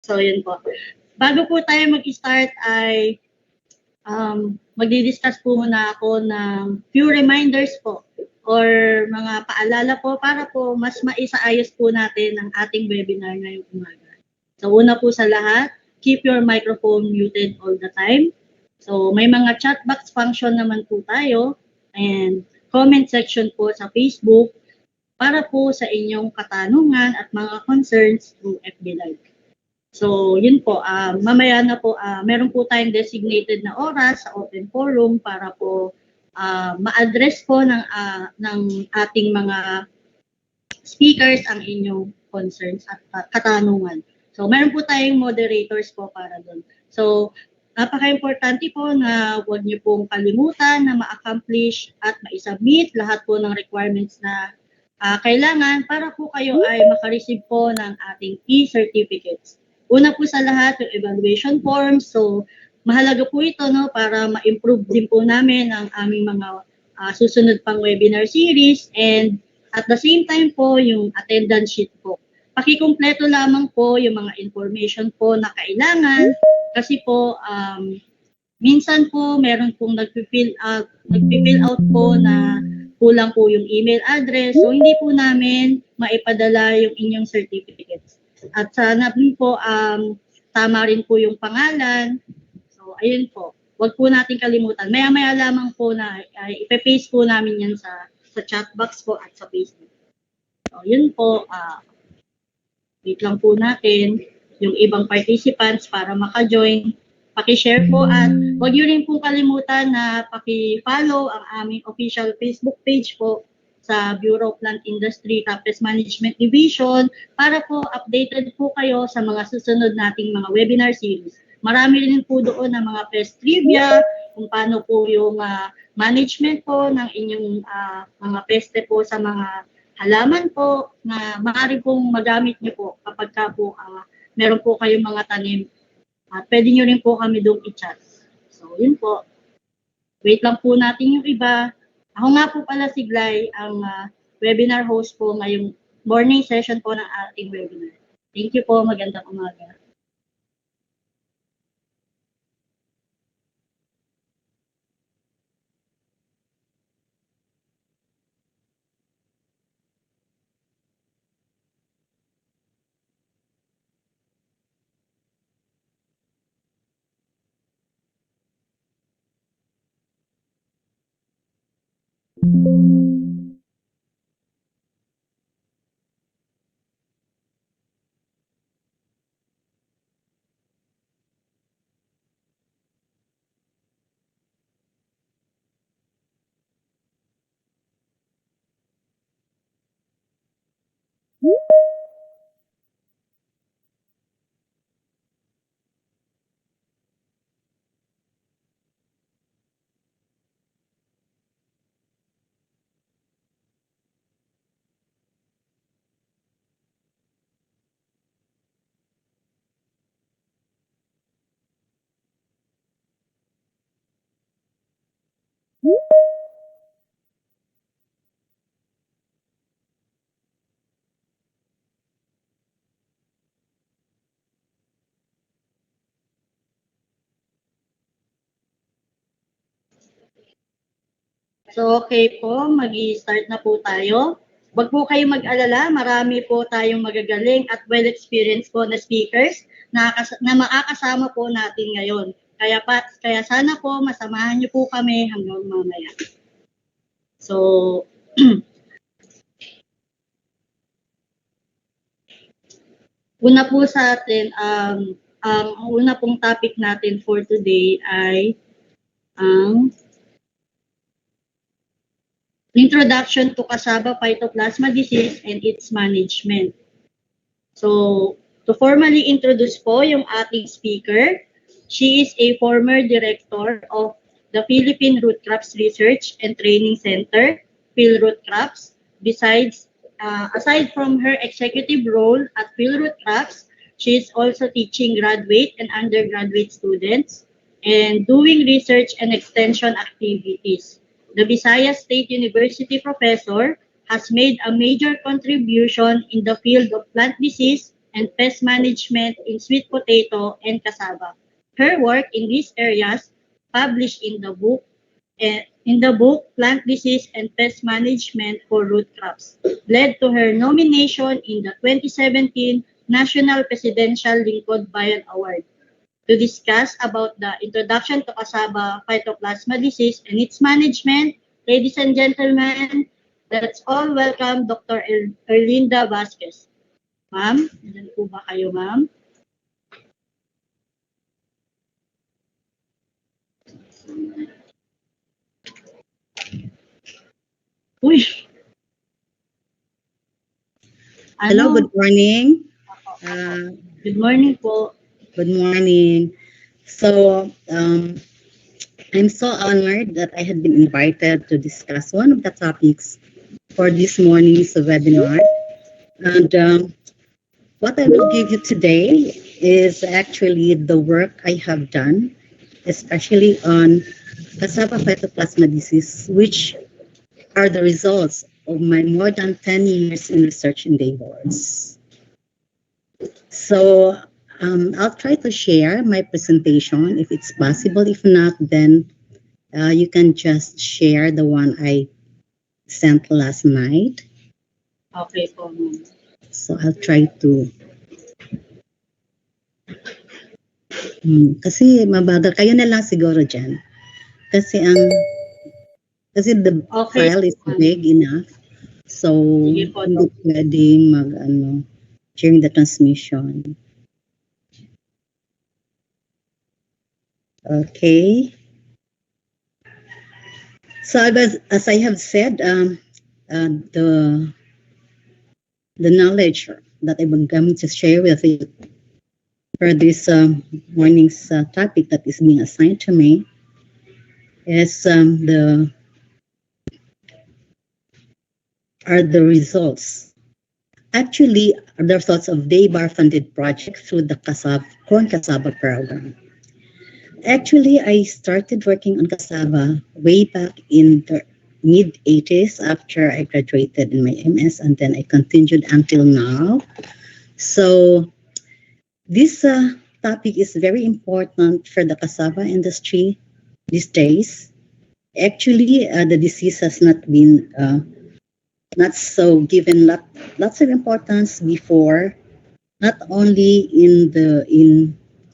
So, yun po. Bago po tayo mag-start ay magdi-discuss po muna ako ng few reminders po or mga paalala po para po mas maisaayos po natin ang ating webinar ngayong umaga. So, una po sa lahat, keep your microphone muted all the time. So, may mga chat box function naman po tayo and comment section po sa Facebook para po sa inyong katanungan at mga concerns through FB Live. So, yun po, mamaya na po, meron po tayong designated na oras sa open forum para po ma-address po ng ating mga speakers ang inyong concerns at katanungan. So, meron po tayong moderators po para doon. So, napaka-importante po na huwag niyo pong kalimutan na ma-accomplish at ma-submit lahat po ng requirements na kailangan para po kayo ay makareceive po ng ating e-certificates. Una po sa lahat, yung evaluation forms. So, mahalaga po ito no, para ma-improve din po namin ang aming mga susunod pang webinar series and at the same time po, yung attendance sheet po. Pakikumpleto lamang po yung mga information po na kailangan kasi po minsan po meron pong nagpi-fill out po na kulang po yung email address. So hindi po namin maipadala yung inyong certificates. At sana po tama rin po yung pangalan. So ayun po. Huwag po natin kalimutan. Maya-maya lamang po na ipe-paste po namin yan sa chat box po at sa Facebook. So, yun po. Wait lang po natin yung ibang participants para maka-join. Paki-share po at huwag niyo rin po kalimutan na paki-follow ang aming official Facebook page po sa Bureau of Plant Industry Pest Management Division para po updated po kayo sa mga susunod nating mga webinar series. Marami rin po doon ng mga pest trivia, kung paano po yung management po ng inyong mga peste po sa mga halaman po na maaari pong magamit niyo po kapag ka po meron po kayong mga tanim. At pwede niyo rin po kami doon i-chat. So, yun po. Wait lang po natin yung iba. Ako nga po pala si Glay, ang webinar host po ngayong morning session po ng ating webinar. Thank you po. Magandang umaga. So, okay po, mag-i-start na po tayo. Huwag po kayong mag-alala, marami po tayong magagaling at well-experienced po na speakers na makakasama po natin ngayon. Kaya sana po masamahan niyo po kami hanggang mamaya. So, una po sa atin, ang una pong topic natin for today ay ang Introduction to Cassava Phytoplasma Disease and its Management. So, to formally introduce po yung ating speaker, she is a former director of the Philippine Root Crops Research and Training Center, PhilRoot Crops. Aside from her executive role at PhilRoot Crops, she is also teaching graduate and undergraduate students and doing research and extension activities. The Visayas State University professor has made a major contribution in the field of plant disease, and pest management in sweet potato and cassava. Her work in these areas, published in the book Plant Disease and Pest Management for Root Crops, led to her nomination in the 2017 National Presidential Lincoln Byron Award. To discuss about the introduction to Cassava Phytoplasma disease and its management, ladies and gentlemen, let's all welcome Dr. Erlinda Vasquez. Ma'am, nandiyan po ba kayo, ma'am? Uy, Hello, ano? good morning. Uh, Good morning po. Good morning. So, I'm so honored that I had been invited to discuss one of the topics for this morning's webinar. And what I will give you today is actually the work I have done, especially on Cassava Phytoplasma disease, which are the results of my more than 10 years in research endeavors. So I'll try to share my presentation if it's possible. If not, then you can just share the one I sent last night. Okay po, ma'am. So I'll try to. Kasi mabagal. Kayo na lang siguro dyan. Kasi the Okay file is po, ma'am. big enough. So Sige po, hindi Doc. pwedeng during the transmission. Okay. So as I have said, the knowledge that I'm going to share with you for this morning's topic that is being assigned to me is the results. Actually, the results of DAYBAR funded project through the corn cassava program. Actually, I started working on cassava way back in the mid 80s after I graduated in my MS, and then I continued until now. So this topic is very important for the cassava industry these days. Actually, the disease has not so given lots of importance before, not only in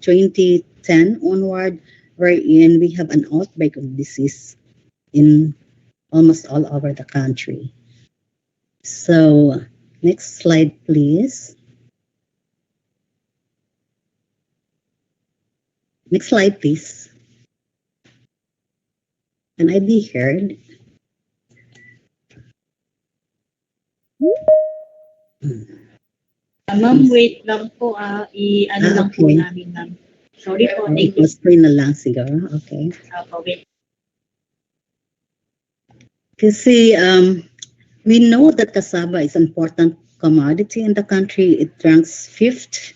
2010 onward, wherein we have an outbreak of disease in almost all over the country. So next slide, please. Next slide, please. Can I be heard? Ma'am, wait lang po. I-ano lang po Okay. namin, ma'am. Sorry po, thank Ito you. screen na lang siguro. Okay. Wait. Kasi we know that cassava is an important commodity in the country. It ranks fifth,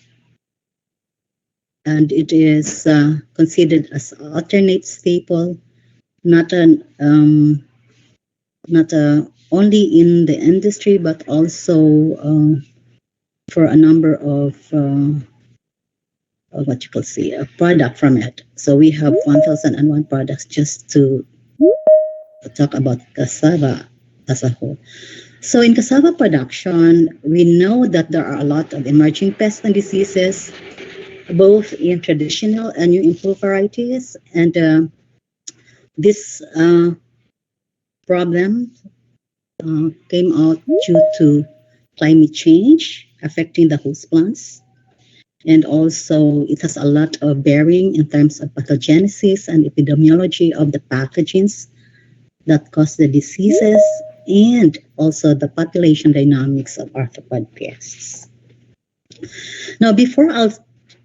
and it is considered as alternate staple, not only in the industry but also for a number of what you could say a product from it. So we have 1,001 products just to talk about cassava as a whole. So in cassava production, we know that there are a lot of emerging pests and diseases, both in traditional and new improved varieties. And this problem came out due to climate change affecting the host plants. And also, it has a lot of bearing in terms of pathogenesis and epidemiology of the pathogens that cause the diseases, and also the population dynamics of arthropod pests. Now, before I'll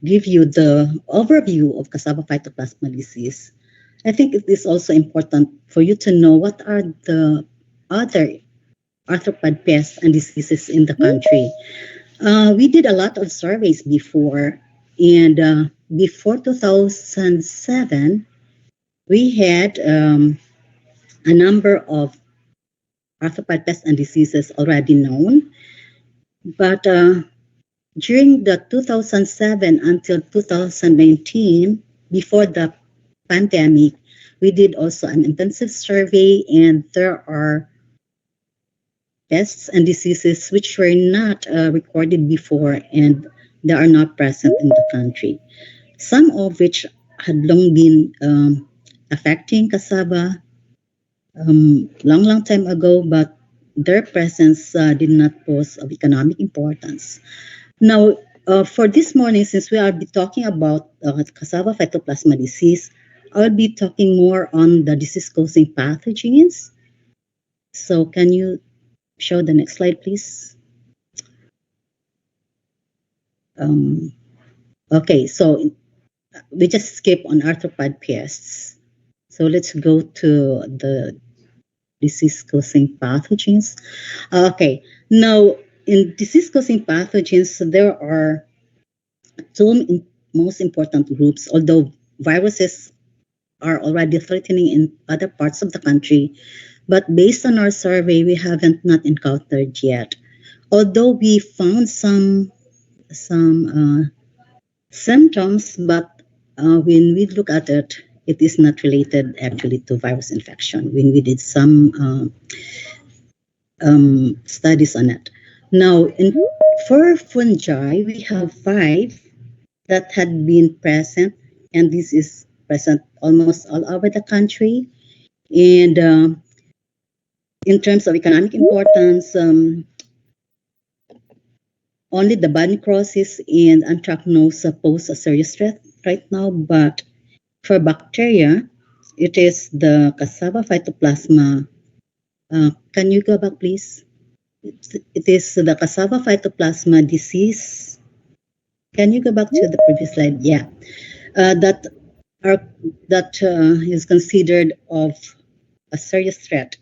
give you the overview of cassava phytoplasma disease, I think it is also important for you to know what are the other arthropod pests and diseases in the country. We did a lot of surveys before, and before 2007, we had a number of arthropod pests and diseases already known, but During the 2007 until 2019, before the pandemic, we did also an intensive survey, and there are pests and diseases which were not recorded before and they are not present in the country. Some of which had long been affecting cassava long time ago, but their presence did not pose of economic importance. Now, for this morning, since we are be talking about cassava phytoplasma disease, I'll be talking more on the disease-causing pathogens. So, can you show the next slide, please? Um, okay, so we just skip on arthropod pests. So let's go to the disease-causing pathogens. Okay, now in disease-causing pathogens, there are two most important groups, although viruses are already threatening in other parts of the country. But based on our survey, we haven't not encountered yet. Although we found some symptoms, but when we look at it, it is not related actually to virus infection. When we did some studies on it. Now, for fungi, we have five that had been present, and this is present almost all over the country. And in terms of economic importance, only the banicrosis and anthracnose pose a serious threat right now. But for bacteria, it is the Cassava phytoplasma. Can you go back, please? It is the Cassava phytoplasma disease. Can you go back to the previous slide? Yeah, that are that is considered of a serious threat,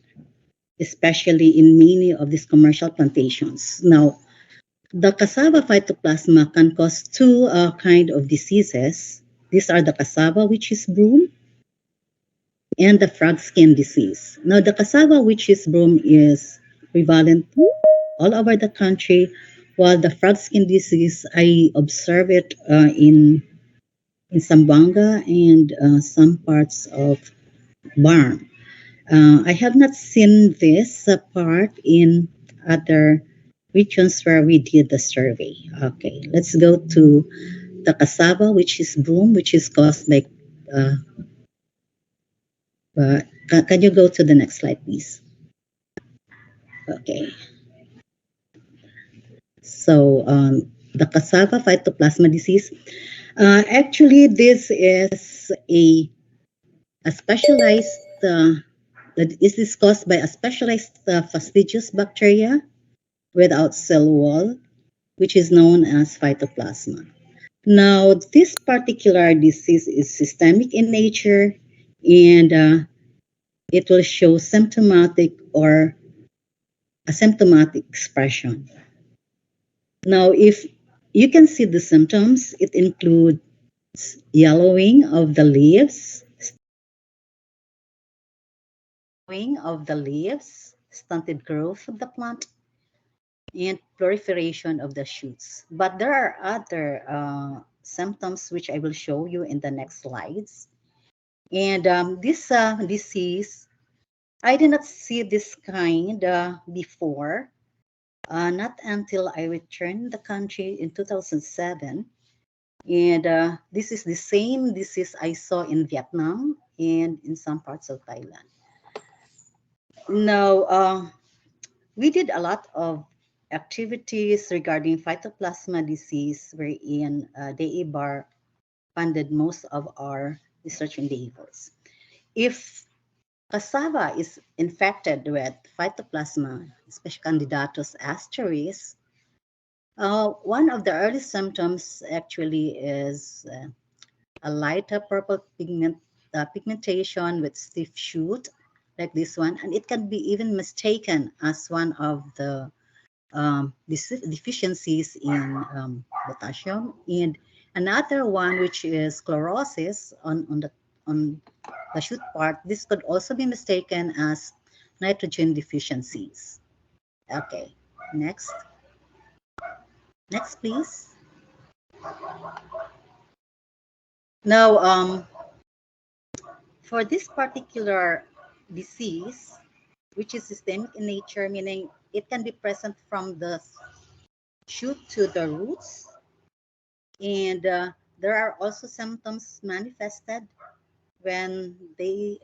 especially in many of these commercial plantations. Now, the cassava phytoplasma can cause two kind of diseases. These are the cassava, which is broom, and the frog skin disease. Now, the cassava, which is broom, is prevalent all over the country, while the frog skin disease, I observe it in Zamboanga and some parts of Barm. I have not seen this part in other regions where we did the survey. Okay, let's go to the cassava, which is broom, which is caused by. Uh, can you go to the next slide, please? Okay, so the cassava phytoplasma disease. Actually, this is a specialized. That is caused by a specialized fastidious bacteria without cell wall, which is known as phytoplasma. Now, this particular disease is systemic in nature, and it will show symptomatic or asymptomatic expression. Now, if you can see the symptoms, it includes yellowing of the leaves, stunted growth of the plant, and proliferation of the shoots. But there are other symptoms which I will show you in the next slides. And this disease, I did not see this kind before, not until I returned the country in 2007. And this is the same disease I saw in Vietnam and in some parts of Thailand. Now, we did a lot of activities regarding phytoplasma disease, wherein DABAR funded most of our research endeavors. If cassava is infected with phytoplasma, especially Candidatus asteris, one of the early symptoms actually is a lighter purple pigmentation with stiff shoot, like this one, and it can be even mistaken as one of the deficiencies in potassium. And another one, which is chlorosis on the shoot part, this could also be mistaken as nitrogen deficiencies. Okay, next. Next, please. Now, for this particular disease, which is systemic in nature, meaning it can be present from the shoot to the roots, and there are also symptoms manifested when they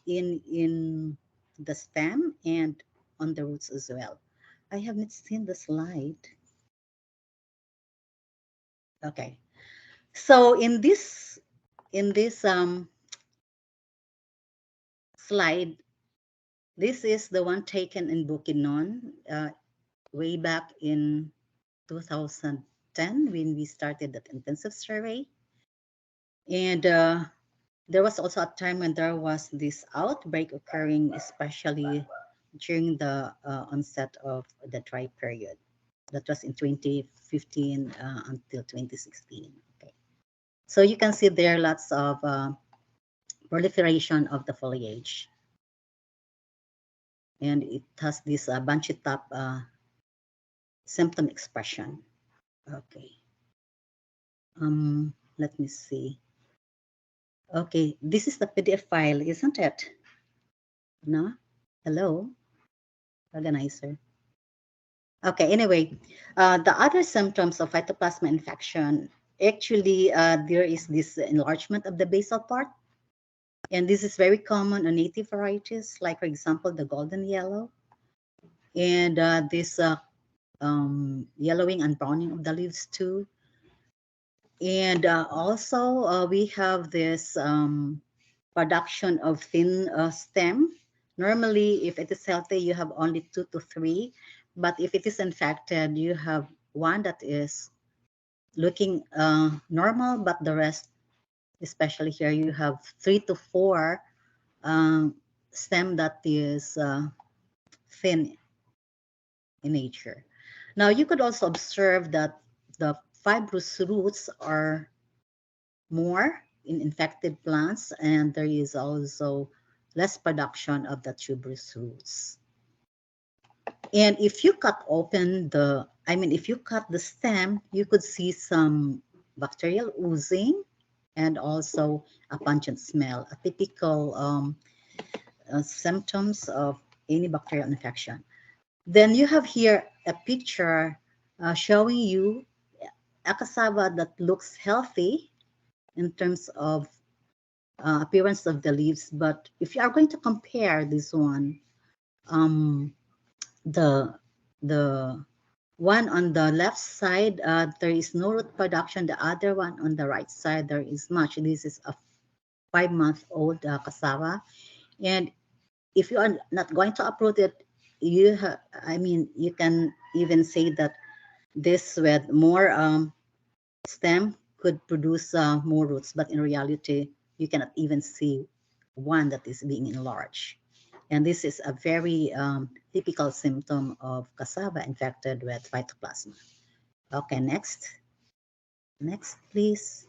in the stem and on the roots as well. I haven't seen the slide. Okay, so in this slide, this is the one taken in Bukidnon way back in 2010 when we started that intensive survey. And there was also a time when there was this outbreak occurring, especially during the onset of the dry period. That was in 2015 until 2016. Okay. So you can see there lots of proliferation of the foliage. And it has this bunchy top symptom expression. Okay. Let me see. Okay, this is the PDF file, isn't it? No? Hello, organizer. Okay, anyway, the other symptoms of phytoplasma infection, actually, there is this enlargement of the basal part. And this is very common on native varieties, like, for example, the golden yellow. And this yellowing and browning of the leaves too. And also, we have this production of thin stem. Normally, if it is healthy, you have only 2 to 3. But if it is infected, you have one that is looking normal, but the rest, especially here, you have 3 to 4 stem that is thin in nature. Now, you could also observe that the fibrous roots are more in infected plants, and there is also less production of the tuberous roots. And if you cut open if you cut the stem, you could see some bacterial oozing and also a pungent smell, a typical symptoms of any bacterial infection. Then you have here a picture showing you a cassava that looks healthy in terms of appearance of the leaves. But if you are going to compare this one, the the one on the left side, there is no root production. The other one on the right side, there is much. This is a 5-month-old cassava, and if you are not going to uproot it, you can even say that this with more stem could produce more roots, but in reality, you cannot even see one that is being enlarged. And this is a very typical symptom of cassava infected with phytoplasma. Okay, next. Next, please.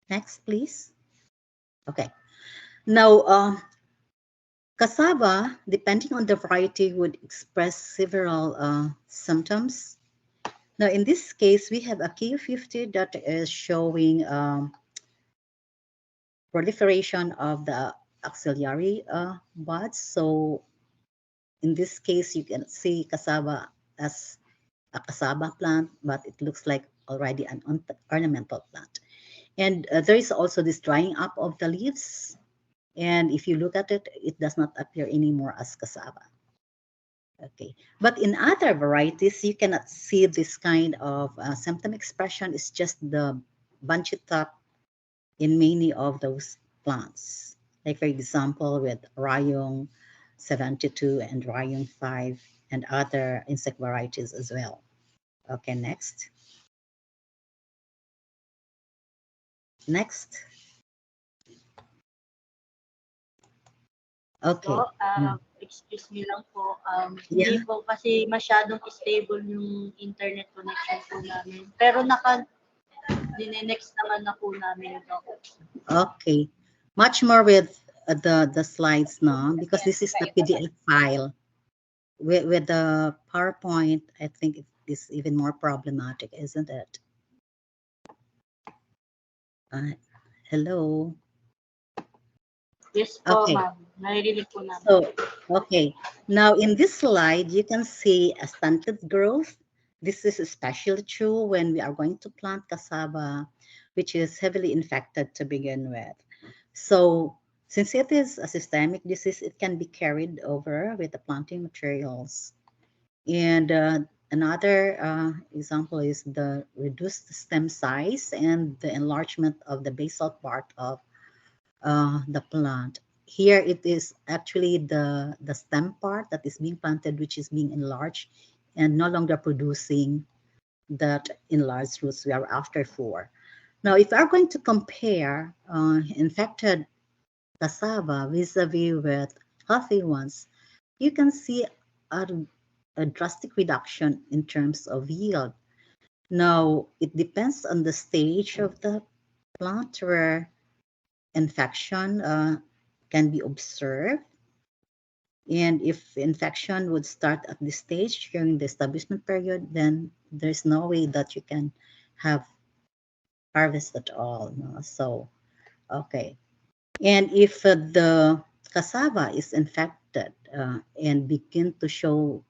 Next, please. Okay. Now, cassava, depending on the variety, would express several symptoms. Now, in this case, we have a Q50 that is showing proliferation of the axillary buds. So in this case, you can see cassava as a cassava plant, but it looks like already an ornamental plant. And there is also this drying up of the leaves. And if you look at it, it does not appear anymore as cassava. Okay, but in other varieties, you cannot see this kind of symptom expression. It's just the bunchy top in many of those plants. Like, for example, with Rayong 72 and Rayong 5 and other insect varieties as well. Okay, next. Next. Okay. Po, excuse me lang po, Yeah. hindi po kasi masyadong stable yung internet connection po namin. Pero dinenext naman na po namin ito. Okay. Much more with the slides now, because this is the PDF file. with the PowerPoint, I think it is even more problematic, isn't it? Uh, hello. Yes po, Okay. ma'am. Naririnig po namin. So, okay. Now, in this slide, you can see a stunted growth. This is especially true when we are going to plant cassava, which is heavily infected to begin with. So, since it is a systemic disease, it can be carried over with the planting materials. And another example is the reduced stem size and the enlargement of the basal part of the plant. Here it is actually the stem part that is being planted, which is being enlarged and no longer producing that enlarged roots we are after for. Now, if we are going to compare infected cassava vis-a-vis with healthy ones, you can see a, a drastic reduction in terms of yield. Now, it depends on the stage of the plant where infection can be observed. And if infection would start at this stage during the establishment period, then there's no way that you can have harvest at all. No? So, okay. And if the cassava is infected and begin to show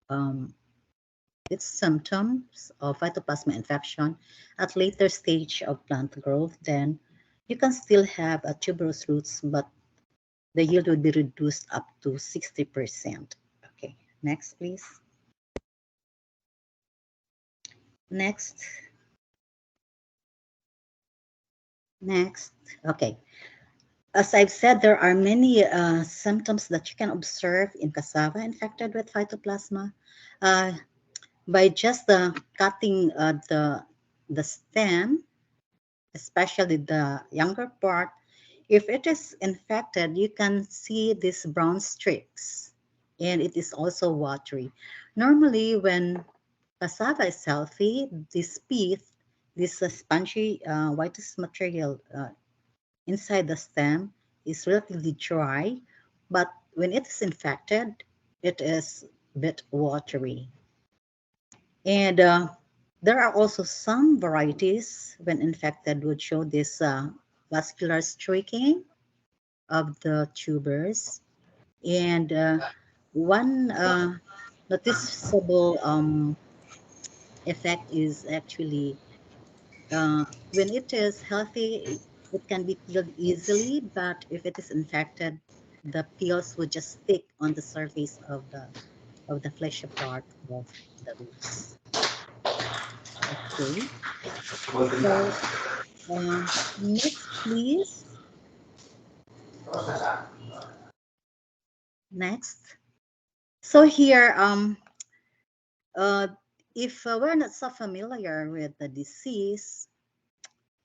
um, its symptoms of phytoplasma infection at later stage of plant growth, then you can still have a tuberous roots, but the yield would be reduced up to 60%. Okay, next, please. Next, next. Okay. As I've said, there are many symptoms that you can observe in cassava infected with phytoplasma. Uh, by just cutting the stem, especially the younger part, if it is infected, you can see these brown streaks, and it is also watery. Normally, when cassava is healthy, this pith, this spongy whitish material inside the stem is relatively dry, but when it is infected, it is a bit watery. And there are also some varieties when infected would show this vascular streaking of the tubers. And one noticeable effect is actually when it is healthy, it can be peeled easily, but if it is infected, the peels would just stick on the surface of the fleshy part of the roots. Okay, so next, please. Next. So here, uh, if we're not so familiar with the disease,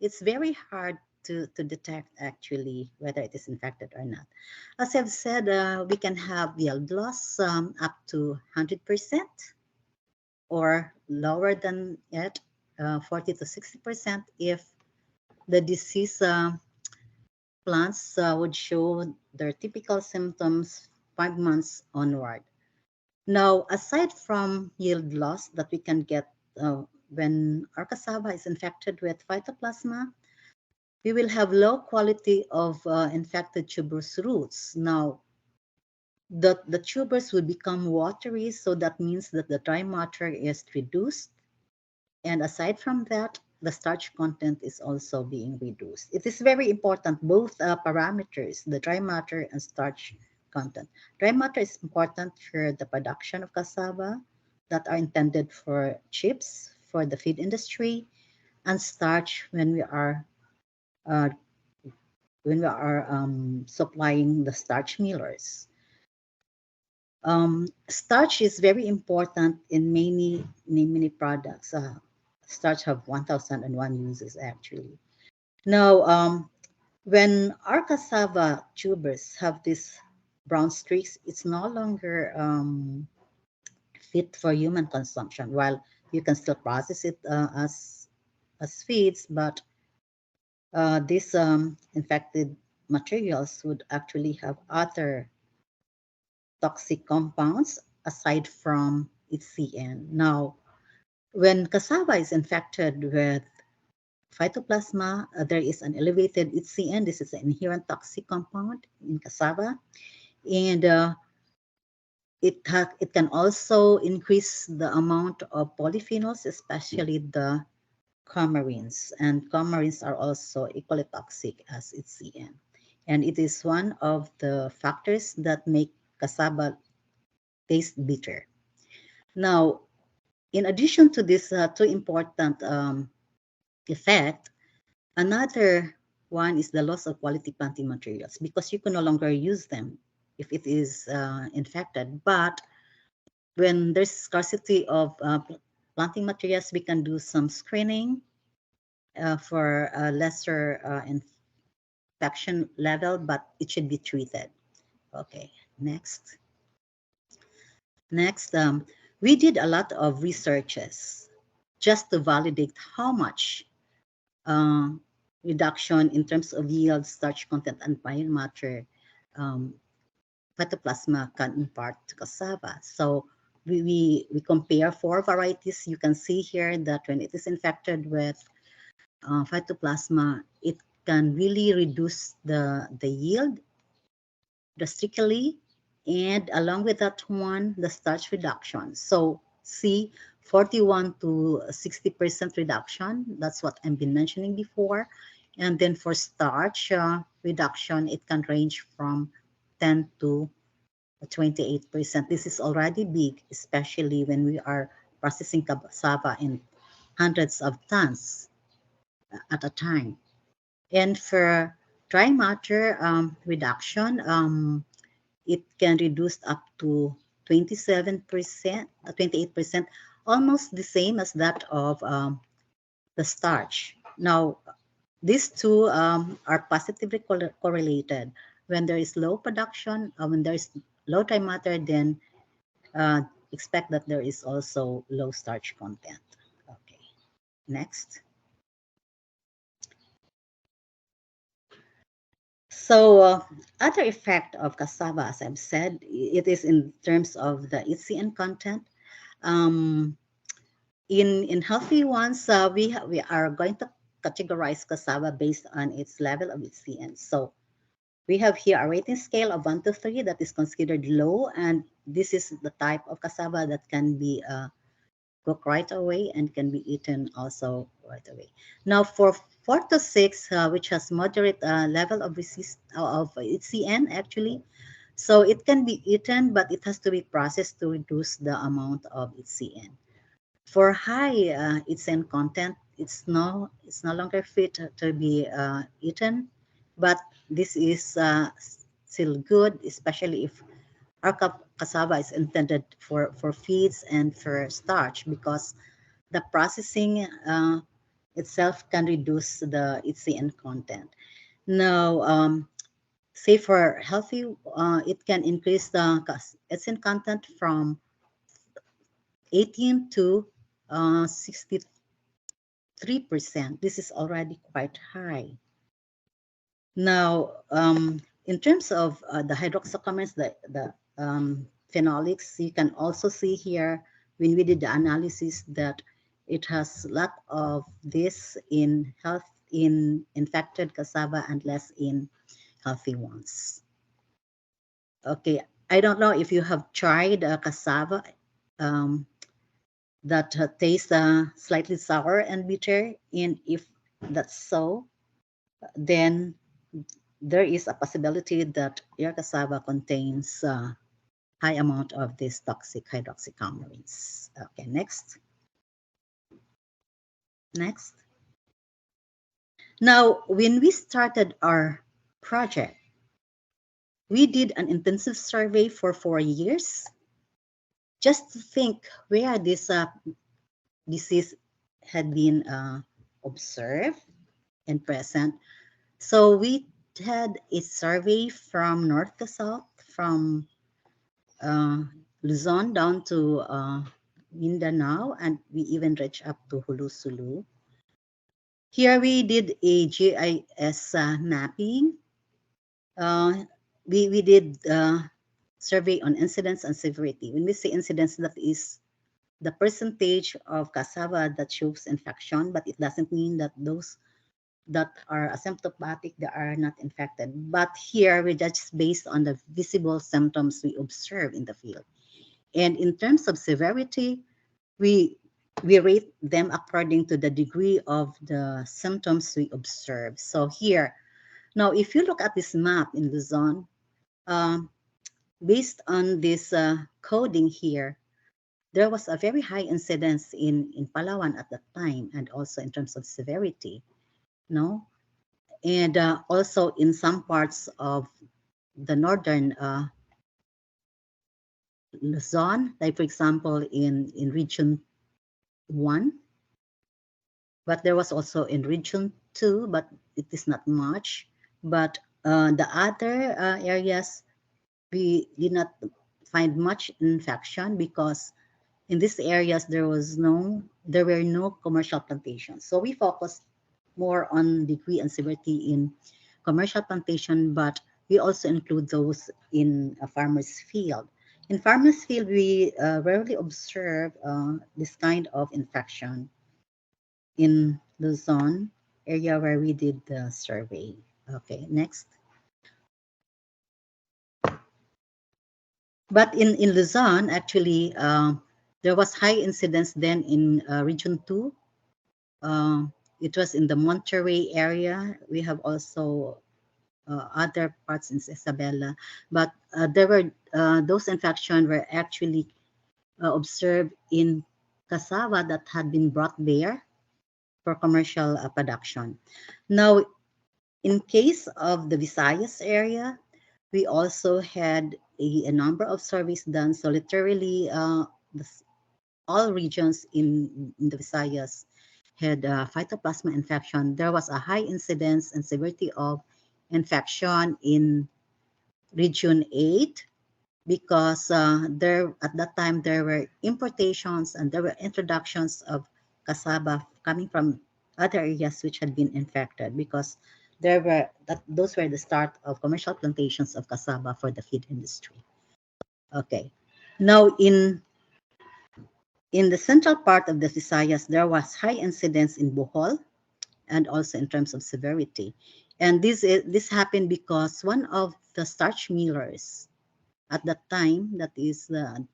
it's very hard to detect actually whether it is infected or not. As I've said, we can have yield loss up to 100% or lower than it, 40 to 60% if the disease plants would show their typical symptoms 5 months onward. Now, aside from yield loss that we can get when our cassava is infected with phytoplasma, we will have low quality of infected tuberous roots. Now, the tubers will become watery, so that means that the dry matter is reduced. And aside from that, the starch content is also being reduced. It is very important, both parameters, the dry matter and starch content. Dry matter is important for the production of cassava that are intended for chips, for the feed industry, and starch uh, when we are supplying the starch millers. Starch is very important in many products. Starch have 1,001 uses actually. Now, when our cassava tubers have these brown streaks, it's no longer fit for human consumption. While you can still process it as feeds, but these infected materials would actually have other toxic compounds aside from its CN. Now, when cassava is infected with phytoplasma, there is an elevated HCN. This is an inherent toxic compound in cassava, and it can also increase the amount of polyphenols, especially the coumarins. And coumarins are also equally toxic as HCN. And it is one of the factors that make cassava taste bitter. Now, in addition to this two important effect, another one is the loss of quality planting materials because you can no longer use them if it is infected. But when there's scarcity of planting materials, we can do some screening for a lesser infection level, but it should be treated. Okay, next. Next, we did a lot of researches just to validate how much uh, reduction in terms of yield, starch content, and biomatter um, phytoplasma can impart to cassava. So we compare four varieties. You can see here that when it is infected with phytoplasma, it can really reduce the yield drastically, and along with that one, the starch reduction. So see, 41 to 60% reduction. That's what I've been mentioning before. And then for starch reduction, it can range from 10 to 28%. This is already big, especially when we are processing cassava in hundreds of tons at a time. And for dry matter reduction, it can reduce up to 27%, 28%, almost the same as that of the starch. Now, these two are positively correlated. When there is low production, when there is low dry matter, then uh, expect that there is also low starch content. Okay, next. So other effect of cassava, as I've said, it is in terms of the HCN content. Um, in healthy ones, we are going to categorize cassava based on its level of HCN. So we have here a rating scale of 1 to 3 that is considered low, and this is the type of cassava that can be cooked right away and can be eaten also right away. Now for 4 to 6, which has moderate level of of HCN actually, so it can be eaten, but it has to be processed to reduce the amount of HCN. For high HCN content, it's no longer fit to be eaten, but this is still good, especially if our cassava is intended for feeds and for starch, because the processing itself can reduce the HCN content. Now, say for healthy, it can increase the HCN content from 18 to 63%. This is already quite high. Now, in terms of the hydroxycomments, the phenolics, you can also see here when we did the analysis that it has a lot of this in infected cassava and less in healthy ones. Okay, I don't know if you have tried cassava um, that tastes slightly sour and bitter, and if that's so, then there is a possibility that your cassava contains high amount of these toxic hydroxycoumarins. Okay, next. Next. Now, when we started our project, we did an intensive survey for 4 years just to think where this disease had been observed and present. So we had a survey from north to south, from uh, Luzon down to Mindanao, and we even reached up to Hulu Sulu. Here we did a GIS mapping. Uh, we did survey on incidence and severity. When we say incidence, that is the percentage of cassava that shows infection, but it doesn't mean that those that are asymptomatic, they are not infected. But here we judge based on the visible symptoms we observe in the field. And in terms of severity, we we rate them according to the degree of the symptoms we observe. So here, now if you look at this map in Luzon, um, based on this coding here, there was a very high incidence in Palawan at that time, and also in terms of severity, no? And also in some parts of the northern Luzon, like for example in region 1, but there was also in region 2, but it is not much. But the other areas, we did not find much infection because in these areas there were no commercial plantations. So we focused more on degree and severity in commercial plantation, but we also include those in a farmer's field. In farmer's field, we rarely observe this kind of infection in Luzon area where we did the survey. Okay, next. But in Luzon, actually, there was high incidence then in Region 2. Uh, it was in the Monterey area. We have also other parts in Isabela, but there were those infections were actually observed in cassava that had been brought there for commercial production. Now, in case of the Visayas area, we also had a number of surveys done. So literally, all regions in the Visayas had phytoplasma infection. There was a high incidence and severity of infection in Region 8 because there at that time there were importations and there were introductions of cassava coming from other areas which had been infected because those were the start of commercial plantations of cassava for the feed industry. Okay. Now in the central part of the Visayas, there was high incidence in Bohol and also in terms of severity. And this happened because one of the starch millers at that time, that is the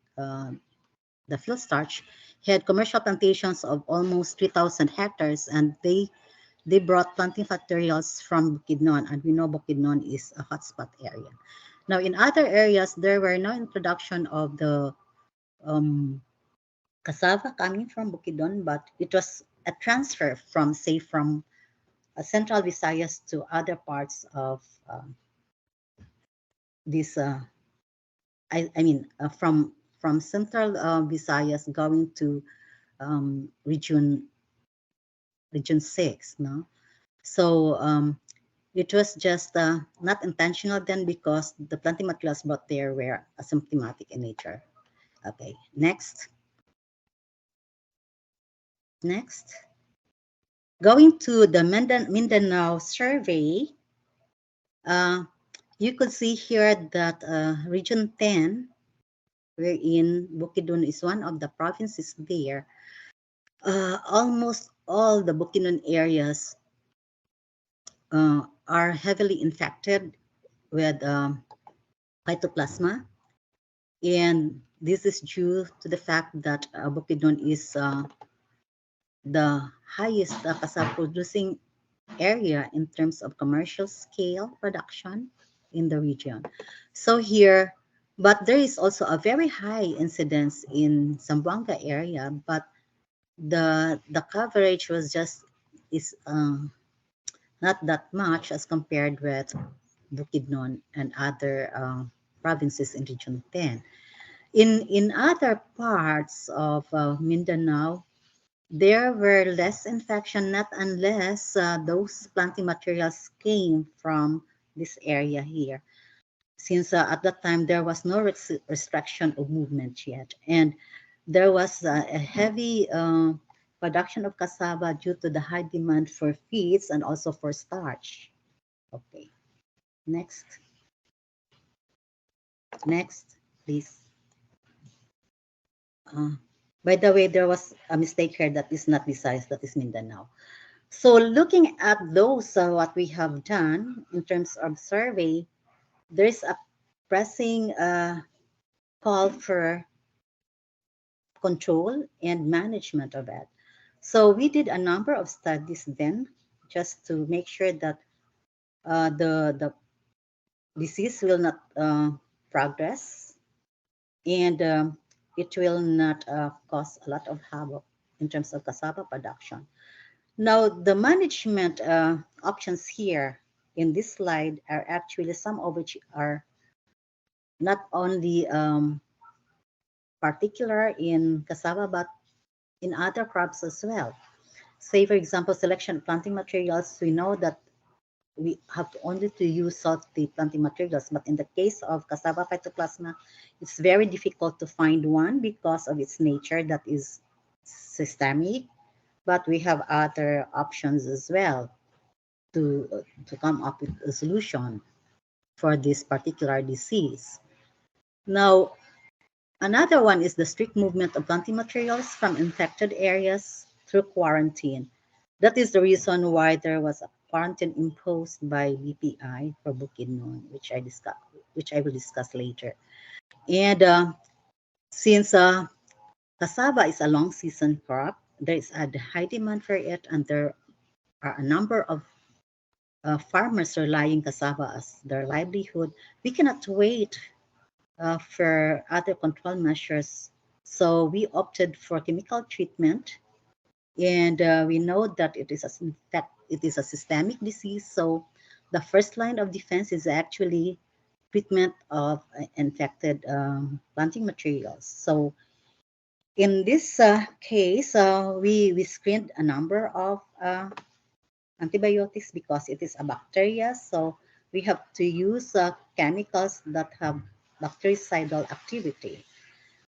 field starch, had commercial plantations of almost 3,000 hectares, and they brought planting materials from Bukidnon, and we know Bukidnon is a hotspot area. Now, in other areas, there were no introduction of the cassava coming from Bukidnon, but it was a transfer from, say, from central Visayas to other parts of this. I mean, from central Visayas going to region 6, no? So it was just not intentional then because the planting materials brought there were asymptomatic in nature. Okay, next. Next. Going to the Mindanao survey, you could see here that Region 10, wherein Bukidnon is one of the provinces there, almost all the Bukidnon areas are heavily infected with phytoplasma. And this is due to the fact that Bukidnon is the highest cassava producing area in terms of commercial scale production in the region. So here, but there is also a very high incidence in Zamboanga area, but the coverage was just is not that much as compared with Bukidnon and other provinces in Region 10. In other parts of Mindanao, there were less infection, not unless those planting materials came from this area here. Since at that time there was no restriction of movement yet, and there was a heavy production of cassava due to the high demand for feeds and also for starch. Okay, next. Next. please. Uh, by the way, there was a mistake here that is not Visayas, that is Mindanao. So looking at those, what we have done in terms of survey, there's a pressing call for control and management of it. So we did a number of studies then just to make sure that the disease will not progress and it will not cause a lot of havoc in terms of cassava production. Now, the management options here in this slide are actually some of which are not only particular in cassava but in other crops as well. Say, for example, selection of planting materials, we know that we have to only to use salty planting materials, but in the case of Cassava Phytoplasma, it's very difficult to find one because of its nature that is systemic, but we have other options as well to come up with a solution for this particular disease. Now, another one is the strict movement of planting materials from infected areas through quarantine. That is the reason why there was a quarantine imposed by BPI for Bukidnon, which I will discuss later. And since cassava is a long season crop, there is a high demand for it, and there are a number of farmers relying cassava as their livelihood. We cannot wait for other control measures. So we opted for chemical treatment, and we know that in fact it is a systemic disease. So the first line of defense is actually treatment of infected planting materials. So in this case, we screened a number of antibiotics because it is a bacteria. So we have to use chemicals that have bactericidal activity.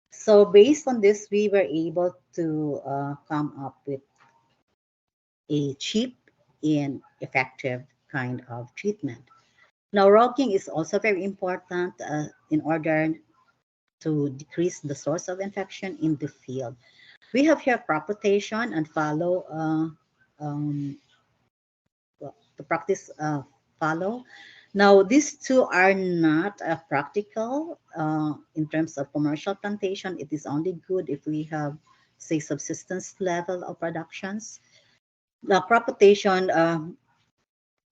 So based on this, we were able to come up with a cheap and effective kind of treatment. Now, rogging is also very important in order to decrease the source of infection in the field. We have here crop rotation and follow to practice follow. Now, these two are not practical in terms of commercial plantation. It is only good if we have, say, subsistence level of productions. The crop rotation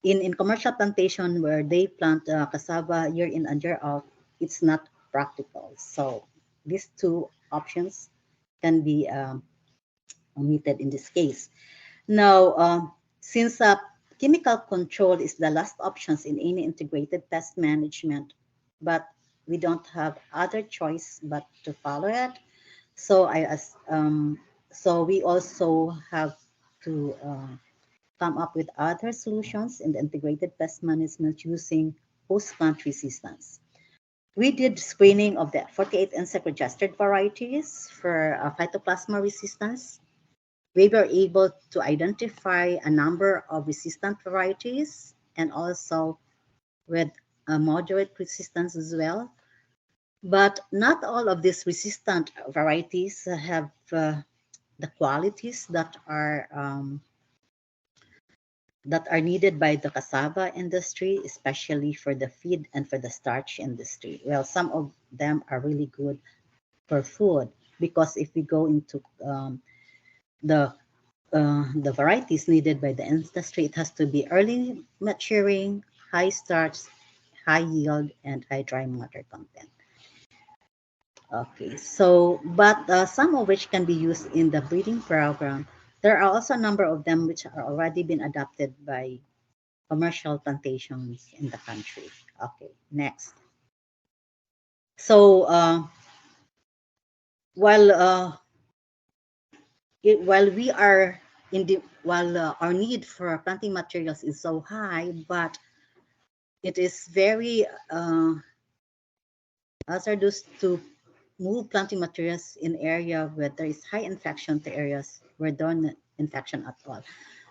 in commercial plantation where they plant cassava year in and year out, it's not practical. So these two options can be omitted in this case. Now, since chemical control is the last options in any integrated pest management, but we don't have other choice but to follow it. So so we also have to come up with other solutions in the integrated pest management using host plant resistance. We did screening of the 48 insect registered varieties for phytoplasma resistance. We were able to identify a number of resistant varieties and also with a moderate resistance as well. But not all of these resistant varieties have the qualities that are needed by the cassava industry, especially for the feed and for the starch industry. Well, some of them are really good for food because if we go into the the varieties needed by the industry, it has to be early maturing, high starch, high yield, and high dry matter content. Okay, so but some of which can be used in the breeding program. There are also a number of them which are already been adopted by commercial plantations in the country. Okay, next. So while while we are in the while our need for planting materials is so high, but it is very hazardous to move planting materials in area where there is high infection to areas where there is no infection at all.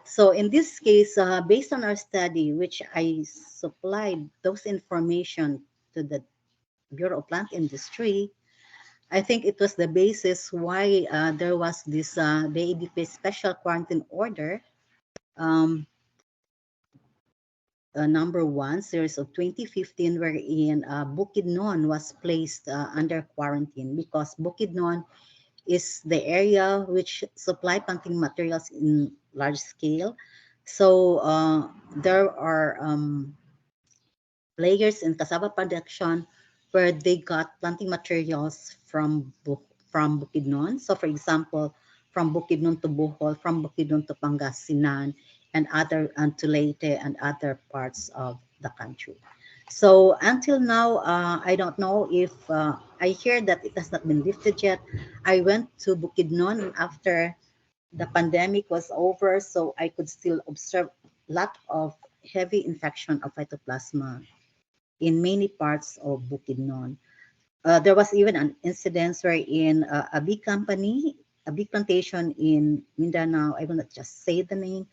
So in this case, based on our study, which I supplied those information to the Bureau of Plant Industry, I think it was the basis why there was this the ABP special quarantine order, um, number one, series of 2015, wherein Bukidnon was placed under quarantine because Bukidnon is the area which supply planting materials in large scale. So there are players in cassava production where they got planting materials from Bukidnon. So for example, from Bukidnon to Bohol, from Bukidnon to Pangasinan, and to Leyte and other parts of the country. So until now, I don't know if I hear that it has not been lifted yet. I went to Bukidnon after the pandemic was over, so I could still observe a lot of heavy infection of phytoplasma in many parts of Bukidnon. There was even an incident wherein a big company, a big plantation in Mindanao, I will not just say the name,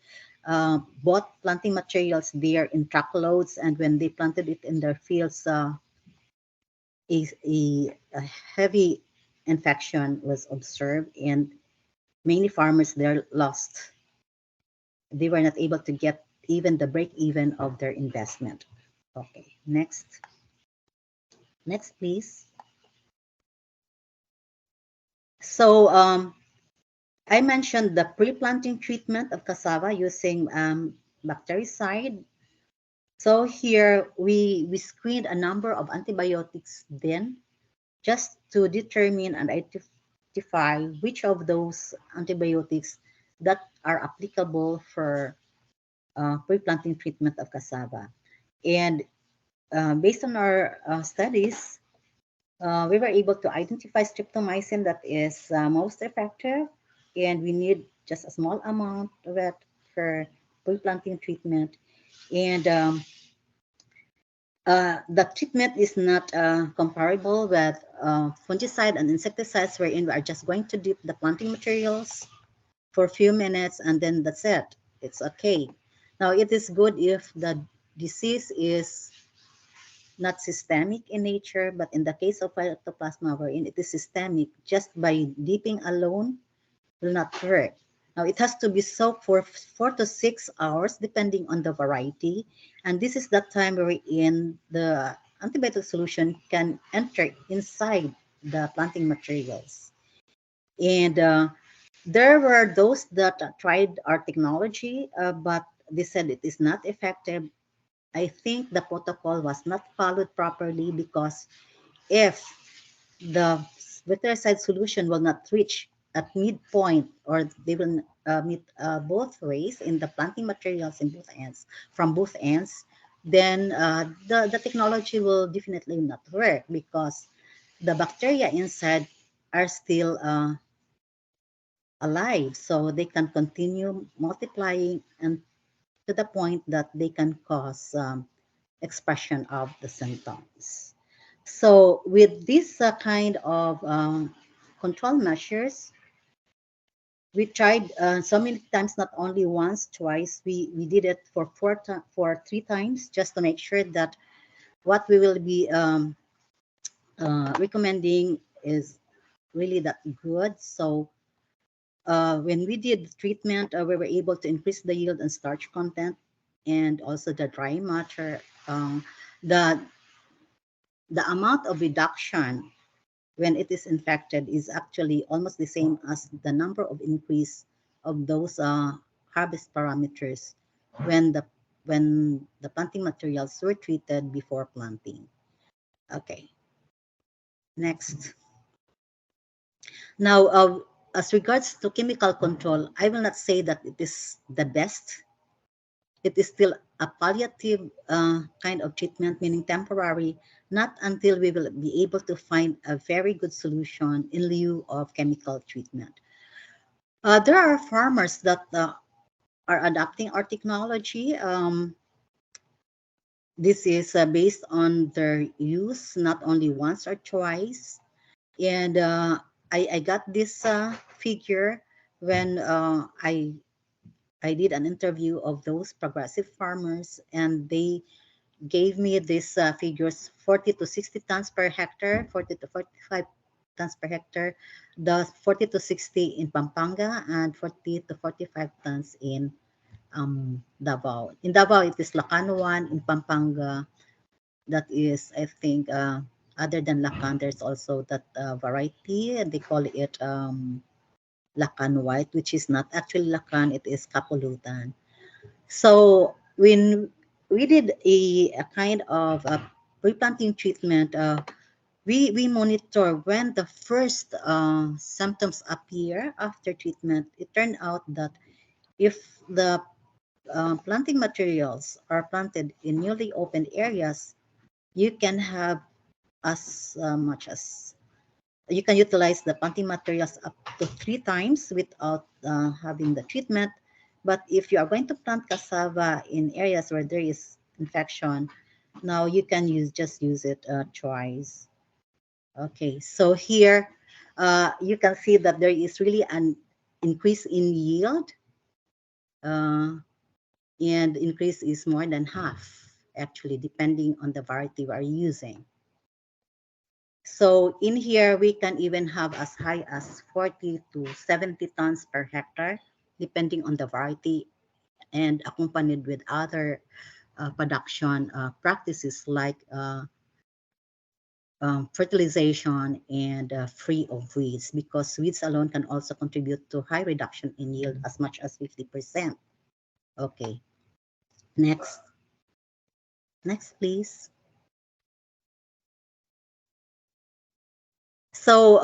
bought planting materials there in truckloads, and when they planted it in their fields, a heavy infection was observed, and many farmers there lost. They were not able to get even the break even of their investment. Okay, next. Next, please. So I mentioned the pre-planting treatment of cassava using bactericide. So here we screened a number of antibiotics then just to determine and identify which of those antibiotics that are applicable for pre-planting treatment of cassava. And based on our studies, we were able to identify streptomycin that is most effective, and we need just a small amount of it for pre-planting treatment. And the treatment is not comparable with fungicide and insecticides, wherein we are just going to dip the planting materials for a few minutes and then that's it. It's okay. Now, it is good if the disease is not systemic in nature, but in the case of phytoplasma, wherein it is systemic, just by dipping alone will not work. Now, it has to be soaked for 4 to 6 hours, depending on the variety. And this is the time wherein the antibiotic solution can enter inside the planting materials. And there were those that tried our technology, but they said it is not effective. I think the protocol was not followed properly because if the bactericide solution will not reach at midpoint, or they will meet both ways in the planting materials in both ends, from both ends, then the technology will definitely not work because the bacteria inside are still alive, so they can continue multiplying and to the point that they can cause expression of the symptoms. So with this kind of control measures, we tried so many times, not only once, twice. We did it for for 3 times just to make sure that what we will be recommending is really that good. So when we did treatment, we were able to increase the yield and starch content, and also the dry matter. The the amount of reduction when it is infected is actually almost the same as the number of increase of those harvest parameters when the planting materials were treated before planting. Okay, next. Now, as regards to chemical control, I will not say that it is the best. It is still a palliative kind of treatment, meaning temporary, not until we will be able to find a very good solution in lieu of chemical treatment. There are farmers that are adopting our technology. This is based on their use, not only once or twice. And I got this figure when I did an interview of those progressive farmers, and they gave me these figures: 40 to 60 tons per hectare, 40 to 45 tons per hectare, the 40 to 60 in Pampanga, and 40 to 45 tons in Davao. In Davao, it is Lacan 1. In Pampanga, that is, I think, other than Lacan, there's also that variety, and they call it Lacan White, which is not actually Lacan, it is Kapulutan. So when we did a kind of a pre-planting treatment, we monitor when the first symptoms appear after treatment. It turned out that if the planting materials are planted in newly opened areas, you can have as much as you can utilize the planting materials up to 3 times without having the treatment. But if you are going to plant cassava in areas where there is infection, now you can use it twice. Okay, so here you can see that there is really an increase in yield, uh, and increase is more than half, actually, depending on the variety we are using. So in here, we can even have as high as 40 to 70 tons per hectare, depending on the variety, and accompanied with other production practices like fertilization and free of weeds, because weeds alone can also contribute to high reduction in yield as much as 50%. Okay, next. Next, please. So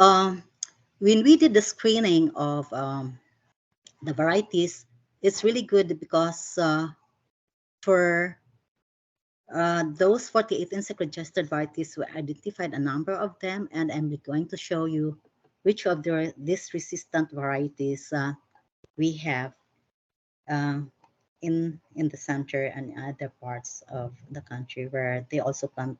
when we did the screening of the varieties, it's really good because for those 48 insect-registered varieties, we identified a number of them, and I'm going to show you which of these resistant varieties we have uh, in the center and other parts of the country where they also plant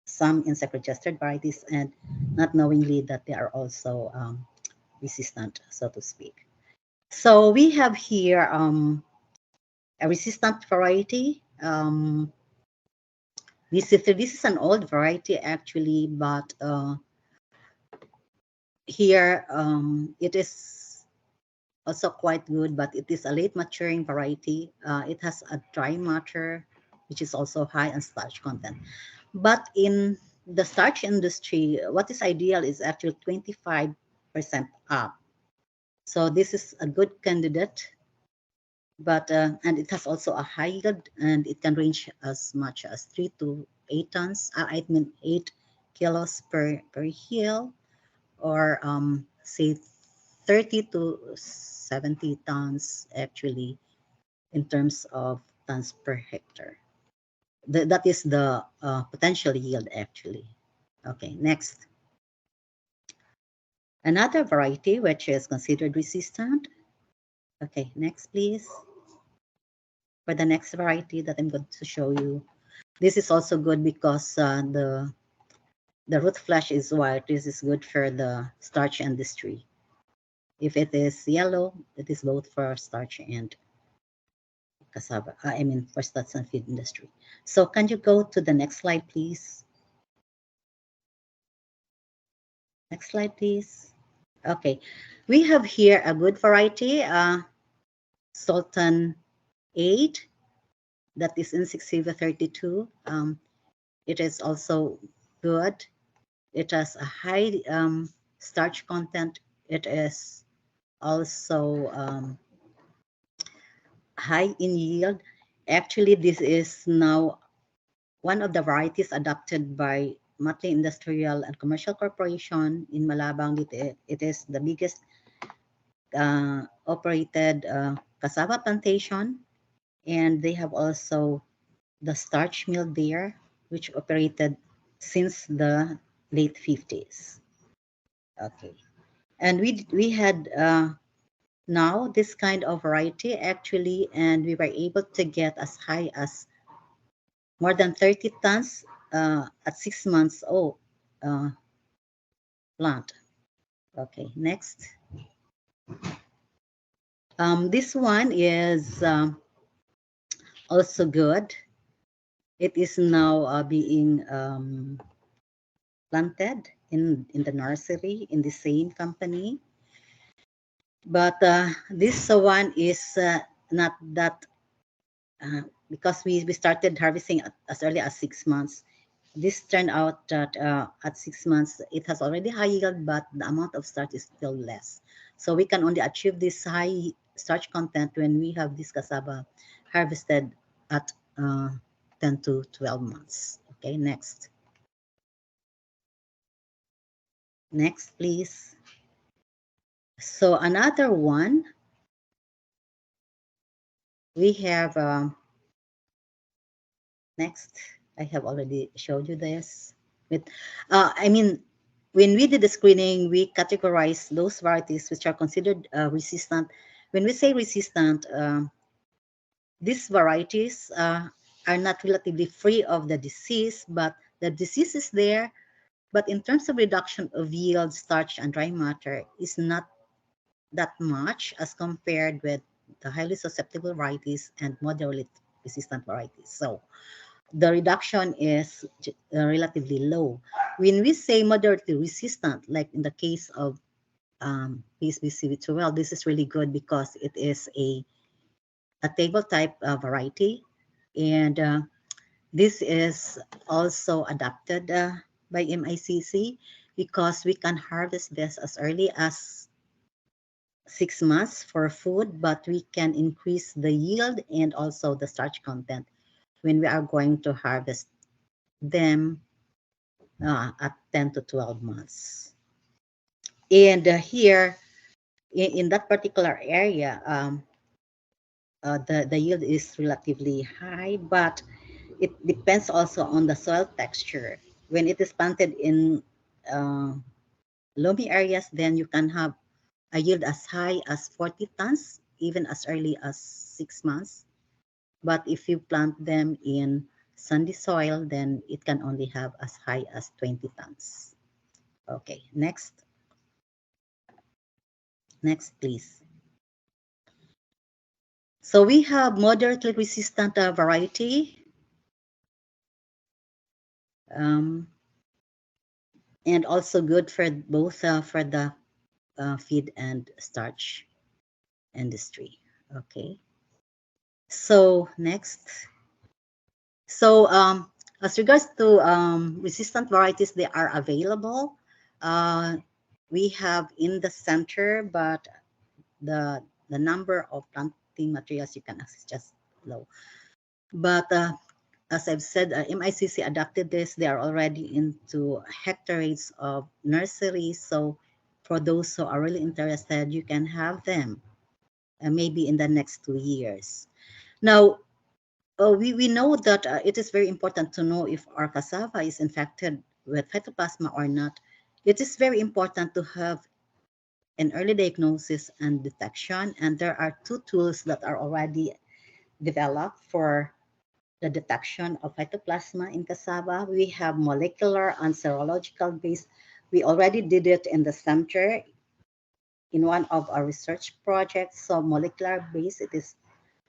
some insect-registered varieties, and not knowingly that they are also resistant, so to speak. So we have here a resistant variety. This is an old variety actually, but here it is also quite good, but it is a late maturing variety. It has a dry matter, which is also high in starch content. But in the starch industry, what is ideal is actually 25% up. So this is a good candidate, but and it has also a high yield, and it can range as much as 3 to 8 tons. I mean 8 kilos per hill, or say 30 to 70 tons actually in terms of tons per hectare. That is the potential yield actually. Okay, next. Another variety which is considered resistant. Okay, next please. For the next variety that I'm going to show you, this is also good because the root flesh is white. This is good for the starch industry. If it is yellow, it is both for starch and cassava. I mean for starch and feed industry. So can you go to the next slide, please? Next slide, please. Okay, we have here a good variety, Sultan 8, that is in Insexiva 32. It is also good. It has a high starch content. It is also high in yield. Actually, this is now one of the varieties adopted by Matley Industrial and Commercial Corporation in Malabang. It is the biggest operated cassava plantation, and they have also the starch mill there, which operated since the late 50s. Okay, and we had now this kind of variety actually, and we were able to get as high as more than 30 tons at 6 months old plant. Okay, next. This one is also good. It is now being planted in the nursery in the same company. But this one is not that because we started harvesting as early as 6 months. This turned out that at 6 months it has already high yield, but the amount of starch is still less. So we can only achieve this high starch content when we have this cassava harvested at 10 to 12 months. Okay, next. Next, please. So another one, we have next. I have already showed you this. With, I mean, when we did the screening, we categorized those varieties which are considered resistant. When we say resistant, these varieties are not relatively free of the disease, but the disease is there. But in terms of reduction of yield, starch, and dry matter, is not that much as compared with the highly susceptible varieties and moderately resistant varieties. So the reduction is relatively low. When we say moderately resistant, like in the case of PSBC12, this is really good because it is a table type variety, and this is also adapted by MICC because we can harvest this as early as 6 months for food, but we can increase the yield and also the starch content when we are going to harvest them at 10 to 12 months. And here, in that particular area, the yield is relatively high, but it depends also on the soil texture. When it is planted in uh, loamy areas, then you can have a yield as high as 40 tons, even as early as 6 months. But if you plant them in sandy soil, then it can only have as high as 20 tons. Okay, next. Next, please. So we have moderately resistant variety um, and also good for both for the feed and starch industry. Okay. So next. So as regards to resistant varieties, they are available. Uh, we have in the center, but the number of planting materials you can access just low. But as I've said, MICC adopted this. They are already into hectares of nurseries. So for those who are really interested, you can have them maybe in the next 2 years. Now, we know that it is very important to know if our cassava is infected with phytoplasma or not. It is very important to have an early diagnosis and detection. And there are two tools that are already developed for the detection of phytoplasma in cassava. We have molecular and serological based. We already did it in the center in one of our research projects. So molecular based, it is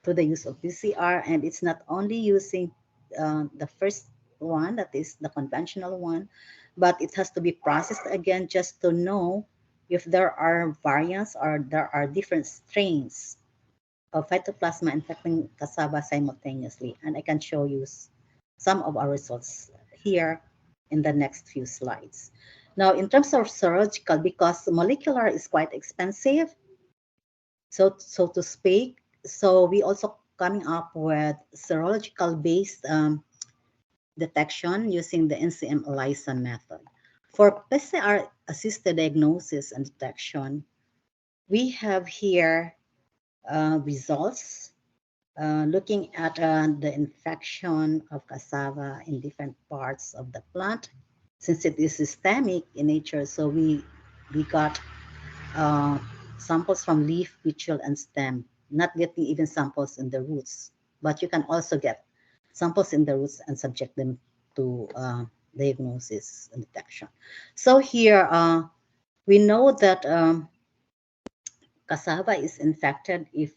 through the use of PCR, and it's not only using the first one, that is the conventional one, but it has to be processed again just to know if there are variants or there are different strains of phytoplasma infecting cassava simultaneously. And I can show you some of our results here in the next few slides. Now, in terms of serological, because molecular is quite expensive, so to speak, so we also coming up with serological based detection using the NCM ELISA method. For PCR assisted diagnosis and detection, we have here results looking at the infection of cassava in different parts of the plant. Since it is systemic in nature, so we got uh, samples from leaf, petiole, and stem, not getting even samples in the roots. But you can also get samples in the roots and subject them to diagnosis and detection. So here we know that cassava is infected if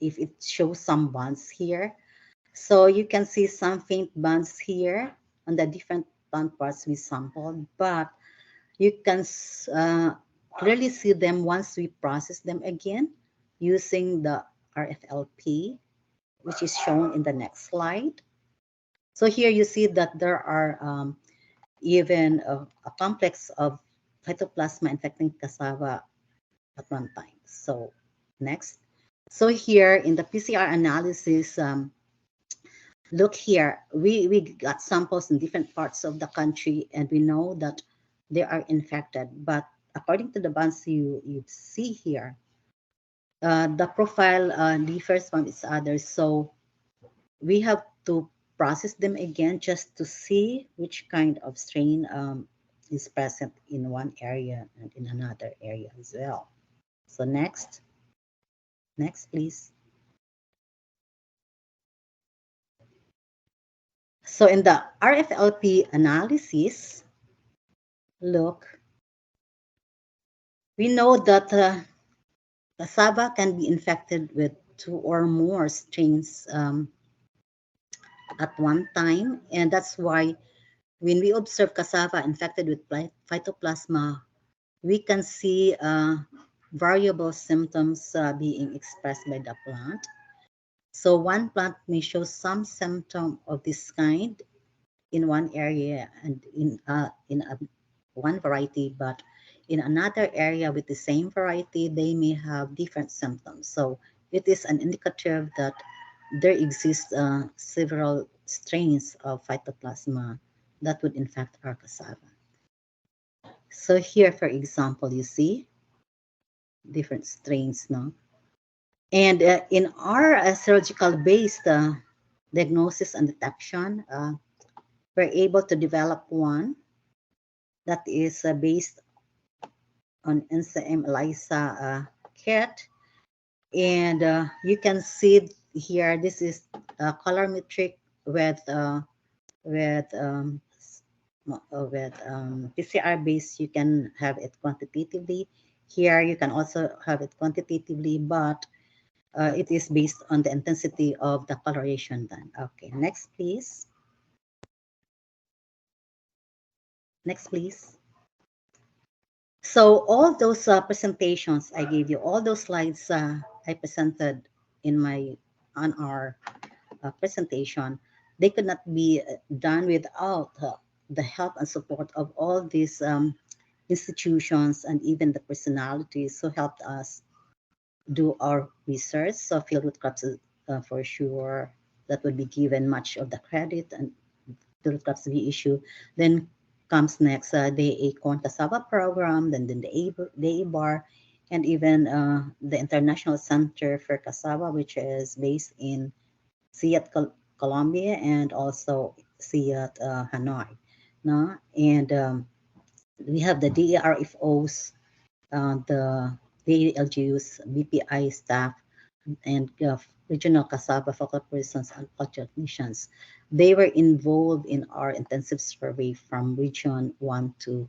it shows some buds here. So you can see some faint bands here on the different plant parts we sampled, but you can clearly see them once we process them again using the RFLP, which is shown in the next slide. So here you see that there are even a complex of phytoplasma infecting cassava at one time. So next. So here in the PCR analysis, look here, we got samples in different parts of the country and we know that they are infected. But according to the bands you see here, the profile differs from each other. So we have to process them again just to see which kind of strain is present in one area and in another area as well. So next please. So in the RFLP analysis, look, we know that cassava can be infected with two or more strains at one time, and that's why when we observe cassava infected with phytoplasma, we can see variable symptoms being expressed by the plant. So one plant may show some symptom of this kind in one area and in one variety, but in another area with the same variety, they may have different symptoms. So it is an indicative that there exist several strains of phytoplasma that would infect our cassava. So here, for example, you see different strains, no? And in our serological based diagnosis and detection, we're able to develop one that is based on NCM ELISA kit. And you can see here, this is colorimetric with with um, PCR based. You can have it quantitatively. Here you can also have it quantitatively, but it is based on the intensity of the coloration done. Okay, next please. Next please. So all those presentations I gave you, all those slides I presented in my on our presentation, they could not be done without the help and support of all these institutions and even the personalities who helped us do our research. So fieldwood crops for sure that would be given much of the credit, and fieldwood crops we issue. Then comes next the Acorn Cassava program, then the ABAR, and even the International Center for Cassava, which is based in Seat, Colombia, and also Seat, Hanoi. No? And we have the DARFOs, the LGUs, BPI staff, and regional cassava focal persons and cultural technicians. They were involved in our intensive survey from region 1 to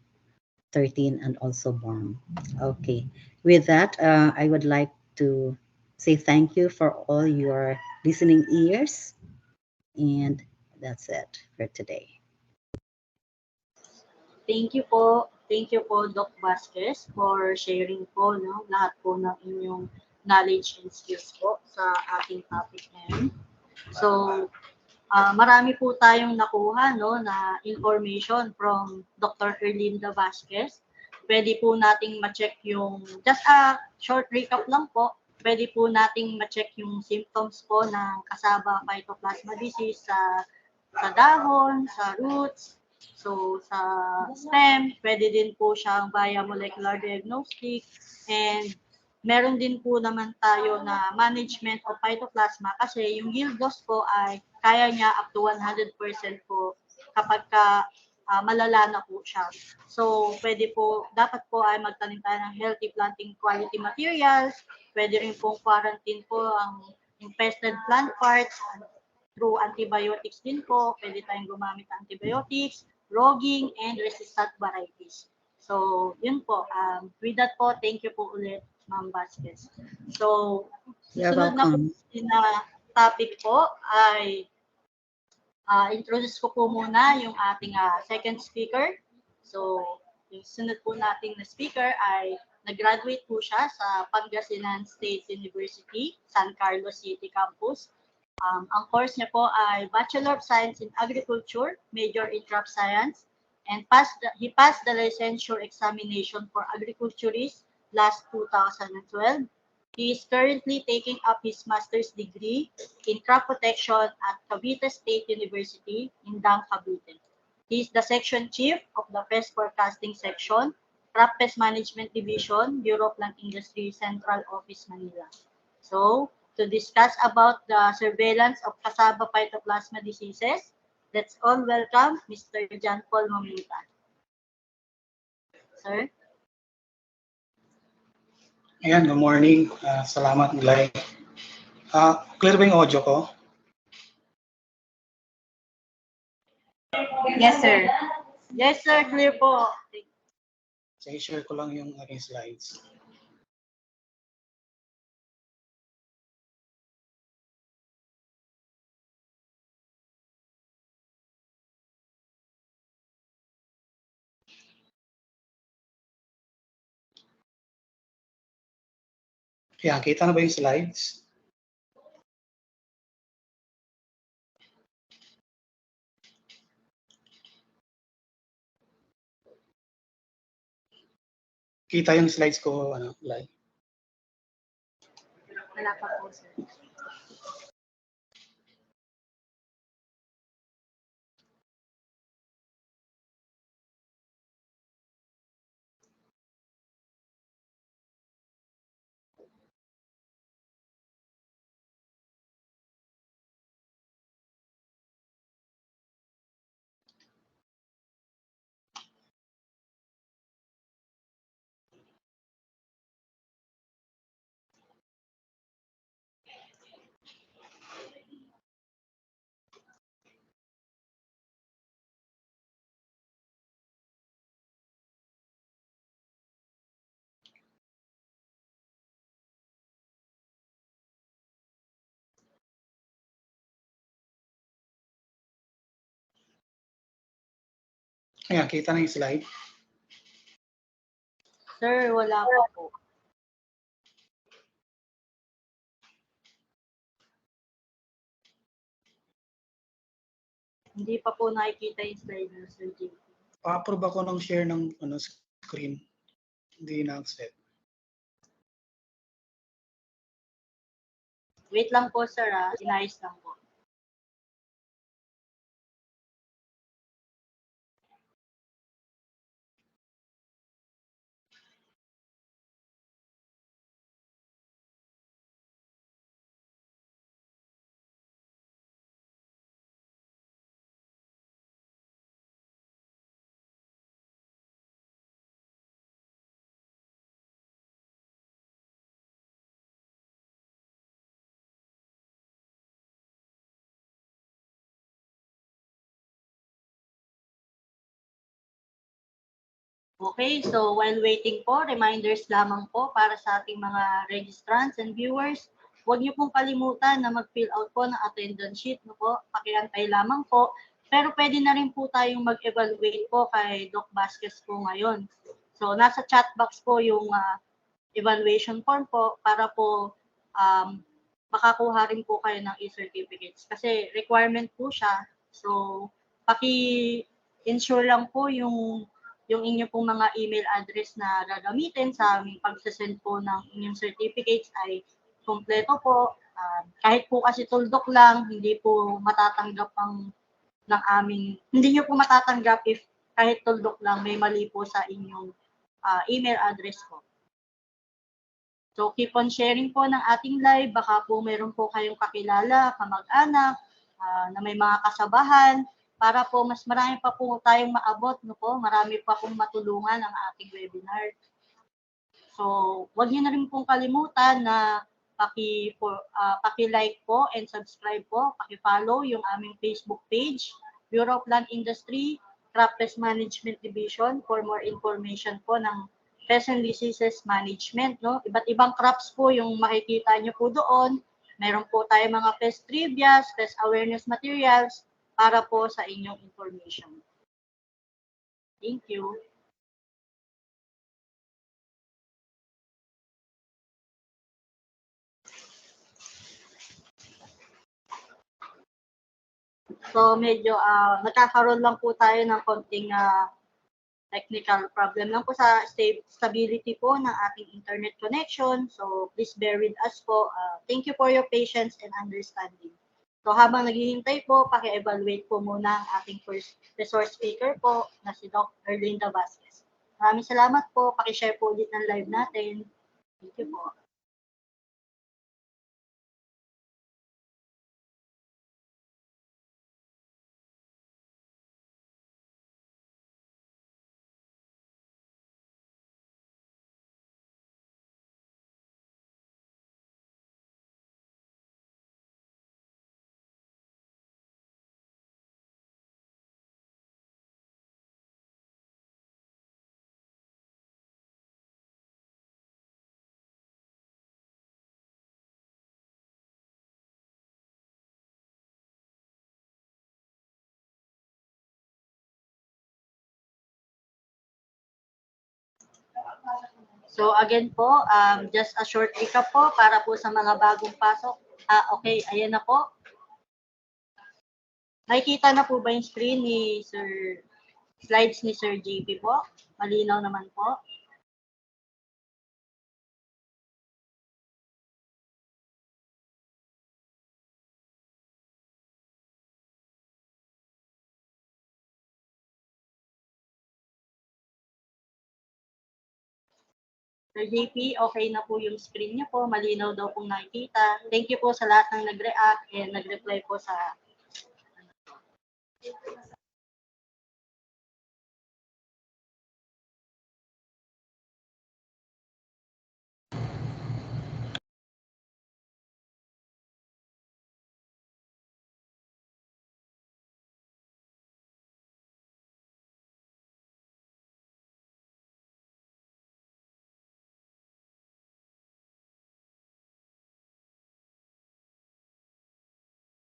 13 and also Broom. Okay, with that, I would like to say thank you for all your listening ears, and that's it for today. Thank you po. Thank you po, Doc Vasquez, for sharing po lahat po ng inyong knowledge and skills po sa ating topic ngayon. So, marami po tayong nakuha na information from Dr. Erlinda Vasquez. Pwede po nating ma-check yung, just a short recap lang po, pwede po nating ma-check yung symptoms po ng cassava phytoplasma disease sa dahon, sa roots, so sa stem, pwede din po siyang via molecular diagnostic, and meron din po naman tayo na management of phytoplasma kasi yung yield loss po ay kaya niya up to 100% po kapag malala na po siya. So, pwede po, dapat po ay magtanim tayo ng healthy planting quality materials. Pwede rin pong quarantine po ang infested plant parts through antibiotics din po. Pwede tayong gumamit ng antibiotics, rogging, and resistant varieties. So, yun po. With that po, thank you po ulit, Ma'am Vasquez. So, You're susunod na po welcome. na topic po ay introduce ko po muna yung ating second speaker. So, yung sunod po nating na speaker ay nag-graduate po siya sa Pangasinan State University, San Carlos City Campus. Ang course niya po ay Bachelor of Science in Agriculture, major in Crop Science, and he passed the licensure examination for agriculturist last 2012. He is currently taking up his master's degree in crop protection at Cavite State University in Dang, Cavite. He is the section chief of the Pest Forecasting Section, Crop Pest Management Division, Bureau of Land Industry, Central Office, Manila. So, to discuss about the surveillance of Cassava Phytoplasma diseases, let's all welcome Mr. John Paul Maminta. Sir? Ayan, good morning. Salamat, Glay. Clear ba yung audio ko? Yes, sir. Yes, sir. Clear po. Sige, share ko lang yung aking slides. Ayan, kita na ba yung slides? Kita yung slides ko, Glay? Wala pa po, sir. Ayan, kita na yung slide. Sir, wala pa po. Hindi pa po nakikita yung slide ng Sir JP. Pa-approve ako ng share ng screen. Hindi na-accept. Wait lang po, sir. Inayos lang po. Okay, so while waiting po, reminders lamang po para sa ating mga registrants and viewers. Huwag niyo pong kalimutan na mag-fill out po ng attendance sheet. No po? Pakiantay lamang po. Pero pwede na rin po tayong mag-evaluate po kay Doc Vasquez po ngayon. So nasa chat box po yung evaluation form po para po makakuha rin po kayo ng e-certificates. Kasi requirement po siya. So paki-ensure lang po yung inyo pong mga email address na gagamitin sa aming pagsasend po ng inyong certificates ay kompleto po. Kahit po kasi tuldok lang, hindi po matatanggap hindi nyo po matatanggap if kahit tuldok lang may mali po sa inyong email address po. So keep on sharing po ng ating live. Baka po meron po kayong kakilala, kamag-anak, na may mga kasabahan, para po mas marami pa po tayong maabot, no po, marami pa pong matulungan ang ating webinar. So, wag niyo na rin pong kalimutan na paki-like po and subscribe po, paki-follow yung aming Facebook page, Bureau of Land Industry, Crop Pest Management Division for more information po ng pest and diseases management, no? Iba't ibang crops po yung makikita niyo po doon. Meron po tayo mga pest trivias, pest awareness materials, para po sa inyong information. Thank you. So medyo nagkakaroon lang po tayo ng konting technical problem lang po sa stability po ng ating internet connection. So please bear with us po. Thank you for your patience and understanding. So habang naghihintay po, paki-evaluate po muna ang ating first resource speaker po na si Dr. Linda Vasquez. Maraming salamat po. Paki-share po ulit ng live natin. Thank you po. So again po, just a short recap po para po sa mga bagong pasok. Okay, ayan na po. Nakikita na po ba yung screen ni slides ni Sir JP po? Malinaw naman po. Sir JP, okay na po yung screen niya po. Malinaw daw pong nakikita. Thank you po sa lahat ng nag-react and nag-reply po sa...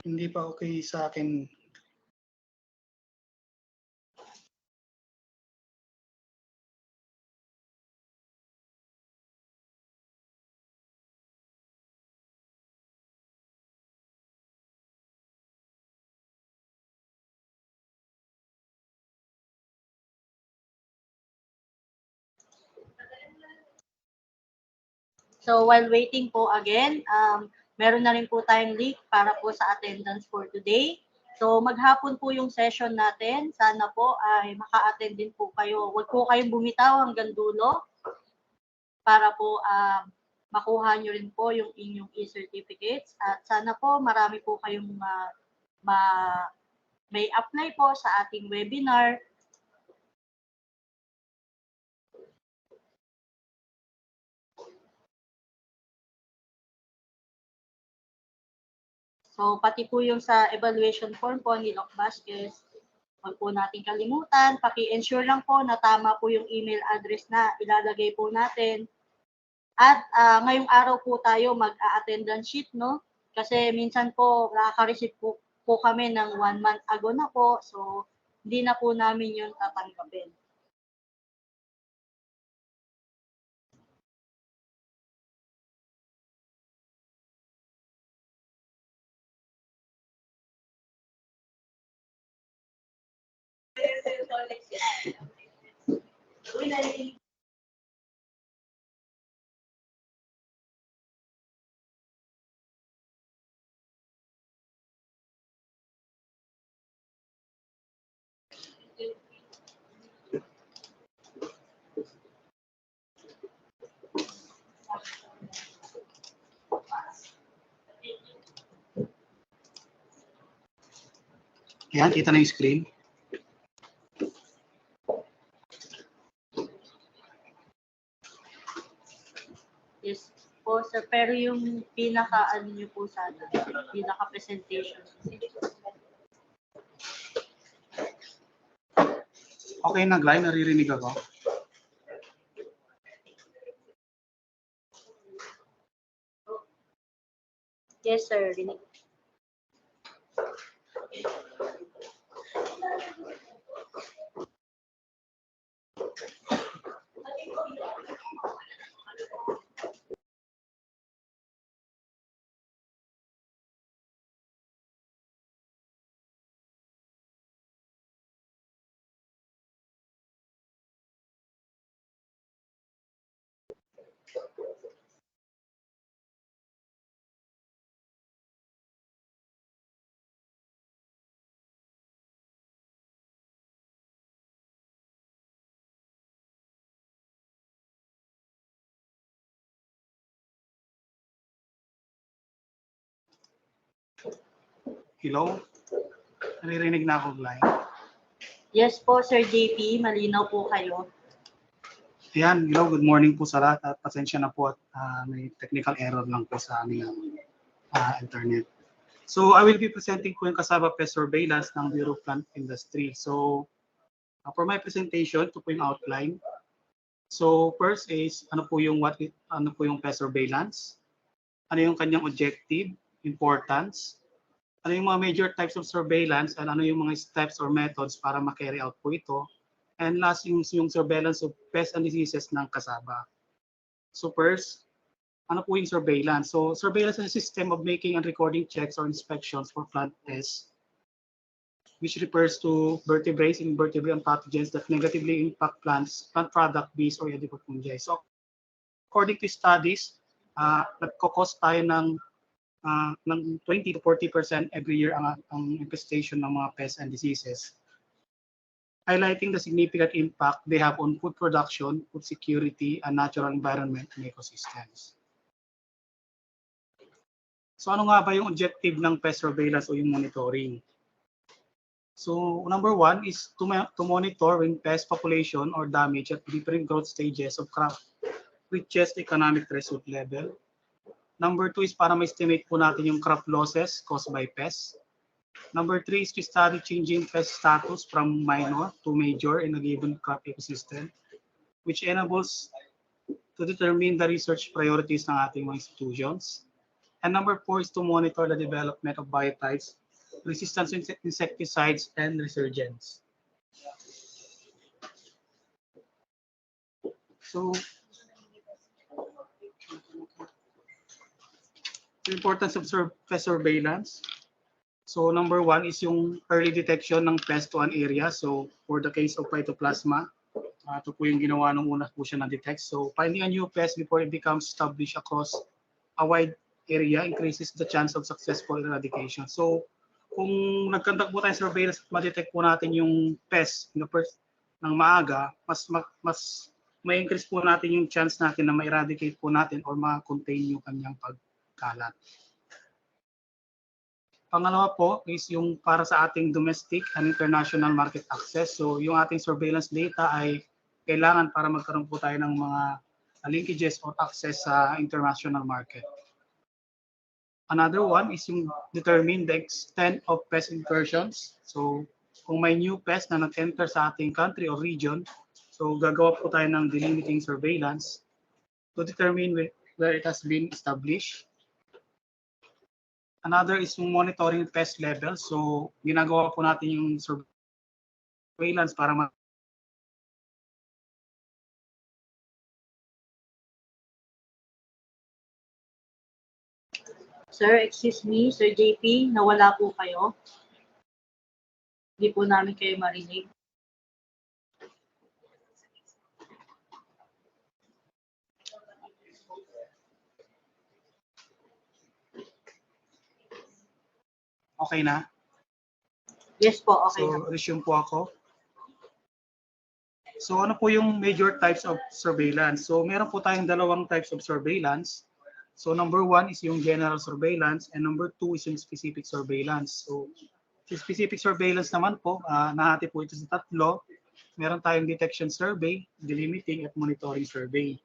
Hindi pa okay sa akin. So while waiting po again, meron na rin po tayong link para po sa attendance for today. So maghapon po yung session natin. Sana po ay maka-attend din po kayo. Huwag po kayong bumitaw hanggang dulo para po makuha nyo rin po yung inyong e-certificates. At sana po marami po kayong may apply po sa ating webinar. So, pati po yung sa evaluation form po ni Doc Vasquez, huwag po natin kalimutan. Paki-ensure lang po na tama po yung email address na ilalagay po natin. At ngayong araw po tayo mag-attendance sheet, no? Kasi minsan po nakaka-receive po kami ng 1 month ago na po. So, hindi na po namin yun tatanggapin. Yan, kita na yung screen. Yes po, sir. Pero yung pinaka-ano nyo po sana, pinaka-presentation. Okay, nag-line, naririnig ako. Yes, sir. Hello? Naririnig na ako, Glay. Yes po, Sir JP, malinaw po kayo. Ayan, hello, good morning po sa lahat at pasensya na po at may technical error lang po sa aming internet. So I will be presenting po yung Cassava Pest Surveillance ng Bureau of Plant Industry. So for my presentation, ito po yung outline. So first is ano po yung pest surveillance? Ano yung kanyang objective, importance, ano yung mga major types of surveillance, and ano yung mga steps or methods para ma-carry out po ito. And last yung surveillance of pests and diseases ng cassava. So first, ano po yung surveillance? So surveillance is a system of making and recording checks or inspections for plant pests, which refers to vertebrates, invertebrate, and pathogens that negatively impact plants, plant product, bees, or edible fungi. So according to studies, nagkakos tayo ng 20 to 40% every year ang infestation ng mga pests and diseases, highlighting the significant impact they have on food production, food security, and natural environment and ecosystems. So ano nga ba yung objective ng pest surveillance o yung monitoring? So number one is to monitor when pest population or damage at different growth stages of crop reaches the economic threshold level. Number two is para ma-estimate po natin yung crop losses caused by pests. Number three is to study changing pest status from minor to major in a given crop ecosystem, which enables to determine the research priorities ng ating mga institutions. And number four is to monitor the development of biotypes, resistance to insecticides, and resurgence. So, the importance of pest surveillance. So number one is yung early detection ng pest to an area. So for the case of Phytoplasma, ito po yung ginawa nung una po siya na-detect. So finding a new pest before it becomes established across a wide area increases the chance of successful eradication. So kung nagkandak po tayo surveillance at ma-detect po natin yung pest in the first ng maaga, mas may increase po natin yung chance natin na ma-eradicate po natin or ma-contain yung kanyang pagkalat. Pangalawa po is yung para sa ating domestic and international market access. So yung ating surveillance data ay kailangan para magkaroon po tayo ng mga linkages or access sa international market. Another one is yung determine the extent of pest incursions. So kung may new pest na nag-enter sa ating country or region, so gagawa po tayo ng delimiting surveillance to determine where it has been established. Another is yung monitoring pest level. So ginagawa po natin yung surveillance para Sir, excuse me, Sir JP, nawala po kayo. Hindi po namin kayo marinig. okay na. Yes po, okay na. So resume po ako. So ano po yung major types of surveillance? So meron po tayong dalawang types of surveillance. So number one is yung general surveillance and number two is yung specific surveillance. So yung specific surveillance naman po, nahati po ito sa tatlo. Meron tayong detection survey, delimiting at monitoring survey.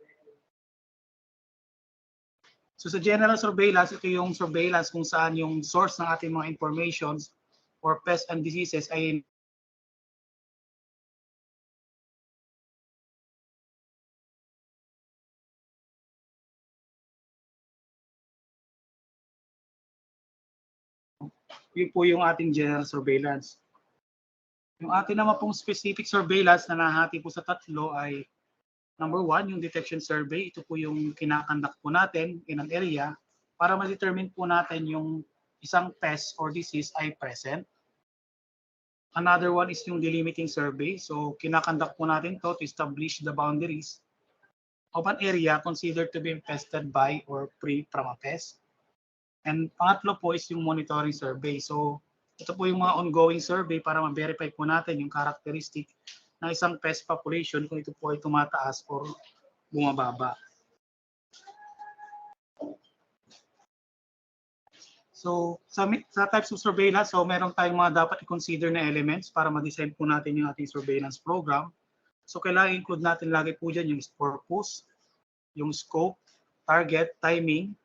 So sa general surveillance, ito yung surveillance kung saan yung source ng ating mga informations or pests and diseases ay yun po yung ating general surveillance. Yung atin naman pong specific surveillance na nahati po sa tatlo ay number 1, yung detection survey. Ito po yung kinakandak po natin in an area para ma-determine po natin yung isang pest or disease ay present. Another one is yung delimiting survey. So kinakandak po natin to establish the boundaries of an area considered to be infested by or free from a pest. And pangatlo po is yung monitoring survey. So ito po yung mga ongoing survey para ma-verify po natin yung characteristic ng isang pest population kung ito po ay tumataas or bumababa. So sa types of surveillance, so meron tayong mga dapat i-consider na elements para ma-design po natin yung ating surveillance program. So kailangan include natin lagi po dyan yung purpose, yung scope, target, timing,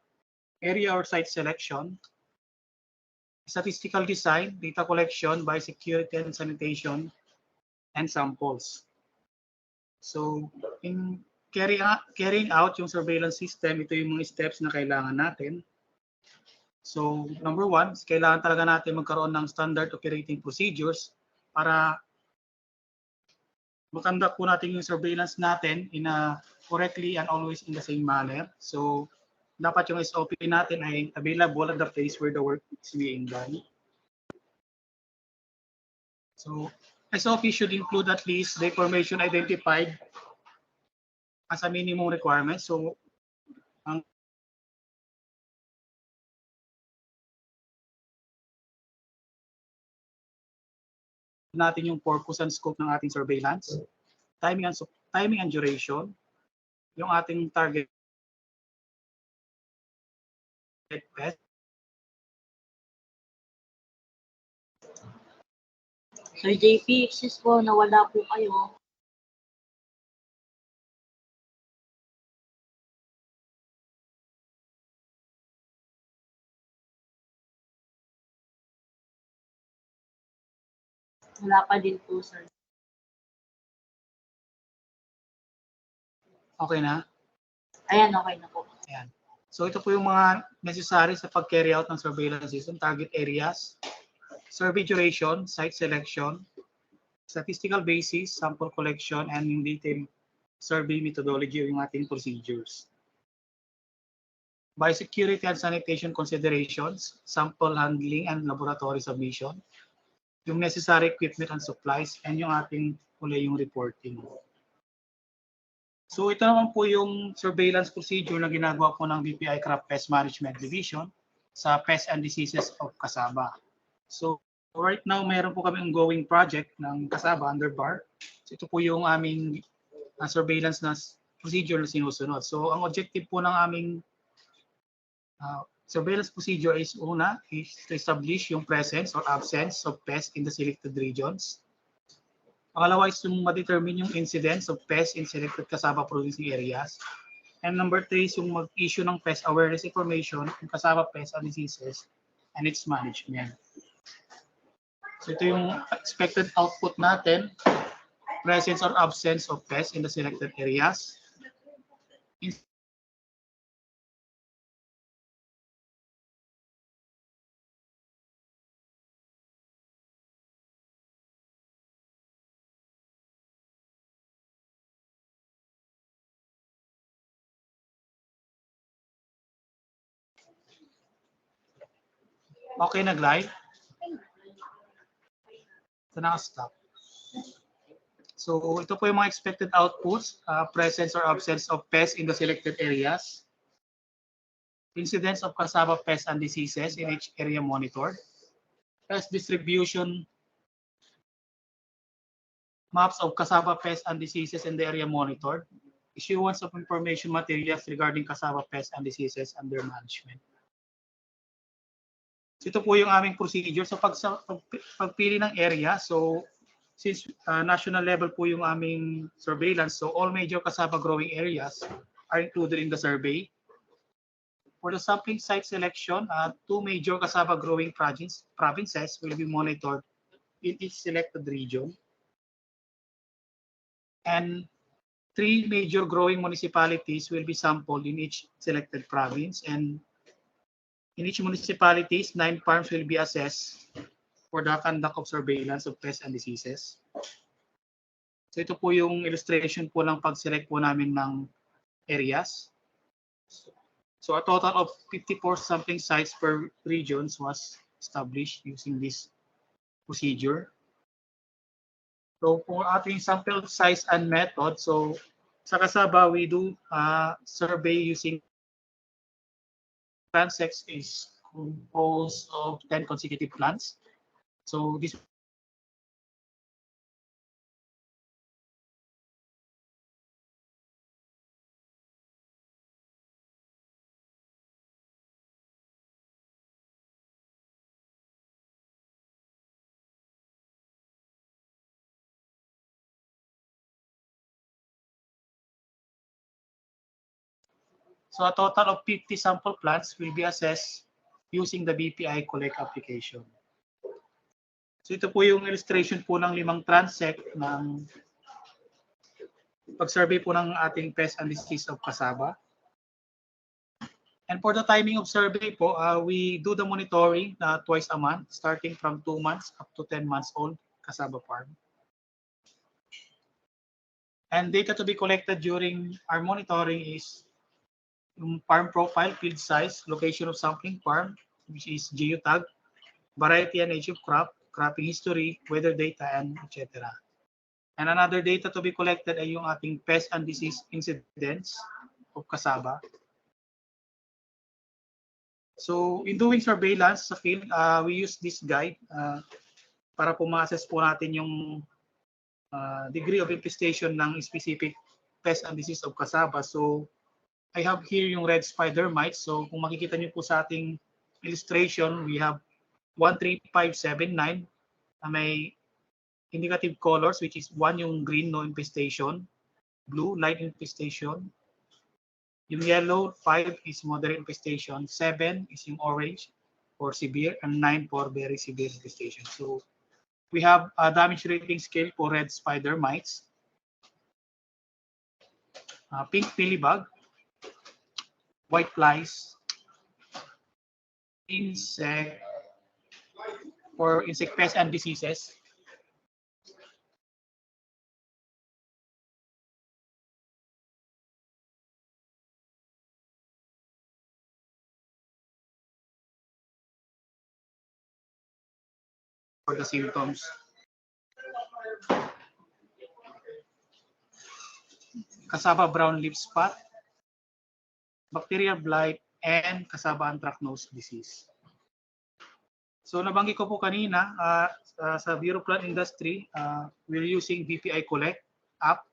area or site selection, statistical design, data collection, biosecurity and sanitation, and samples. So in carrying out yung surveillance system, ito yung mga steps na kailangan natin. So number 1, kailangan talaga natin magkaroon ng standard operating procedures para makandak po natin yung surveillance natin in a correctly and always in the same manner. So dapat yung SOP natin ay available at the place where the work is being done. So SOP should include at least the information identified as a minimum requirement. So ang natin yung purpose and scope ng ating surveillance, timing and duration, yung ating target pest. Sir JP, excuse po, nawala po kayo. Wala pa din po, sir. Okay na? Ayan, okay na po. Ayan. So ito po yung mga necessary sa pag-carry out ng surveillance system, target areas, survey duration, site selection, statistical basis, sample collection, and yung detailed survey methodology yung ating procedures. Biosecurity and sanitation considerations, sample handling and laboratory submission, yung necessary equipment and supplies, and yung ating yung reporting. So ito naman po yung surveillance procedure na ginagawa po ng BPI Crop Pest Management Division sa Pest and Diseases of Cassava. So right now, mayroon po kami ongoing project ng Cassava under BAR. So ito po yung aming surveillance na procedure na sinusunod. So ang objective po ng aming surveillance procedure is una is to establish yung presence or absence of pests in the selected regions. Pangalawa is yung ma-determine yung incidence of pests in selected cassava producing areas. And number 3 is yung mag-issue ng pest awareness information on cassava pests and diseases and its management. So ito yung expected output natin, presence or absence of pests in the selected areas. Okay, nag-live? Ito naka-stop. So ito po yung mga expected outputs, presence or absence of pests in the selected areas, incidence of cassava pests and diseases in each area monitored, pest distribution, maps of cassava pests and diseases in the area monitored, issuance of information materials regarding cassava pests and diseases and their management. So ito po yung aming procedure. So pagpili ng area, so since national level po yung aming surveillance, so all major cassava growing areas are included in the survey. For the sampling site selection, 2 major cassava growing provinces will be monitored in each selected region. And 3 major growing municipalities will be sampled in each selected province. And in each municipalities, 9 farms will be assessed for the conduct of surveillance of pests and diseases. So ito po yung illustration po ng pag-select po namin ng areas. So a total of 54 sampling sites per regions was established using this procedure. So for ating sample size and method, so sa Cassava, we do survey using transects is composed of 10 consecutive plants. So this So a total of 50 sample plants will be assessed using the BPI Collect application. So ito po yung illustration po ng 5 transect ng pag-survey po ng ating pest and disease of cassava. And for the timing of survey po, we do the monitoring twice a month, starting from 2 months up to 10 months old cassava farm. And data to be collected during our monitoring is yung farm profile, field size, location of sampling farm, which is geotag, variety and age of crop, cropping history, weather data, and etc. And another data to be collected ay yung ating pest and disease incidents of cassava. So in doing surveillance sa field, we use this guide para po ma-assess po natin yung degree of infestation ng specific pest and disease of cassava. So I have here yung red spider mites. So kung makikita niyo po sa ating illustration, we have 13579 na may indicative colors, which is 1 yung green, no infestation, blue, light infestation, yung yellow, 5 is moderate infestation, 7 is yung orange for severe, and 9 for very severe infestation. So we have a damage rating scale for red spider mites, pink mealybug, white flies, insect, for insect pests and diseases. For the symptoms. Cassava brown leaf spot, bacterial blight, and cassava anthracnose disease. So nabanggit ko po kanina, sa Bureau Plant Industry, we're using BPI Collect app,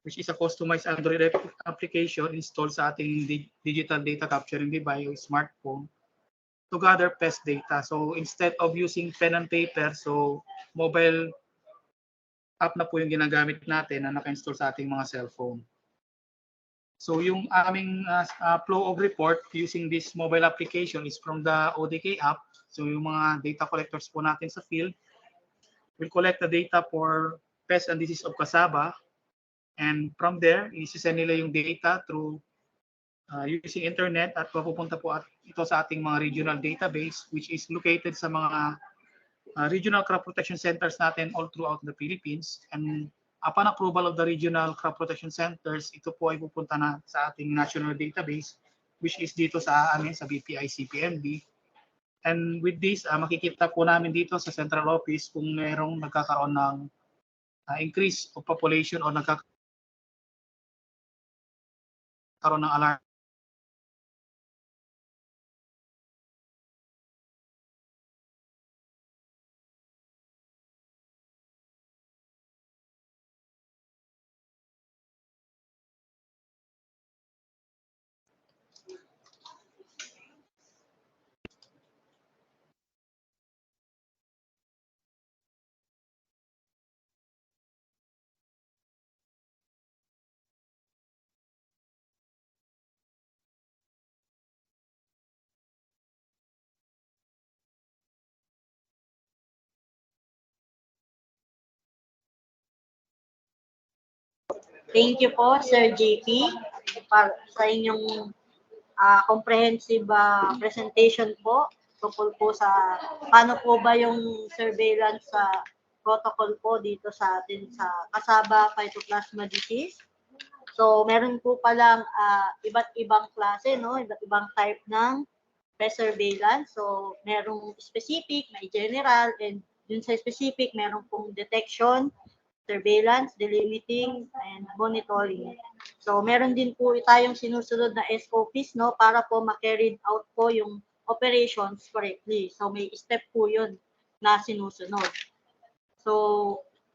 which is a customized Android application installed sa ating digital data capturing device o smartphone to gather pest data. So instead of using pen and paper, so mobile app na po yung ginagamit natin na naka-install sa ating mga cellphone. So yung aming flow of report using this mobile application is from the ODK app. So yung mga data collectors po natin sa field will collect the data for pest and disease of cassava, and from there isi-send nila yung data through using internet at mapupunta po ito sa ating mga regional database, which is located sa mga regional crop protection centers natin all throughout the Philippines. And upon approval of the regional crop protection centers, ito po ay pupunta na sa ating national database, which is dito sa amin sa BPI CPMD. And with this, makikita po namin dito sa central office kung mayroong nagkakaroon ng increase of population o nagkakaroon ng alarm. Thank you po, Sir JP, sa inyong comprehensive presentation po tungkol po sa paano po ba yung surveillance sa protocol po dito sa atin sa Cassava Phytoplasma disease. So, meron po palang iba't ibang klase, no? Iba't ibang type ng pest surveillance. So, merong specific, may general, and dun sa specific, meron pong detection, surveillance, delimiting, and monitoring. So, meron din po tayong sinusunod na SOPs, no? Para po ma-carried out po yung operations correctly. So, may step po yun na sinusunod. So,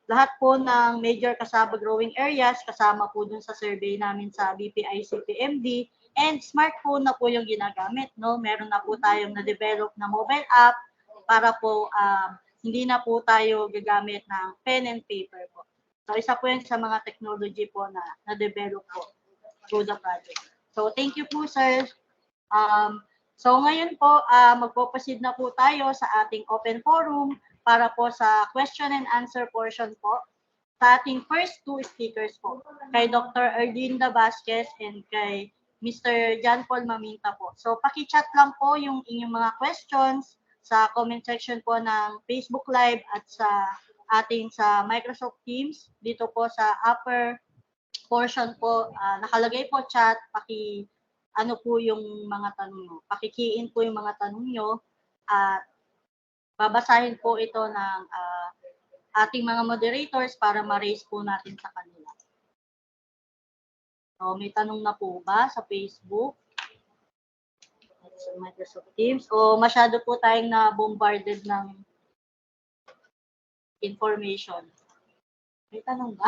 lahat po ng major cassava growing areas, kasama po dun sa survey namin sa BPI-CPMD, and smartphone na po yung ginagamit, no? Meron na po tayong na-develop na mobile app para po hindi na po tayo gagamit ng pen and paper po. So, isa po yan sa mga technology po na na-develop po through the project. So, thank you po, sir. So, ngayon po, magpo-proceed na po tayo sa ating open forum para po sa question and answer portion po sa ating first two speakers po, kay Dr. Erlinda Vasquez and kay Mr. John Paul Maminta po. So, paki-chat lang po yung inyong mga questions sa comment section po ng Facebook Live at sa ating sa Microsoft Teams. Dito po sa upper portion po, nakalagay po chat, ano po yung mga tanong nyo. Paki-key in po yung mga tanong nyo at babasahin po ito ng ating mga moderators para ma-raise po natin sa kanila. So, may tanong na po ba sa Facebook? At sa Microsoft Teams? O masyado po tayong na-bombarded ng information? May tanong ba?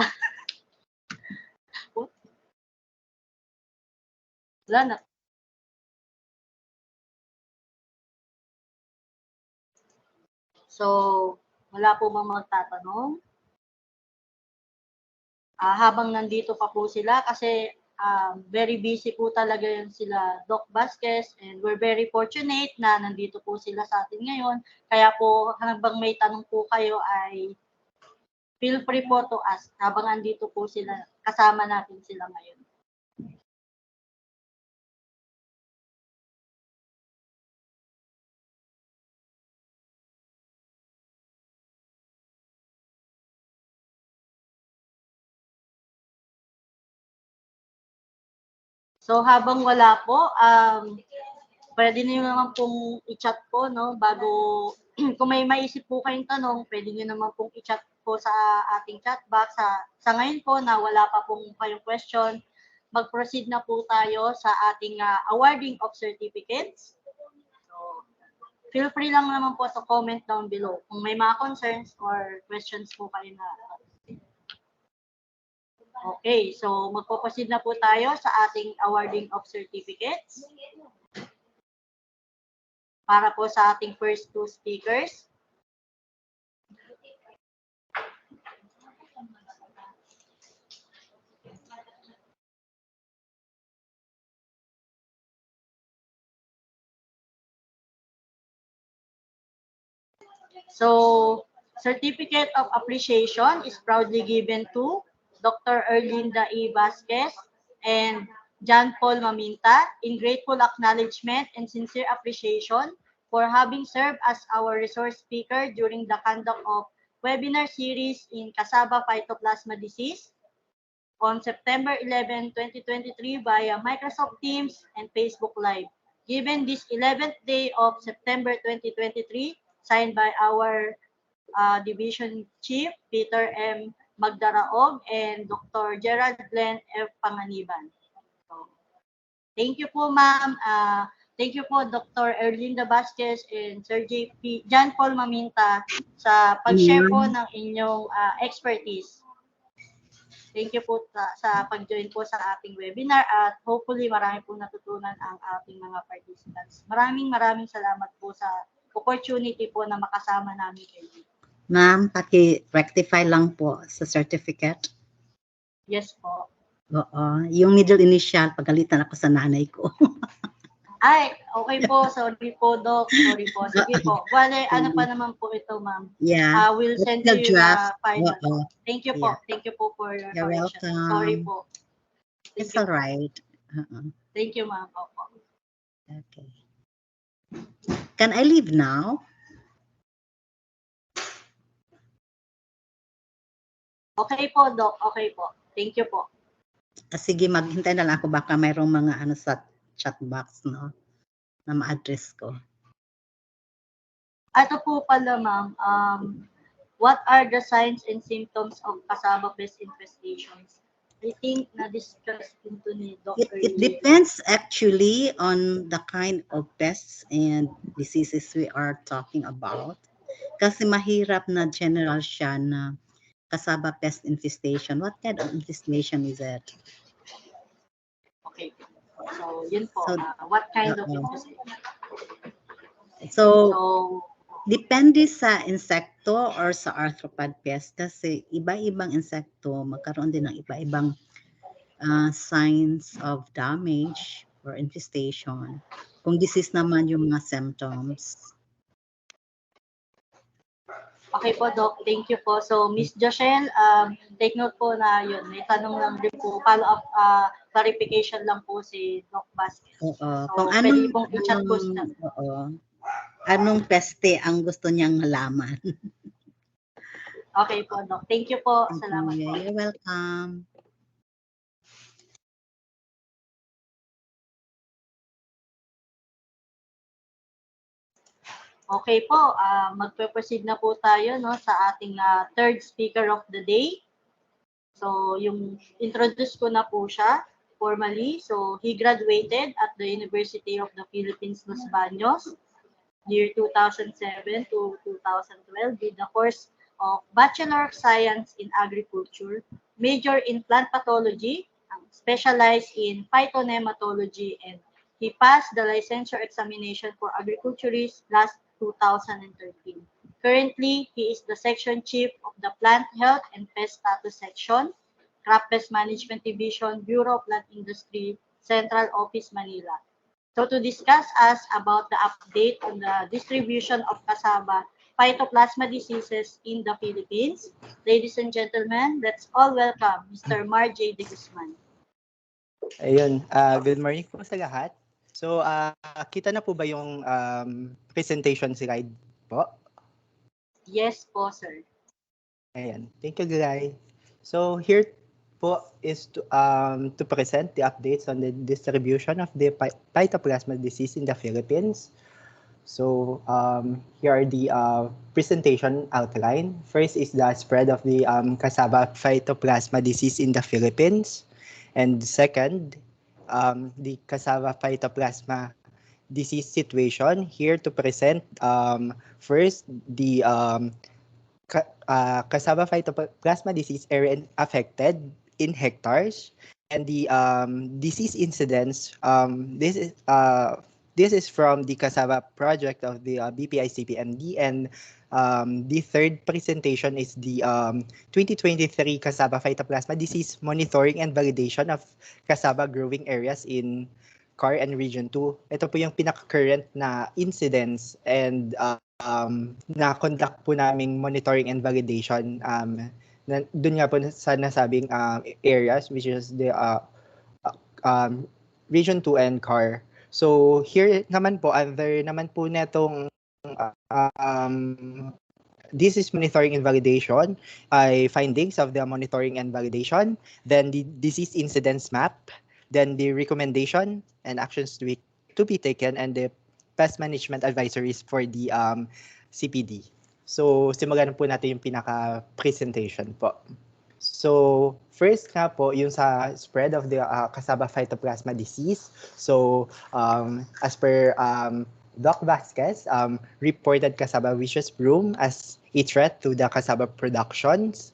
Wala na. So, wala po bang magtatanong? Habang nandito pa po sila kasi very busy po talaga yun sila Doc Vasquez and we're very fortunate na nandito po sila sa atin ngayon. Kaya po habang may tanong po kayo ay feel free po to ask habang nandito po sila, kasama natin sila ngayon. So habang wala po, pwede niyo naman pong i-chat po, no? Bago, kung may maisip po kayong tanong, pwede niyo naman pong i-chat po sa ating chat box. Sa ngayon po na wala pa pong kayong question, mag-proceed na po tayo sa ating awarding of certificates. So, feel free lang naman po to comment down below kung may mga concerns or questions po kayo na. Okay, so magpo-proceed na po tayo sa ating awarding of certificates. Para po sa ating first two speakers. So, Certificate of Appreciation is proudly given to Dr. Erlinda E. Vasquez and John Paul Maminta in grateful acknowledgement and sincere appreciation for having served as our resource speaker during the conduct of webinar series in Cassava Phytoplasma disease on September 11, 2023 via Microsoft Teams and Facebook Live. Given this 11th day of September 2023, signed by our Division Chief, Peter M. Magdaraog, and Dr. Gerald Glenn F. Panganiban. So, thank you po, ma'am. Thank you po, Dr. Erlinda Vasquez and Sir John Paul Maminta sa pag-share po ng inyong expertise. Thank you po sa pag-join po sa ating webinar at hopefully marami po natutunan ang ating mga participants. Maraming salamat po sa opportunity po na makasama namin kayo. Ma'am, paki-rectify lang po sa certificate. Yes po. Oo. Yung middle initial, pagalitan ako sa nanay ko. Ay, okay po. Sorry po, Doc. Sorry po. Sige po. Wale, ano pa naman po ito, ma'am? Yeah. We'll send the you draft. the final. Oo. Thank you po. Yeah. Thank you po for your You're correction. welcome. Sorry po. It's all right. Thank you, ma'am. Opo. Okay. Can I leave now? Okay po, Doc. Okay po. Thank you po. Sige, maghintay na lang ako, baka mayroong mga ano sa chat box, no, na ma-address ko. Ito po pala, ma'am. What are the signs and symptoms of cassava pest infestations? I think na-discuss into ni Doc It earlier. depends actually on the kind of pests and diseases we are talking about. Kasi mahirap na general siya na cassava pest infestation. What kind of infestation is it? Okay. So, yun po. So, What kind of oo. infestation? So, So, depende sa insekto or sa arthropod pest kasi iba-ibang insekto magkaroon din ng iba-ibang signs of damage or infestation. Kung disease naman yung mga symptoms. okay po, Doc. Thank you po. So, Miss Joshelle, take note po na yun. May tanong lang din po. Follow-up clarification lang po si Doc Vasquez. Oo. So, Kung pwede pong i-chat po siya. oo. Anong peste ang gusto niyang malaman? Okay po, Doc. Thank you po. Salamat po. You're welcome. Okay po, magpe-proceed na po tayo no, sa ating third speaker of the day. So, yung introduce ko na po siya formally. So, he graduated at the University of the Philippines, Los Baños, year 2007 to 2012 with the course of Bachelor of Science in Agriculture, major in plant pathology, specialized in phytonematology, and he passed the licensure examination for agriculturists last 2013. Currently, he is the section chief of the Plant Health and Pest Status Section, Crop Pest Management Division, Bureau of Plant Industry, Central Office, Manila. So to discuss us about the update on the distribution of cassava phytoplasma diseases in the Philippines, ladies and gentlemen, let's all welcome Mr. Mar J. De Guzman. Ayun, good morning po sa lahat. So, kita na po ba yung presentation slide po? Yes po, sir. Ayan, thank you, Guy. So, here po is to present the updates on the distribution of the phytoplasma disease in the Philippines. So, here are the presentation outline. First is the spread of the cassava phytoplasma disease in the Philippines. And second, the cassava phytoplasma disease situation. Here to present first the cassava phytoplasma disease area affected in hectares and the disease incidence. This is from the cassava project of the BPI-CPMD, and the third presentation is the 2023 cassava phytoplasma disease monitoring and validation of cassava growing areas in CAR and Region 2. Ito po yung pinaka-current na incidence and na-conduct po naming monitoring and validation doon nga po sa nasabing areas, which is the Region 2 and CAR. So here naman po, other naman po netong this is monitoring and validation, findings of the monitoring and validation, then the disease incidence map, then the recommendation and actions to be taken, and the pest management advisories for the CPD. So simulan po natin yung pinaka-presentation po. So first nga po, yung sa spread of the cassava phytoplasma disease. So as per Doc Vasquez, reported cassava vicious broom as a threat to the cassava productions.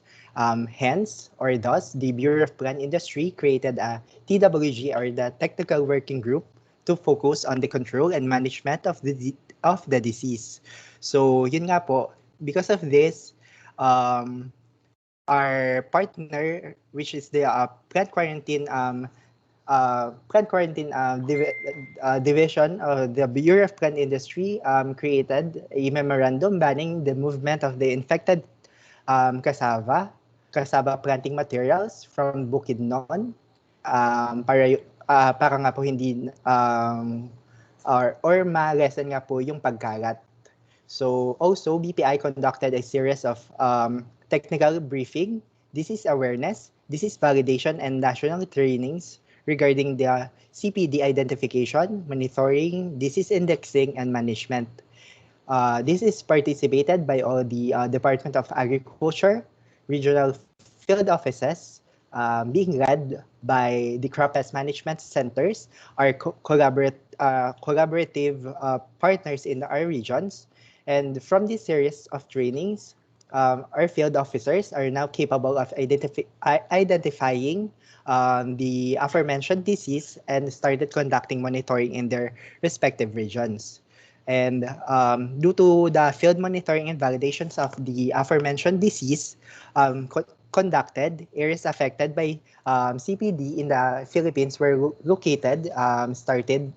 Hence, or thus, the Bureau of Plant Industry created a TWG, or the Technical Working Group, to focus on the control and management of the disease. So yun nga po, because of this, our partner, which is the plant quarantine division of the Bureau of Plant Industry, created a memorandum banning the movement of the infected cassava planting materials from Bukidnon, para nga po hindi or ma-lessen nga po yung pagkalat. So also, BPI conducted a series of technical briefing, disease awareness, disease validation, and national trainings regarding the CPD identification, monitoring, disease indexing, and management. This is participated by all the Department of Agriculture, regional field offices, being led by the crop pest management centers, our collaborative partners in our regions. And from this series of trainings, our field officers are now capable of identifying the aforementioned disease and started conducting monitoring in their respective regions. And due to the field monitoring and validations of the aforementioned disease conducted, areas affected by CPD in the Philippines were located, starting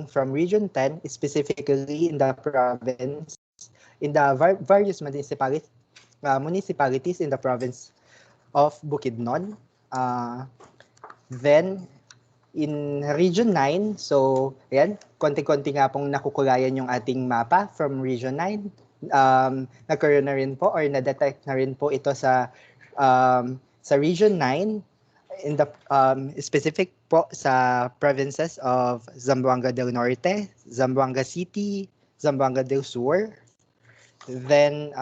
from Region 10, specifically in the province, in the various municipalities in the province of Bukidnon. Then in Region 9, so ayan, konti-konti nga pong nakukulayan yung ating mapa from Region 9. Nagkaroon na rin po or na-detect na rin po ito sa Region 9 in the specific po sa provinces of Zamboanga del Norte, Zamboanga City, Zamboanga del Sur. Then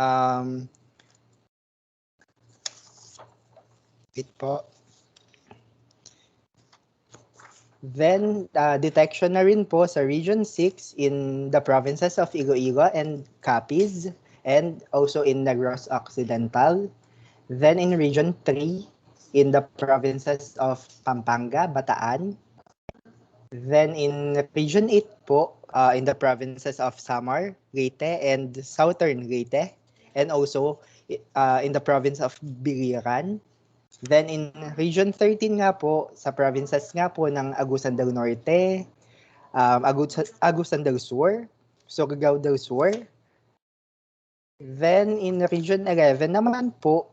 wait po. Then, detection na rin po sa Region 6 in the provinces of Iloilo and Capiz, and also in Negros Occidental. Then in Region 3, in the provinces of Pampanga, Bataan. Then in Region 8 po, in the provinces of Samar, Leyte, and Southern Leyte. And also in the province of Biliran. Then in Region 13 nga po, sa provinces nga po ng Agusan del Norte, Agusan del Sur, Surigao del Sur. Then in Region 11 naman po,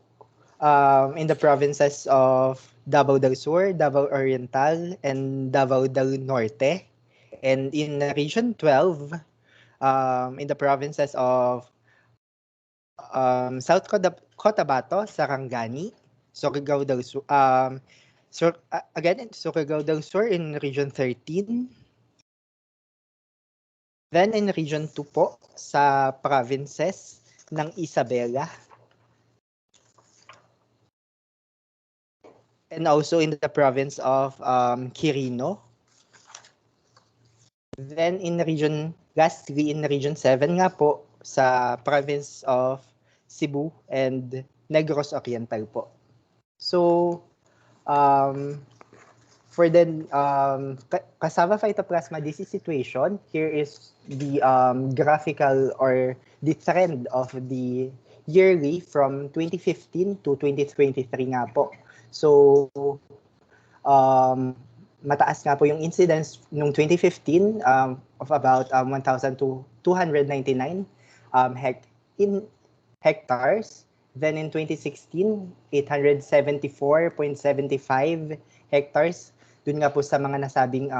in the provinces of Davao del Sur, Davao Oriental, and Davao del Norte. And in Region 12, in the provinces of South Cotabato, Sarangani, Surigao del Sur, again, Surigao del Sur in Region 13. Then in Region 2 po, sa provinces ng Isabela. And also in the province of Quirino. Then lastly, in Region 7 nga po, sa province of Cebu and Negros Oriental po. So, for the Cassava Phytoplasma disease situation, here is the graphical or the trend of the yearly from 2015 to 2023 nga po. So, mataas nga po yung incidence noong 2015 of about 1,299 hectares. Then in 2016, 874.75 hectares. Dun nga po sa mga nasabing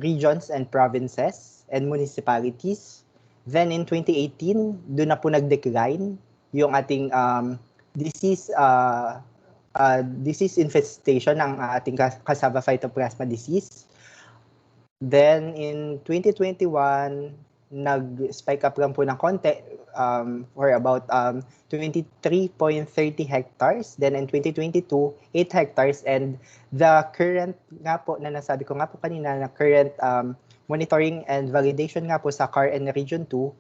regions and provinces and municipalities. Then in 2018, dun na po nag-decline yung ating disease infestation ng ating Cassava Phytoplasma disease. Then in 2021, nag-spike up lang po ng konti for about 23.30 hectares. Then in 2022, 8 hectares. And the current nga po na nasabi ko nga po kanina na current monitoring and validation nga po sa CAR and Region 2,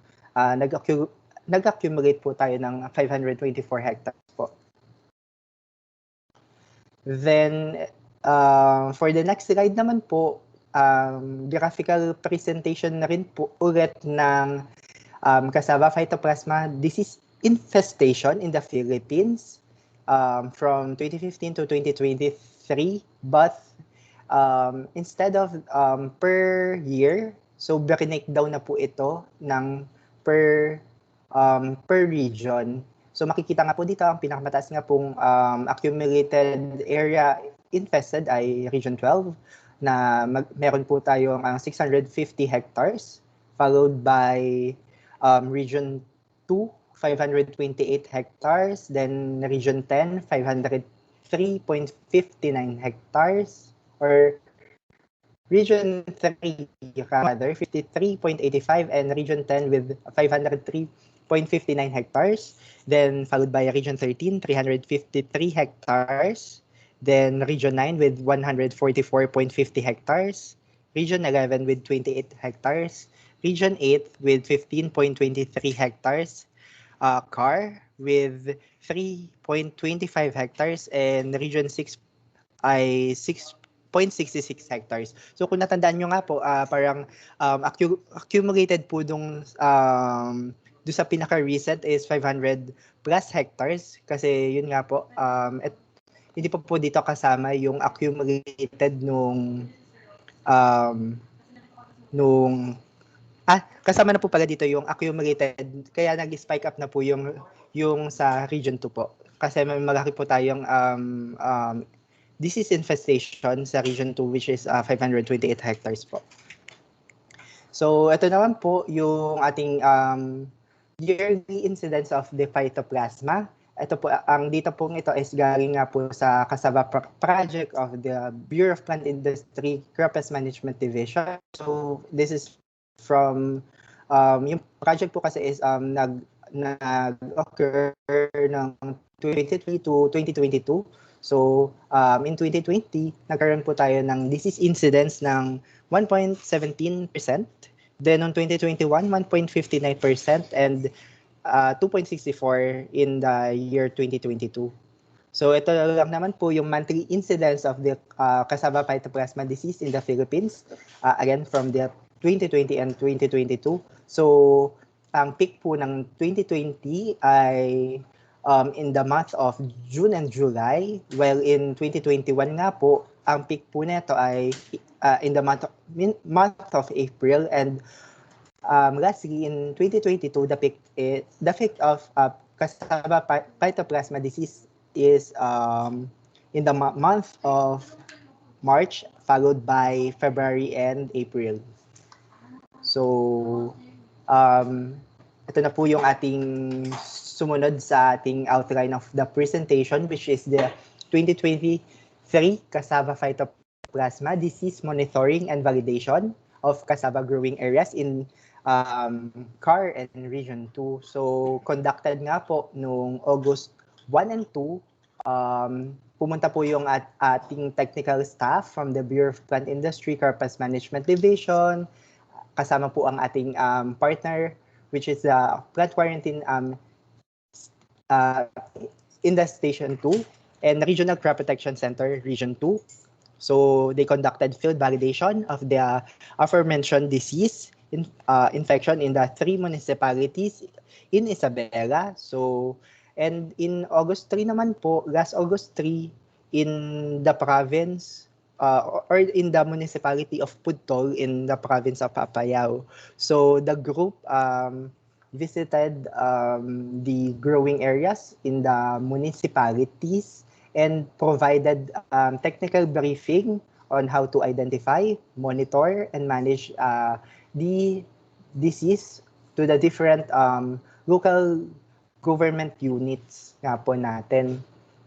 nag-accumulate po tayo ng 524 hectares po. Then for the next slide naman po, graphical presentation na rin po ulit ng Cassava Phytoplasma disease infestation in the Philippines from 2015 to 2023. But instead of per year, so breakdown na po ito ng per region. So makikita nga po dito, ang pinakamataas nga pong accumulated area infested ay Region 12. na meron po tayong 650 hectares, followed by Region 2, 528 hectares, then Region 10, 503.59 hectares, or Region 3, rather, 53.85, and Region 10 with 503.59 hectares. Then followed by Region 13, 353 hectares. Then Region 9 with 144.50 hectares. Region 11 with 28 hectares. Region 8 with 15.23 hectares. CAR with 3.25 hectares, and Region 6 ay 6.66 hectares. So kung natandaan nyo nga po, parang accumulated po dun sa pinaka-recent is 500 plus hectares. Kasi yun nga po, hindi po dito kasama yung accumulated kasama na po pala dito yung accumulated, kaya nag-spike up na po yung sa Region 2 po. Kasi may malaki po tayong disease infestation sa Region 2, which is 528 hectares po. So ito naman po yung ating yearly incidence of the phytoplasma. Ito po, ang data po ito is galing nga po sa Cassava project of the Bureau of Plant Industry Crop Pest Management Division. So this is from yung project po kasi is nag-occur ng 2023 to 2022. So in 2020, nagkaroon po tayo ng disease incidence ng 1.17%. Then on 2021, 1.59%, and 2.64 in the year 2022. So ito lang naman po yung monthly incidence of the Cassava Phytoplasma disease in the Philippines, again from the 2020 and 2022. So ang peak po ng 2020 ay in the month of June and July, while in 2021 nga po, ang peak po nito ay in the month of April, and lastly, in 2022, the peak of Cassava Phytoplasma disease is in the month of March, followed by February and April. So, ito na po yung ating sumunod sa ating outline of the presentation, which is the 2023 Cassava Phytoplasma Disease Monitoring and Validation of Cassava Growing Areas in CAR and Region 2. So, conducted nga po noong August 1 and 2. Pumunta po yung ating technical staff from the Bureau of Plant Industry Crop Pest Management Division. Kasama po ang ating partner, which is the Plant Quarantine in the Station 2 and Regional Crop Protection Center, Region 2. So, they conducted field validation of the aforementioned disease infection in the 3 municipalities in Isabela. So, and in August 3 naman po, last August 3, in the province or in the municipality of Pudtol in the province of Apayao. So, the group visited the growing areas in the municipalities and provided technical briefing on how to identify, monitor, and manage the disease to the different local government units nga po natin,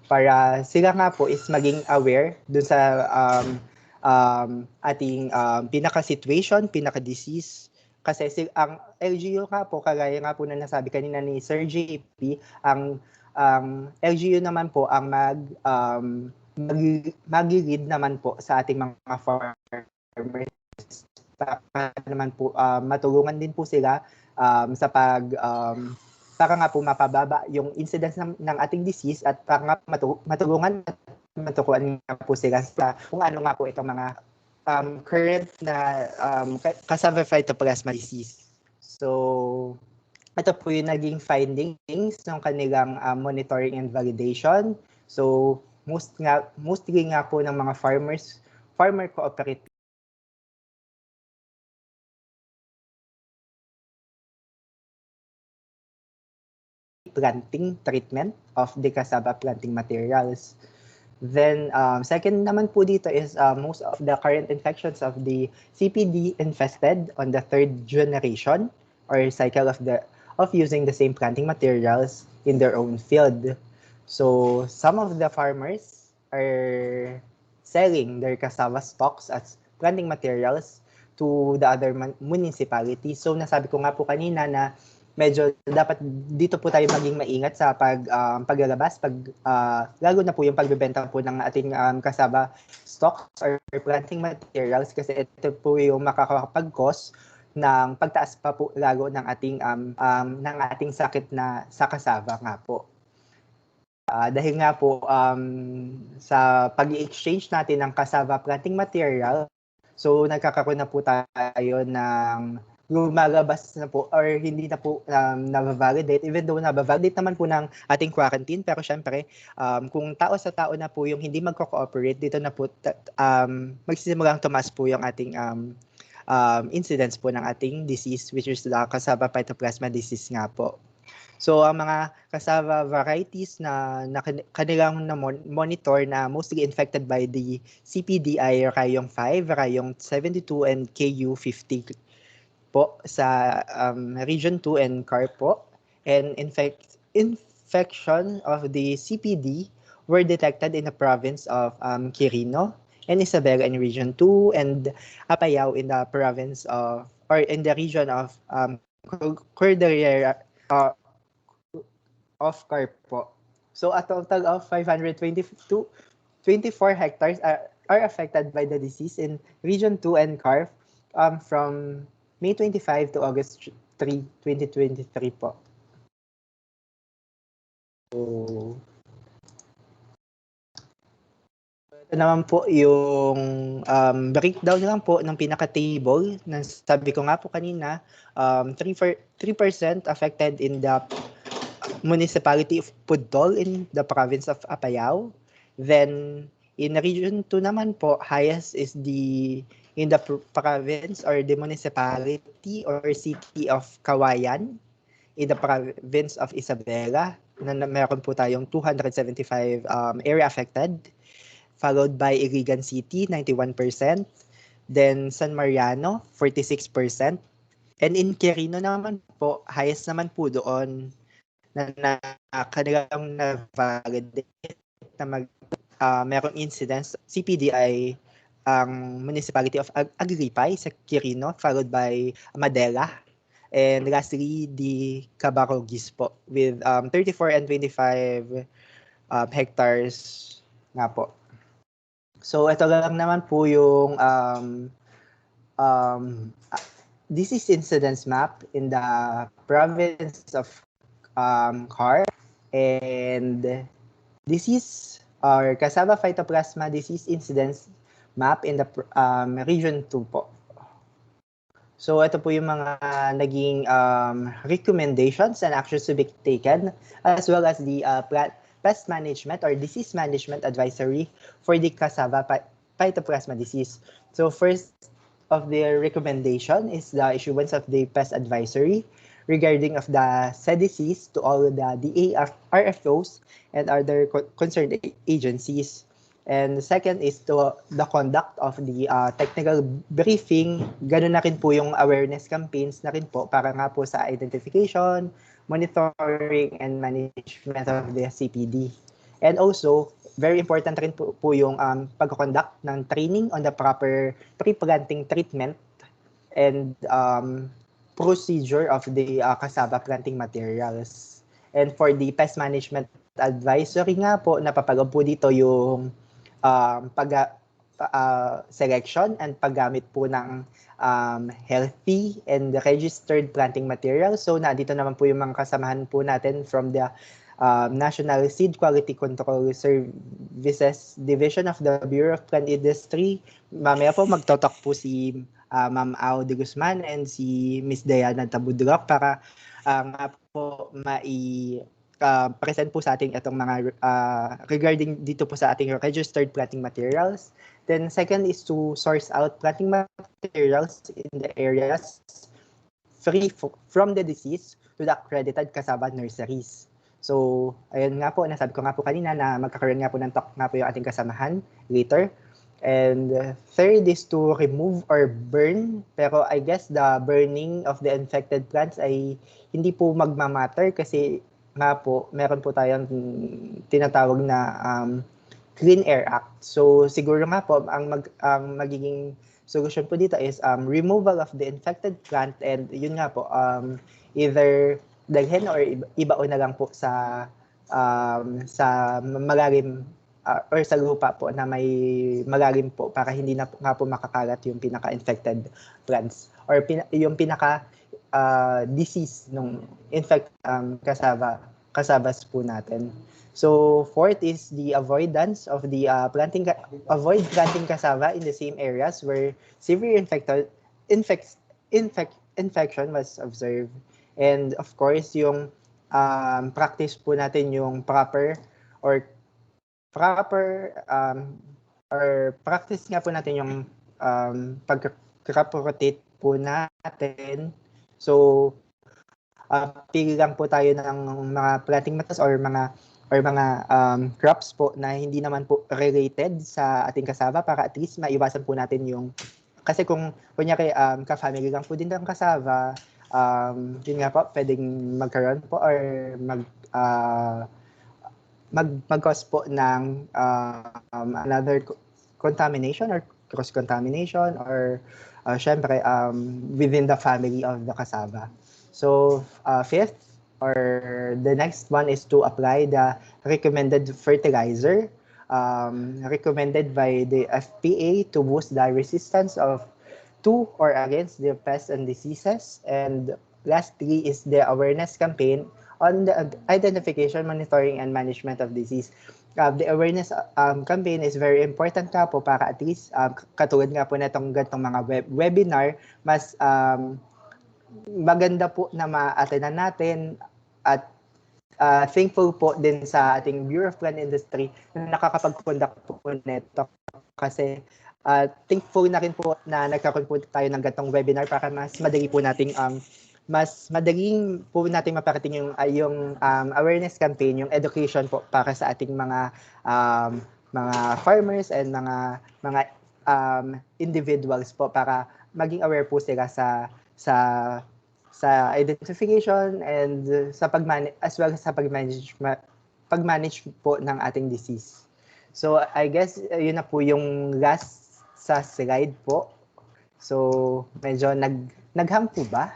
para sila nga po is maging aware dun sa ating pinaka-situation, pinaka-disease. Kasi ang LGU nga po, kagaya nga po na nasabi kanina ni Sir JP, ang LGU naman po ang mag-lead naman po sa ating mga farmers, para naman po matulungan din po sila sa para nga po mapababa yung incidence ng ating disease, at para nga matulungan at matukuan nga po sila sa kung ano nga po itong mga current na Cassava Phytoplasma disease. So, ito po yung naging findings ng kanilang monitoring and validation. So, mostly nga po ng mga farmer cooperative planting treatment of the cassava planting materials. Then, second naman po dito is most of the current infections of the CPD infested on the third generation or cycle of using the same planting materials in their own field. So, some of the farmers are selling their cassava stalks as planting materials to the other municipalities. So, nasabi ko nga po kanina na medyo dapat dito po tayo maging maingat sa paglalabas, lalo na po yung pagbebenta po ng ating cassava stocks or planting materials kasi ito po yung makakapag-cause ng pagtaas pa po lalo ng ating sakit na sa cassava nga po. Dahil nga po sa pag-exchange natin ng cassava planting material, so nagkakaroon na po tayo ng lumalabas na po or hindi na po na-validate, even though na-validate naman po ng ating quarantine, pero syempre kung tao sa tao na po yung hindi magko-cooperate, dito na po magsisimulang tumaas po yung ating incidence po ng ating disease, which is the Cassava Phytoplasma disease nga po. So ang mga cassava varieties na kanilang monitor na mostly infected by the CPD ay Rayong 5, Rayong 72, and KU50 po sa Region 2 and CAR po. And infection of the CPD were detected in the province of Quirino and Isabela in Region 2 and Apayao in the province of or in the region of Cordillera of CAR po. So a total of 524 hectares are affected by the disease in Region 2 and CAR from May 25 to August 3, 2023 po. So, ito naman po yung breakdown lang po ng pinaka-table. Sabi ko nga po kanina, 3% affected in the municipality of Pudol in the province of Apayao. Then, in Region 2 naman po, highest is in the province or the municipality or city of Kawayan in the province of Isabela na meron po tayong 275 area affected, followed by Iligan City 91%, then San Mariano 46%, and in Quirino naman po highest naman po doon na kanilang na-validate na merong incidence CPDI ang municipality of Agripay sa Quirino, followed by Madela, and lastly the Cabarogis po with 34 and 25 hectares nga po. So ito lang naman po yung disease incidence map in the province of CAR, and disease or Cassava Phytoplasma disease incidence map in the Region 2 po. So ito po yung mga naging recommendations and actions to be taken, as well as the pest management or disease management advisory for the Cassava Phytoplasma disease. So first of the recommendation is the issuance of the pest advisory regarding of the said disease to all the RFOs and other concerned agencies. And the second is to the conduct of the technical briefing. Ganun na rin po yung awareness campaigns na rin po para nga po sa identification, monitoring, and management of the CPD. And also, very important rin po yung pag-conduct ng training on the proper pre-planting treatment and procedure of the cassava planting materials. And for the pest management advisory nga po, napapagod po dito yung selection and paggamit po ng healthy and registered planting materials. So nandito naman po yung mga kasamahan po natin from the National Seed Quality Control Services Division of the Bureau of Plant Industry. Mamaya po magtotalk po si Ma'am Ao de Guzman and si Miss Diana Tabudrok para nga po present po sa ating itong mga regarding dito po sa ating registered planting materials. Then second is to source out planting materials in the areas free from the disease to the accredited cassava nurseries. So, ayun nga po, nasabi ko nga po kanina na magkakaroon nga po ng talk nga po yung ating kasamahan later. And third is to remove or burn. Pero I guess the burning of the infected plants ay hindi po magmamatter kasi nga po, meron po tayong tinatawag na Clean Air Act. So siguro nga po, ang magiging solution po dito is removal of the infected plant, and yun nga po, either dalhin or ibao na lang po sa malalim or sa lupa po na may malalim po para hindi na nga po makakalat yung pinaka-infected plants or yung pinaka disease nung cassavas po natin. So fourth is the avoidance of the avoid planting cassava in the same areas where severe infection was observed. And of course, yung practice po natin yung proper or practice nga po natin yung pag-crop-rotate po natin. So, pili lang po tayo ng mga planting methods or mga crops po na hindi naman po related sa ating cassava para at least maiwasan po natin yung kasi kung kunyari ka-family lang po din ng cassava, yun nga po, pwedeng magkaroon po or mag-cause po ng another contamination or cross-contamination or syempre within the family of the cassava. So fifth or the next one is to apply the recommended fertilizer recommended by the FPA to boost the resistance to or against the pests and diseases. And lastly is the awareness campaign on the identification, monitoring, and management of disease. The awareness campaign is very important nga po para at least katulad nga po na itong ganitong mga webinar, mas maganda po na ma-attendan natin at thankful po din sa ating Bureau of Plant Industry na nakakapag-conduct po nito kasi thankful na rin po na nagkaroon po tayo ng ganitong webinar para mas madali po nating mas madaling po natin maparating yung awareness campaign, yung education po para sa ating mga farmers and mga individuals po para maging aware po sila sa identification and sa as well as sa pag-manage po ng ating disease. So I guess yun na po yung last sa slide po. So medyo naghang po ba?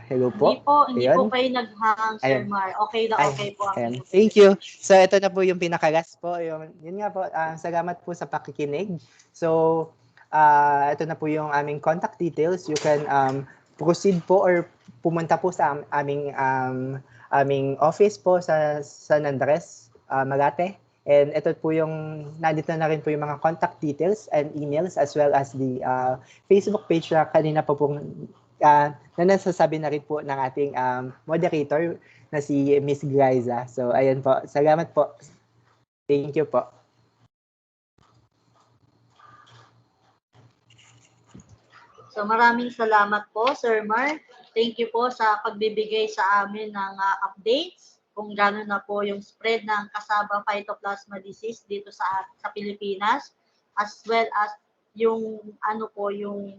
Hello po. Hindi po kayo naghang, Sir Mar. Okay na okay po. Thank you. So ito na po yung pinaka-last po. Yun nga po, salamat po sa pakikinig. So ito na po yung aming contact details. You can proceed po or pumunta po sa aming office po sa San Andres, Malate. And ito po nandito na rin po yung mga contact details and emails as well as the Facebook page na kanina po pong na nasasabi na rin po ng ating moderator na si Miss Glyza. So, ayun po. Salamat po. Thank you po. So, maraming salamat po, Sir Mar. Thank you po sa pagbibigay sa amin ng updates kung gano'n na po yung spread ng Cassava Phytoplasma disease dito sa Pilipinas, as well as yung yung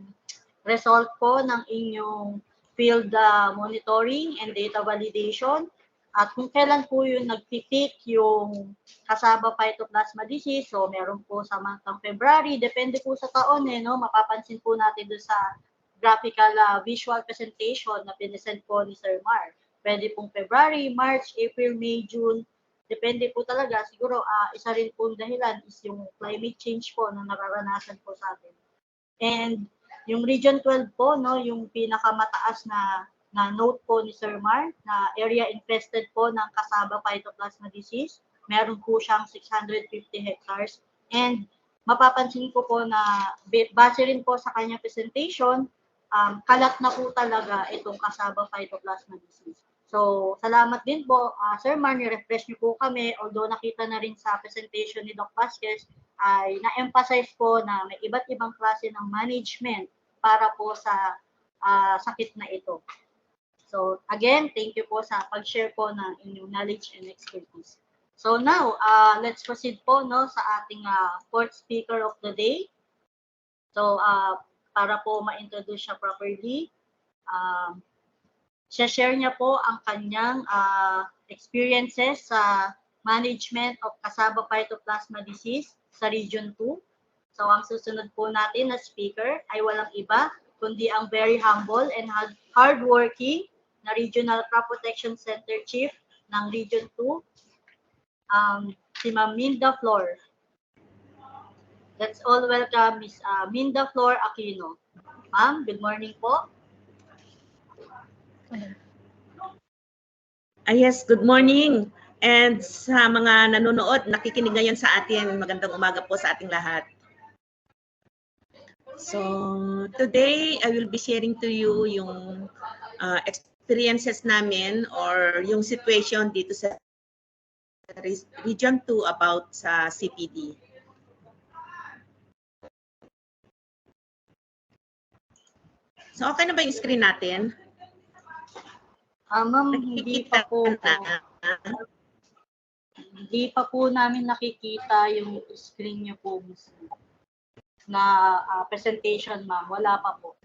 result po ng inyong field monitoring and data validation at kung kailan po yung nagpitik yung Cassava Phytoplasma disease. So meron po sa month ng February, depende po sa taon mapapansin po natin doon sa graphical visual presentation na pinesend po ni Sir Mar. Pwede pong February, March, April, May, June, depende po talaga. Siguro isa rin po dahilan is yung climate change po na nararanasan po sa atin. And yung Region 12 po, yung pinakamataas na note po ni Sir Mar na area infested po ng Cassava Phytoplasma disease. Meron po siyang 650 hectares. And mapapansin ko po na base rin po sa kanyang presentation, kalat na po talaga itong Cassava Phytoplasma disease. So, salamat din po, Sir Mar, ni-refresh niyo po kami. Although nakita na rin sa presentation ni Doc Vasquez, ay na-emphasize po na may iba't ibang klase ng management para po sa sakit na ito. So again, thank you po sa pag-share po ng inyong knowledge and expertise. So now, let's proceed po no sa ating fourth speaker of the day. So para po ma-introduce siya properly, share niya po ang kanyang experiences sa management of Cassava Phytoplasma disease sa Region 2. So ang susunod po natin na speaker ay walang iba kundi ang very humble and hardworking na Regional Crop Protection Center Chief ng Region 2, si Ma'am Minda Flor. Let's all welcome Ms. Minda Flor Aquino. Ma'am, good morning po. Yes, good morning. And sa mga nanonood, nakikinig ngayon sa atin, magandang umaga po sa ating lahat. So, today I will be sharing to you yung experiences namin or yung situation dito sa Region 2 about sa CPD. So, okay na ba yung screen natin? Ma'am, hindi pa po namin nakikita yung screen niyo po na presentation, ma'am. Wala pa po.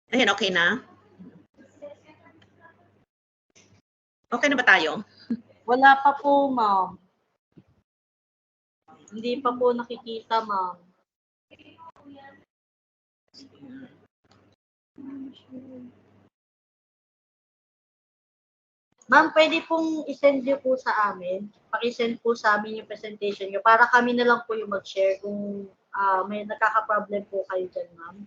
Ayan, okay na? Okay na ba tayo? Wala pa po, ma'am. Hindi pa po nakikita, ma'am. Ma'am, pwede pong isend niyo po sa amin. Pakisend po sa amin yung presentation niyo para kami na lang po yung mag-share kung may nakaka-problem po kayo dyan, ma'am.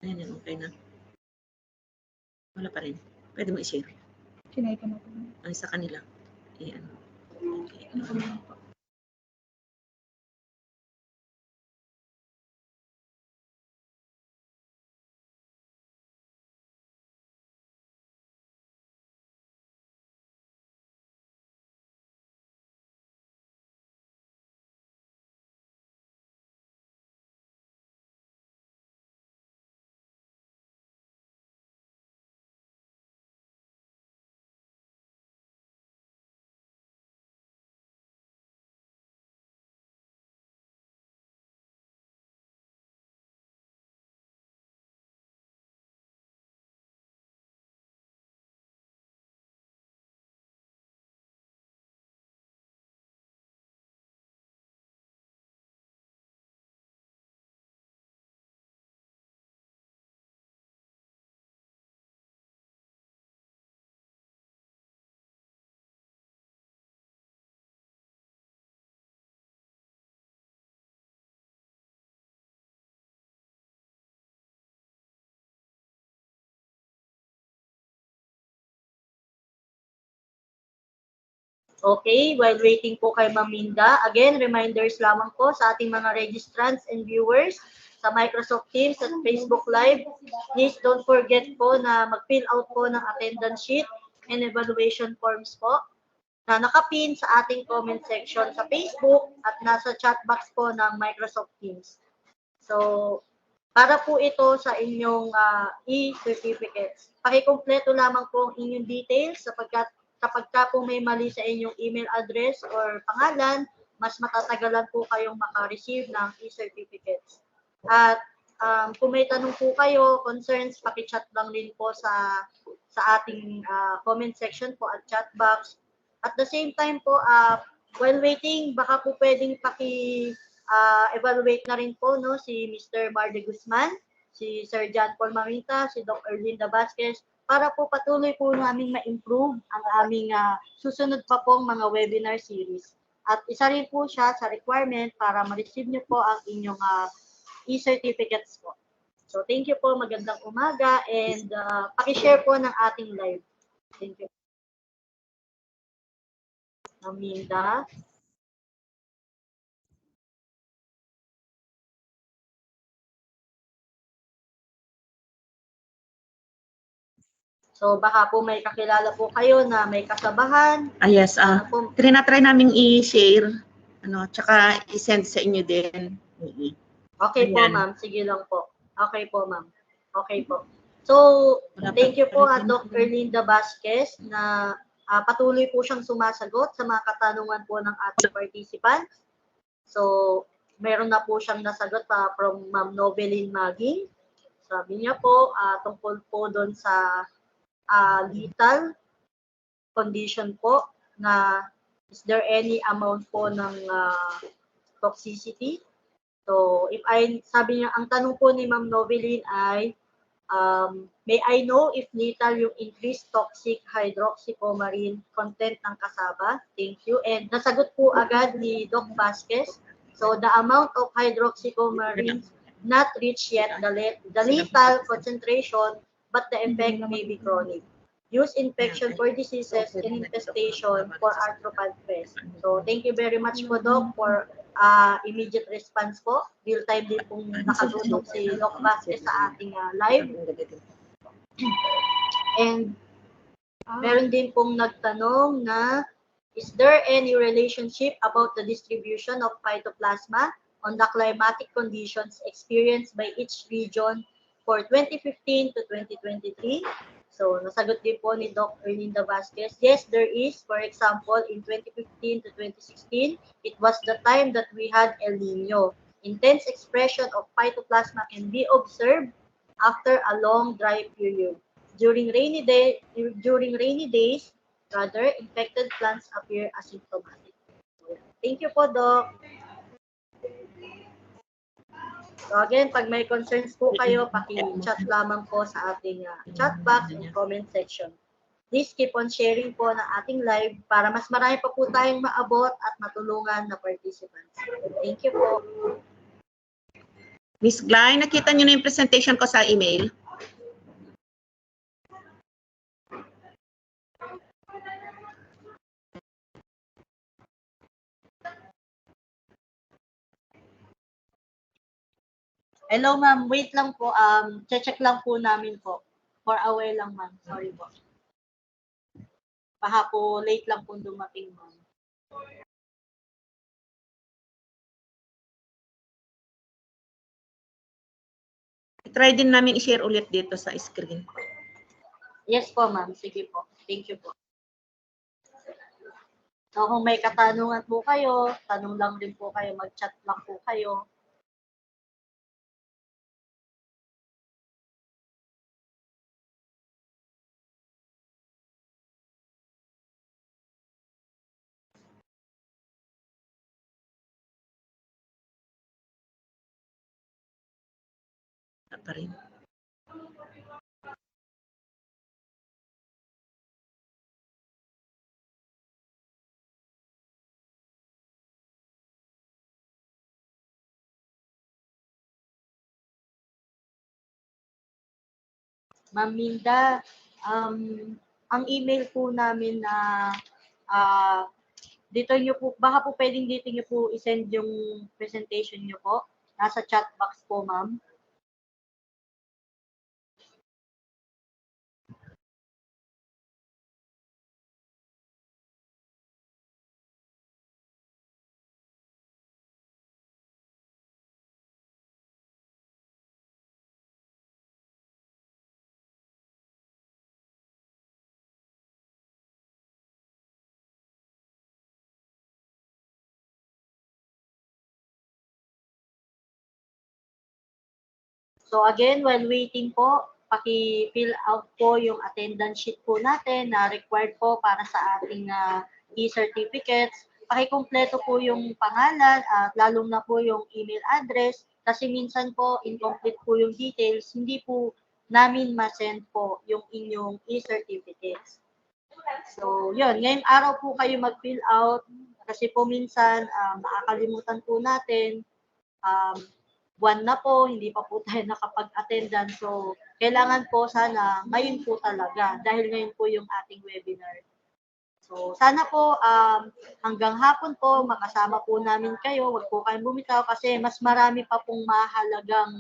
Ayan, okay na. Wala pa rin. Pwede mo i-share. Sinay ko na po. Ay, sa kanila. Ayan. Okay. Okay, while waiting po kay Ma'am Minda, again, reminders lamang po sa ating mga registrants and viewers sa Microsoft Teams at Facebook Live. Please don't forget po na mag-fill out po ng attendance sheet and evaluation forms po na nakapin sa ating comment section sa Facebook at nasa chat box po ng Microsoft Teams. So, para po ito sa inyong e-certificates. Pakikumpleto lamang po ang inyong details sapagkat kapag ka po may mali sa inyong email address or pangalan, mas matatagalan po kayong maka-receive ng e-certificates. At kung may tanong po kayo, concerns, paki-chat lang din po sa ating comment section po at chat box. At the same time po, while waiting, baka po pwedeng evaluate na rin po no, si Mr. Marde Guzman, si Sir John Paul Mamita, si Dr. Linda Vasquez, para po patuloy po namin ma-improve ang aming susunod pa pong mga webinar series. At isa rin po siya sa requirement para ma-receive niyo po ang inyong e-certificates po. So thank you po, magandang umaga, and paki-share po ng ating live. Thank you. Aminda. So baka po may kakilala po kayo na may kasabahan. Yes, Ano po, trinatry namin i-share, tsaka i-send sa inyo din. okay po, Ayan. ma'am. Sige lang po. Okay po, ma'am. Okay po. So, thank you po Doc Erlinda Vasquez na patuloy po siyang sumasagot sa mga katanungan po ng ating participants. So, meron na po siyang nasagot from Ma'am Noveline Maging. Sabi niya po, tungkol po doon sa lethal condition po na is there any amount po ng toxicity. So, sabi niya, ang tanong po ni Ma'am Noveline ay, may I know if lethal yung increased toxic hydroxycoumarine content ng cassava? Thank you. And nasagot po agad ni Doc Vasquez. So, the amount of hydroxycoumarine not reached yet the lethal concentration, but the effect may be chronic. Use infection for diseases and infestation for arthropod pest. So, thank you very much po, Doc, for immediate response po. Real time din pong nakatutok si Doc Vasquez sa ating live. And meron din pong nagtanong na, is there any relationship about the distribution of phytoplasma on the climatic conditions experienced by each region for 2015 to 2023? So, nasagot din po ni Doc Erlinda Vasquez. Yes, there is. For example, in 2015 to 2016, it was the time that we had El Nino. Intense expression of phytoplasma can be observed after a long dry period. During rainy days, infected plants appear asymptomatic. Thank you po, Doc. So again, pag may concerns po kayo, paki-chat lamang po sa ating chat box and comment section. Please keep on sharing po ng ating live para mas marami pa po tayong maabot at matulungan na participants. Thank you po. Miss Glay, nakita niyo na yung presentation ko sa email? Hello ma'am, wait lang po. Check lang po namin po. For a while lang ma'am. Sorry po. Baka po late lang po dumating ma'am. Try din namin i-share ulit dito sa screen. Yes po ma'am. Sige po. Thank you po. So kung may katanungan po kayo, tanong lang din po kayo, mag-chat lang po kayo. Pa rin. Ma'am Minda, ang email po namin na dito nyo po, baka po pwedeng dito nyo po isend yung presentation nyo po. Nasa chat box po, ma'am. So again, while waiting po, paki-fill out po yung attendance sheet po natin na required po para sa ating e-certificates. Paki-kumpleto po yung pangalan at lalong na po yung email address kasi minsan po incomplete po yung details, hindi po namin ma-send po yung inyong e-certificates. So, yun. Ngayong araw po kayo mag-fill out kasi po minsan makakalimutan po natin. Buwan na po, hindi pa po tayo nakapag-attendance. So, kailangan po sana ngayon po talaga dahil ngayon po yung ating webinar. So, sana po hanggang hapon po makasama po namin kayo. Huwag po kayong bumitaw kasi mas marami pa pong mahalagang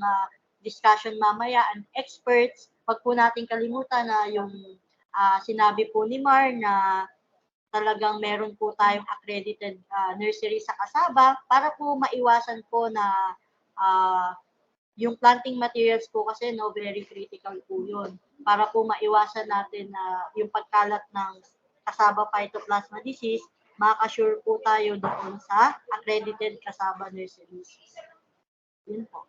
discussion mamaya and experts. Huwag po natin kalimutan na yung sinabi po ni Mar na talagang meron po tayong accredited nursery sa Cassava para po maiwasan po na yung planting materials po kasi very critical po yun. Para po maiwasan natin na yung pagkalat ng Cassava Phytoplasma disease, makasure po tayo doon sa accredited Cassava nurseries. Yun po.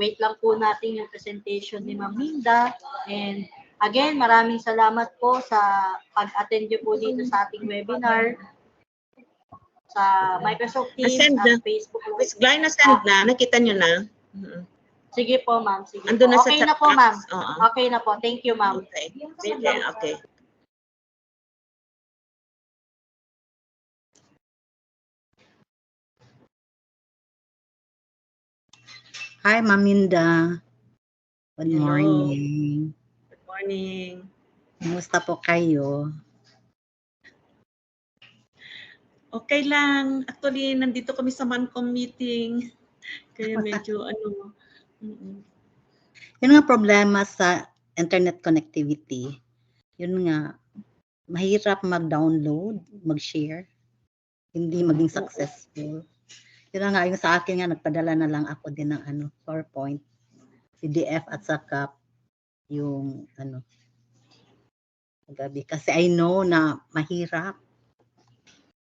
Wait lang po natin yung presentation ni Ma'am Linda. And again, maraming salamat po sa pag-attend niyo po dito sa ating webinar sa Microsoft Teams at Facebook. Miss Gly, na-send na? Nakita nyo na? Sige po, ma'am. Sige po. Andun na sa Okay chat na po, box. ma'am. Oo. Okay na po. Thank you, ma'am. Okay. Wait lang, okay. Hi, Maminda. Good Hello. morning. Good morning. Kumusta po kayo? Okay lang. Actually, nandito kami sa Mancom meeting. Kaya medyo Yun nga problema sa internet connectivity. Yun nga, mahirap mag-download, mag-share, hindi maging successful. Yun nga, yung sa akin nga, nagpadala na lang ako din ng PowerPoint, PDF at saka yung gabi. Kasi I know na mahirap.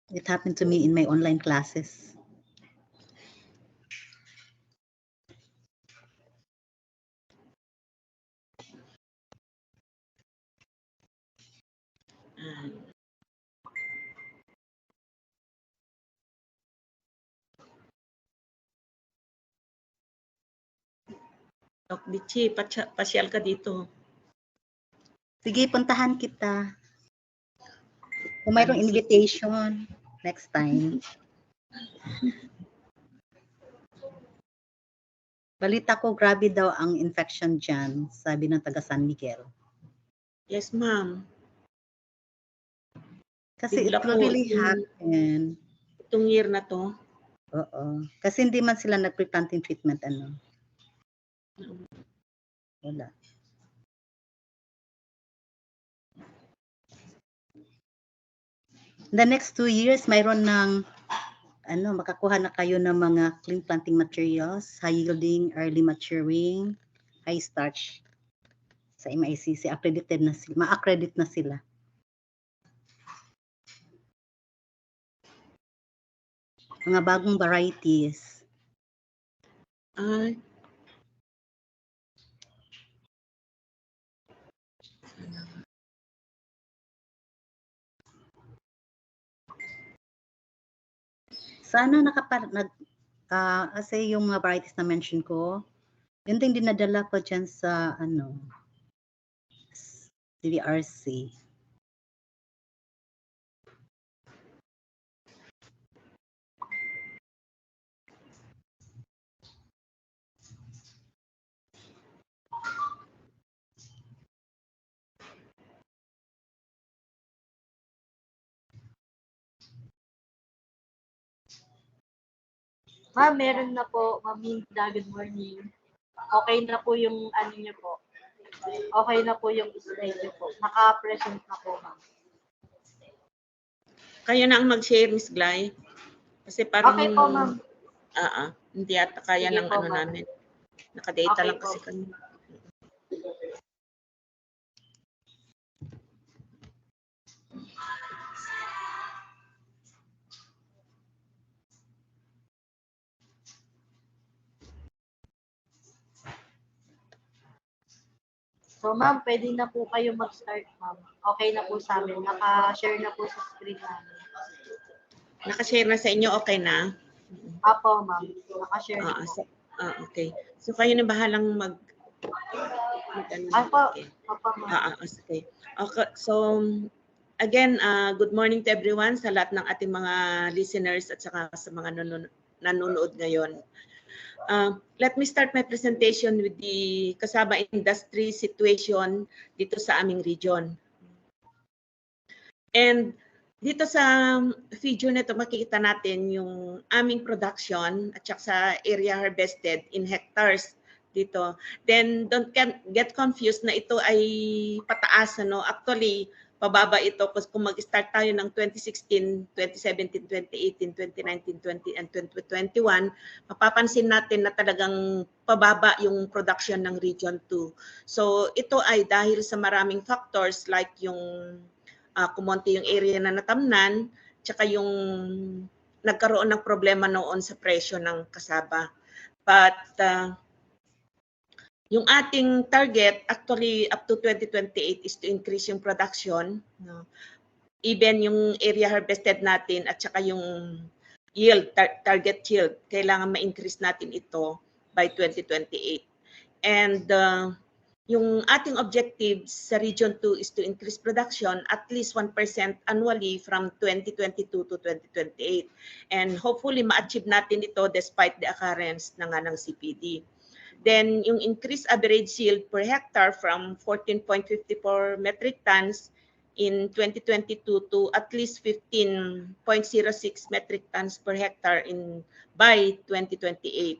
It happened to me in my online classes. Doc Dichi, pasyal ka dito. Sige, puntahan kita. Kung mayroong invitation, next time. Balita ko, grabe daw ang infection dyan, sabi ng taga San Miguel. Yes, ma'am. Kasi Bigla it will po really happen. Itong year na to. Oo. Kasi hindi man sila nag-pre-planting treatment, Wala. The next 2 years, mayroon ng makakuha na kayo ng mga clean planting materials, high yielding, early maturing, high starch sa MICC. Accredited na sila, ma-accredit na sila. Mga bagong varieties. Sana kasi yung mga varieties na mention ko, yun din dinadala ko dyan sa DVRC. Ma'am, meron na po. Ma'am Linda, good morning. Okay na po yung niyo po. Okay na po yung slide niyo po. Naka-present na po, ma'am. Kaya na ang mag-share, Miss Gly. Kasi parang... Okay po, ma'am. Hindi ata kaya Sige ng po, namin. Nakadata Okay lang kasi po. kami. So, ma'am, pwede na po kayo mag-start, ma'am. Okay na po sa amin. Naka-share na po sa screen namin. Nakashare na sa inyo, okay na? Apo, ma'am. Naka-share na po. Okay. So, kayo na bahalang Apo, okay. apo, ma'am. Okay. So, again, good morning to everyone, sa lahat ng ating mga listeners at saka sa mga nanonood ngayon. Let me start my presentation with the cassava industry situation dito sa aming region. And Dito sa video na ito, makikita natin yung aming production at saka sa area harvested in hectares dito. Then don't get confused na ito ay pataas. Ano? Actually, pababa ito kung mag-start tayo ng 2016, 2017, 2018, 2019, 20 and 2021, mapapansin natin na talagang pababa yung production ng Region 2. So ito ay dahil sa maraming factors like yung kumonti yung area na natamnan, tsaka yung nagkaroon ng problema noon sa presyo ng kasaba. But yung ating target actually up to 2028 is to increase yung production. No? Even yung area harvested natin at saka yung yield, target yield, kailangan ma-increase natin ito by 2028. And yung ating objectives sa Region 2 is to increase production at least 1% annually from 2022 to 2028. And hopefully ma-achieve natin ito despite the occurrence ng CPD. Then yung increased average yield per hectare from 14.54 metric tons in 2022 to at least 15.06 metric tons per hectare by 2028.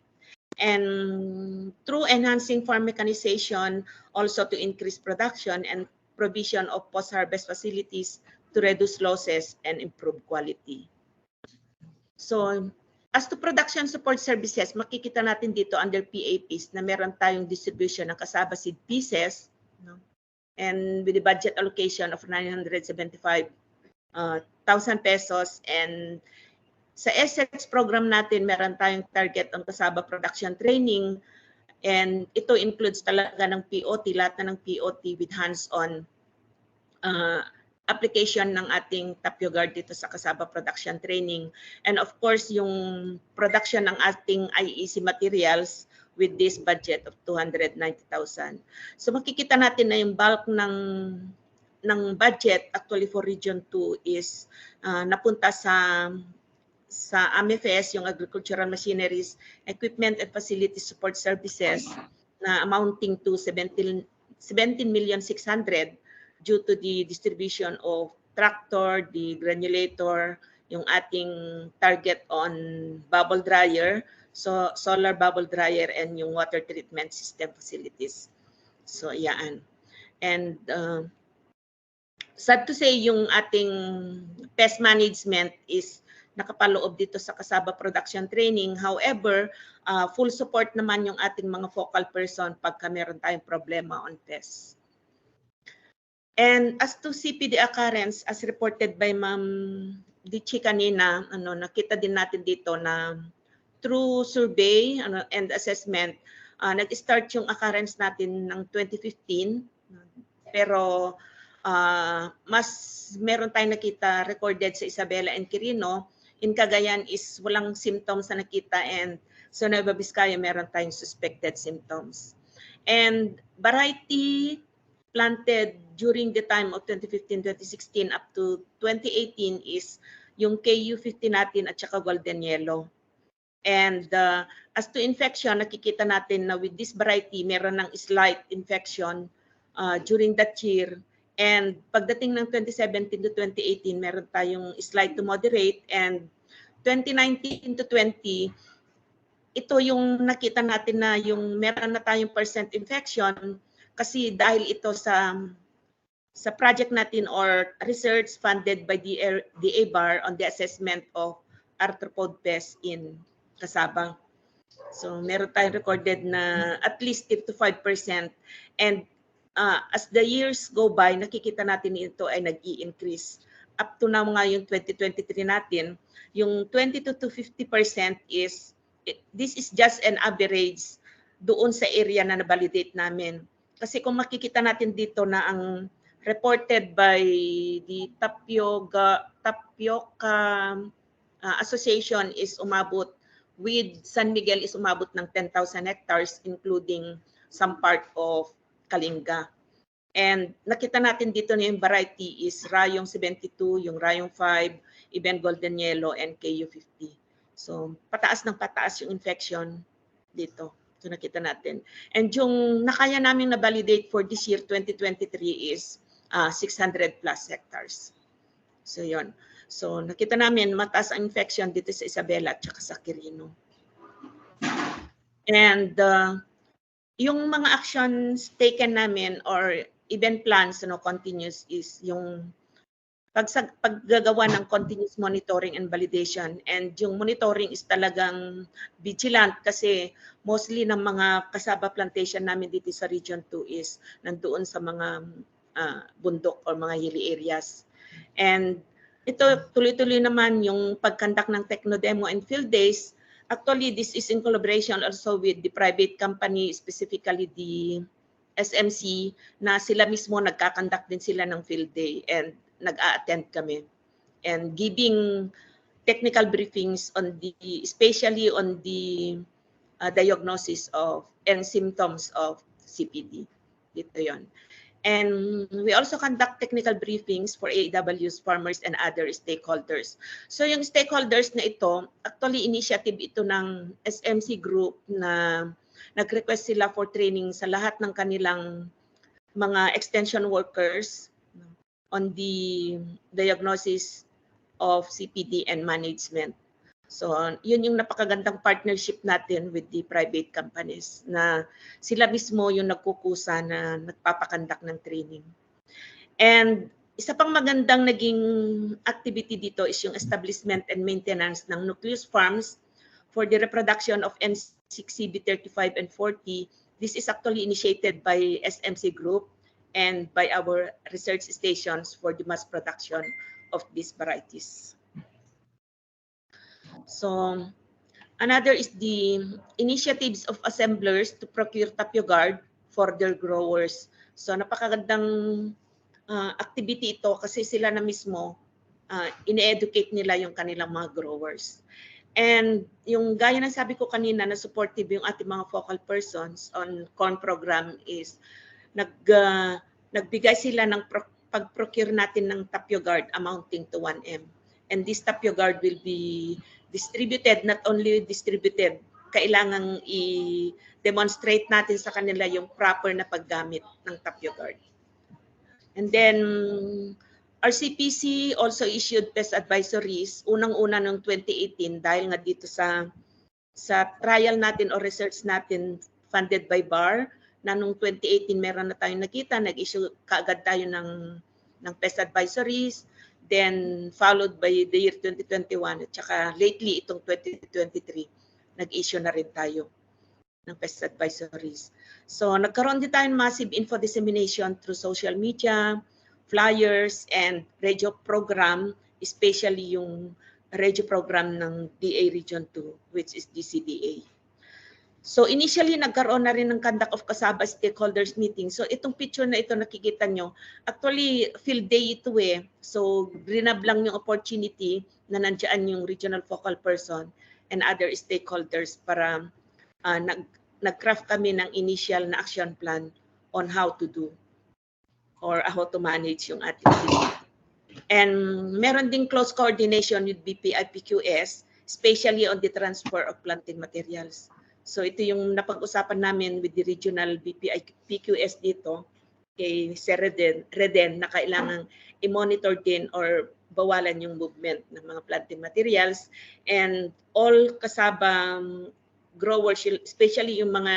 And through enhancing farm mechanization, also to increase production and provision of post-harvest facilities to reduce losses and improve quality. So, as to production support services, makikita natin dito under PAPs na meron tayong distribution ng cassava seed pieces, no? And with the budget allocation of 975,000 pesos, and sa SX program natin, meron tayong target on cassava production training, and ito includes talaga ng POT, lahat na ng POT with hands-on application ng ating TapioGuard dito sa cassava production training. And of course, yung production ng ating IEC materials with this budget of 290,000. So makikita natin na yung bulk ng budget actually for Region 2 is napunta sa AMFS, yung Agricultural Machineries, Equipment and Facility Support Services na amounting to 17,600,000 due to the distribution of tractor, the granulator, yung ating target on bubble dryer, so solar bubble dryer, and yung water treatment system facilities. So, yan. And sad to say, yung ating pest management is nakapaloob dito sa cassava production training. However, full support naman yung ating mga focal person pagka meron tayong problema on pests. And as to CPD occurrence, as reported by Ma'am Dichi kanina, nakita din natin dito na through survey and assessment, nag-start yung occurrence natin ng 2015, pero mas meron tayong nakita recorded sa Isabela and Quirino. In Cagayan is walang symptoms na nakita, and sa Nueva Vizcaya meron tayong suspected symptoms. And variety planted during the time of 2015-2016 up to 2018 is yung KU50 natin at saka golden yellow. And as to infection, nakikita natin na with this variety, meron ng slight infection during that year. And pagdating ng 2017 to 2018, meron tayong slight to moderate. And 2019 to 20, ito yung nakita natin na yung meron na tayong percent infection kasi dahil ito sa project natin or research funded by the ABAR on the assessment of arthropod pests in cassava. So meron tayong recorded na at least 5%. And as the years go by, nakikita natin ito ay nag-i-increase. Up to now nga yung 2023 natin, yung 22 to 50% is, this is just an average doon sa area na na-validate namin. Kasi kung makikita natin dito na ang reported by the Tapioca Association is umabot, with San Miguel is umabot ng 10,000 hectares including some part of Kalinga. And nakita natin dito na yung variety is Rayong 72, yung Rayong 5, even Golden Yellow, and KU50. So pataas ng pataas yung infection dito. So nakita natin. And yung nakaya namin na-validate for this year 2023 is 600 plus hectares. So yon. So nakita namin mataas ang infection dito sa Isabela at saka sa Quirino. And yung mga actions taken namin or event plans continuous is yung paggagawa ng continuous monitoring and validation. And yung monitoring is talagang vigilant kasi mostly ng mga cassava plantation namin dito sa Region 2 is nandoon sa mga bundok or mga hilly areas. And ito tuloy-tuloy naman yung pag-conduct ng techno-demo and field days. Actually, this is in collaboration also with the private company, specifically the SMC, na sila mismo nagkakandak din sila ng field day and nag-a-attend kami. And giving technical briefings on the, especially on the diagnosis of and symptoms of CPD. Dito yon. And we also conduct technical briefings for AWs, farmers, and other stakeholders. So yung stakeholders na ito, actually initiative ito ng SMC group na nag-request sila for training sa lahat ng kanilang mga extension workers on the diagnosis of CPD and management. So yun yung napakagandang partnership natin with the private companies na sila mismo yung nagkukusa na nagpapakandak ng training. And isa pang magandang naging activity dito is yung establishment and maintenance ng nucleus farms for the reproduction of N6, CB35 and 40. This is actually initiated by SMC Group and by our research stations for the mass production of these varieties. So another is the initiatives of assemblers to procure tapioguard for their growers. So napakagandang activity ito kasi sila na mismo ine-educate nila yung kanilang mga growers. And yung gaya ng sabi ko kanina na supportive yung ating mga focal persons on corn program is nagbigay sila ng pag-procure natin ng tapioguard amounting to 1M. And this tapioguard will be distributed, not only distributed, kailangang i-demonstrate natin sa kanila yung proper na paggamit ng tapioguard. And then, our CPC also issued pest advisories, unang-una noong 2018 dahil nga dito sa trial natin o research natin funded by BAR, na noong 2018 meron na tayong nakita, nag-issue kaagad tayo ng pest advisories, then followed by the year 2021 at saka lately itong 2023 nag-issue na rin tayo ng pest advisories. So nagkaroon din tayong massive info dissemination through social media, flyers, and radio program, especially yung radio program ng DA Region 2, which is DCDA. So initially, nagkaroon na rin ng conduct of cassava stakeholders meeting. So itong picture na ito nakikita nyo, actually field day ito eh. So grinab lang yung opportunity na nandiyan yung regional focal person and other stakeholders para nag-craft kami ng initial na action plan on how to do or how to manage yung ating field. And meron ding close coordination with BPI-PQS, especially on the transfer of planting materials. So ito yung napag-usapan namin with the regional BPI-PQS dito kay Sir Reden na kailangang i-monitor din or bawalan yung movement ng mga planting materials, and all cassava growers, especially yung mga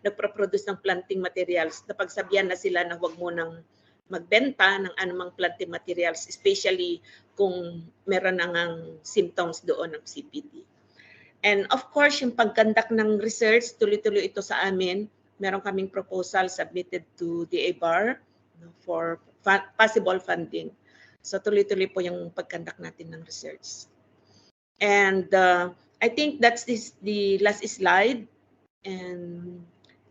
nagproproduce ng planting materials, napagsabihan na sila na huwag mo nang magbenta ng anumang planting materials, especially kung meron nang symptoms doon ng CPD. And of course, yung pag-conduct ng research, tuloy-tuloy ito sa amin. Meron kaming proposal submitted to the ABAR for possible funding. So tuloy-tuloy po yung pag-conduct natin ng research. And I think that's the last slide. And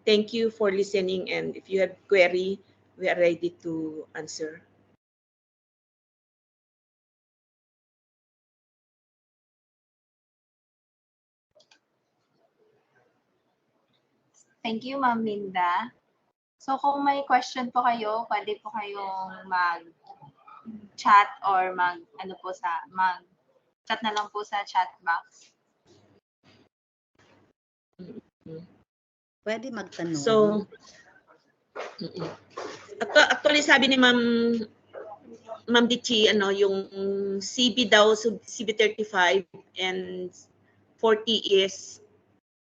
thank you for listening. And if you have query, we are ready to answer. Thank you, Ma'am Linda. So kung may question po kayo, pwede po kayong mag-chat or mag-chat na lang po sa chat box. Pwede magtanong. So, actually sabi ni Ma'am Ma'am Dichi, yung CB daw, so CB35 and 40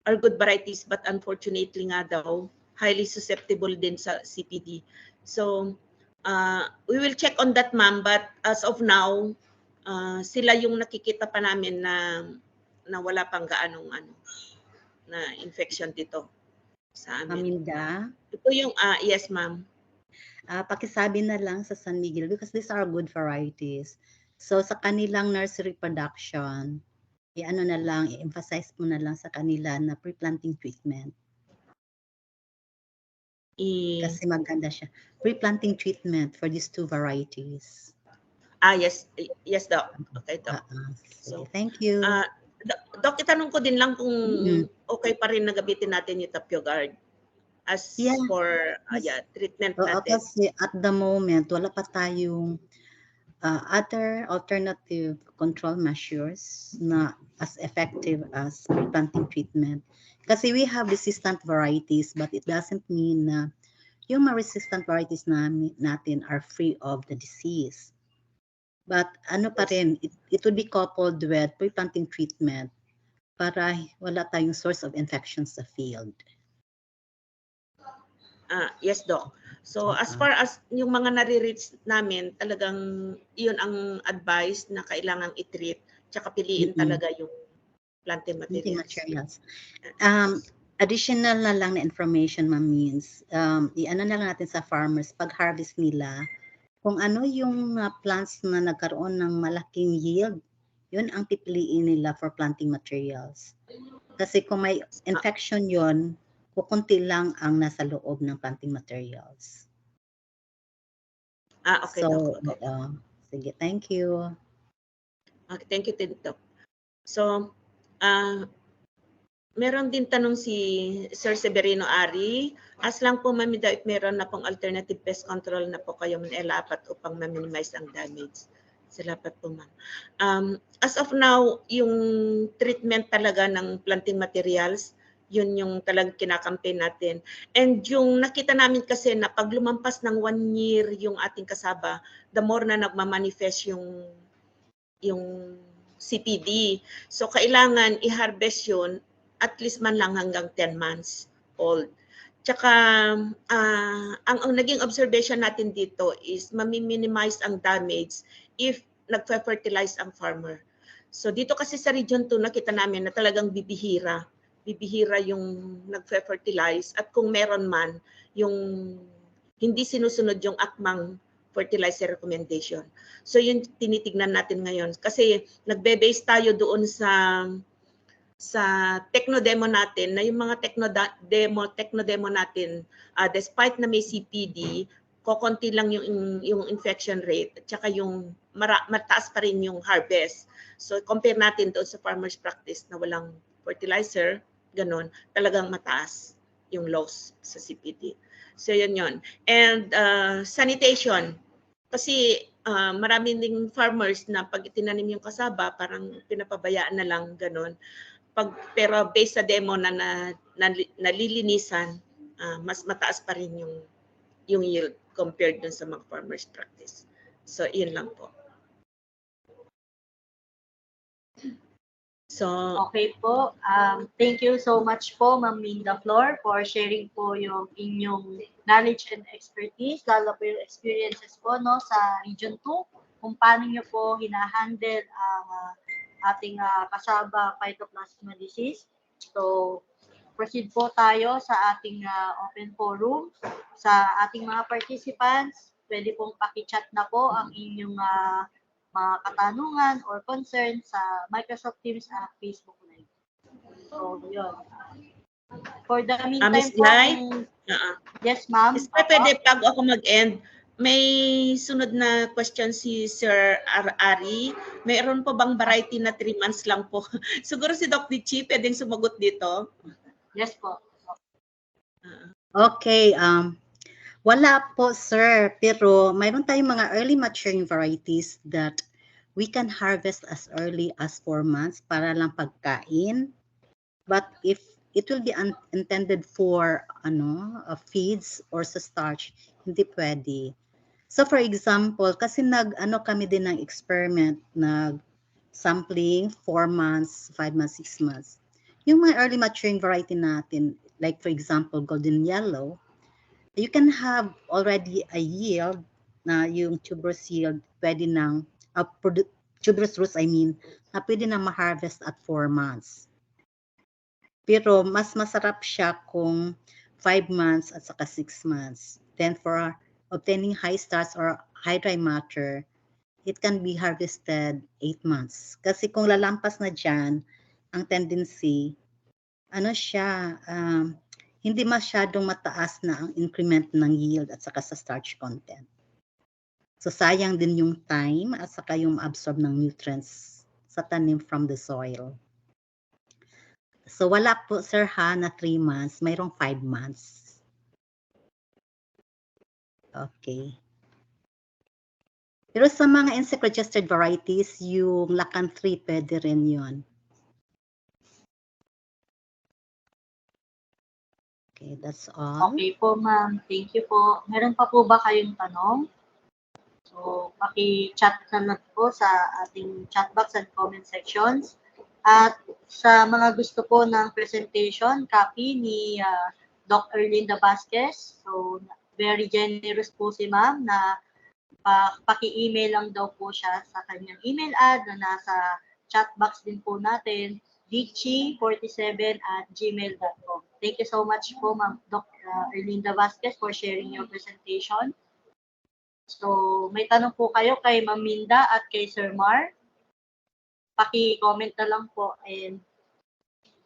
are good varieties, but unfortunately nga daw, highly susceptible din sa CPD. So, we will check on that, ma'am, but as of now, sila yung nakikita pa namin na wala pang gaanong na infection dito sa amin. Aminda, Ito yung, yes, ma'am. pakisabi na lang sa San Miguel because these are good varieties. So sa kanilang nursery production, i-ano na lang, i-emphasize mo na lang sa kanila na pre-planting treatment. Kasi maganda siya. Pre-planting treatment for these two varieties. Yes, Doc. Okay, Doc. So, thank you. Doc, itanong ko din lang kung Mm. okay pa rin na gamitin natin yung TapioGuard as Yeah. for treatment natin. Kasi at the moment, wala pa tayong other alternative control measures na as effective as pre-planting treatment. Kasi we have resistant varieties, but it doesn't mean na yung mga resistant varieties natin are free of the disease. But ano pa rin, it would be coupled with pre-planting treatment para wala tayong source of infection sa field. Yes, Doc. So as far as yung mga nare-reach namin, talagang yun ang advice na kailangang i-treat, tsaka piliin talaga yung planting materials. Additional na lang na information, ma'am, means i-ano na lang natin sa farmers pag harvest nila kung ano yung plants na nagkaroon ng malaking yield, yun ang pipiliin nila for planting materials. Kasi kung may infection yun, kukunti lang ang nasa loob ng planting materials. Okay, so, Doc. Okay. Sige, thank you. Okay, thank you, Doc. So, meron din tanong si Sir Severino Ari. As lang po, ma'am, if meron na pong alternative pest control na po kayo manelapat upang ma-minimize ang damage. Salamat po, ma'am. As of now, yung treatment talaga ng planting materials, yun yung talagang kinakampaign natin. And yung nakita namin kasi na pag lumampas ng 1 year yung ating kasaba, the more na nagmamanifest yung CPD. So, kailangan i-harvest yun at least man lang hanggang 10 months old. Tsaka, ang naging observation natin dito is mami-minimize ang damage if nagfe-fertilize ang farmer. So, dito kasi sa Region 2, nakita namin na talagang bibihira yung nagfe-fertilize at kung meron man, yung hindi sinusunod yung akmang fertilizer recommendation. So, yun tinitignan natin ngayon. Kasi nagbe-base tayo doon sa techno-demo natin, na yung mga techno-demo natin, despite na may CPD, kokonti lang yung infection rate, at saka yung mataas pa rin yung harvest. So, compare natin doon sa farmer's practice na walang fertilizer, ganun, talagang mataas yung loss sa CPD. So, yun. And sanitation, kasi maraming ding farmers na pag itinanim yung kasaba, parang pinapabayaan na lang, ganun. Pero based sa demo na nalilinisan, mas mataas pa rin yung yield compared dun sa mga farmers practice. So, yun lang po. So, okay po. Thank you so much po, Ma'am Linda Flor, for sharing po yung inyong knowledge and expertise, lalo po yung experiences po sa Region 2, kung paano nyo po hinahandle ang ating Cassava Phytoplasma disease. So, proceed po tayo sa ating open forum. Sa ating mga participants, pwede pong paki-chat na po ang inyong mga katanungan or concerns sa Microsoft Teams at Facebook Live. So, yun. For the meantime Miss po, yes, ma'am. Pwede pag ako mag-end, may sunod na question si Sir Ari. Mayroon po bang variety na 3 months lang po? Siguro si Doc Dichi pwedeng sumagot dito. Yes po. Okay, wala po, sir, pero mayroon tayong mga early maturing varieties that we can harvest as early as 4 months para lang pagkain. But if it will be intended for feeds or sa starch, hindi pwede. So for example, kasi ano kami din ng experiment, sampling 4 months, 5 months, 6 months. Yung mga early maturing variety natin, like for example, golden yellow, you can have already a yield na yung tuberous yield pwede nang, tuberous roots I mean, na pwede nang ma-harvest at 4 months. Pero mas masarap siya kung 5 months at saka 6 months. Then for obtaining high starch or high dry matter, it can be harvested 8 months. Kasi kung lalampas na dyan, ang tendency, ano siya, hindi masyadong mataas na ang increment ng yield at saka sa starch content. So sayang din yung time at saka yung absorb ng nutrients sa tanim from the soil. So wala po sir ha na 3 months, mayroong 5 months. Okay. Pero sa mga insect-registered varieties, yung lakan 3 pwede rin yun. Okay, that's all. Okay po, ma'am. Thank you po. Meron pa po ba kayong tanong? So, paki-chat na lang po sa ating chat box and comment sections. At sa mga gusto po ng presentation, copy ni Dr. Linda Vasquez. So, very generous po si ma'am na paki-email lang daw po siya sa kanyang email ad na nasa chat box din po natin, dichi47@gmail.com. Thank you so much po, ma'am Dr. Linda Vasquez, for sharing your presentation. So, may tanong po kayo kay Ma'am Minda at kay Sir Mar. Paki-comment na lang po. And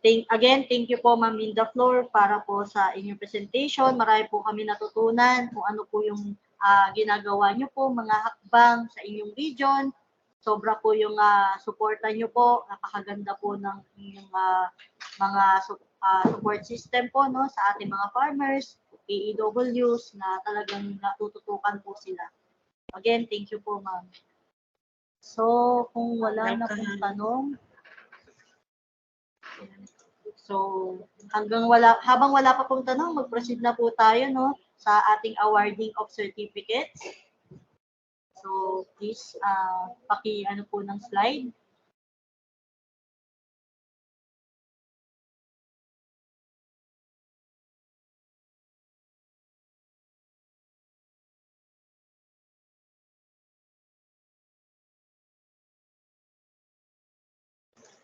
thank you po Ma'am Minda Flor para po sa inyong presentation. Marami po kami natutunan kung ano po yung ginagawa nyo po, mga hakbang sa inyong region. Sobra po yung suporta nyo po. Napakaganda po ng inyong mga support system po no, sa ating mga farmers, AEWs na talagang natututukan po sila. Again, thank you po, ma'am. So, kung wala na pong tanong, so habang wala pa pong tanong, mag-proceed na po tayo no sa ating awarding of certificates. So, please paki-ano po ng slide.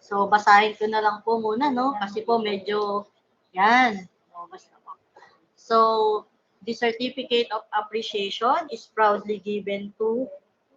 So, basahin ko na lang po muna, no? Kasi po medyo, yan. Basta po. So, the Certificate of Appreciation is proudly given to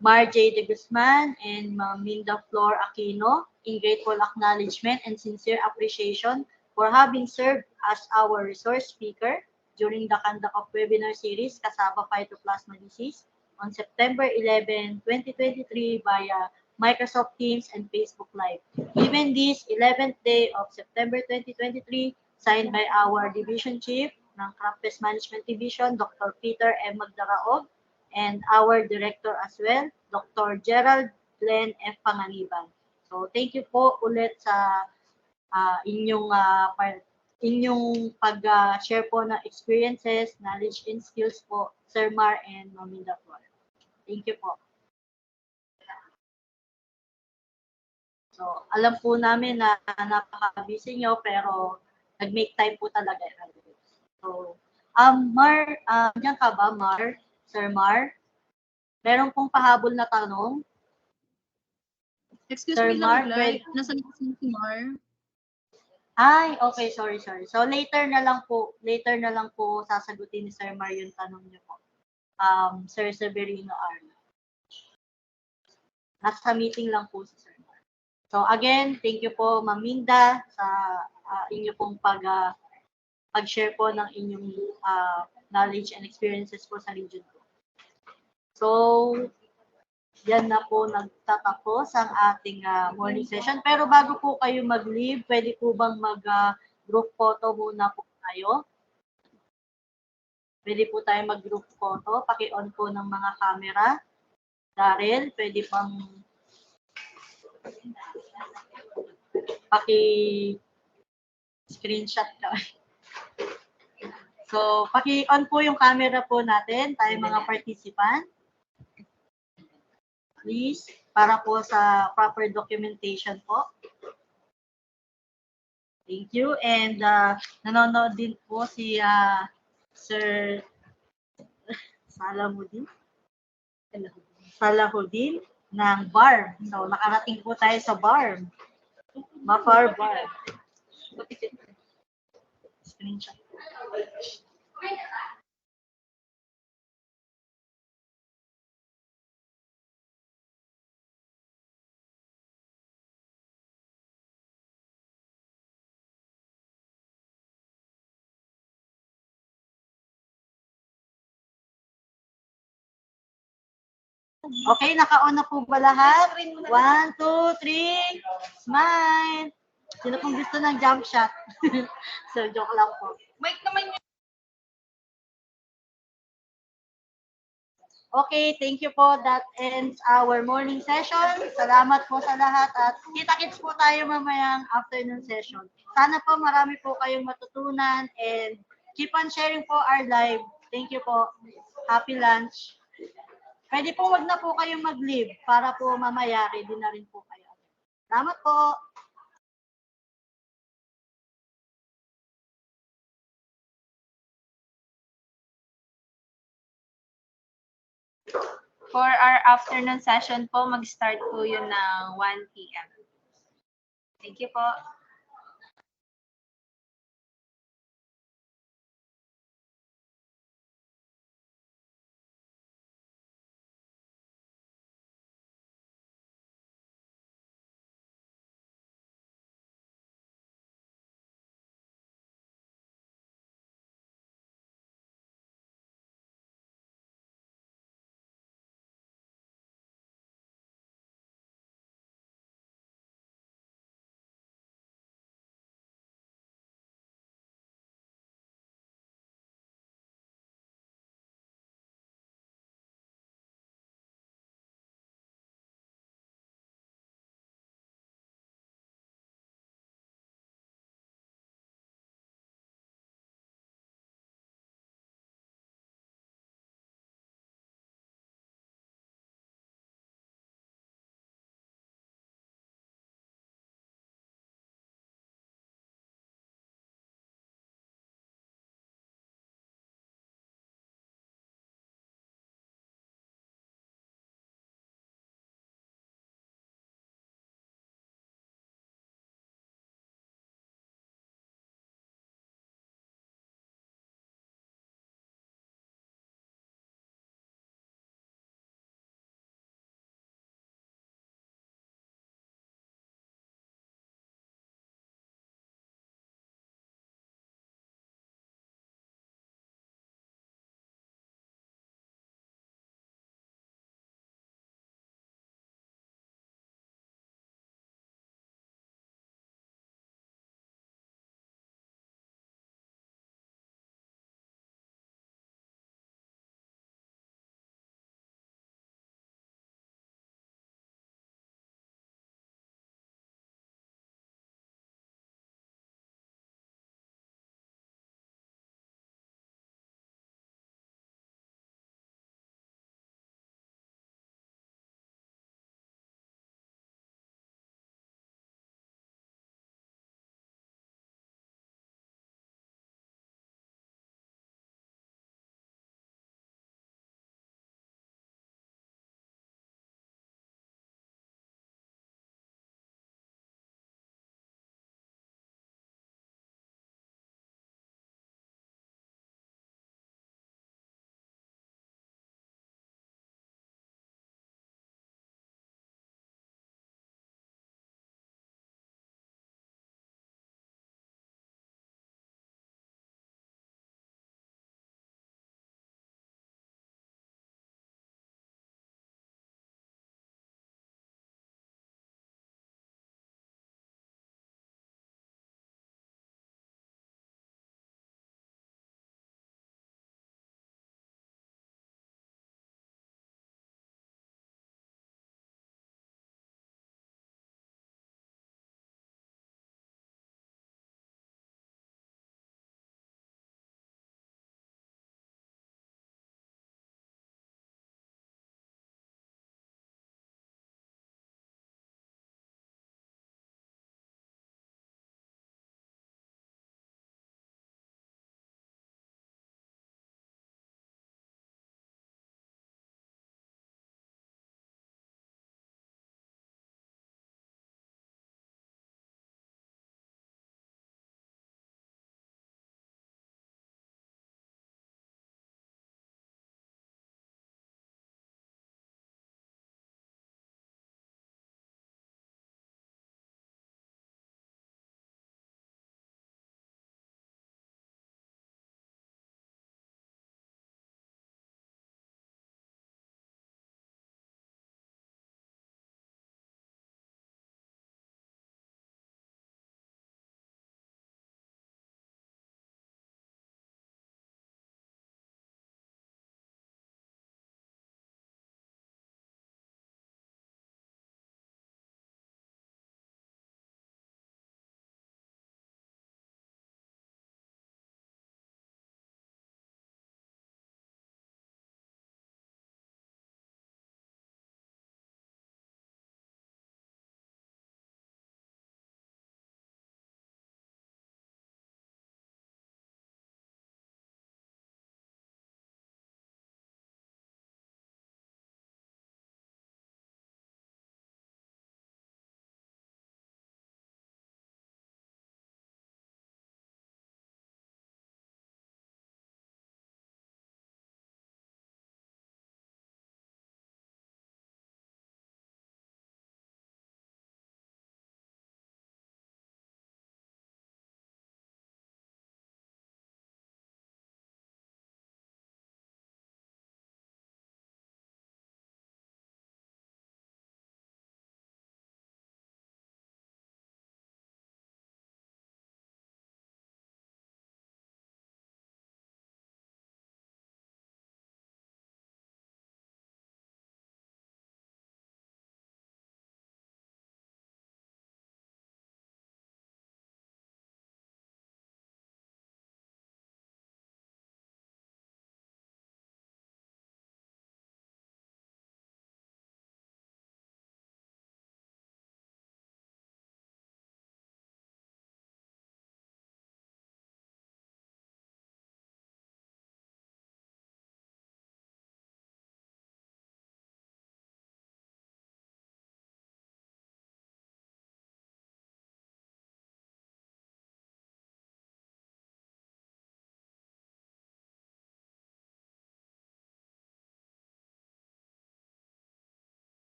Mar J. De Guzman and Minda Flor Aquino in grateful acknowledgement and sincere appreciation for having served as our resource speaker during the conduct of webinar series Cassava Phytoplasma Disease on September 11, 2023 via Microsoft Teams and Facebook Live. Given this 11th day of September 2023, signed by our Division Chief ng Crop Pest Management Division, Dr. Peter M. Magdaraog, and our Director as well, Dr. Gerald Glenn F. Panganiban. So, thank you po ulit sa inyong pag-share po ng experiences, knowledge, and skills po, Sir Mar and Maminda Flor. Thank you po. So, alam po namin na napaka-busy nyo, pero nag-make time po talaga. So, Mar, diyan ka ba, Mar? Sir Mar? Meron pong pahabol na tanong? Excuse Sir me Mar, lang, nasa listening si Mar. Ay, okay, sorry. So, later na lang po sasagutin ni Sir Mar yung tanong niyo po. Sir Severino R. Nasa meeting lang po si Sir Mar. So again, thank you po Ma'am Minda sa inyo pong pag-share po ng inyong knowledge and experiences po sa region ko. So, yan na po nagtatapos ang ating morning session. Pero bago po kayo mag-leave, pwede po bang mag-group photo muna po tayo? Pwede po tayo mag-group photo. Paki-on po ng mga camera. Daryl, pwede pang paki-screenshot ka. So, paki-on po yung camera po natin, tayo mga participant. please, para po sa proper documentation po. Thank you. And nanonood din po si Sir Salahuddin ng BARM. So, nakarating po tayo sa BARM. Mafar BARM. Screenshot. Okay, naka-on na po ba lahat? 1, 2, 3, smile! Sino pong gusto ng jump shot? So, joke lang po. Mike naman yun. Okay, thank you po. That ends our morning session. Salamat po sa lahat at kita-kits po tayo mamayang afternoon session. Sana po marami po kayong matutunan and keep on sharing po our live. Thank you po. Happy lunch. Pwede po wag na po kayong mag-leave para po mamaya ready na rin po kayo. Salamat po. For our afternoon session po, mag-start po yun ng 1 p.m. Thank you po.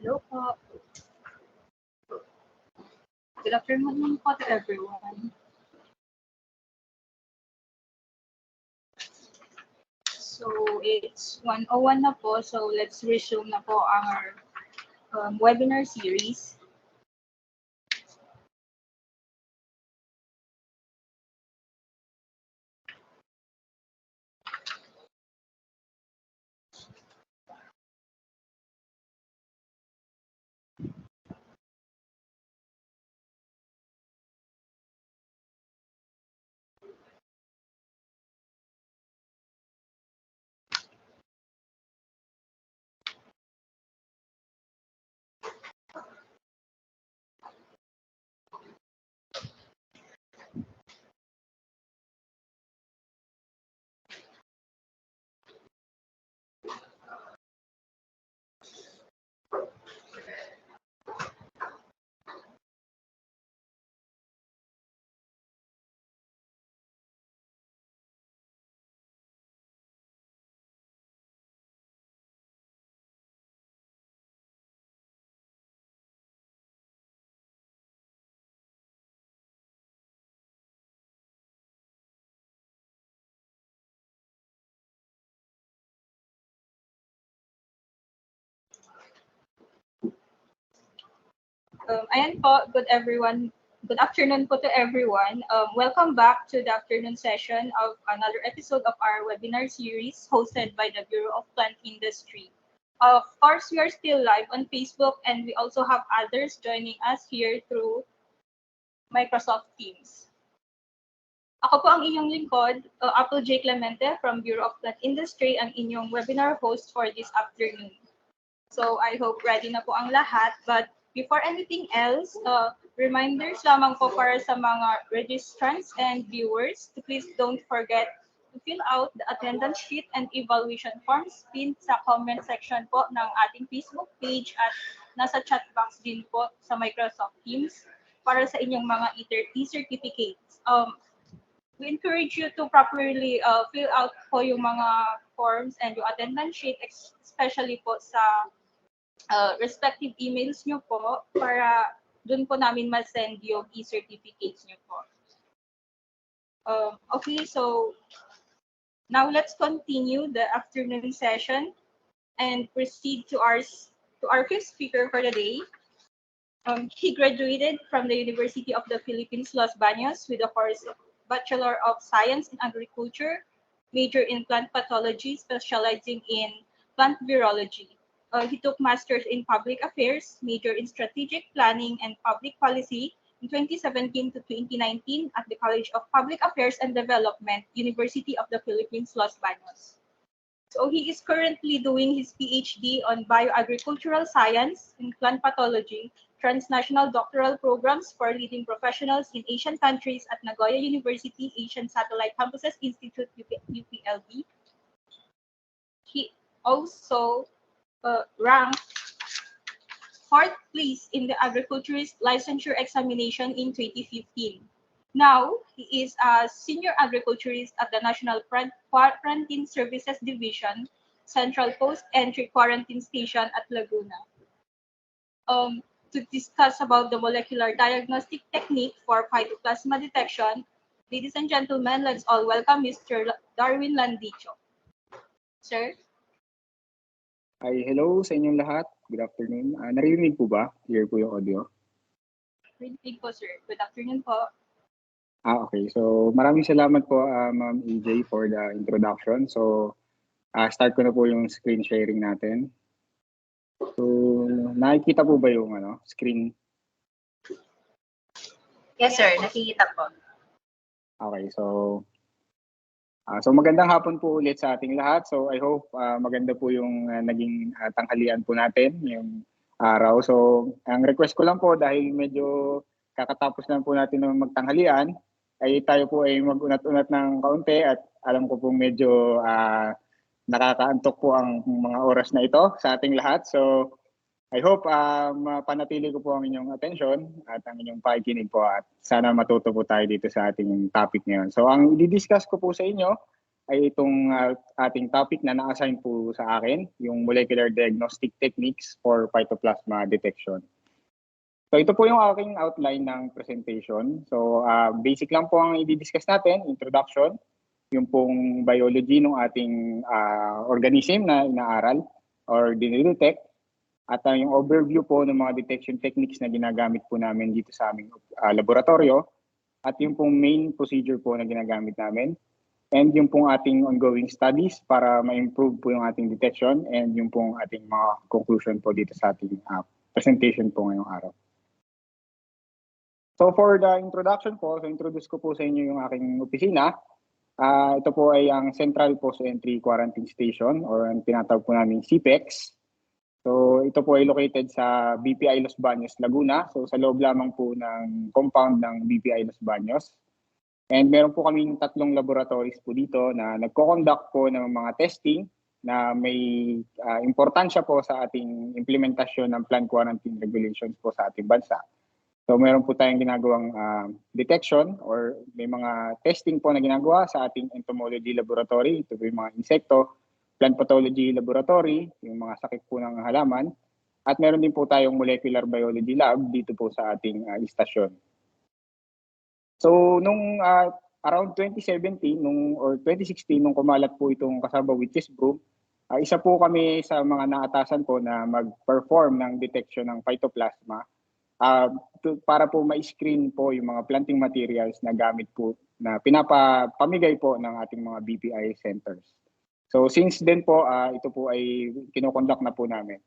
Hello po. Good afternoon po to everyone. So it's 1:01 na po, so let's resume na po our webinar series. Ayan po, good afternoon po to everyone. Welcome back to the afternoon session of another episode of our webinar series hosted by the Bureau of Plant Industry. Of course, we are still live on Facebook and we also have others joining us here through Microsoft Teams. Ako po ang inyong lingkod, Apple J. Clemente from Bureau of Plant Industry, ang inyong webinar host for this afternoon. So I hope ready na po ang lahat. But before anything else, reminders lamang po para sa mga registrants and viewers to please don't forget to fill out the attendance sheet and evaluation forms pinned sa comment section po ng ating Facebook page at nasa chat box din po sa Microsoft Teams para sa inyong mga e-certificates. We encourage you to properly fill out po yung mga forms and yung attendance sheet, especially po sa respective emails nyo po para dun po namin ma-send yung e-certificates nyo po. Okay, so now let's continue the afternoon session and proceed to our fifth speaker for the day. He graduated from the University of the Philippines, Los Baños with a course of Bachelor of Science in Agriculture, major in plant pathology, specializing in plant virology. He took Masters in Public Affairs, major in Strategic Planning and Public Policy in 2017 to 2019 at the College of Public Affairs and Development, University of the Philippines, Los Baños. So he is currently doing his PhD on Bioagricultural Science in Plant Pathology, transnational doctoral programs for leading professionals in Asian countries at Nagoya University Asian Satellite Campuses Institute, UPLB. He also ranked 4th place in the agriculturist licensure examination in 2015. Now, he is a senior agriculturist at the National Quarantine Services Division, Central Post Entry Quarantine Station at Laguna. To discuss about the molecular diagnostic technique for phytoplasma detection, ladies and gentlemen, let's all welcome Mr. Darwin Landicho. Sir? Hi, hello sa inyong lahat. Good afternoon. Naririnig po ba? Clear po yung audio? Narinig po, sir. Good afternoon po. Okay. So, maraming salamat po, Ma'am EJ, for the introduction. So, start ko na po yung screen sharing natin. So, nakikita po ba yung screen? Yes, sir. Nakikita po. Okay. So magandang hapon po ulit sa ating lahat. So I hope maganda po yung naging tanghalian po natin yung araw. So ang request ko lang po dahil medyo kakatapos lang po natin ng magtanghalian ay tayo po ay mag-unat-unat ng kaunti at alam ko po medyo nakakaantok po ang mga oras na ito sa ating lahat. So I hope mapanatili ko po ang inyong attention at ang inyong pakikinig po at sana matuto po tayo dito sa ating topic ngayon. So ang i-discuss ko po sa inyo ay itong ating topic na na-assign po sa akin, yung molecular diagnostic techniques for phytoplasma detection. So ito po yung aking outline ng presentation. So basic lang po ang i-discuss natin, introduction, yung pong biology ng ating organism na inaaral or dinidetect, at yung overview po ng mga detection techniques na ginagamit po namin dito sa aming laboratorio, at yung pong main procedure po na ginagamit namin, and yung pong ating ongoing studies para ma-improve po yung ating detection, and yung pong ating mga conclusion po dito sa ating presentation po ngayong araw. So for the introduction po, so introduce ko po sa inyo yung aking opisina. Ito po ay ang Central Post Entry Quarantine Station or ang tinatawag po namin CPEX. So ito po ay located sa BPI Los Baños, Laguna. So sa loob lamang po ng compound ng BPI Los Baños. And meron po kaming 3 laboratories po dito na nagko-conduct po ng mga testing na may importansya po sa ating implementasyon ng plant quarantine regulations po sa ating bansa. So meron po tayong ginagawang detection or may mga testing po na ginagawa sa ating entomology laboratory. Ito po yung mga insekto, plant pathology laboratory, yung mga sakit po ng halaman. At meron din po tayong molecular biology lab dito po sa ating istasyon. So nung around 2017 or 2016 nung kumalat po itong Cassava which is Broom, isa po kami sa mga naatasan po na mag-perform ng detection ng phytoplasma para po ma-screen po yung mga planting materials na gamit po na pinapamigay po ng ating mga BPI centers. So since then po ito po ay kinokonduct na po namin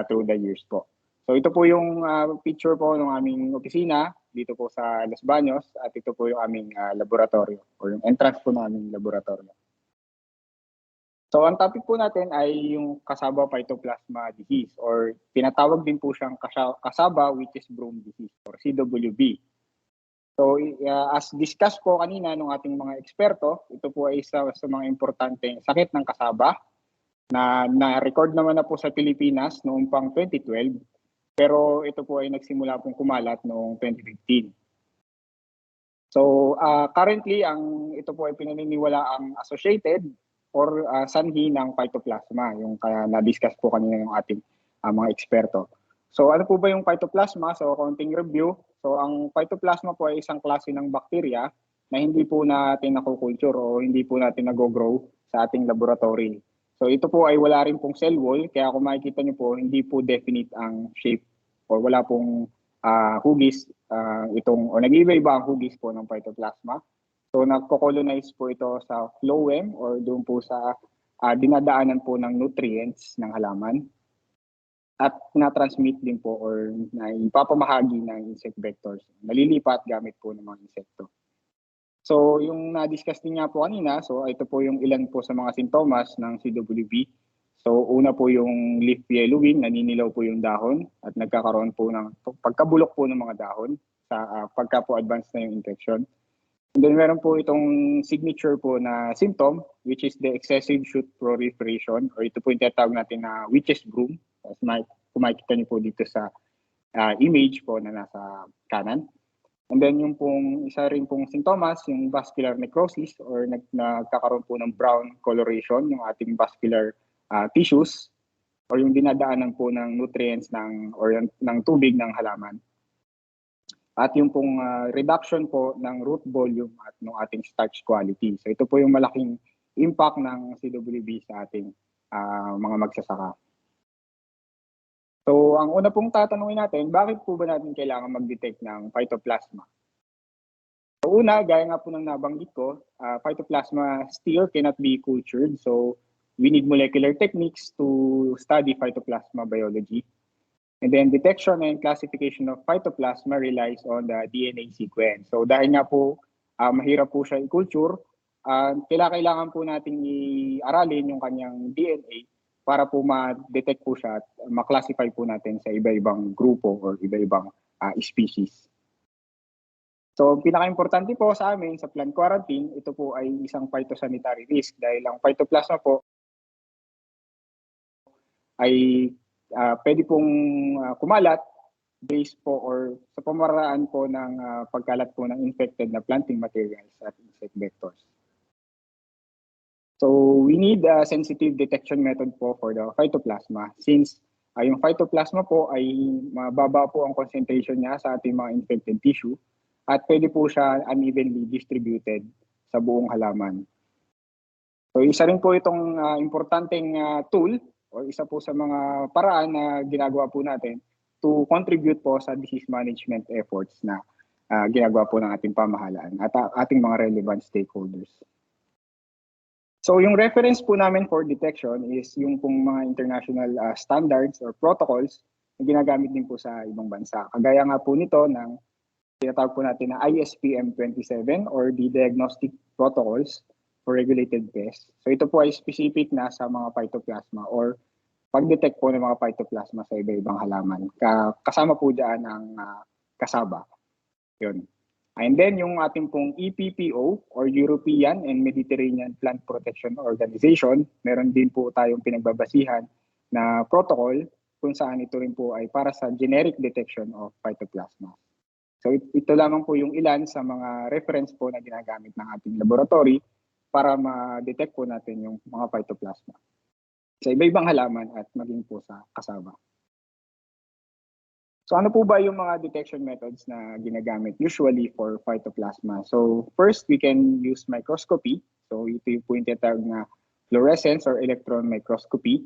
through the years po. So ito po yung picture po ng aming opisina dito po sa Los Baños, at ito po yung aming laboratorio or yung entrance po ng aming laboratorio. So ang topic po natin ay yung Cassava Phytoplasma disease or tinatawag din po siyang Cassava which is Broom disease or CWB. So as discussed po kanina ng ating mga eksperto, ito po ay isa sa mga importanteng sakit ng kasaba na na-record naman na po sa Pilipinas noong pang 2012. Pero ito po ay nagsimula pong kumalat noong 2015. So currently, ito po ay pinaniniwala ang associated or sanhi ng phytoplasma, yung kaya na-discuss po kanina ng ating mga eksperto. So ano po ba yung phytoplasma? So konting review. So ang phytoplasma po ay isang klase ng bakterya na hindi po natin nakukulture o hindi po natin nag-grow sa ating laboratory. So ito po ay wala rin pong cell wall, kaya kung makikita niyo po, hindi po definite ang shape or wala pong hugis o nag-iiba-iba ang hugis po ng phytoplasma. So nagko-colonize po ito sa phloem or doon po sa dinadaanan po ng nutrients ng halaman. At na-transmit din po or ipapamahagi ng insect vectors. Nalilipat gamit po ng mga insekto. So yung na-discuss din nga po kanina, so ito po yung ilan po sa mga sintomas ng CWB. So una po yung leaf yellowing, naninilaw po yung dahon at nagkakaroon po ng pagkabulok po ng mga dahon sa pagka po advanced na yung infection. And then meron po itong signature po na symptom which is the excessive shoot proliferation or ito po yung tinatawag natin na witch's broom. As kung makikita niyo po dito sa image po na nasa kanan. And then yung pong isa rin pong sintomas, yung vascular necrosis or nagkakaroon po ng brown coloration yung ating vascular tissues or yung dinadaanan po ng nutrients ng tubig ng halaman. At yung pong reduction po ng root volume at ng ating starch quality. So ito po yung malaking impact ng CWB sa ating mga magsasaka. So ang una pong tatanungin natin, bakit po ba natin kailangan mag-detect ng phytoplasma? So una, gaya nga po ng nabanggit ko, phytoplasma still cannot be cultured. So we need molecular techniques to study phytoplasma biology. And then detection and classification of phytoplasma relies on the DNA sequence. So dahil nga po mahirap po siya i-culture, kailangan po natin i-aralin yung kanyang DNA para po ma-detect po siya at ma-classify po natin sa iba-ibang grupo or iba-ibang species. So pinaka-importante po sa amin sa plant quarantine, ito po ay isang phytosanitary risk dahil ang phytoplasma po ay pwede pong kumalat based po or sa pamaraan po ng pagkalat po ng infected na planting materials at insect vectors. So we need a sensitive detection method po for the phytoplasma since yung phytoplasma po ay mababa po ang concentration niya sa ating mga infected tissue at pwede po siya unevenly distributed sa buong halaman. So isa rin po itong importanteng tool o isa po sa mga paraan na ginagawa po natin to contribute po sa disease management efforts na ginagawa po ng ating pamahalaan at ating mga relevant stakeholders. So yung reference po namin for detection is yung pong mga international standards or protocols na ginagamit din po sa ibang bansa. Kagaya nga po nito ng tinatawag po natin na ISPM 27 or the Diagnostic Protocols for Regulated Pests. So ito po ay specific na sa mga phytoplasma or pag-detect po ng mga phytoplasma sa iba-ibang halaman. Kasama po dyan ang cassava. Yun. And then yung ating pong EPPO or European and Mediterranean Plant Protection Organization, meron din po tayong pinagbabasihan na protocol kung saan ito rin po ay para sa generic detection of phytoplasma. So ito lamang po yung ilan sa mga reference po na ginagamit ng ating laboratory para ma-detect po natin yung mga phytoplasma sa iba-ibang halaman at maging po sa cassava. So ano po ba yung mga detection methods na ginagamit usually for phytoplasma? So first, we can use microscopy. So ito yung po yung tinatawag na fluorescence or electron microscopy.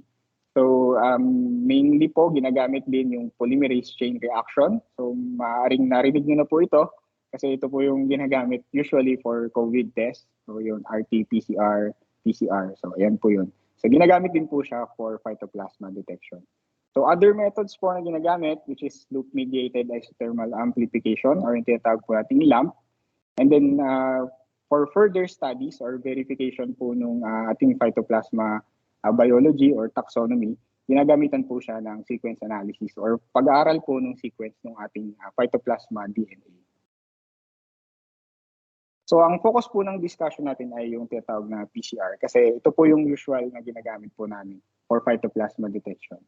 So mainly po ginagamit din yung polymerase chain reaction. So maaaring narinig nyo na po ito kasi ito po yung ginagamit usually for COVID test. So yung RT-PCR, PCR. So ayan po yun. So ginagamit din po siya for phytoplasma detection. So other methods po na ginagamit which is loop-mediated isothermal amplification or yung tinatawag po nating LAMP. And then for further studies or verification po nung ating phytoplasma biology or taxonomy, ginagamitan po siya ng sequence analysis or pag-aaral po ng sequence ng ating phytoplasma DNA. So ang focus po ng discussion natin ay yung tinatawag na PCR kasi ito po yung usual na ginagamit po namin for phytoplasma detection.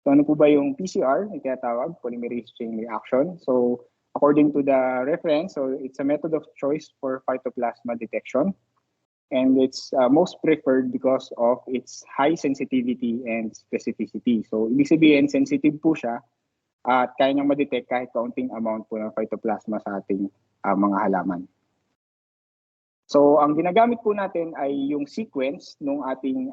So ano po ba yung PCR? Yung tinatawag, polymerase chain reaction. So according to the reference, so it's a method of choice for phytoplasma detection. And it's most preferred because of its high sensitivity and specificity. So ibig sabihin, sensitive po siya at kaya niyang ma-detect kahit kaunting amount po ng phytoplasma sa ating mga halaman. So ang ginagamit po natin ay yung sequence ng ating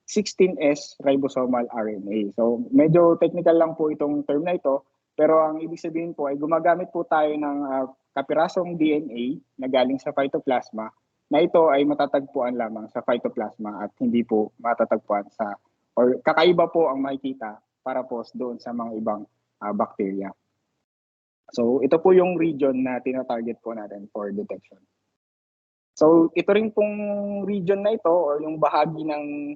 16S ribosomal RNA. So medyo technical lang po itong term na ito, pero ang ibig sabihin po ay gumagamit po tayo ng kapirasong DNA na galing sa phytoplasma na ito ay matatagpuan lamang sa phytoplasma at hindi po matatagpuan sa or kakaiba po ang makikita para po doon sa mga ibang bacteria. So ito po yung region na tina-target po natin for detection. So ito rin pong region na ito or yung bahagi ng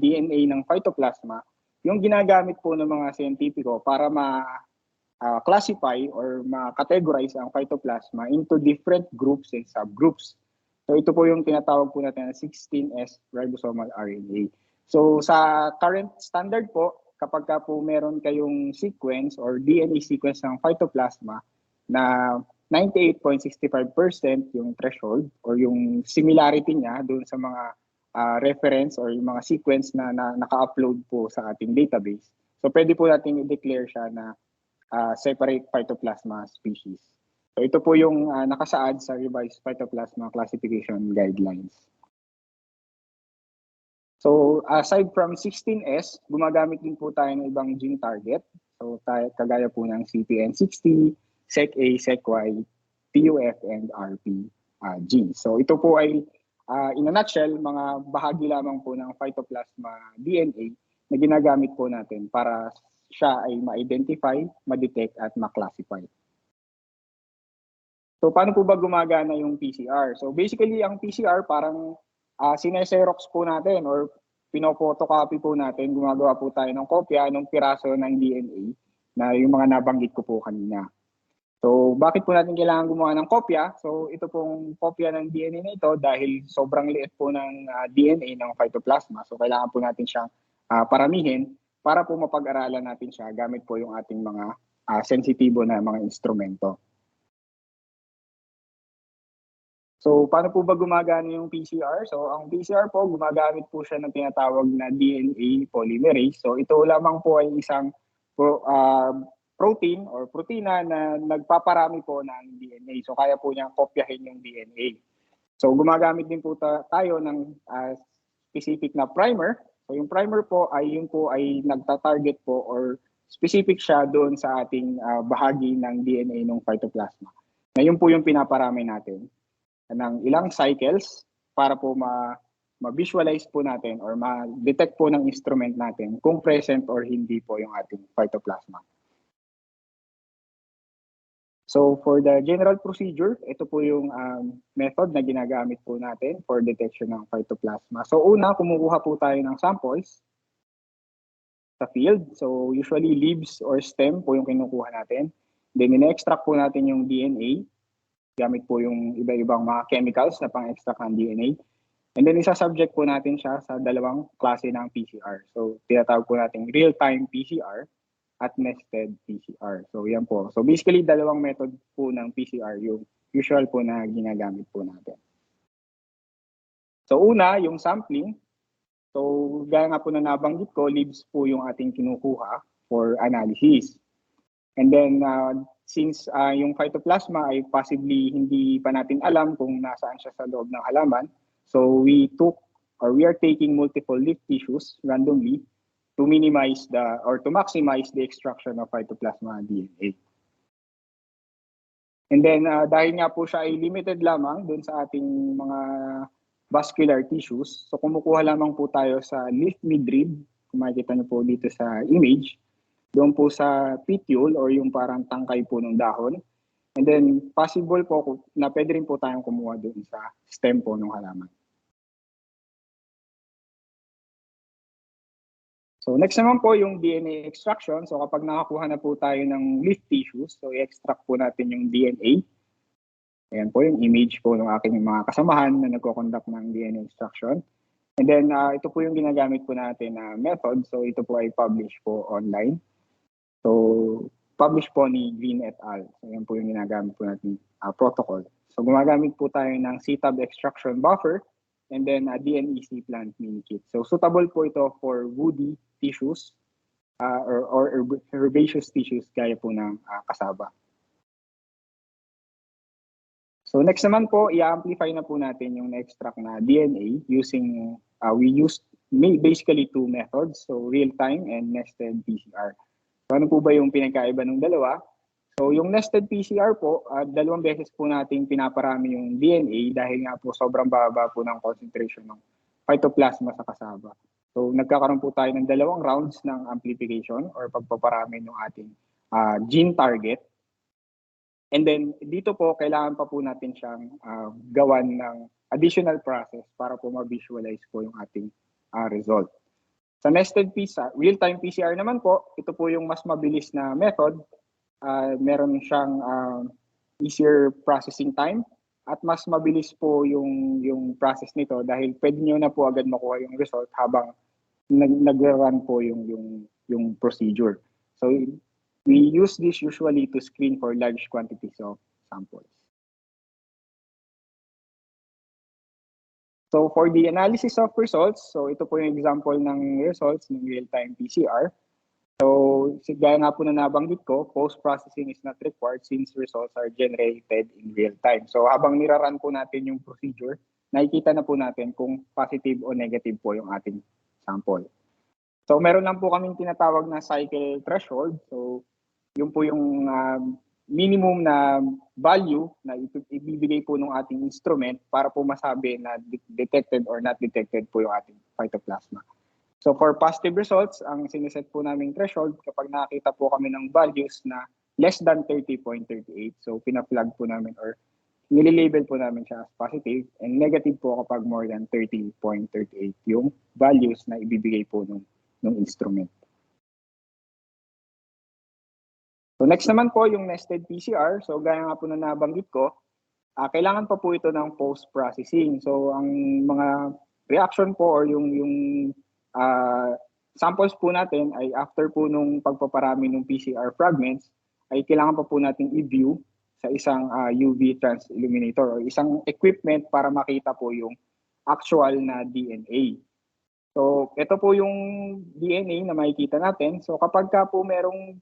DNA ng phytoplasma, yung ginagamit po ng mga siyentipiko para ma-classify or ma-categorize ang phytoplasma into different groups and subgroups. So ito po yung tinatawag po natin na 16S ribosomal RNA. So sa current standard po, kapag ka po meron kayong sequence or DNA sequence ng phytoplasma na 98.65% yung threshold or yung similarity niya doon sa mga reference or yung mga sequence na naka-upload po sa ating database. So pwede po natin i-declare siya na separate phytoplasma species. So ito po yung nakasaad sa revised phytoplasma classification guidelines. So aside from 16S, gumagamit din po tayo ng ibang gene target. So kagaya po ng CPN60, SEC-A, SEC-Y, TUF, and RP genes. So ito po ay in a nutshell, mga bahagi lamang po ng phytoplasma DNA na ginagamit po natin para siya ay ma-identify, ma-detect, at ma-classify. So paano po ba gumagana yung PCR? So basically, ang PCR parang sineserox po natin or pinopotocopy po natin, gumagawa po tayo ng kopya ng piraso ng DNA na yung mga nabanggit ko po kanina. So bakit po natin kailangan gumawa ng kopya? So ito pong kopya ng DNA na ito dahil sobrang liit po ng DNA ng phytoplasma. So kailangan po natin siyang paramihin para po mapag-aralan natin siya gamit po yung ating mga sensitibo na mga instrumento. So, paano po ba gumagana yung PCR? So, ang PCR po, gumagamit po siya ng tinatawag na DNA polymerase. So, ito lamang po ay isang protein or protina na nagpaparami po ng DNA. So, kaya po niyang kopyahin yung DNA. So, gumagamit din po tayo ng specific na primer. So, yung primer po ay nagta-target po or specific siya doon sa ating bahagi ng DNA ng phytoplasma. Na yun po yung pinaparami natin ng ilang cycles para po ma-visualize po natin or ma-detect po ng instrument natin kung present or hindi po yung ating phytoplasma. So for the general procedure, ito po yung method na ginagamit po natin for detection ng phytoplasma. So una, kumukuha po tayo ng samples sa field. So usually leaves or stem po yung kinukuha natin. Then ine-extract po natin yung DNA. Gamit po yung iba-ibang mga chemicals na pang-extract ng DNA. And then isa-subject po natin siya sa dalawang klase ng PCR. So tinatawag po natin real-time PCR at nested PCR. So yan po. So basically dalawang method po ng PCR yung usual po na ginagamit po natin. So una, yung sampling. So gaya nga po na nabanggit ko, leaves po yung ating kinukuha for analysis. And then since yung phytoplasma ay possibly hindi pa natin alam kung nasaan siya sa loob ng halaman, so we are taking multiple leaf tissues randomly to minimize to maximize the extraction of phytoplasma DNA. And then dahil nga po siya ay limited lamang dun sa ating mga vascular tissues, so kumukuha lamang po tayo sa leaf midrib, kung makikita niyo po dito sa image, doon po sa petiole or yung parang tangkay po ng dahon. And then possible po na pwede rin po tayong kumuha doon sa stem po ng halaman. So next naman po yung DNA extraction. So kapag nakakuha na po tayo ng leaf tissues, so i-extract po natin yung DNA. Ayan po yung image po ng aking mga kasamahan na nagko-conduct ng DNA extraction. And then ito po yung ginagamit po natin na method. So ito po ay publish po online. So, publish po ni Green et al. So, yan po yung ginagamit po natin protocol. So, gumagamit po tayo ng CTAB extraction buffer and then a DNEC plant mini kit. So, suitable po ito for woody tissues or herbaceous tissues gaya po ng cassava. So, next naman po, i-amplify na po natin yung na-extract na DNA using, we used basically two methods. So, real-time and nested PCR. So ano po ba yung pinagkaiba ng dalawa? So yung nested PCR po, dalawang beses po nating pinaparami yung DNA dahil nga po sobrang baba po ng concentration ng phytoplasma sa cassava. So nagkakaroon po tayo ng dalawang rounds ng amplification or pagpaparami ng ating gene target. And then dito po, kailangan pa po natin siyang gawan ng additional process para po ma-visualize po yung ating result. Sa nested PCR, real-time PCR naman po, ito po yung mas mabilis na method. Meron siyang easier processing time at mas mabilis po yung process nito dahil pwede nyo na po agad makuha yung result habang nag-run po yung procedure. So we use this usually to screen for large quantities of samples. So for the analysis of results, so ito po yung example ng results ng real-time PCR. So gaya nga po na nabanggit ko, post-processing is not required since results are generated in real time. So habang niraran po natin yung procedure, nakikita na po natin kung positive o negative po yung ating sample. So meron lang po kaming tinatawag na cycle threshold. So yun po yung minimum na value na ibibigay po ng ating instrument para po masabi na detected or not detected po yung ating phytoplasma. So for positive results, ang siniset po naming threshold kapag nakita po kami ng values na less than 30.38. So pina-flag po namin or nililabel po namin siya as positive, and negative po kapag more than 30.38 yung values na ibibigay po ng instrument. So next naman po yung nested PCR. So gaya nga po na nabanggit ko, kailangan pa po ito ng post-processing. So ang mga reaction po or yung samples po natin ay after po nung pagpaparami ng PCR fragments, ay kailangan pa po natin i-view sa isang UV transilluminator o isang equipment para makita po yung actual na DNA. So, ito po yung DNA na makikita natin. So, kapag ka po merong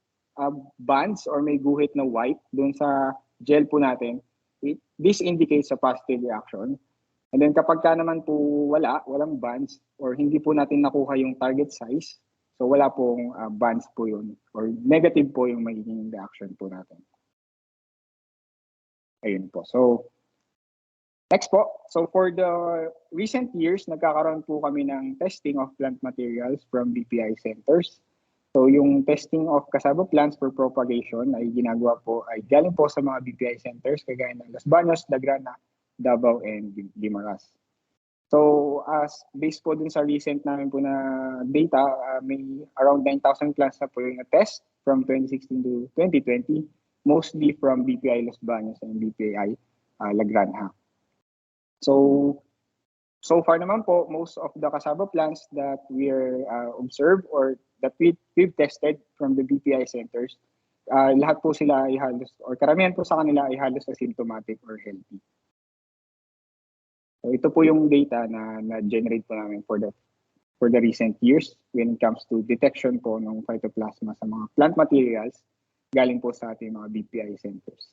bands or may guhit na white dun sa gel po natin, this indicates a positive reaction. And then kapag ka naman po walang bands or hindi po natin nakuha yung target size, so wala pong bands po yun or negative po yung magiging reaction po natin. Ayun po. So, next po. So for the recent years, nagkakaroon po kami ng testing of plant materials from BPI centers. So yung testing of cassava plants for propagation ay ginagawa po ay galing po sa mga BPI centers kagaya ng Los Baños, Dagrana, Davao, and Guimaras. So as based po din sa recent namin po na data, may around 9,000 plants na po yung test from 2016 to 2020, mostly from BPI Los Baños and BPI Lagranja. So far naman po, most of the cassava plants that we are observed or that we've tested from the BPI centers, lahat po sila ay halos, or karamihan po sa kanila ay halos asymptomatic or healthy. So ito po yung data na generate po namin for the recent years when it comes to detection po ng phytoplasma sa mga plant materials galing po sa ating mga BPI centers.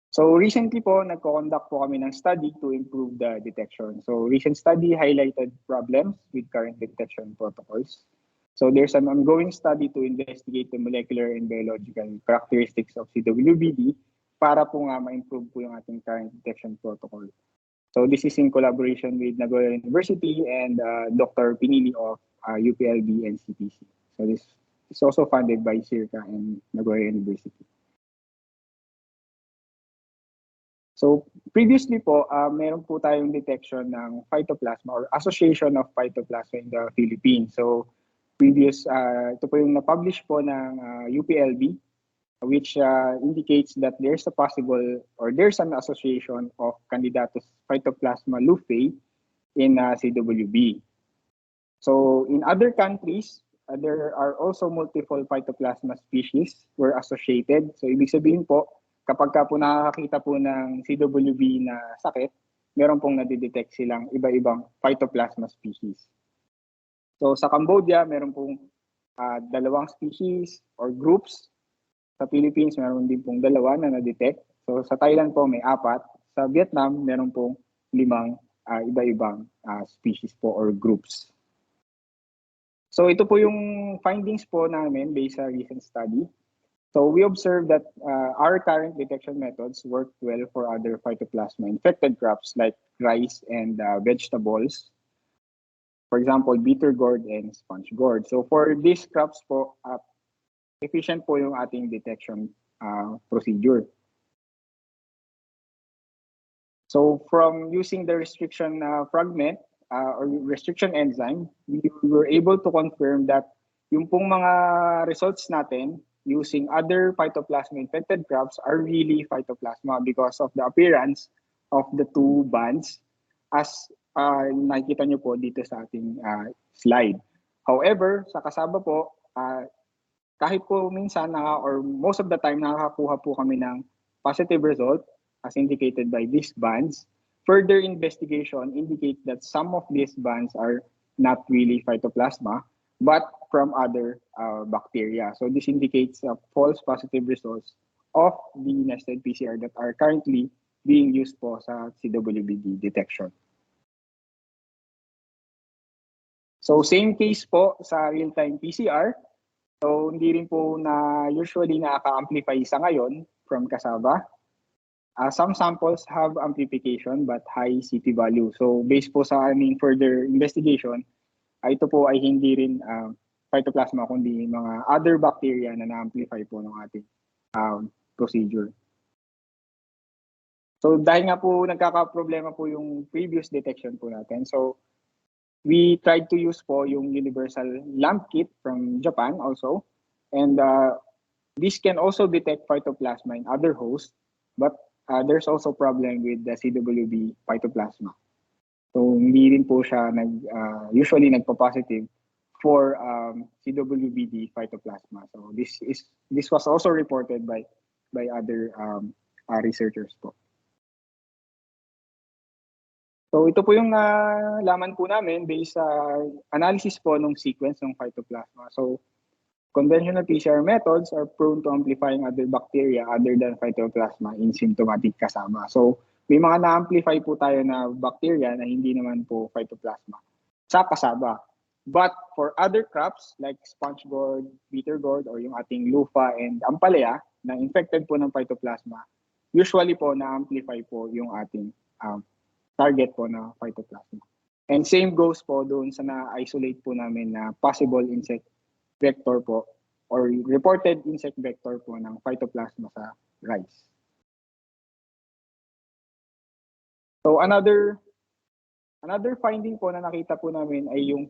So recently po, nagko-conduct po kami ng study to improve the detection. So recent study highlighted problems with current detection protocols. So there's an ongoing study to investigate the molecular and biological characteristics of CWBD para po nga ma-improve po yung ating current detection protocol. So this is in collaboration with Nagoya University and Dr. Pinili of UPLB and CPC. So this is also funded by CIRCA and Nagoya University. So previously po, meron po tayong detection ng phytoplasma or association of phytoplasma in the Philippines. So ito po yung na-publish po ng UPLB, which indicates that there's a possible or there's an association of Candidatus Phytoplasma lufae in CWB. So in other countries, there are also multiple phytoplasma species were associated. So ibig sabihin po, kapag ka po nakakita po ng CWB na sakit, meron pong nadidetect silang iba-ibang phytoplasma species. So sa Cambodia, meron pong 2 species or groups. Sa Philippines, meron din pong 2 na na-detect. So sa Thailand po, may 4. Sa Vietnam, meron pong 5 iba-ibang species po or groups. So ito po yung findings po namin based sa recent study. So we observed that our current detection methods work well for other phytoplasma-infected crops like rice and vegetables. For example, bitter gourd and sponge gourd. So for these crops po, efficient po yung ating detection procedure. So from using the restriction fragment or restriction enzyme, we were able to confirm that yung pong mga results natin using other phytoplasma-infected crops are really phytoplasma because of the appearance of the 2 bands as nakikita nyo po dito sa ating slide. However, sa cassava po, kahit po minsan or most of the time nakakakuha po kami ng positive result as indicated by these bands, further investigation indicates that some of these bands are not really phytoplasma but from other bacteria. So this indicates false positive results of the nested PCR that are currently being used po sa CWBD detection. So same case po sa real-time PCR. So hindi rin po na usually nakaka-amplify sa ngayon from cassava. Some samples have amplification but high CT value. So based po sa aming further investigation, ito po ay hindi rin phytoplasma kundi mga other bacteria na na-amplify po ng ating procedure. So dahil nga po nagkaka-problema po yung previous detection po natin. So we tried to use po yung universal lamp kit from Japan also. And this can also detect phytoplasma in other hosts, but there's also problem with the CWB phytoplasma. So hindi rin po siya usually nagpa-positive for CWBD phytoplasma. So this was also reported by by other researchers po. So ito po yung laman po namin based sa analysis po ng sequence ng Phytoplasma. So conventional PCR methods are prone to amplifying other bacteria other than Phytoplasma in symptomatic cassava. So may mga na-amplify po tayo na bacteria na hindi naman po Phytoplasma sa cassava. But for other crops like sponge gourd, bitter gourd, or yung ating lufa and ampalaya na infected po ng Phytoplasma, usually po na-amplify po yung ating target po na Phytoplasma. And same goes po doon sa na-isolate po namin na possible insect vector po or reported insect vector po ng Phytoplasma sa rice. So another finding po na nakita po namin ay yung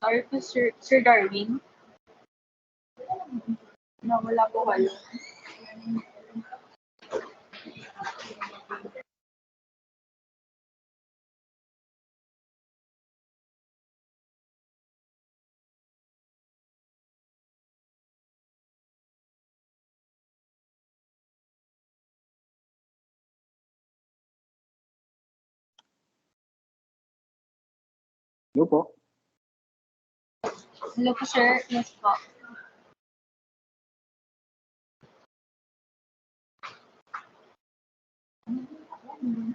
Sorry po, Sir Darwin. Nawala po kayo. Hello po. Hello po, sir. Yes po.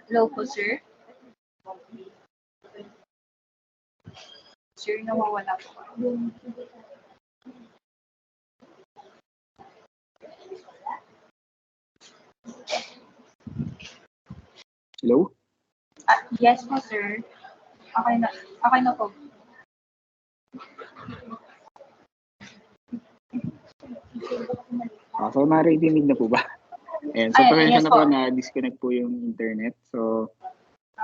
Hello po, sir. Sir, nawawala po. Hello? Yes po, sir. Okay na po. So narinig na po ba? And so pasensya yes na po po. na disconnect po yung internet. So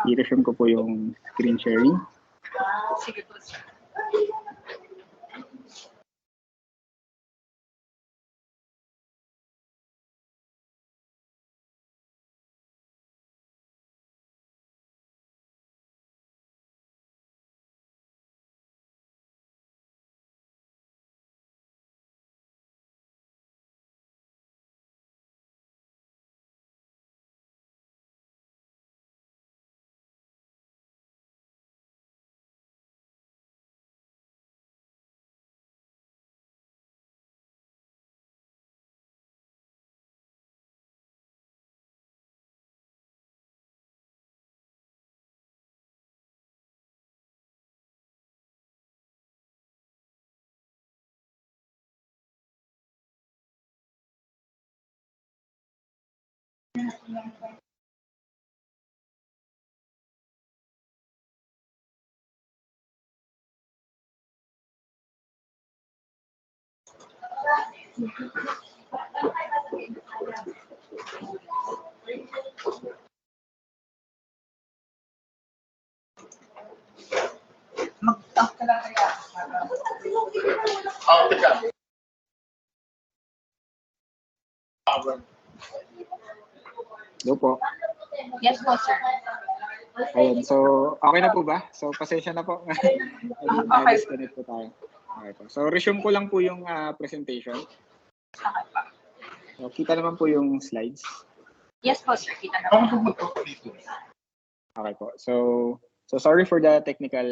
i-resume ko po yung screen sharing. Sige po, sir. Hello po. Yes po, sir. Ayun, so okay na po ba? So pasensya na po. Okay. Disconnect po tayo. Okay po. So resume ko lang po yung presentation. Okay po. So, kita naman po yung slides. Yes po, sir. Kita na po. Okay po. So sorry for the technical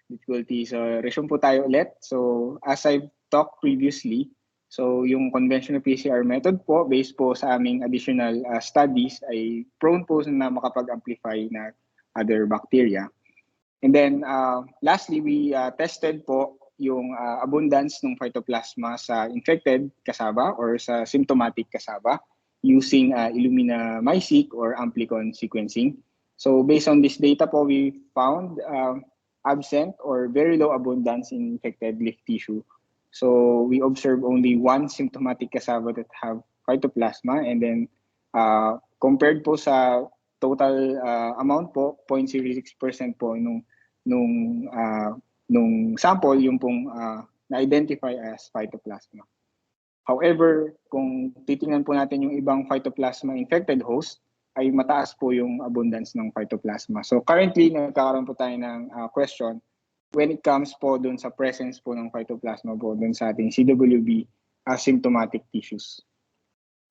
difficulty. So resume po tayo ulit. So as I've talked previously, so yung conventional PCR method po based po sa aming additional studies ay prone po na makapag-amplify na other bacteria. And then lastly, we tested po yung abundance ng Phytoplasma sa infected cassava or sa symptomatic cassava using Illumina MySeq or amplicon sequencing. So based on this data po, we found absent or very low abundance in infected leaf tissue. So we observed only one symptomatic cassava that have Phytoplasma, and then compared po sa total amount po, 0.06% po nung sample, yung pong na-identify as phytoplasma. However, kung titingnan po natin yung ibang phytoplasma infected host, ay mataas po yung abundance ng phytoplasma. So currently, nagkakaroon po tayo ng question when it comes po dun sa presence po ng phytoplasma po dun sa ating CWB asymptomatic tissues.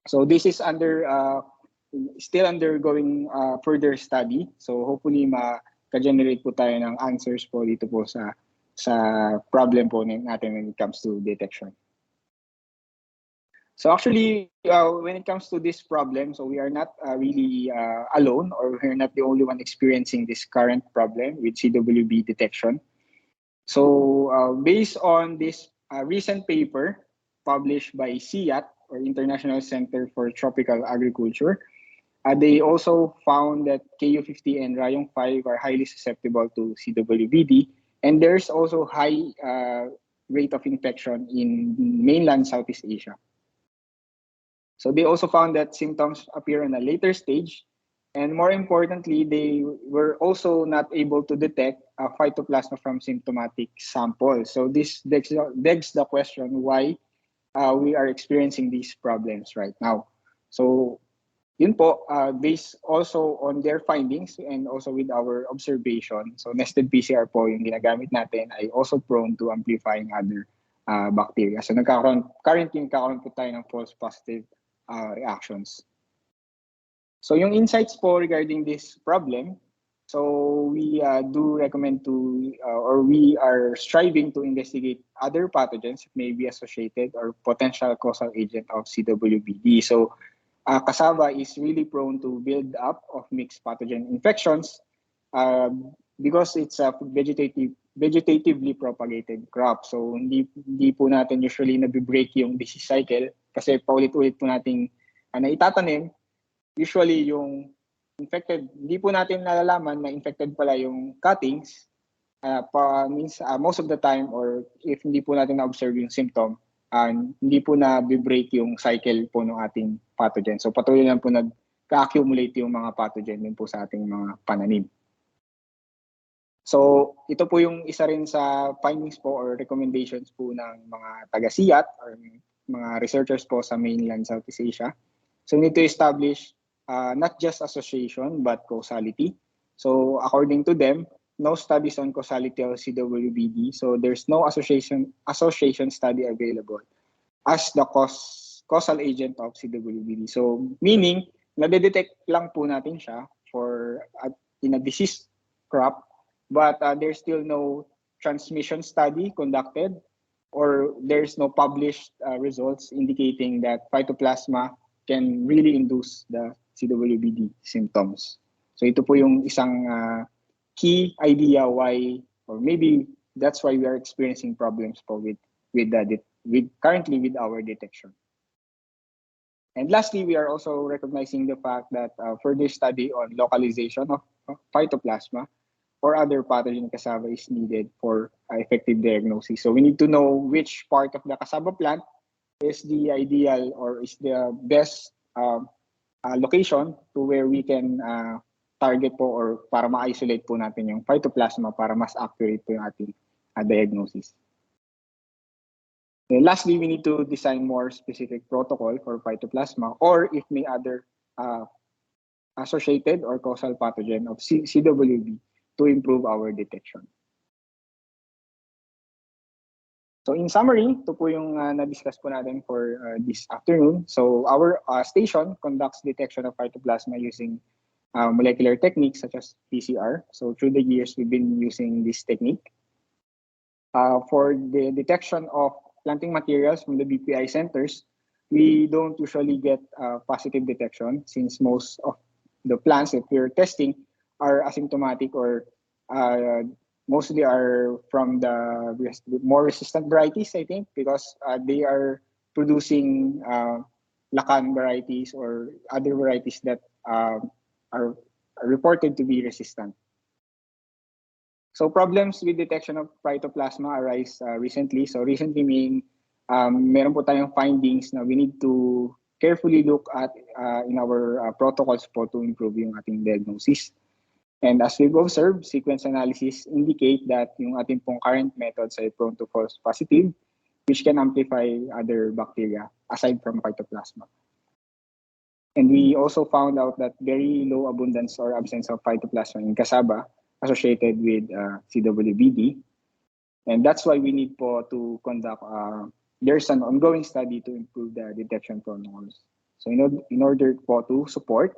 So this is still undergoing further study. So hopefully maka-generate po tayo ng answers po dito po sa problem po natin when it comes to detection. So actually, when it comes to this problem, so we are not really alone, or we're not the only one experiencing this current problem with CWB detection. So based on this recent paper published by CIAT, or International Center for Tropical Agriculture, they also found that KU50 and Rayong 5 are highly susceptible to CWBD, and there's also high rate of infection in mainland Southeast Asia. So they also found that symptoms appear in a later stage, and more importantly, they were also not able to detect a phytoplasma from symptomatic samples. So this begs the question why we are experiencing these problems right now. So yun po, based also on their findings and also with our observation, so nested PCR po yung ginagamit natin ay also prone to amplifying other bacteria. So currently nagkakaroon po tayo ng false positive reactions. So yung insights po regarding this problem, so we do recommend to, or we are striving to investigate other pathogens that may be associated or potential causal agent of CWBD. So cassava is really prone to build up of mixed pathogen infections because it's a vegetatively propagated crop. So hindi po natin usually nabi-break yung disease cycle kasi paulit-ulit po nating naitatanim. Usually yung infected, hindi po natin nalalaman na infected pala yung cuttings means most of the time, or if hindi po natin na-observe yung symptom, hindi po na-break yung cycle po ng ating pathogen. So patuloy lang po nag-accumulate yung mga pathogen din po sa ating mga pananim. So ito po yung isa rin sa findings po or recommendations po ng mga taga-CIAT or mga researchers po sa mainland Southeast Asia. So we need to establish not just association but causality. So according to them, no studies on causality of CWBD. So there's no association study available as the causal agent of CWBD. So meaning, nade-detect lang po natin siya for in a diseased crop, but there's still no transmission study conducted, or there's no published results indicating that phytoplasma can really induce the CWBD symptoms. So ito po yung isang key idea why, or maybe that's why we are experiencing problems po currently with our detection. And lastly, we are also recognizing the fact that further study on localization of phytoplasma or other pathogen cassava is needed for effective diagnosis. So we need to know which part of the cassava plant is the ideal or is the best location to where we can target po or para ma-isolate po natin yung phytoplasma para mas accurate po yung ating diagnosis. And lastly, we need to design more specific protocol for phytoplasma, or if may other associated or causal pathogen of CWB to improve our detection. So in summary, ito po yung na-discuss po natin for this afternoon. So our station conducts detection of phytoplasma using molecular techniques such as PCR. So through the years, we've been using this technique. For the detection of planting materials from the BPI centers, we don't usually get positive detection since most of the plants that we're testing are asymptomatic or mostly are from the more resistant varieties, I think, because they are producing lakan varieties or other varieties that are reported to be resistant. So problems with detection of phytoplasma arise recently. So recently meron po tayong findings na we need to carefully look at in our protocols po to improve yung ating diagnosis. And as we've observed, sequence analysis indicate that yung ating pong current methods ay prone to false positive which can amplify other bacteria aside from Phytoplasma. And we also found out that very low abundance or absence of Phytoplasma in cassava associated with CWBD. And that's why we need po to conduct, there's an ongoing study to improve the detection protocols. So in order po to support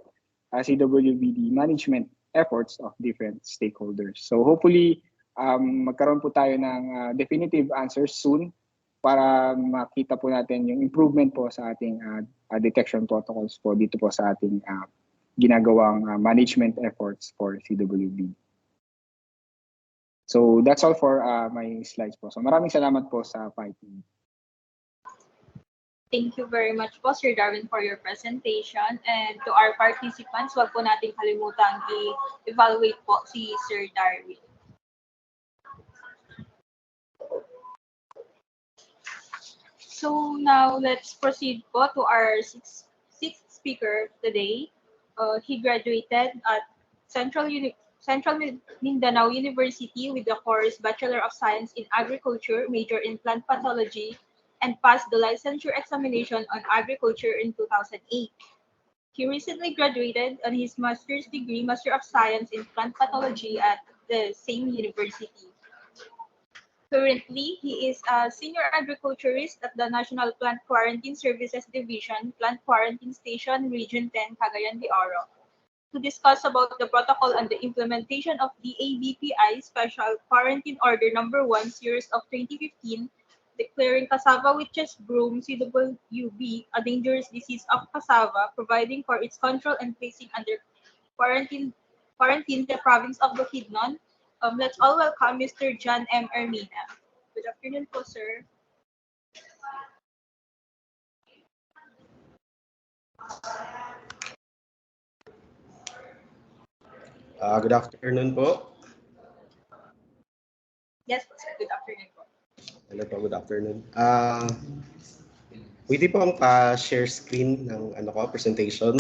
CWBD management efforts of different stakeholders. So hopefully, magkaroon po tayo ng definitive answers soon para makita po natin yung improvement po sa ating detection protocols po dito po sa ating ginagawang management efforts for CWBD. So that's all for my slides po. So maraming salamat po sa pakikinig. Thank you very much po, Sir Darwin, for your presentation. And to our participants, wag po nating kalimutang i-evaluate po si Sir Darwin. So now let's proceed po to our sixth speaker today. He graduated at Central Mindanao University with the course Bachelor of Science in Agriculture, major in Plant Pathology, and passed the licensure examination on agriculture in 2008. He recently graduated on his master's degree, Master of Science in Plant Pathology at the same university. Currently, he is a senior agriculturist at the National Plant Quarantine Services Division, Plant Quarantine Station, Region 10, Cagayan de Oro, to discuss about the protocol and the implementation of the ABPI Special Quarantine Order Number 1, Series of 2015, declaring cassava witch's broom CWB a dangerous disease of cassava, providing for its control and placing under quarantine the province of Bukidnon. Let's all welcome Mr. John M. Ermina. Good afternoon po, sir. Good afternoon po. Yes, sir. Good afternoon po. Hello po, good afternoon. Pwede po ang pa-share screen ng presentation.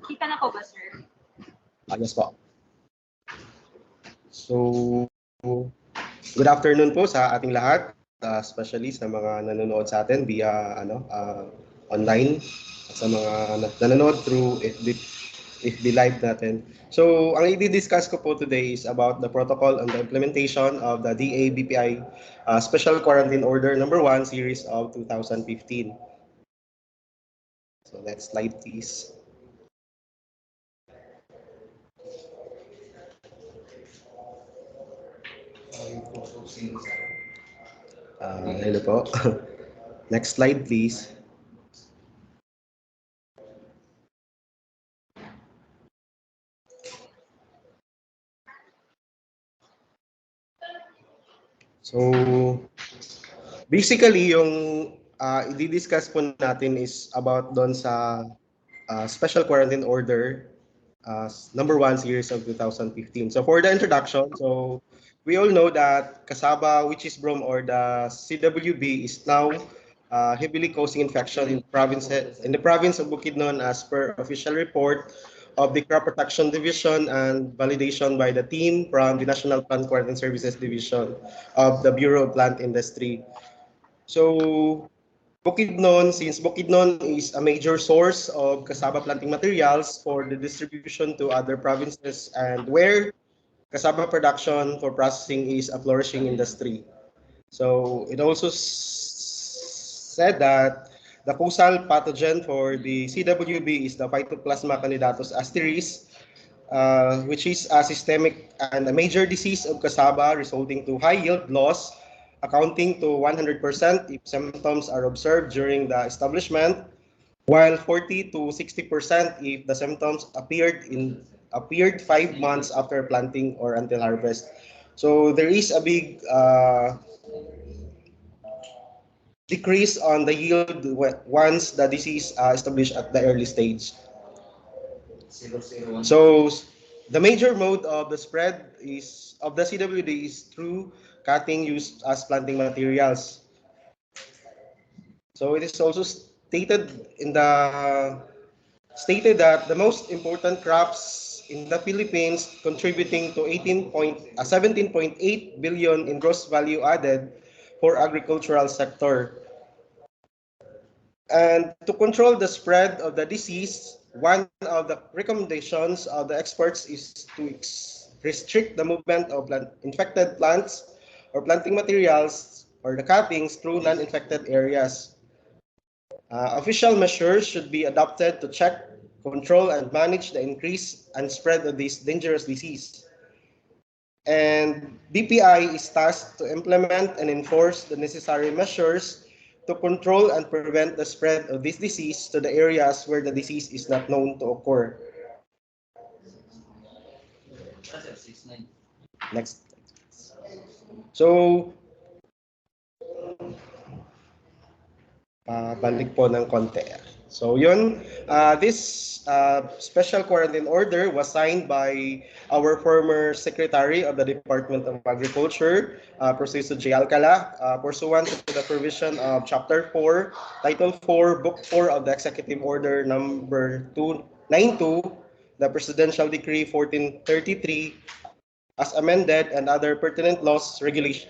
Kita na po ba, sir? Yes po. So, good afternoon po sa ating lahat, especially sa mga nanonood sa atin via online, at sa mga nanonood through FB Live natin. So, ang i-discuss ko po today is about the protocol and the implementation of the DA-BPI Special Quarantine Order Number 1 Series of 2015. So, next slide please. Hello po. Next slide, please. So, basically, yung i-discuss po natin is about doon sa Special Quarantine Order number 1 series of 2015. So for the introduction, so we all know that cassava witch's broom or the CWB is now heavily causing infection in the province of Bukidnon as per official report of the Crop Protection Division and validation by the team from the National Plant Quarantine Services Division of the Bureau of Plant Industry. So Bukidnon, since Bukidnon is a major source of cassava planting materials for the distribution to other provinces and where cassava production for processing is a flourishing industry. So it also said that the causal pathogen for the CWB is the Phytoplasma candidatus asteris, which is a systemic and a major disease of cassava resulting to high yield loss, accounting to 100% if symptoms are observed during the establishment, while 40 to 60% if the symptoms appeared 5 months after planting or until harvest. So there is a big decrease on the yield once the disease established at the early stage. So The major mode of the spread is of the CWD is through cutting used as planting materials. So it is also stated that the most important crops in the Philippines contributing to 17.8 billion in gross value added for agricultural sector. And to control the spread of the disease, one of the recommendations of the experts is to restrict the movement of infected plants or planting materials or the cuttings through non-infected areas. Official measures should be adopted to check, control, and manage the increase and spread of this dangerous disease. And BPI is tasked to implement and enforce the necessary measures to control and prevent the spread of this disease to the areas where the disease is not known to occur. Next. So, balik po ng konti. So yun, this special quarantine order was signed by our former Secretary of the Department of Agriculture, Proceso J. Alcala, pursuant to the provision of Chapter 4, Title 4, Book 4 of the Executive Order Number 292, the Presidential Decree 1433, as amended, and other pertinent laws,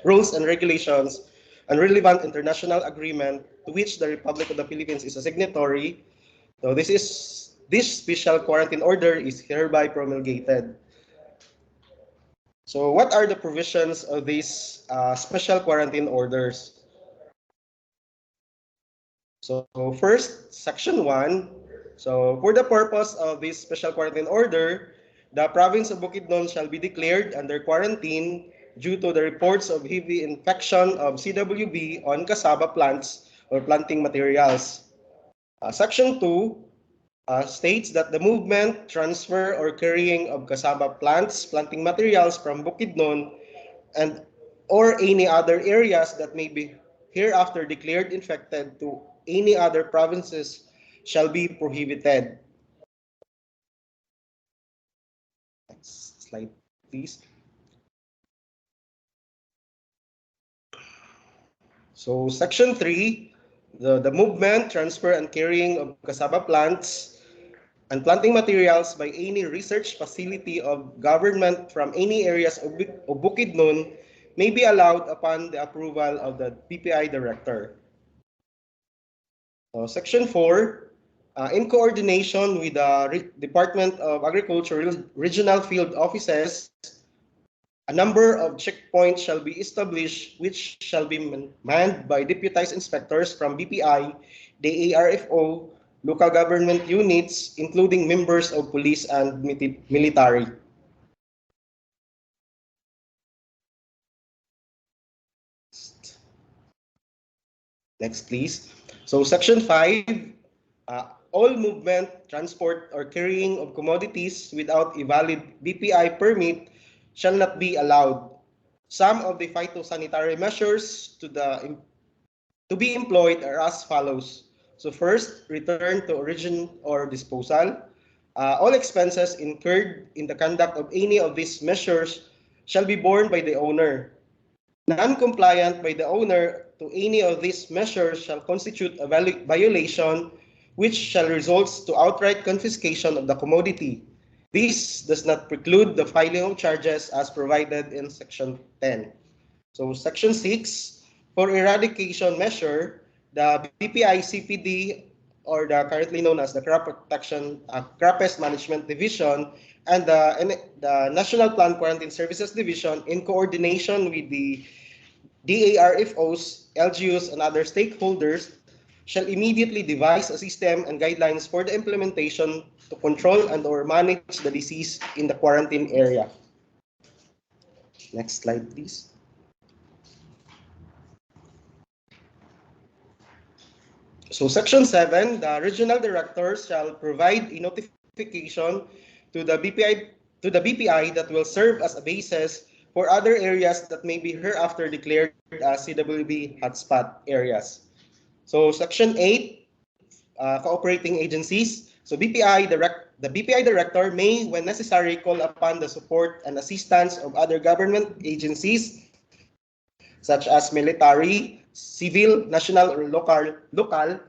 rules, and regulations, and relevant international agreement to which the Republic of the Philippines is a signatory. So this special quarantine order is hereby promulgated. So what are the provisions of these special quarantine orders? So first, Section 1. So for the purpose of this special quarantine order, the province of Bukidnon shall be declared under quarantine due to the reports of heavy infection of CWB on cassava plants or planting materials. Section 2 states that the movement, transfer, or carrying of cassava plants, planting materials from Bukidnon and or any other areas that may be hereafter declared infected to any other provinces shall be prohibited. Next slide, please. So Section 3, the movement, transfer, and carrying of cassava plants and planting materials by any research facility of government from any areas of Bukidnon may be allowed upon the approval of the BPI director. Section 4, in coordination with the Department of Agriculture regional field offices, a number of checkpoints shall be established which shall be manned by deputized inspectors from BPI, the ARFO, local government units, including members of police and military. Next, please. So Section 5, all movement, transport, or carrying of commodities without a valid BPI permit shall not be allowed. Some of the phytosanitary measures to be employed are as follows. So first, return to origin or disposal. All expenses incurred in the conduct of any of these measures shall be borne by the owner. Non-compliant by the owner to any of these measures shall constitute a violation which shall result to outright confiscation of the commodity. This does not preclude the filing of charges as provided in Section 10. So Section 6, for eradication measure, the BPI CPD, or the currently known as the Crop Protection Crop Pest Management Division, and the National Plant Quarantine Services Division, in coordination with the DARFOs, LGUs, and other stakeholders, shall immediately devise a system and guidelines for the implementation to control and or manage the disease in the quarantine area. Next slide, please. So Section 7, the regional directors shall provide a notification to the BPI that will serve as a basis for other areas that may be hereafter declared as CWB hotspot areas. So Section 8, cooperating agencies. So BPI the BPI director may, when necessary, call upon the support and assistance of other government agencies such as military, civil, national, or local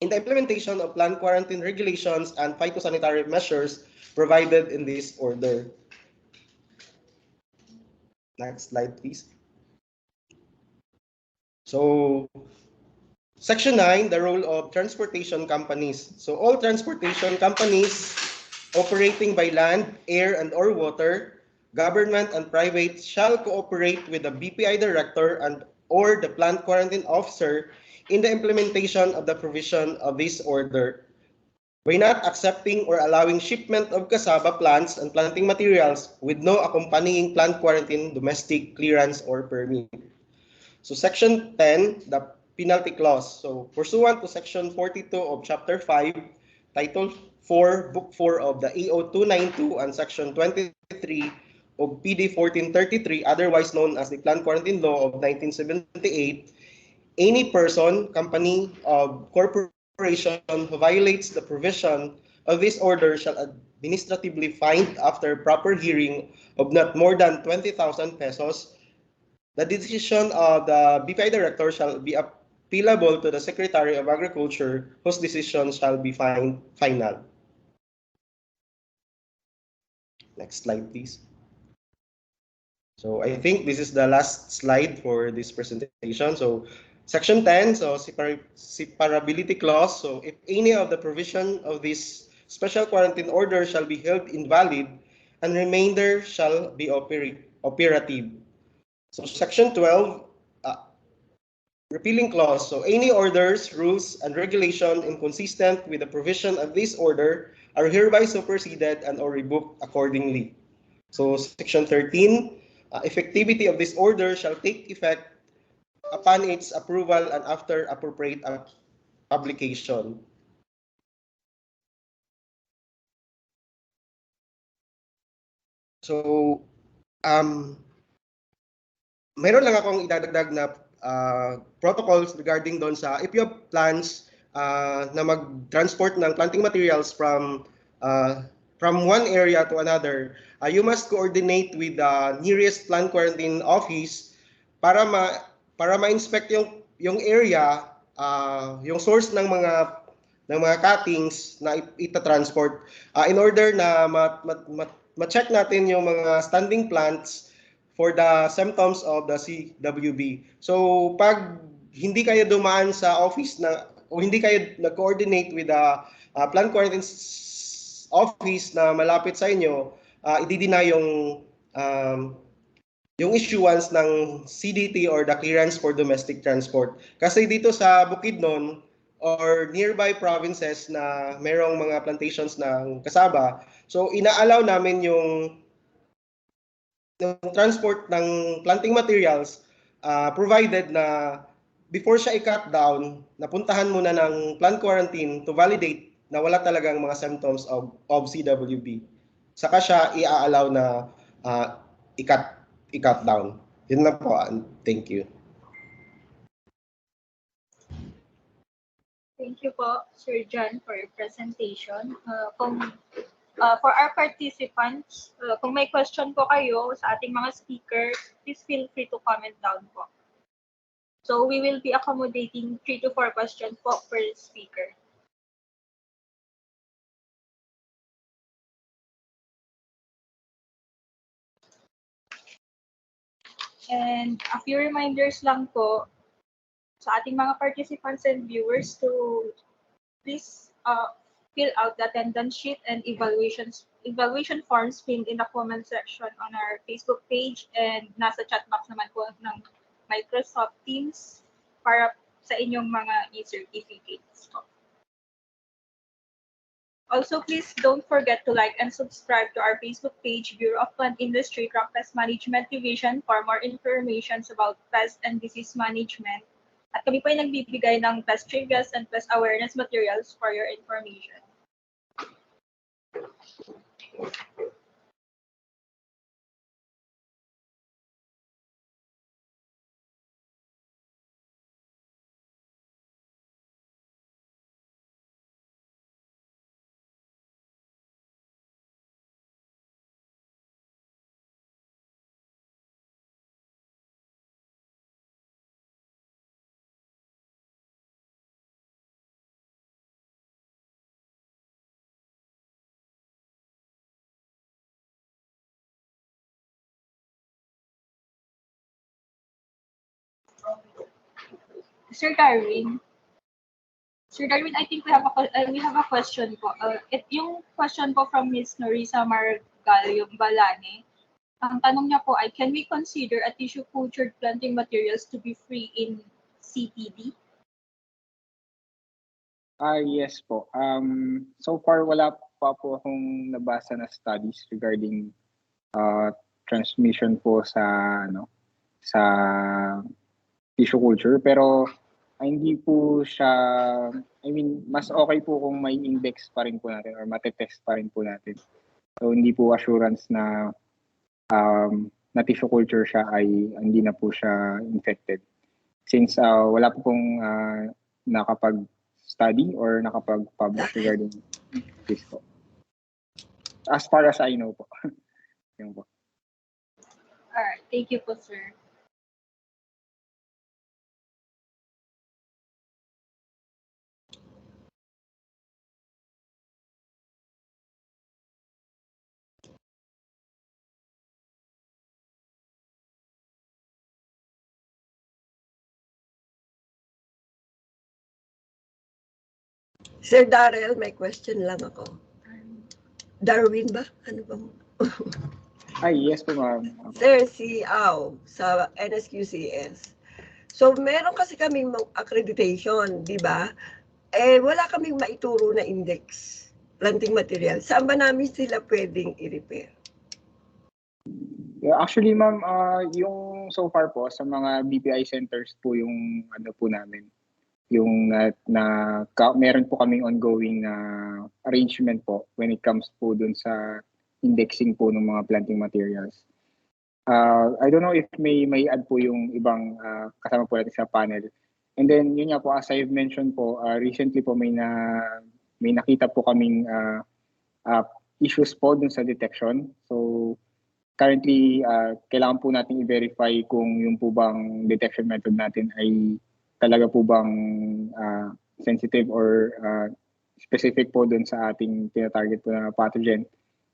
in the implementation of plant quarantine regulations and phytosanitary measures provided in this order. Next slide, please. So, Section 9, the role of transportation companies. So, all transportation companies operating by land, air, and or water, government and private, shall cooperate with the BPI director and or the plant quarantine officer in the implementation of the provision of this order by not accepting or allowing shipment of cassava plants and planting materials with no accompanying plant quarantine domestic clearance or permit. So Section 10, the penalty clause. So pursuant to Section 42 of Chapter 5, Title 4, Book 4 of the AO 292 and Section 23 of PD 1433, otherwise known as the Plant Quarantine Law of 1978, any person, company, or corporation who violates the provision of this order shall administratively fined after proper hearing of not more than 20,000 pesos. The decision of the BPI director shall be appealable to the Secretary of Agriculture, whose decision shall be final. Next slide, please. So I think this is the last slide for this presentation. So Section 10, so separability clause. So if any of the provision of this special quarantine order shall be held invalid, and remainder shall be operative. So Section 12, repealing clause. So any orders, rules, and regulation inconsistent with the provision of this order are hereby superseded and or revoked accordingly. So Section 13, effectivity of this order shall take effect upon its approval and after appropriate publication. So, mayroon lang akong idadagdag na protocols regarding doon sa if you have plans na mag-transport ng planting materials from one area to another, you must coordinate with the nearest plant quarantine office para ma-inspect yung area, yung source ng mga cuttings na ita-transport in order na ma-check natin yung mga standing plants for the symptoms of the CWB. So pag hindi kayo dumaan sa office o hindi kayo nag-coordinate with the plant quarantine office na malapit sa inyo, ididina yung issuance ng CDT or the clearance for domestic transport. Kasi dito sa Bukidnon or nearby provinces na merong mga plantations ng cassava, so inaalaw namin yung transport ng planting materials provided na before siya i-cut down, napuntahan muna ng plant quarantine to validate na wala talagang mga symptoms of CWB. Saka siya i-allow na i-cut down. Yun lang po. Thank you. Thank you po, Sir John, for your presentation. For our participants, kung may question po kayo sa ating mga speaker, please feel free to comment down po. So we will be accommodating 3 to 4 questions po per speaker. And a few reminders lang po sa ating mga participants and viewers to please fill out the attendance sheet and evaluation forms pinned in the comment section on our Facebook page, and nasa chat box naman po ng Microsoft Teams para sa inyong mga e-certificates. Also, please don't forget to like and subscribe to our Facebook page, Bureau of Plant Industry Crop Pest Management Division, for more information about pest and disease management. At kami po ay nagbibigay ng pest trivias and pest awareness materials for your information. Sir Darwin. Sir Darwin, I think we have a question po. Yung question po from Ms. Norisa Margal, yung Balane. Ang tanong niya po ay, can we consider a tissue cultured planting materials to be free in CPD? Yes po. So far wala pa po akong nabasa na studies regarding transmission po sa tissue culture, pero hindi po siya, I mean, mas okay po kung may index pa rin po natin or matetest pa rin po natin. So hindi po assurance na na tissue culture siya ay hindi na po siya infected. Since wala po pong nakapag-study or nakapag-publish regarding this po. As far as I know po. Yun po. Alright, thank you po, sir. Sir Darrell, may question lang ako. Darwin ba? Ano ba? Ay, yes po, ma'am. Sir, si Au sa NSQCS. So, meron kasi kaming accreditation, di ba? Wala kaming maituro na index, planting material. Saan ba namin sila pwedeng i-repair? Yeah, actually, ma'am, yung so far po, sa mga BPI centers po yung ano po namin, yung meron po kaming ongoing arrangement po when it comes po dun sa indexing po ng mga planting materials. I don't know if may add po yung ibang kasama po natin sa panel. And then yun nga po, as I've mentioned po, recently po may nakita po kaming issues po dun sa detection. So currently, kailangan po natin i-verify kung yung po bang detection method natin ay talaga po bang sensitive or specific po dun sa ating tinatarget po na pathogen.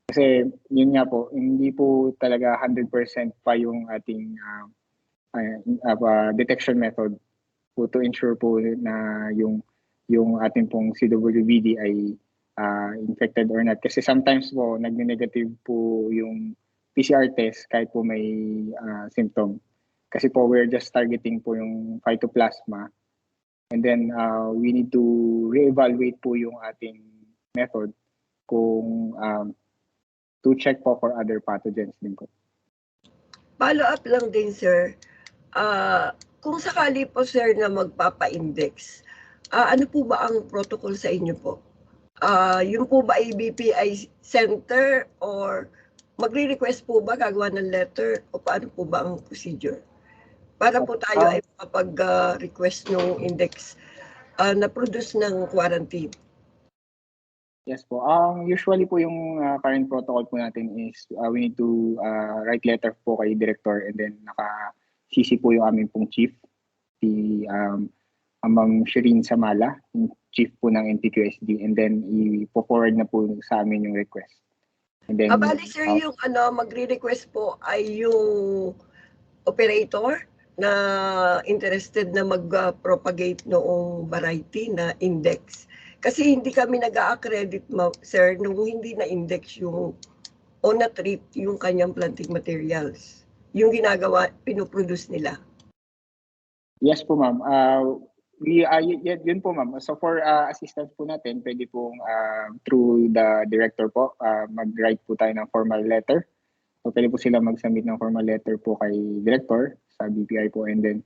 Kasi yun nga po, hindi po talaga 100% pa yung ating detection method po to ensure po na yung ating pong CWBD ay infected or not. Kasi sometimes po, nag-negative po yung PCR test kahit po may symptom. Kasi po, we're just targeting po yung phytoplasma. And then, we need to reevaluate po yung ating method kung to check po for other pathogens din po. Follow up lang din, sir. Kung sakali po, sir, na magpapa-index, ano po ba ang protocol sa inyo po? Yung po ba ay BPI center or magre-request po ba, gagawa ng letter o paano po ba ang procedure? Para po tayo ay makapag-request ng index na produce ng quarantine. Yes po. Usually po yung current protocol po natin is we need to write letter po kay director and then naka-CC po yung aming pong chief, si Ma'am Shireen Samala, yung chief po ng NPQSD, and then i-forward na po sa amin yung request. And then, bali sir, yung magre-request po ay yung operator na interested na mag-propagate noong variety na index. Kasi hindi kami nag-a-accredit, sir, nung hindi na-index yung o na-treat yung kanyang planting materials. Yung ginagawa, pinoproduce nila. Yes po, ma'am. Yun po, ma'am. So for assistance po natin, pwede pong through the director po, mag-write po tayo ng formal letter. So pwede po sila mag-submit ng formal letter po kay director sa BPI po, and then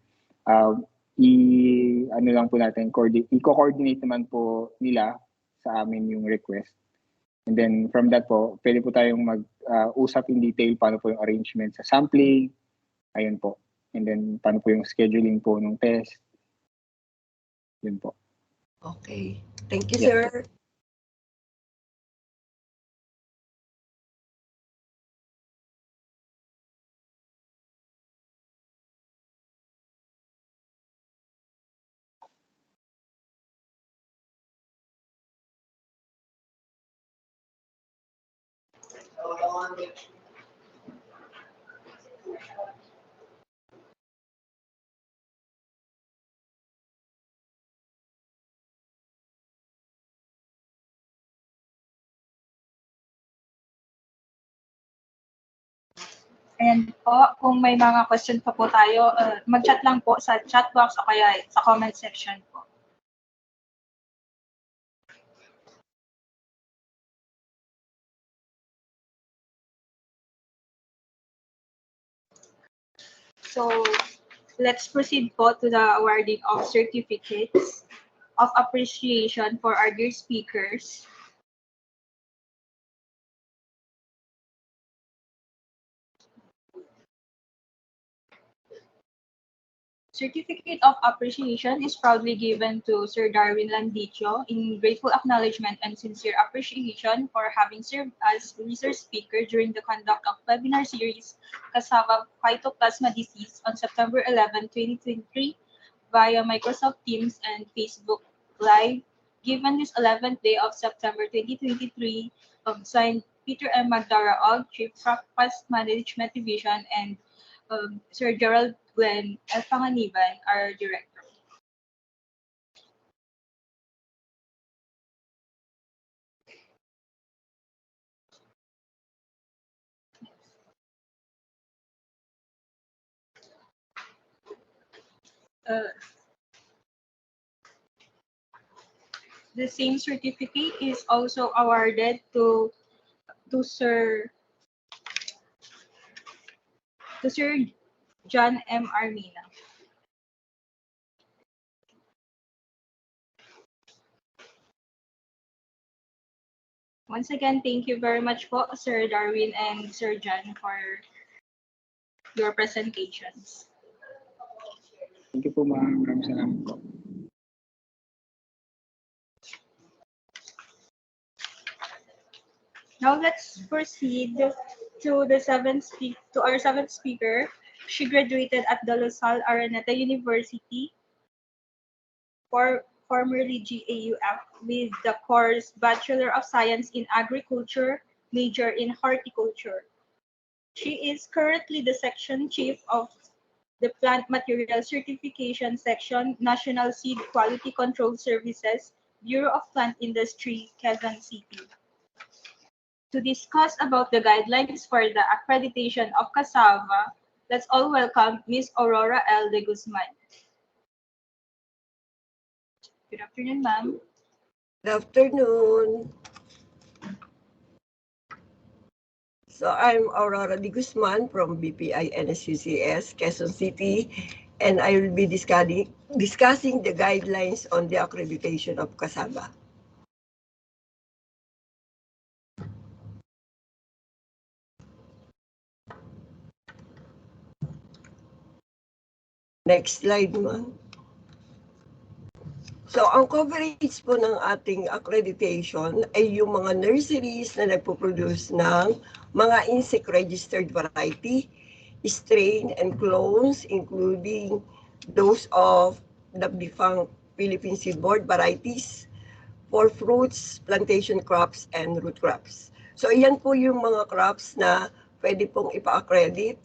ano lang po natin, i-coordinate naman po nila sa amin yung request. And then from that po, pwede po tayong mag-usap in detail paano po yung arrangement sa sampling, ayun po. And then paano po yung scheduling po ng test. Yun po. Okay. Thank you, sir. And po, kung may mga question pa po tayo, mag-chat lang po sa chat box o kaya sa comment section po. So, let's proceed po to the awarding of certificates of appreciation for our dear speakers. Certificate of Appreciation is proudly given to Sir Darwin Landicho in grateful acknowledgement and sincere appreciation for having served as research speaker during the conduct of webinar series Cassava Phytoplasma Disease on September 11, 2023 via Microsoft Teams and Facebook Live, given this 11th day of September 2023, signed Peter M. Magdaraog, Chief Past Management Division, and Sir Gerald Glenn Panganiban, our director. The same certificate is also awarded to Sir John M. Armina. Once again, thank you very much po, Sir Darwin and Sir John, for your presentations. Thank you po, ma'am. Maraming salamat po. Now let's proceed to our seventh speaker. She graduated at the LaSalle Araneta University, formerly GAUF, with the course Bachelor of Science in Agriculture, major in Horticulture. She is currently the section chief of the Plant Material Certification Section, National Seed Quality Control Services, Bureau of Plant Industry, Quezon City. To discuss about the guidelines for the accreditation of cassava, let's all welcome Ms. Aurora L. de Guzman. Good afternoon, ma'am. Good afternoon. So I'm Aurora de Guzman from BPI NSUCS, Quezon City, and I will be discussing the guidelines on the accreditation of cassava. Next slide, ma'am. So, ang coverage po ng ating accreditation ay yung mga nurseries na nagpo-produce ng mga insect-registered variety, strain, and clones, including those of the defunct Philippine Seed Board varieties for fruits, plantation crops, and root crops. So, iyan po yung mga crops na pwede pong ipa-accredit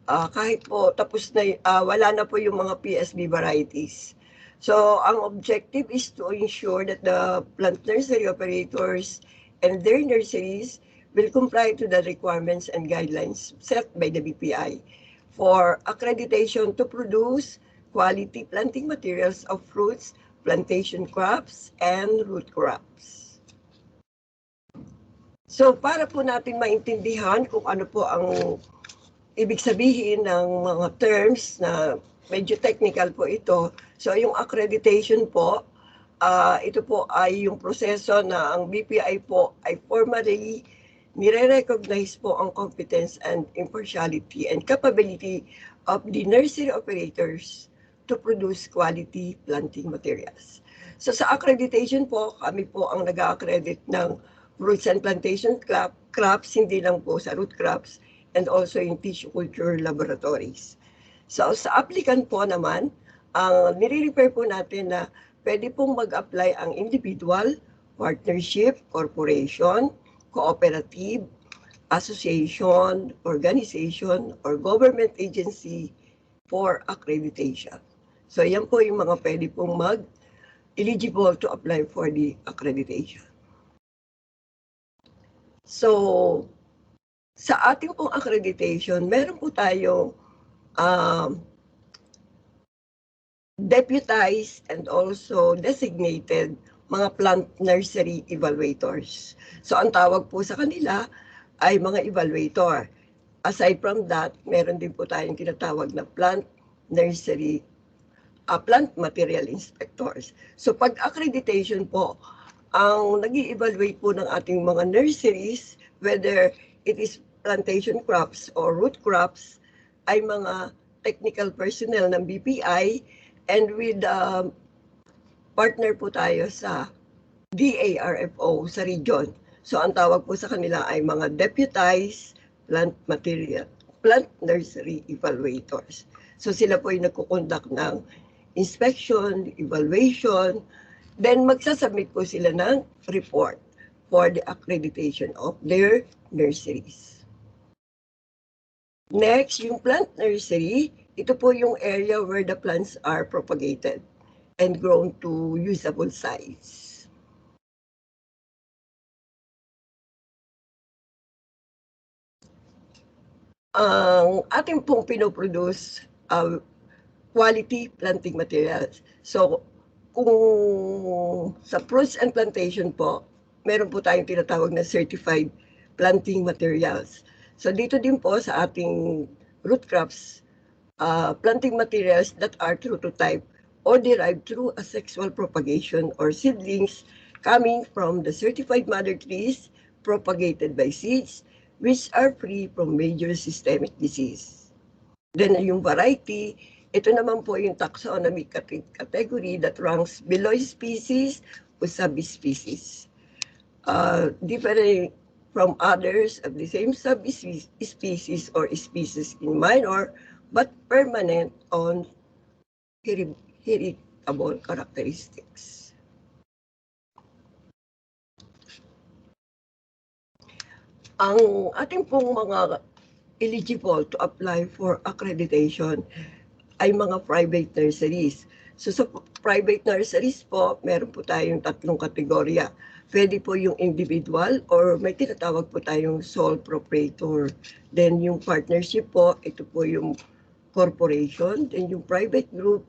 kahit po tapos na, wala na po yung mga PSB varieties. So, ang objective is to ensure that the plant nursery operators and their nurseries will comply to the requirements and guidelines set by the BPI for accreditation to produce quality planting materials of fruits, plantation crops, and root crops. So, para po natin maintindihan kung ano po ang ibig sabihin ng mga terms na medyo technical po ito. So yung accreditation po, ito po ay yung proseso na ang BPI po ay formally nire-recognize po ang competence and impartiality and capability of the nursery operators to produce quality planting materials. So sa accreditation po, kami po ang nag-accredit ng fruits and plantation crops, hindi lang po sa root crops, and also in tissue culture laboratories. So sa applicant po naman, ang nire-refer po natin na pwede pong mag-apply ang individual, partnership, corporation, cooperative, association, organization, or government agency for accreditation. So yan po yung mga pwede pong eligible to apply for the accreditation. So Sa ating pong accreditation, meron po tayong deputized and also designated mga plant nursery evaluators. So ang tawag po sa kanila ay mga evaluator. Aside from that, meron din po tayong tinatawag na plant nursery, plant material inspectors. So pag accreditation po, ang nag-i-evaluate po ng ating mga nurseries, whether it is plantation crops or root crops, ay mga technical personnel ng BPI, and with partner po tayo sa DARFO sa region. So ang tawag po sa kanila ay mga deputized plant nursery evaluators. So sila po ay nagkukonduct ng inspection, evaluation, then magsasubmit po sila ng report for the accreditation of their nurseries. Next, yung plant nursery, ito po yung area where the plants are propagated and grown to usable size. Ang ating pong pinoproduce quality planting materials. So, kung sa fruits and plantation po, meron po tayong tinatawag na certified planting materials. So, dito din po sa ating root crops, planting materials that are true to type or derived through asexual propagation or seedlings coming from the certified mother trees propagated by seeds which are free from major systemic disease. Then yung variety, ito naman po yung taxonomic category that ranks below species o subspecies. Different from others of the same subspecies or species in minor but permanent on heritable characteristics. Ang ating pong mga eligible to apply for accreditation ay mga private nurseries. So sa private nurseries po, meron po tayong tatlong kategorya. Pwede po yung individual or may tinatawag po tayong sole proprietor. Then yung partnership po, ito po yung corporation. Then yung private group,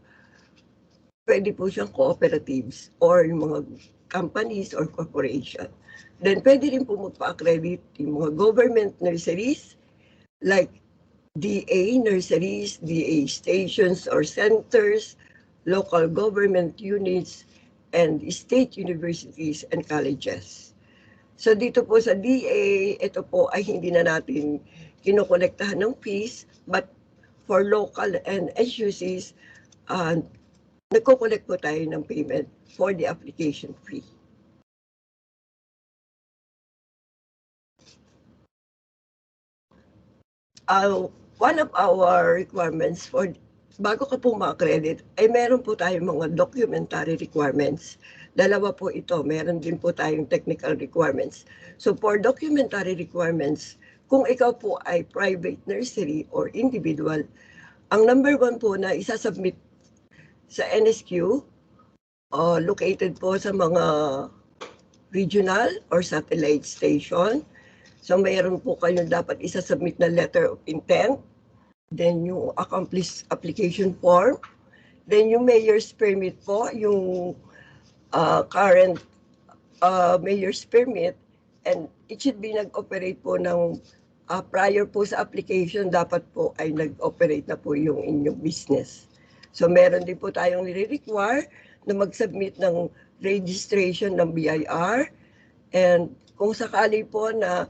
pwede po siyang cooperatives or yung mga companies or corporation. Then pwede rin po magpa-accredit yung mga government nurseries like DA nurseries, DA stations or centers, local government units, and state universities and colleges. So dito po sa DA, ito po ay hindi na natin kinokolektahan ng fees, but for local and SUCs, nagko-collect po tayo ng payment for the application fee. One of our requirements for bago ka po ma-credit ay meron po tayong mga documentary requirements. Dalawa po ito, meron din po tayong technical requirements. So for documentary requirements, kung ikaw po ay private nursery or individual, ang number one po na isasubmit sa NSQ, located po sa mga regional or satellite station. So mayroon po kayo dapat isasubmit na letter of intent, then yung accomplished application form, then yung mayor's permit po, yung current mayor's permit, and it should be nag-operate po ng prior po sa application, dapat po ay nag-operate na po yung inyong business. So meron din po tayong nire-require na mag-submit ng registration ng BIR, and kung sakali po na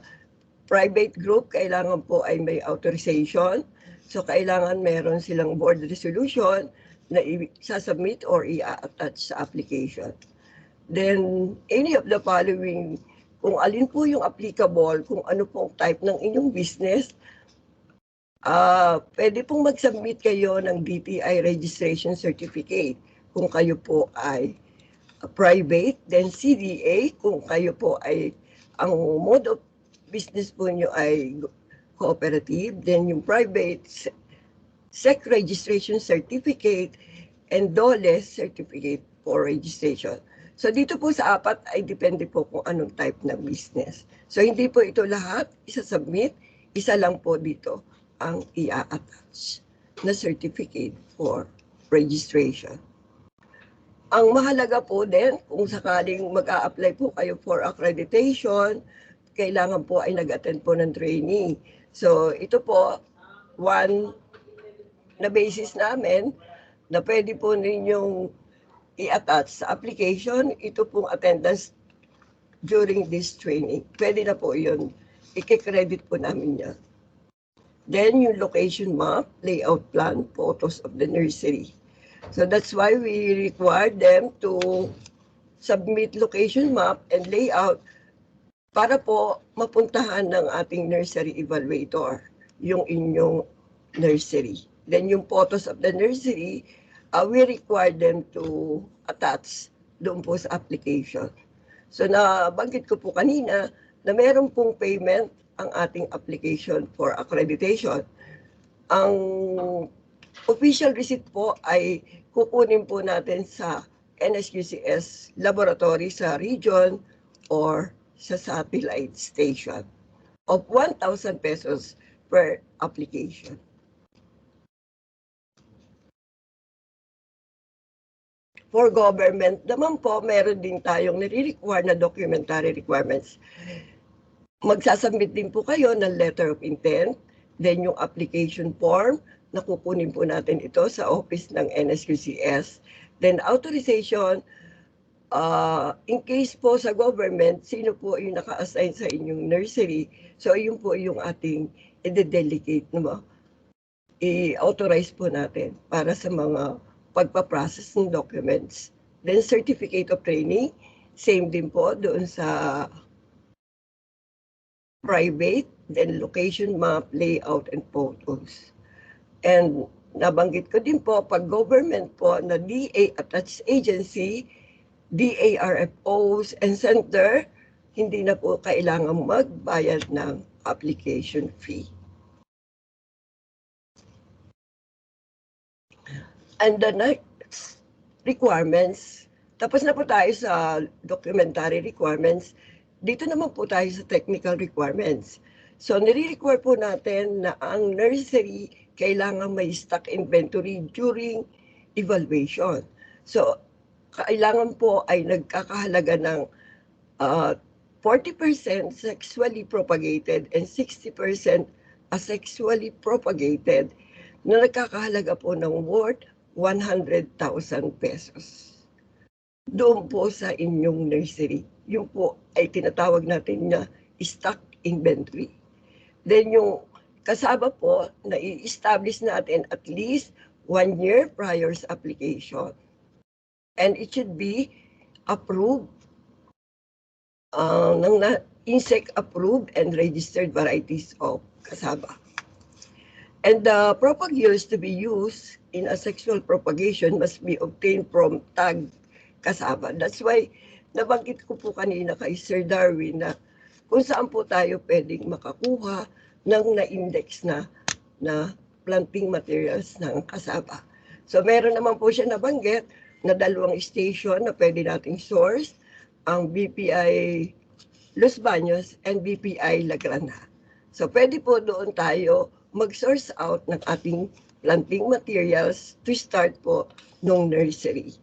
private group, kailangan po ay may authorization. So kailangan meron silang board resolution na i-submit or i-attach sa application. Then any of the following, kung alin po yung applicable, kung ano pong type ng inyong business, pwede pong mag-submit kayo ng DTI registration certificate kung kayo po ay private, then CDA kung kayo po ay ang mode of business po nyo ay cooperative, then yung private SEC registration certificate and DOLE certificate for registration. So dito po sa apat ay depende po kung anong type ng business. So hindi po ito lahat isasubmit, isa lang po dito ang i-attach na certificate for registration. Ang mahalaga po din, kung sakaling mag-a-apply po kayo for accreditation, kailangan po ay nag-attend po ng training. So ito po, one na basis namin na pwede po ninyong i-attach sa application, ito pong attendance during this training. Pwede na po yun. I-credit po namin yan. Then yung location map, layout plan, photos of the nursery. So that's why we require them to submit location map and layout para po mapuntahan ng ating nursery evaluator yung inyong nursery. Then yung photos of the nursery, we require them to attach doon po sa application. So nabanggit ko po kanina na meron pong payment ang ating application for accreditation. Ang official receipt po ay kukunin po natin sa NSQCS laboratory sa region or sa satellite station of 1,000 pesos per application. For government naman po, meron din tayong nire-require na documentary requirements. Magsasubmit din po kayo ng letter of intent, then yung application form, na kukunin po natin ito sa office ng NSQCS. Then authorization, in case po sa government, sino po yung naka-assign sa inyong nursery, so yun po yung ating i-delegate, no? I-authorize po natin para sa mga pagpaprocess ng documents. Then certificate of training, same din po doon sa private, then location map, layout, and photos. And nabanggit ko din po, pag government po na DA-attached agency, DARFOs and center, hindi na po kailangan magbayad ng application fee. And the next requirements, tapos na po tayo sa documentary requirements, dito naman po tayo sa technical requirements. So nire-require po natin na ang nursery kailangan may stock inventory during evaluation. So kailangan po ay nagkakahalaga ng 40% sexually propagated and 60% asexually propagated na nagkakahalaga po ng worth 100,000 pesos. Doon po sa inyong nursery. Yung po ay tinatawag natin na stock inventory. Then yung kasama po na i-establish natin at least 1 year prior sa application. And it should be approved, insect approved and registered varieties of cassava. And the propagules to be used in asexual propagation must be obtained from tagged cassava. That's why nabanggit ko po kanina kay Sir Darwin na kung saan po tayo pwedeng makakuha ng na-index na planting materials ng cassava. So meron naman po siya nabanggit na 2 station na pwede nating source, ang BPI Los Baños and BPI La Granja. So pwede po doon tayo mag-source out ng ating planting materials to start po nung nursery.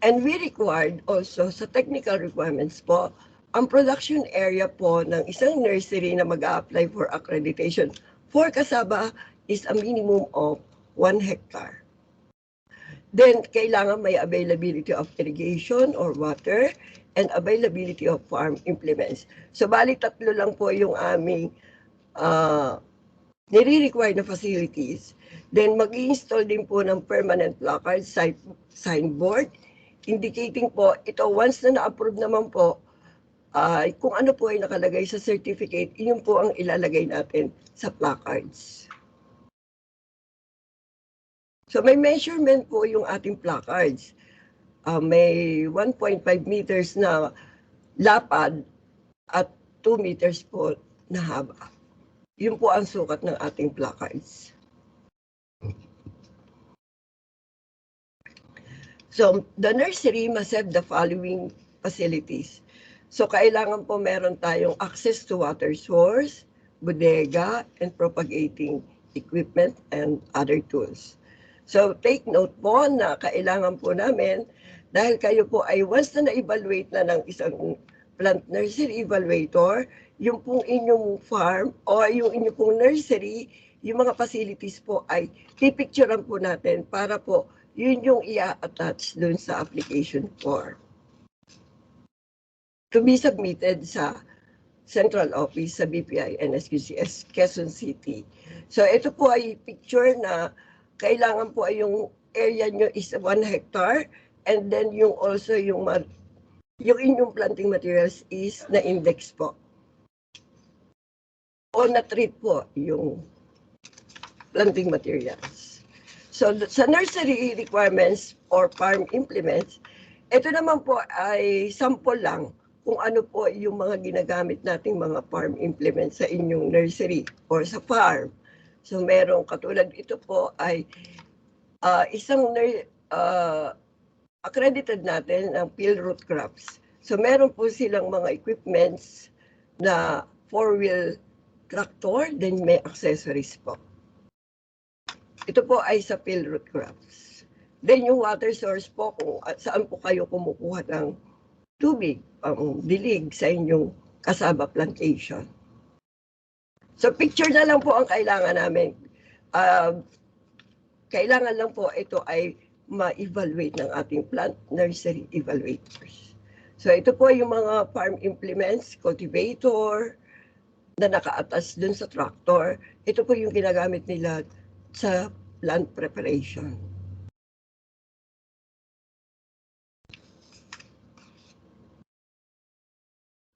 And we required also sa technical requirements po, ang production area po ng isang nursery na mag-a-apply for accreditation for cassava is a minimum of 1 hectare. Then, kailangan may availability of irrigation or water and availability of farm implements. So, bali 3 lang po yung aming nire-require na facilities. Then, mag-i-install din po ng permanent placard, signboard, indicating po, ito once na na-approve naman po, kung ano po ay nakalagay sa certificate, yun po ang ilalagay natin sa placards. So may measurement po yung ating placards. May 1.5 meters na lapad at 2 meters po na haba. Yun po ang sukat ng ating placards. So the nursery must have the following facilities. So kailangan po meron tayong access to water source, bodega, and propagating equipment and other tools. So take note po na kailangan po namin, dahil kayo po ay once na na-evaluate na ng isang plant nursery evaluator, yung pong inyong farm o yung inyong pong nursery, yung mga facilities po ay pipicturean po natin para po yun yung i-attach dun sa application form to be submitted sa central office sa BPI NSQCS Quezon City. So ito po ay picture na kailangan po ay yung area nyo is 1 hectare, and then yung also yung inyong planting materials is na index po o na-treat po yung planting materials. So sa nursery requirements or farm implements, ito naman po ay sample lang kung ano po yung mga ginagamit nating mga farm implements sa inyong nursery or sa farm. So merong katulad ito po ay isang accredited natin ng field root crops. So meron po silang mga equipments na 4-wheel tractor, then may accessories po. Ito po ay sa field root crops. Then yung water source po, kung saan po kayo kumukuha ng tubig, dilig sa inyong cassava plantation. So picture na lang po ang kailangan namin. Kailangan lang po ito ay ma-evaluate ng ating plant nursery evaluators. So ito po yung mga farm implements, cultivator, na naka-attach dun sa tractor. Ito po yung ginagamit nila sa plant preparation.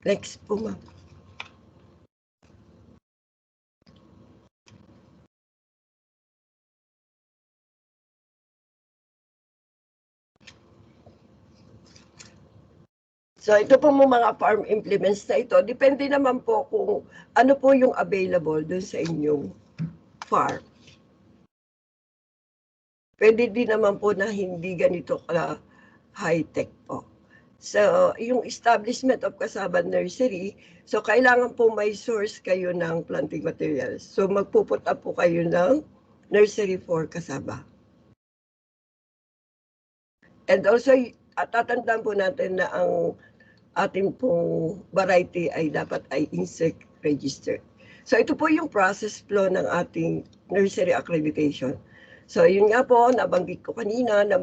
Next po, ma'am. So ito po mga farm implements na ito, depende naman po kung ano po yung available dun sa inyong farm. Pwede din naman po na hindi ganito ka high-tech po. So yung establishment of cassava nursery, so kailangan po may source kayo ng planting materials. So magpuput up po kayo ng nursery for cassava. And also, tatandaan po natin na ang ating pong variety ay dapat ay insect registered. So ito po yung process flow ng ating nursery accreditation. So yun nga po, nabanggit ko kanina na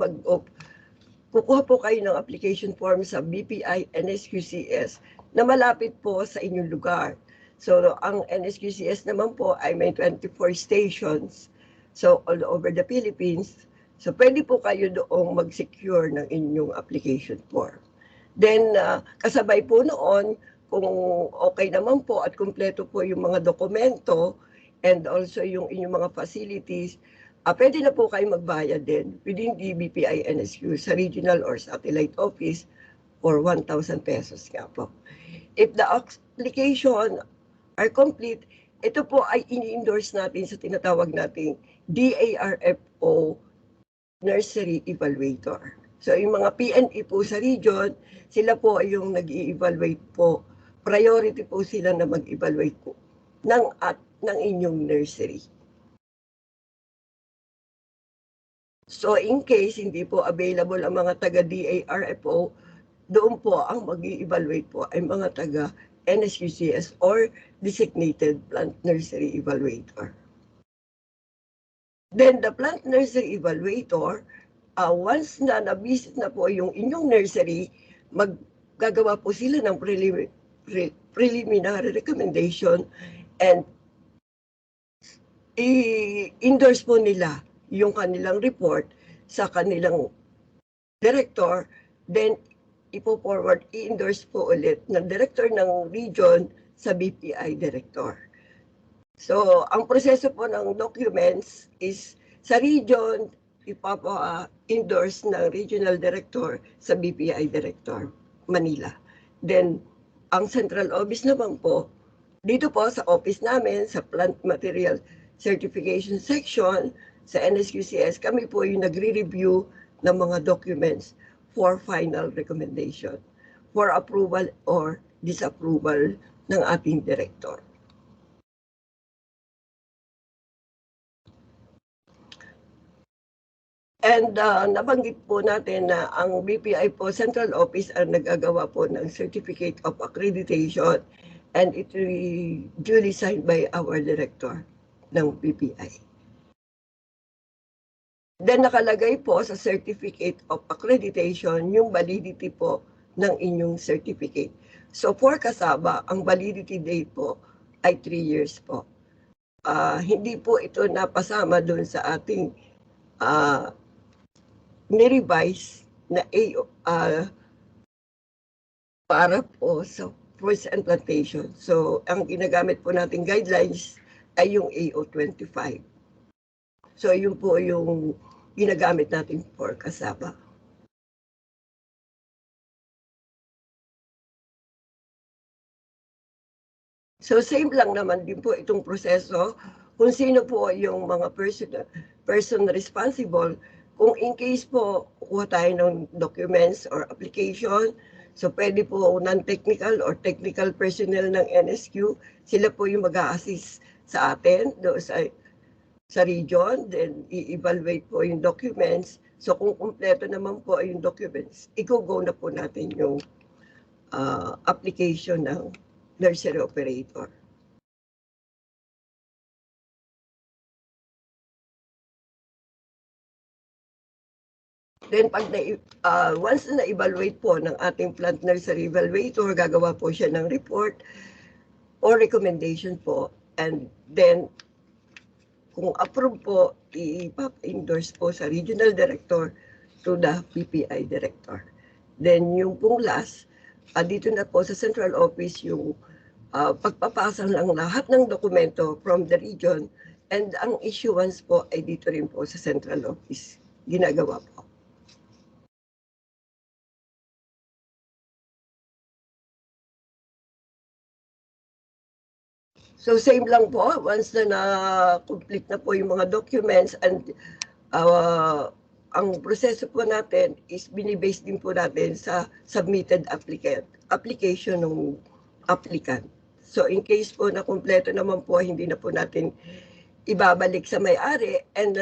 kukuha po kayo ng application form sa BPI NSQCS na malapit po sa inyong lugar. So ang NSQCS naman po ay may 24 stations, so all over the Philippines. So pwede po kayo doong mag-secure ng inyong application form. Then, kasabay po noon, kung okay naman po at kumpleto po yung mga dokumento and also yung inyong mga facilities, pwede na po kayo magbayad din within the BPI NSQ sa regional or satellite office for 1,000 pesos nga po. If the application are complete, ito po ay ini-endorse natin sa tinatawag nating DARFO Nursery Evaluator. So yung mga PNE po sa region, sila po ay yung nag-i-evaluate po. Priority po sila na mag-evaluate po ng inyong nursery. So in case hindi po available ang mga taga-DARFO, doon po ang mag-i-evaluate po ay mga taga-NSQCS or designated plant nursery evaluator. Then the plant nursery evaluator, once na na-visit na po yung inyong nursery, maggagawa po sila ng preliminary recommendation and i-endorse po nila yung kanilang report sa kanilang director, then ipo-forward, i-endorse po ulit ng director ng region sa BPI director. So, ang proseso po ng documents is sa region, ipapa-endorse ng regional director sa BPI director, Manila. Then, ang central office naman po, dito po sa office namin, sa plant material certification section, sa NSQCS, kami po yung nagre-review ng mga documents for final recommendation. for approval or disapproval ng ating director. And nabanggit po natin na ang BPI po Central Office ang nagagawa po ng Certificate of Accreditation and it will be duly signed by our director ng BPI. Then nakalagay po sa Certificate of Accreditation yung validity po ng inyong certificate. So for Cassava, ang validity date po ay 3 years po. Hindi po ito napasama doon sa ating ni-revise na AO para po sa fruits and plantation. So, ang ginagamit po nating guidelines ay yung AO25. So, yun po yung ginagamit natin for Cassava. So, same lang naman din po itong proseso kung sino po yung mga person responsible. Kung in case po kuha tayo ng documents or application, so pwede po non-technical or technical personnel ng NSQ, sila po yung mag-a-assist sa atin doon sa region, then i-evaluate po yung documents. So kung kumpleto naman po yung documents, i-go na po natin yung application ng nursery operator. Then pag once na evaluate po ng ating plant nursery evaluator, gagawa po siya ng report or recommendation po. And then kung approve po, i-endorse po sa regional director to the PPI director. Then yung pong last, dito na po sa central office yung pagpapasa ng lahat ng dokumento from the region and ang issuance po ay dito rin po sa central office ginagawa po. So same lang po, once na na-complete na po yung mga documents and ang proseso po natin is binibase din po natin sa submitted application ng applicant. So in case po na kumpleto naman po, hindi na po natin ibabalik sa may-ari and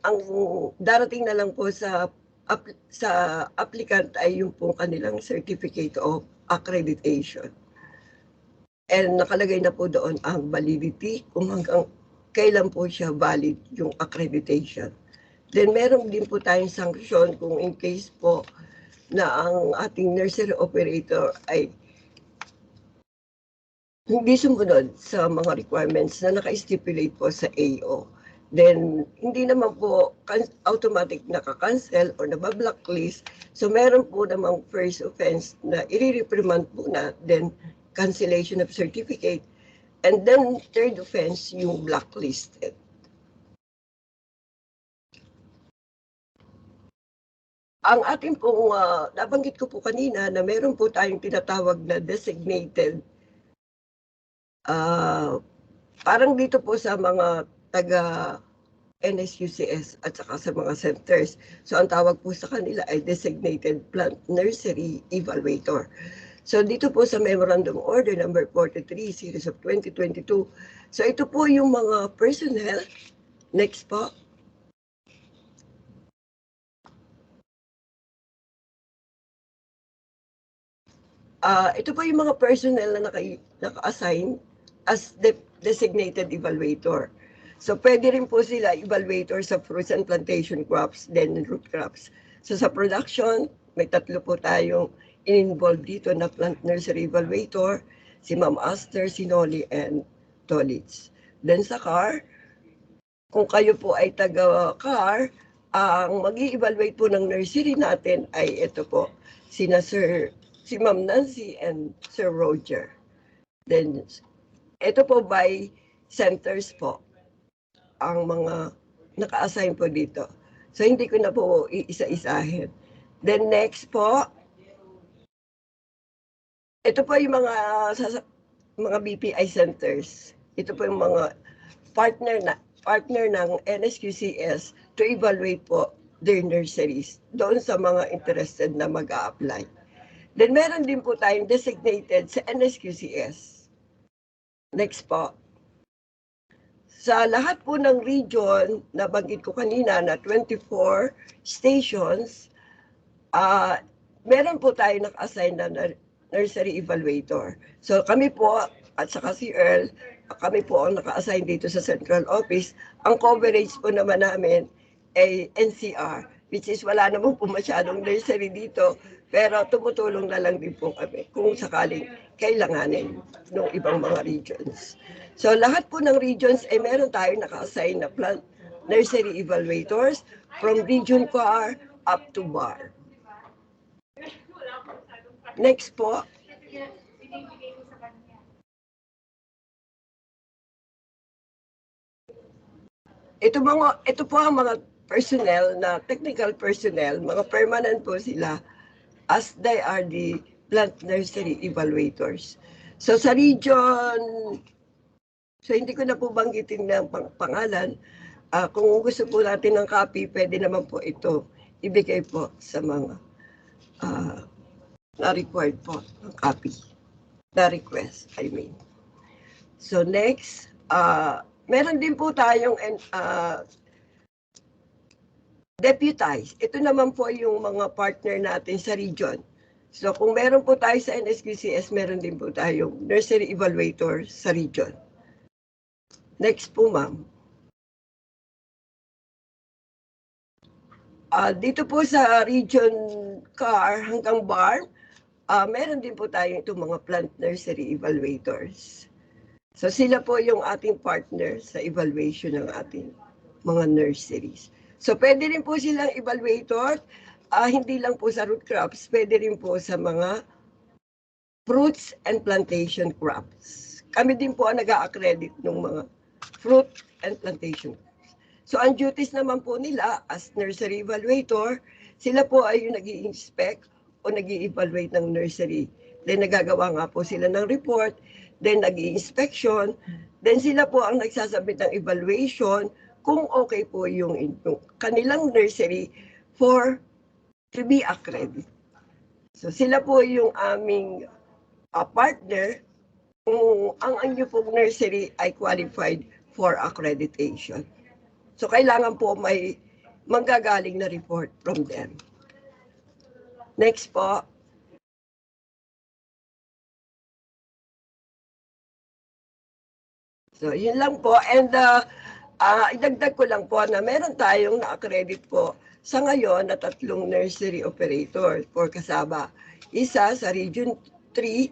ang darating na lang po sa applicant ay yung po kanilang certificate of accreditation. And nakalagay na po doon ang validity kung hanggang kailan po siya valid yung accreditation. Then meron din po tayong sanction kung in case po na ang ating nursery operator ay hindi sumunod sa mga requirements na naka-stipulate po sa AO. Then hindi naman po automatic naka-cancel or naba-blacklist. So meron po namang first offense na i-reprimand po na, then cancellation of certificate, and then third offense yung blacklisted. Ang ating pong, nabanggit ko po kanina na meron po tayong tinatawag na designated, parang dito po sa mga taga NSUCS at saka sa mga centers. So ang tawag po sa kanila ay designated plant nursery evaluator. So dito po sa Memorandum Order number 43 series of 2022. So ito po yung mga personnel. Next po. Ito po yung mga personnel na naka-assign as designated evaluator. So pwede rin po sila evaluator sa fruits and plantation crops, then root crops. So sa production, may tatlo po tayong involved dito na plant nursery evaluator, si Ma'am Aster, si Noli, and Tolitz. Then sa car, kung kayo po ay taga-car, ang mag-i-evaluate po ng nursery natin ay ito po, si Ma'am Nancy and Sir Roger. Then, ito po by centers po, ang mga naka-assign po dito. So, hindi ko na po iisa-isahin. Then next po, ito po yung mga BPI centers. Ito po yung mga partner ng NSQCS to evaluate po their nurseries doon sa mga interested na mag-a-apply. Then meron din po tayong designated sa NSQCS. Next po. Sa lahat po ng region, nabanggit ko kanina na 24 stations, meron po tayo naka-assign na nursery evaluator. So kami po, at saka si Earl, kami po ang naka-assign dito sa central office. Ang coverage po naman namin ay NCR, which is wala naman po masyadong nursery dito, pero tumutulong na lang din po kami kung sakaling kailanganin ng ibang mga regions. So lahat po ng regions ay meron tayo naka-assign na plant nursery evaluators from region CAR up to BAR. Next po. Ito po ang mga personnel na technical personnel, mga permanent po sila as they are the plant nursery evaluators. So sa region, so hindi ko na po banggitin ng pangalan. Kung gusto po natin ng copy, pwede naman po ito ibigay po sa mga na-required po ng copy. Na-request, I mean. So next, meron din po tayong deputize. Ito naman po yung mga partner natin sa region. So kung meron po tayo sa NSQCS, meron din po tayong nursery evaluator sa region. Next po, ma'am. Dito po sa region CAR hanggang BAR, meron din po tayo itong mga plant nursery evaluators. So sila po yung ating partner sa evaluation ng ating mga nurseries. So pwede rin po silang evaluator, hindi lang po sa root crops, pwede rin po sa mga fruits and plantation crops. Kami din po ang nag-a-accredit ng mga fruit and plantation crops. So ang duties naman po nila as nursery evaluator, sila po ay yung nag-i-inspect o nag-i-evaluate ng nursery. Then nagagawa nga po sila ng report, then nag-i-inspection, then sila po ang nagsasabit ng evaluation kung okay po yung kanilang nursery for to be accredited. So sila po yung aming partner kung ang inyo pong nursery ay qualified for accreditation. So kailangan po may manggagaling na report from them. Next po. So, yun lang po. And idagdag ko lang po na meron tayong na-accredit po sa ngayon na 3 nursery operator for Cassava. Isa sa Region 3,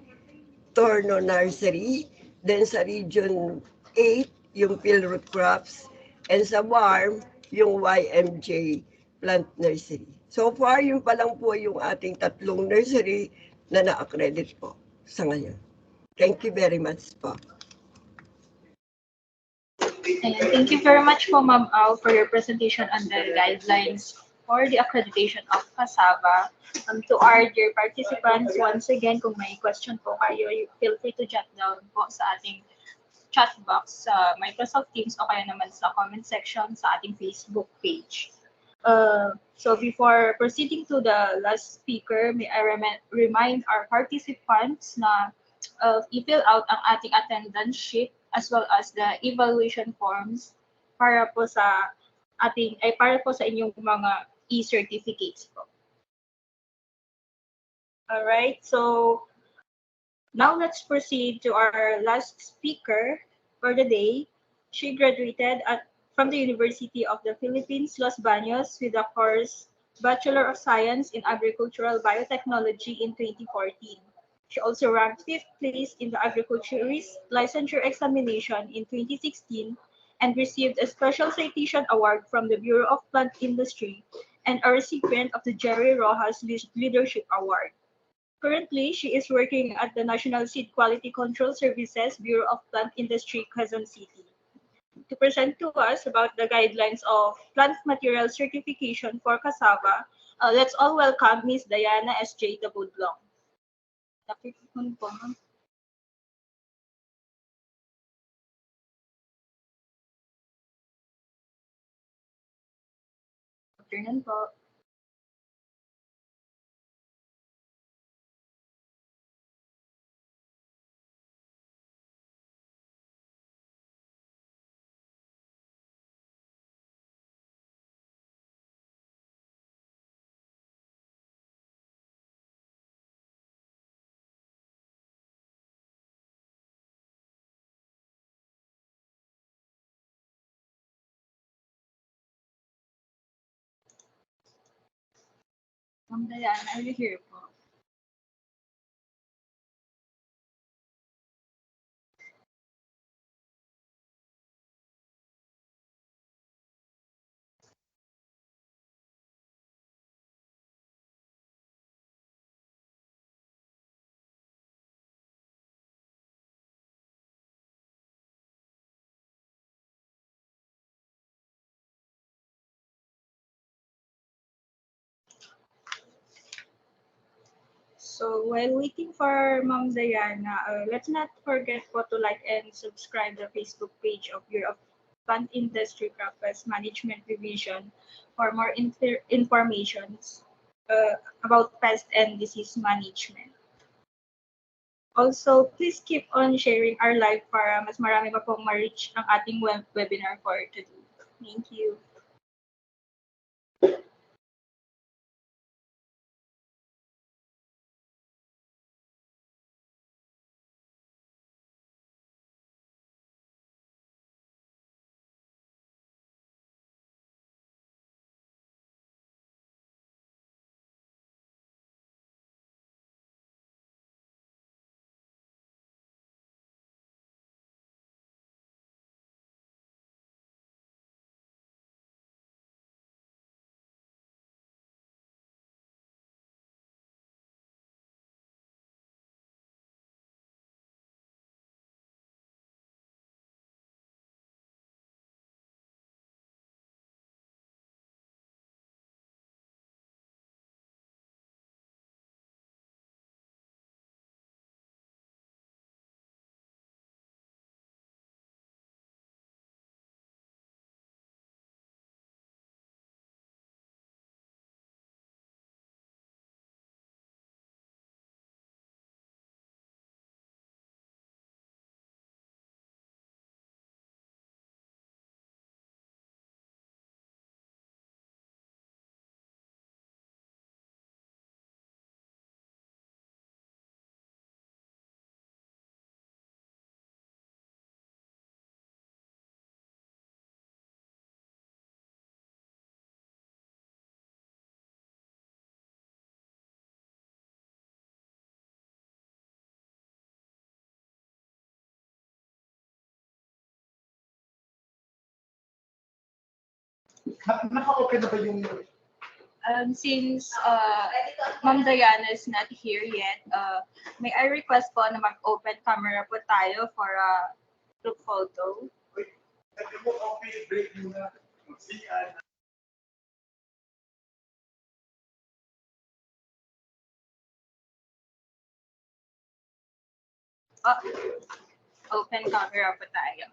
Torno Nursery. Then sa Region 8, yung Pilroot Crops. And sa WARM, yung YMJ Plant Nursery. So far, yun pa lang po yung ating 3 nursery na na-accredit po sa ngayon. Thank you very much po. And thank you very much po, Ma'am Al, for your presentation on the guidelines for the accreditation of Cassava. To our dear participants, once again, kung may question po kayo, feel free to jot down po sa ating chat box sa Microsoft Teams o kaya naman sa comment section sa ating Facebook page. So before proceeding to the last speaker, may I remind our participants na i-fill out ang ating attendance sheet as well as the evaluation forms para po sa inyong mga e-certificates po. All right, so now let's proceed to our last speaker for the day. She graduated from the University of the Philippines, Los Baños, with the course Bachelor of Science in Agricultural Biotechnology in 2014. She also ranked 5th place in the agriculturist licensure examination in 2016 and received a special citation award from the Bureau of Plant Industry and a recipient of the Jerry Rojas Leadership Award. Currently, she is working at the National Seed Quality Control Services Bureau of Plant Industry, Quezon City. To present to us about the guidelines of plant material certification for cassava, let's all welcome Ms. Diana S.J. Tabudlong. Afternoon po, ma'am. Afternoon po. Ma'am Diana, are you here po? So while waiting for Ma'am Diana, let's not forget po to like and subscribe the Facebook page of Bureau of Plant Industry Crop Pest Management Division for more informations about pest and disease management. Also, please keep on sharing our live para mas marami pa pong ma-reach ang ating webinar for today. Thank you. Naka-open na ba yung... Since Ma'am Diana is not here yet, may I request po na mag-open camera po tayo for a group photo. Open camera po tayo.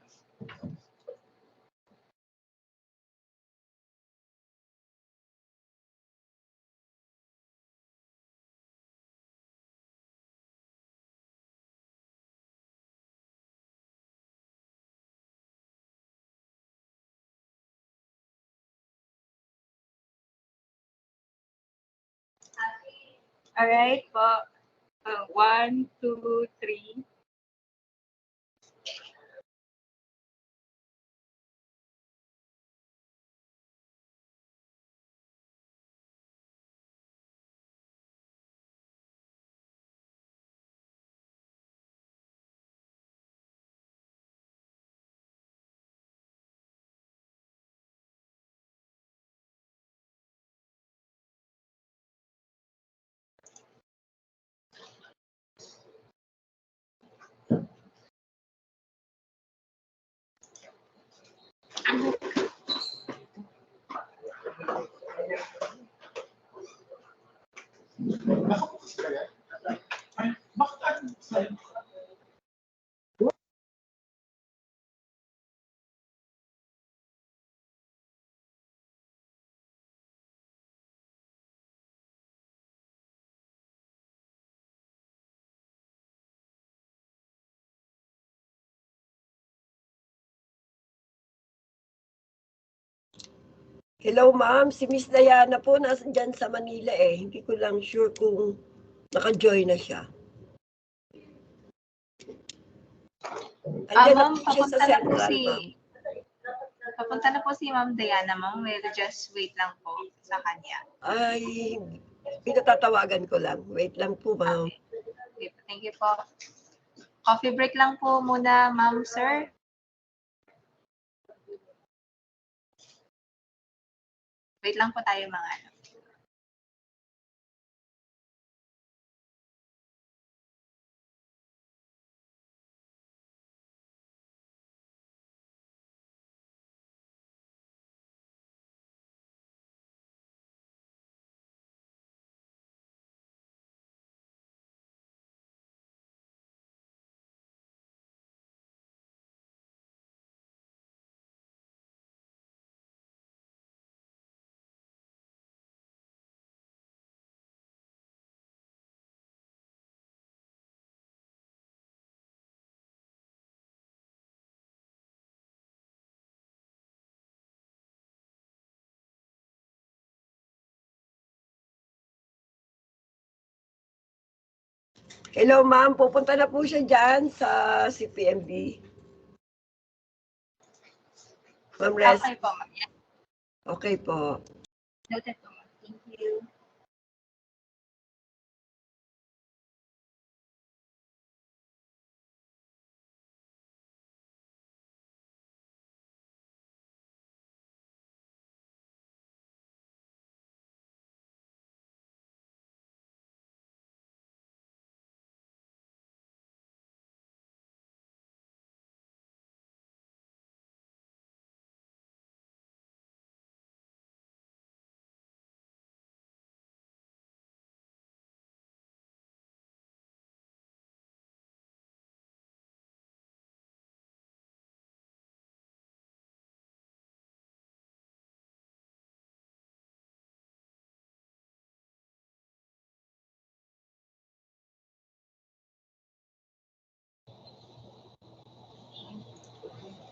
Alright po. 1, 2, 3. Hello ma'am, si Miss Diana po nasa dyan sa Manila eh. Hindi ko lang sure kung naka-join na siya. Andyan Ma'am, na po siya sa Central, ma'am. Papunta na po si Ma'am Diana, ma'am. We'll just wait lang po sa kanya. Ay, Pinatatawagan ko lang. Wait lang po, ma'am. Okay. Thank you po. Coffee break lang po muna, ma'am, sir. Wait lang po tayo mga ano. Hello, ma'am. Pupunta na po siya dyan sa CPMB. Ma'am Res. Okay po. Okay po. Noted po. Thank you.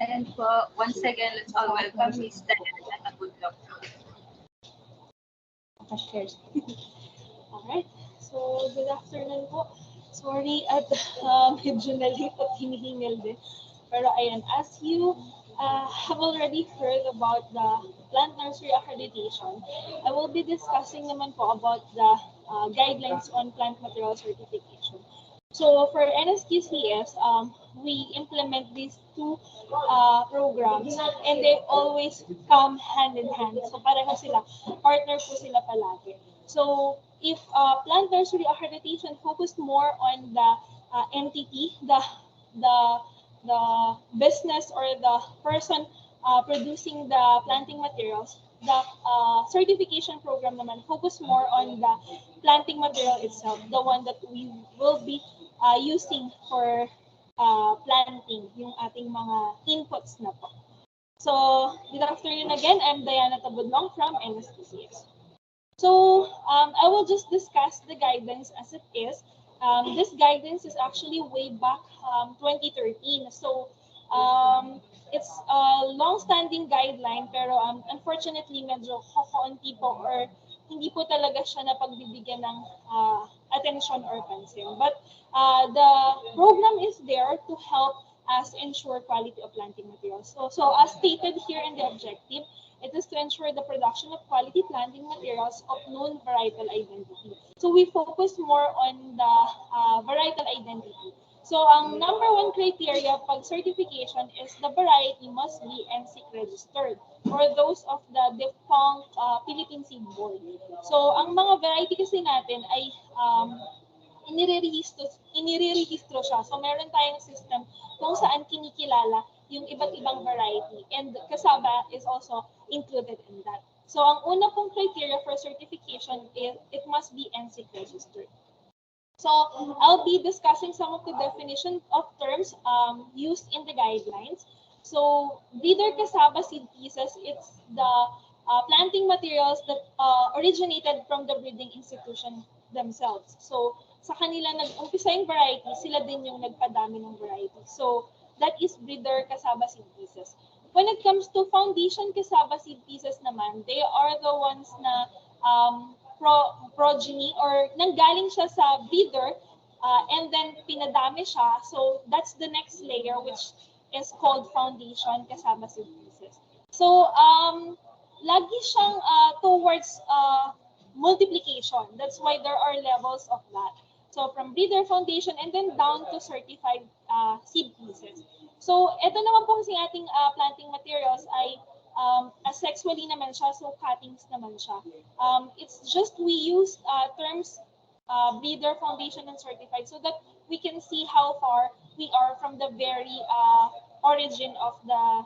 And po, once again, let's all welcome Ms. Diana Tabudlog. Alright, so good afternoon po. Sorry at medyo na-late at hinihingal din. Pero ayan, as you have already heard about the plant nursery accreditation, I will be discussing naman po about the guidelines on plant material certification. So for NSQCS, we implement these two programs and they always come hand in hand. So pareho sila, partner po sila palagi. So if plant nursery accreditation focused more on the entity, the business or the person producing the planting materials, the certification program naman focus more on the planting material itself, the one that we will be using for planting yung ating mga inputs na po. So, good afternoon again. I'm Diana Tabudlong from NSQCS. So, I will just discuss the guidance as it is. This guidance is actually way back 2013. So, it's a long-standing guideline pero unfortunately medyo kakaunti po or hindi po talaga siya napagbibigyan ng attention or pansin. But the program is there to help us ensure quality of planting materials. So as stated here in the objective, it is to ensure the production of quality planting materials of known varietal identity. So we focus more on the varietal identity. So ang number one criteria pag certification is the variety must be NSIC registered or those of the defunct Philippine Seed Board. So ang mga variety kasi natin ay inirerehistro siya. So meron tayong system kung saan kinikilala yung iba't ibang variety and cassava is also included in that. So ang una pong criteria for certification is it must be NSIC registered. So I'll be discussing some of the definition of terms used in the guidelines. So breeder cassava seed pieces, it's the planting materials that originated from the breeding institution themselves. So sa kanila nag-umpisa yung variety, sila din yung nagpadami ng variety. So that is breeder cassava seed pieces. When it comes to foundation cassava seed pieces naman, they are the ones na progeny or nanggaling siya sa breeder and then pinadami siya. So that's the next layer which is called foundation cassava seed pieces. So lagi siyang towards multiplication. That's why there are levels of that. So from breeder foundation and then down to certified seed pieces. So ito naman po kasi ating planting materials ay asexually naman siya, so cuttings naman siya. It's just we use terms breeder foundation and certified so that we can see how far we are from the very origin of the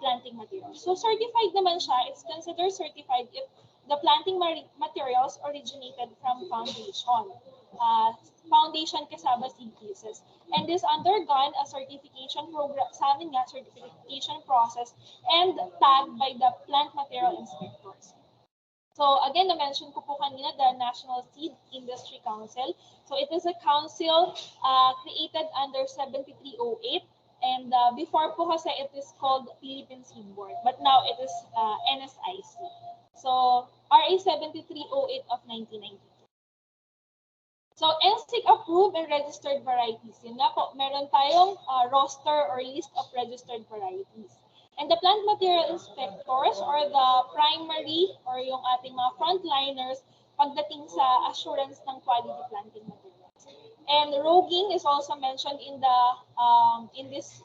planting materials. So certified naman siya, it's considered certified if the planting materials originated from foundation. Foundation cassava seed pieces. And this undergone a certification program, sa amin nga, certification process and tagged by the plant material inspectors. So again, na-mention ko po kanina the National Seed Industry Council. So it is a council created under 7308. And before po kasi it is called Philippine Seed Board. But now it is NSIC. So RA 7308 of 1992. So NSIC approved and registered varieties. Yun nga po, meron tayong roster or list of registered varieties. And the plant material inspectors are the primary or yung ating mga frontliners pagdating sa assurance ng quality planting materials. And roguing is also mentioned in the in this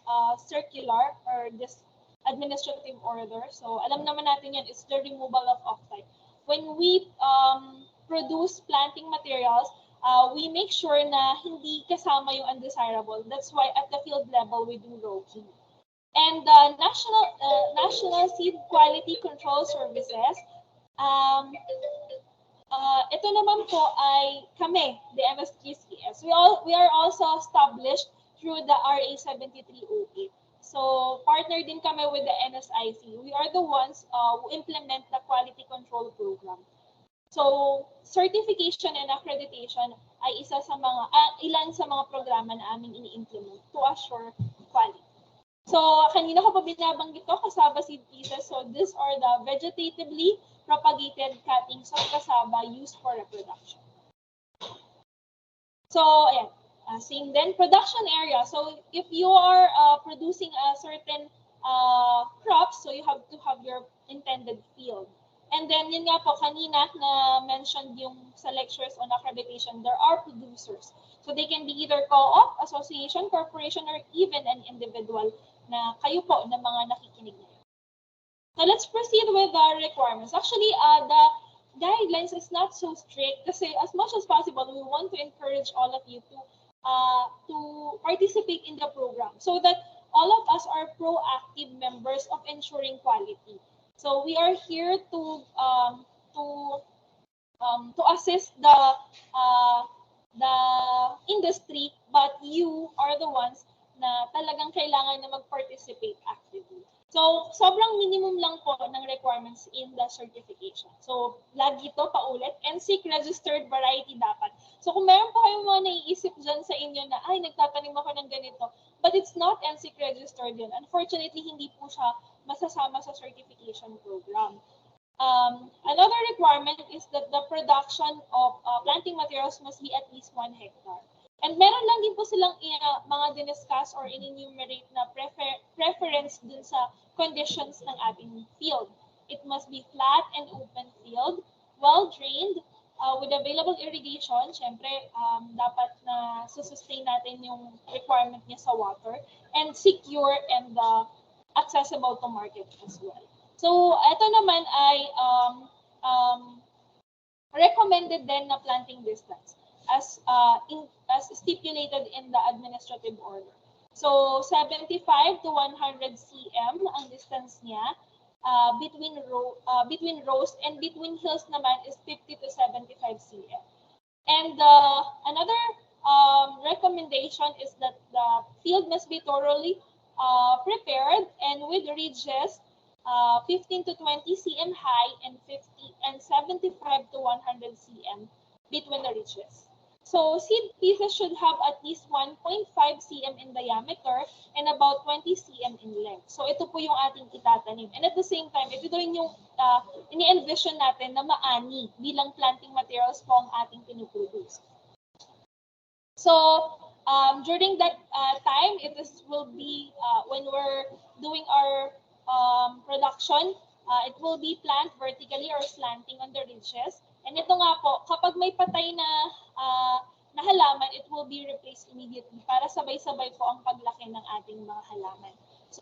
circular or this administrative order. So alam naman natin yan, it's the removal of octite. When we produce planting materials, we make sure na hindi kasama yung undesirable. That's why at the field level we do roguing. And the National Seed Quality Control Services, ito naman po ay kami, the MSQCS. We are also established through the RA 7308. So partner din kami with the NSIC. We are the ones who implement the quality control program. So certification and accreditation ay isa sa mga ilan sa mga programa na aming ini-implement to assure quality. So, kanina ko pa binabanggit ko, cassava seed pieces. So, these are the vegetatively propagated cuttings of cassava used for reproduction. So, ayan. Same then, production area. So, if you are producing a certain crop, so you have to have your intended field. And then, yun nga po, kanina na mentioned yung sa lectures on accreditation, there are producers. So, they can be either co-op, association, corporation, or even an individual na kayo po na mga nakikinig ngayon. Now, let's proceed with the requirements. Actually, the guidelines is not so strict kasi as much as possible, we want to encourage all of you to participate in the program so that all of us are proactive members of ensuring quality. So we are here to assist the industry, but you are the ones na talagang kailangan na mag-participate actively. So, sobrang minimum lang po ng requirements in the certification. So, lagi to paulit, NSIC registered variety dapat. So, kung meron po kayong mga naiisip dyan sa inyo na, ay, nagtatanim ako ng ganito, but it's not NSIC registered yun. Unfortunately, hindi po siya masasama sa certification program. Another requirement is that the production of planting materials must be at least 1 hectare. And meron lang din po silang mga diniscuss or in-enumerate na preference dun sa conditions ng ating field. It must be flat and open field, well-drained, with available irrigation. Syempre, dapat na sustain natin yung requirement niya sa water, and secure and accessible to market as well. So, ito naman ay recommended din na planting distance as stipulated in the administrative order. So 75 to 100 cm ang distance niya between rows, and between hills naman is 50 to 75 cm. And another recommendation is that the field must be thoroughly prepared and with ridges 15 to 20 cm high and 75 to 100 cm between the ridges. So seed pieces should have at least 1.5 cm in diameter and about 20 cm in length. So ito po yung ating itatanim. And at the same time, ito rin yung ini-envision natin na maani bilang planting materials po ang ating pinuproduce. So during that time, will be when we're doing our production, it will be planted vertically or slanting on the ridges. And ito nga po, kapag may patay na halaman, it will be replaced immediately para sabay-sabay po ang paglaki ng ating mga halaman. So,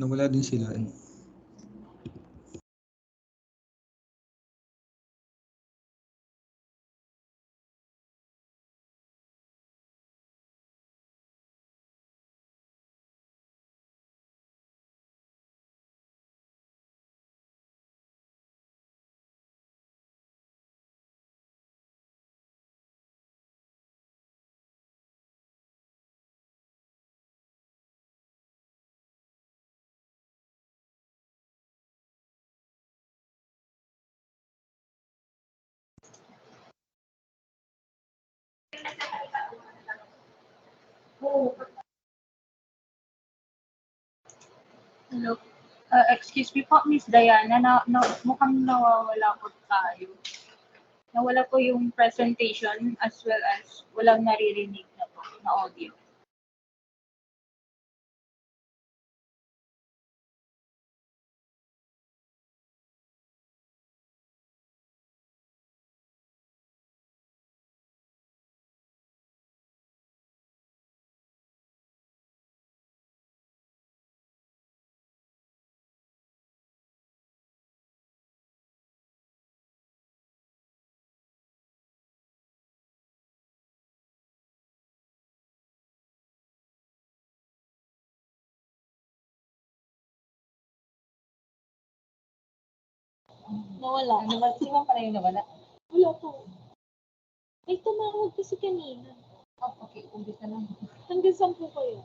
Nawala din sila. Hello. Excuse me po, Miss Diana, mukhang nawawala po tayo. Nawala po yung presentation as well as walang naririnig na po na audio. nawala. Si Ma'am pala yung nawala. Wala po. May tumawag kasi kanina. Oh, okay, umpisa lang. Hanggang 10 kayo.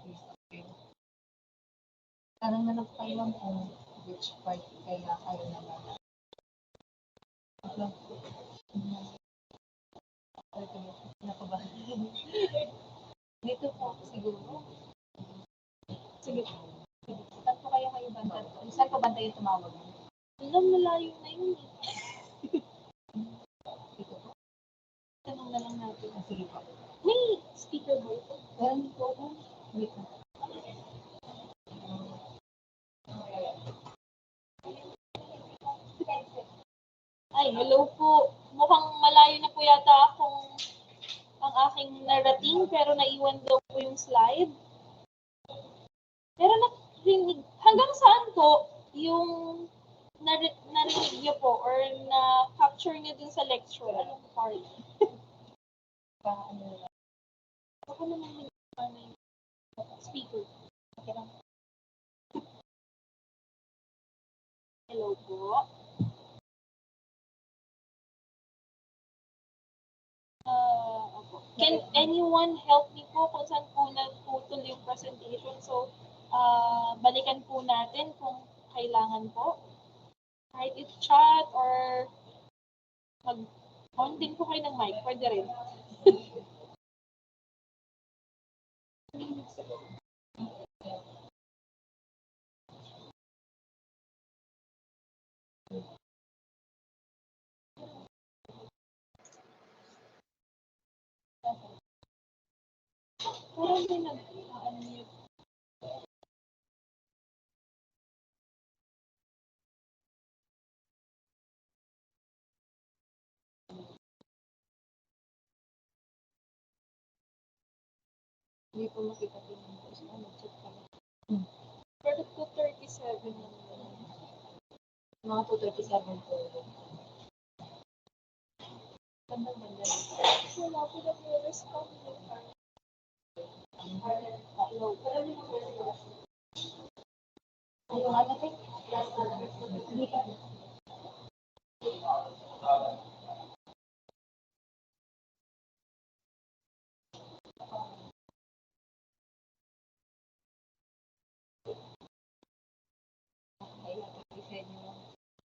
Tanong na lang kayo lang kung which part kaya kayo nawala. Dito po siguro. Sige. Saan po kayo banda? Saan po banda yung tumawag? Alam, malayo na yun. Dito po. Tanong na lang natin. Sige po. May speaker ba ito? Meron po. Wait na. Ay, hello po. Mukhang malayo na po yata ang aking narating pero naiwan daw po yung slide. Pero narinig, hanggang saan po yung narinig niyo po or na-capture niyo dun sa lecture? Anong part? Ako naman yung speaker. Okay lang. Hello po. Can anyone help me po kung saan po nagputol yung presentation? So, balikan po natin kung kailangan po. Kahit it's chat or mag-on din po kayo ng mic. Pwede rin. Parang may nag-unmute. Hindi po makita din yung post na mag-chat ka na. Pero 2:37 lang yun. Mga 2:37 po. Bandang-banda lang. Wala po na po respond. Hello. Ayaw nga natin. Hindi ka.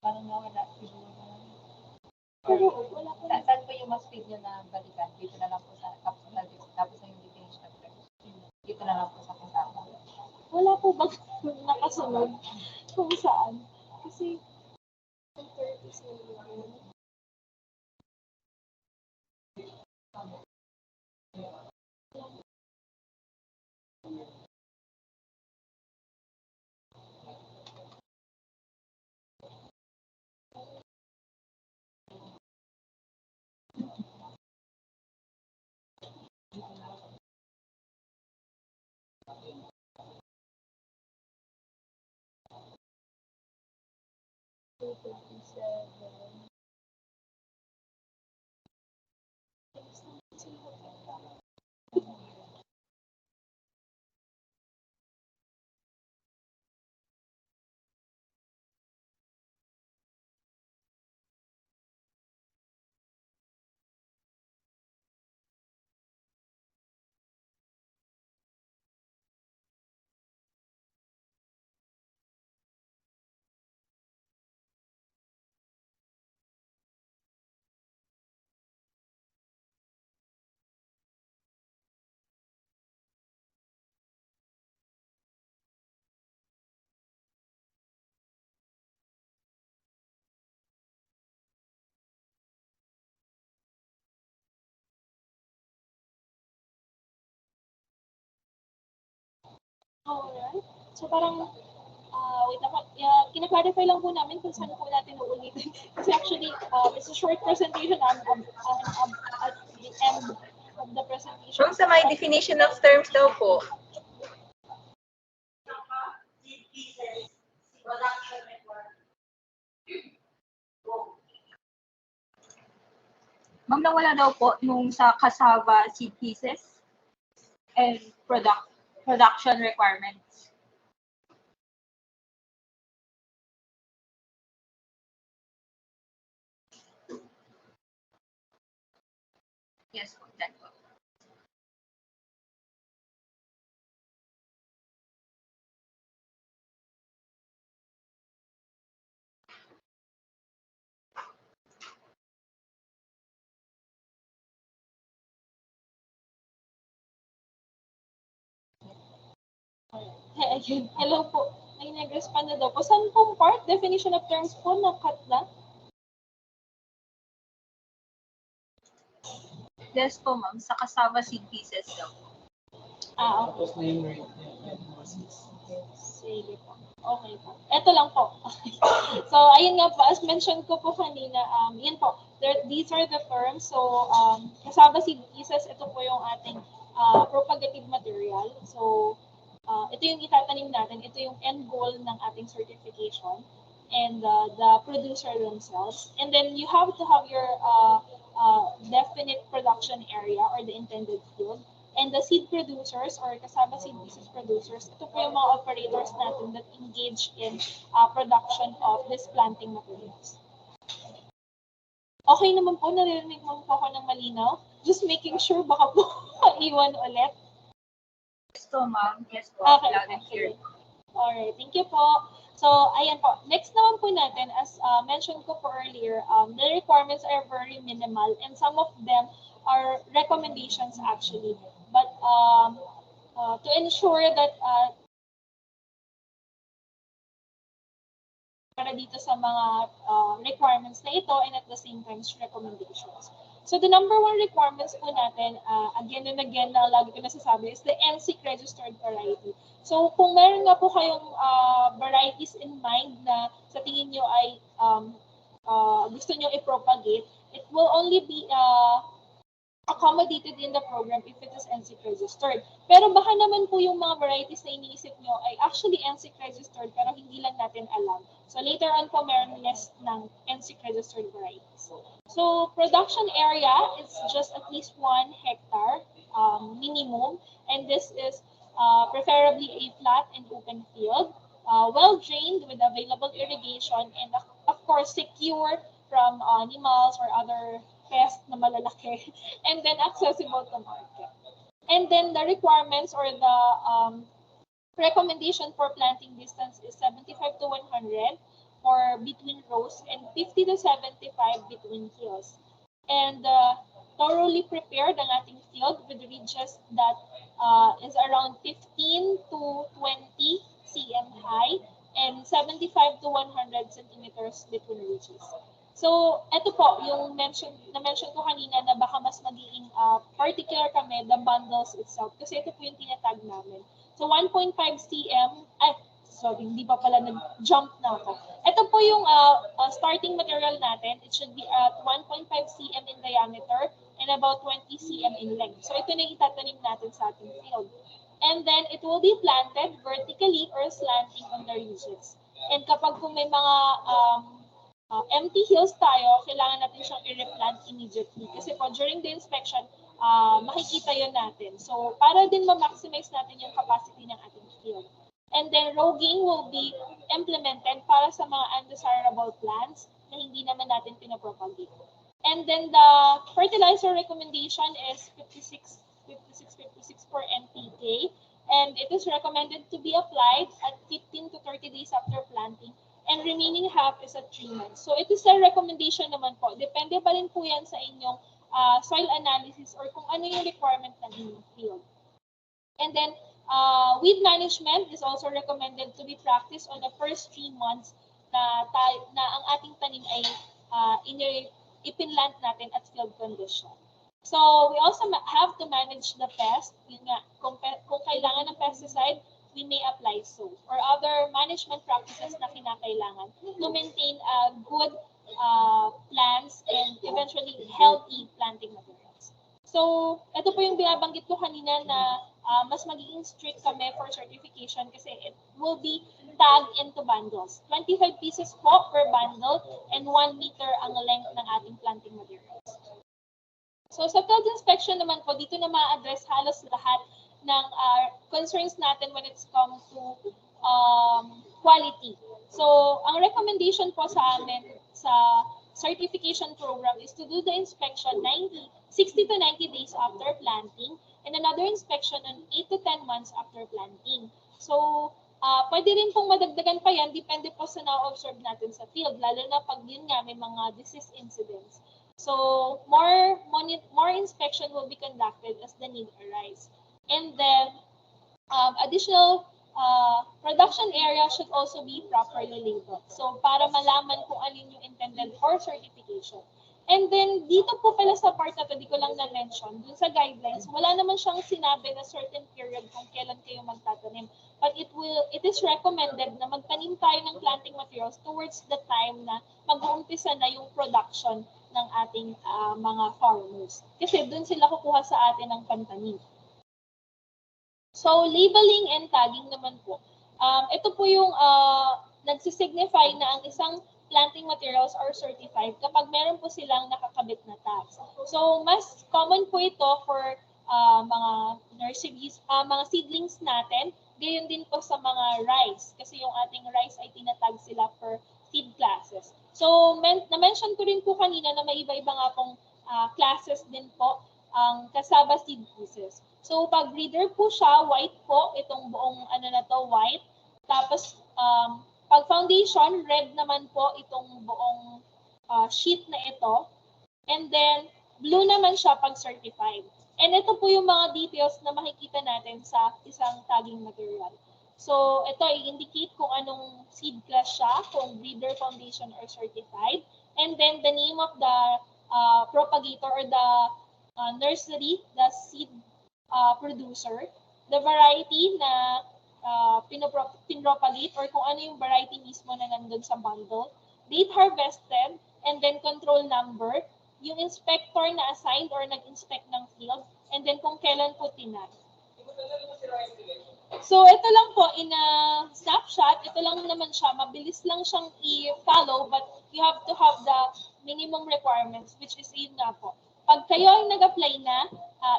Parang nawala siguro. Pero wala po. Saan po yung mas feed nyo na balikan? Dito na lang po sa tapos na yung definition of terms. Dito na lang po sa kasama. Wala po bang nakasunod kung saan? Kasi 37. Alright. So parang, wait lang po. Kina-clarify lang po namin kung saan po natin uulitin. Kasi actually, it's a short presentation at the end of the presentation. Ma'am, sa may definition of terms daw po. Ma'am, nawala daw po nung sa cassava seed pieces and production requirements. Yes po, dyan po. Ayun. Hello po. May nag-respond na daw po. Saan pong part? Definition of terms po na-cut na? Yes po, ma'am, sa cassava seed pieces daw. Okay. Sige po. Okay po. Ito lang po. So, ayun nga po, as mentioned ko po kanina, yun po, these are the terms. So, cassava seed pieces, ito po yung ating propagative material. So, ito yung itatanim natin. Ito yung end goal ng ating certification and the producer themselves. And then, you have to have your definite production area or the intended field. And the seed producers or cassava seed pieces producers, ito po yung mga operators natin that engage in production of this planting materials. Okay naman po, naririnig mo po ako ng malinaw. Just making sure baka po iwan ulit. Yes po, ma'am. Yes po. Okay, Loud and clear. Alright, thank you po. So, ayan po. Next naman po natin, as mentioned ko po earlier, the requirements are very minimal and some of them are recommendations actually. But to ensure that para dito sa mga requirements na ito and at the same time recommendations. So the number one requirements po natin, again and again na lagi ko nasasabi, is the NSIC registered variety. So kung meron nga po kayong varieties in mind na sa tingin nyo ay gusto nyo i-propagate, it will only be accommodated in the program if it is NSIC registered. Pero baka naman po yung mga varieties na iniisip nyo ay actually NSIC registered pero hindi lang natin alam. So later on po meron list ng NSIC registered varieties. So production area is just at least 1 hectare minimum, and this is preferably a flat and open field, well drained with available irrigation, and of course secure from animals or other pests na malalaki, and then accessible to market. And then the requirements or the recommendation for planting distance is 75 to 100 for between rows and 50 to 75 between hills. And thoroughly prepared ang ating field with ridges that is around 15 to 20 cm high and 75 to 100 centimeters between ridges. So, ito po, yung na-mention ko kanina na baka mas magiging particular kami, the bundles itself, kasi ito po yung tinatag namin. So, 1.5 cm, hindi pa pala nag-jump na ako. Ito po yung starting material natin. It should be at 1.5 cm in diameter and about 20 cm in length. So, ito na yung itatanim natin sa ating field. And then, it will be planted vertically or slanting on the ridges. And kapag kung may mga empty hills tayo, kailangan natin siyang i-replant immediately. Kasi po, during the inspection, makikita yun natin. So, para din ma-maximize natin yung capacity ng ating field. And then, roguing will be implemented para sa mga undesirable plants na hindi naman natin pinapropagate. And then, the fertilizer recommendation is 56 per NPK. And it is recommended to be applied at 15 to 30 days after planting. And remaining half is at 3 months. So it is a recommendation naman po. Depende pa rin po yan sa inyong soil analysis or kung ano yung requirement ng inyong field. And then, weed management is also recommended to be practiced on the first 3 months na ang ating tanim ay ipinlant natin at field condition. So we also have to manage the pest. Yun nga, kung kailangan ng pesticide, we may apply so or other management practices na kinakailangan to maintain good plants and eventually healthy planting materials. So, ito po yung binabanggit ko kanina na mas magiging strict kami for certification kasi it will be tagged into bundles. 25 pieces po per bundle and 1 meter ang length ng ating planting materials. So, sa field inspection naman po, dito na ma-address halos lahat ng concerns natin when it's come to quality. So, ang recommendation po sa amin sa certification program is to do the inspection 60 to 90 days after planting and another inspection on 8 to 10 months after planting. So, pwede rin pong madagdagan pa yan, depende po sa na-observe natin sa field, lalo na pag yun nga may mga disease incidents. So, more inspection will be conducted as the need arise. And then, additional production area should also be properly labeled. So, para malaman kung alin yung intended for certification. And then, dito po pala sa part na to, di ko lang na-mention, dun sa guidelines, wala naman siyang sinabi na certain period kung kailan kayo magtatanim. But it is recommended na magtanim tayo ng planting materials towards the time na mag-uumpisa na yung production ng ating mga farmers. Kasi dun sila kukuha sa atin ng pantanim. So, labeling and tagging naman po. Ito po yung nagsisignify na ang isang planting materials are certified kapag meron po silang nakakabit na tags. So, mas common po ito for mga nurseries, mga seedlings natin. Gayon din po sa mga rice. Kasi yung ating rice ay tinatag sila for seed classes. So, na-mention ko rin po kanina na may iba-iba nga pong classes din po ang cassava seed pieces. So, pag breeder po siya, white po, itong buong white. Tapos, pag foundation, red naman po itong buong sheet na ito. And then, blue naman siya pag certified. And ito po yung mga details na makikita natin sa isang tagging material. So, ito i-indicate kung anong seed class siya, kung breeder, foundation, or certified. And then, the name of the propagator or the nursery, the seed producer, the variety na pinropagate or kung ano yung variety mismo na nandun sa bundle, date harvested, and then control number, yung inspector na assigned or nag-inspect ng field, and then kung kailan po tinag. So, ito lang po, in a snapshot, ito lang naman siya, mabilis lang siyang i-follow, but you have to have the minimum requirements, which is yun nga po. Pag kayo ay nag-apply na,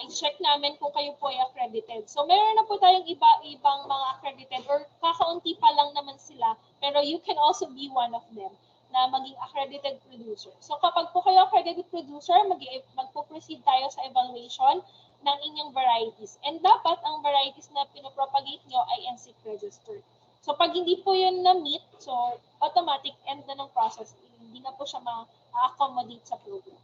i-check namin kung kayo po ay accredited. So, meron na po tayong ibang mga accredited or kakaunti pa lang naman sila, pero you can also be one of them na maging accredited producer. So, kapag po kayo accredited producer, magpo-proceed tayo sa evaluation ng inyong varieties. And dapat ang varieties na pinopropagate nyo ay NSIC registered. So, pag hindi po yun na-meet, so automatic end na ng process. Hindi na po siya ma-accommodate sa program.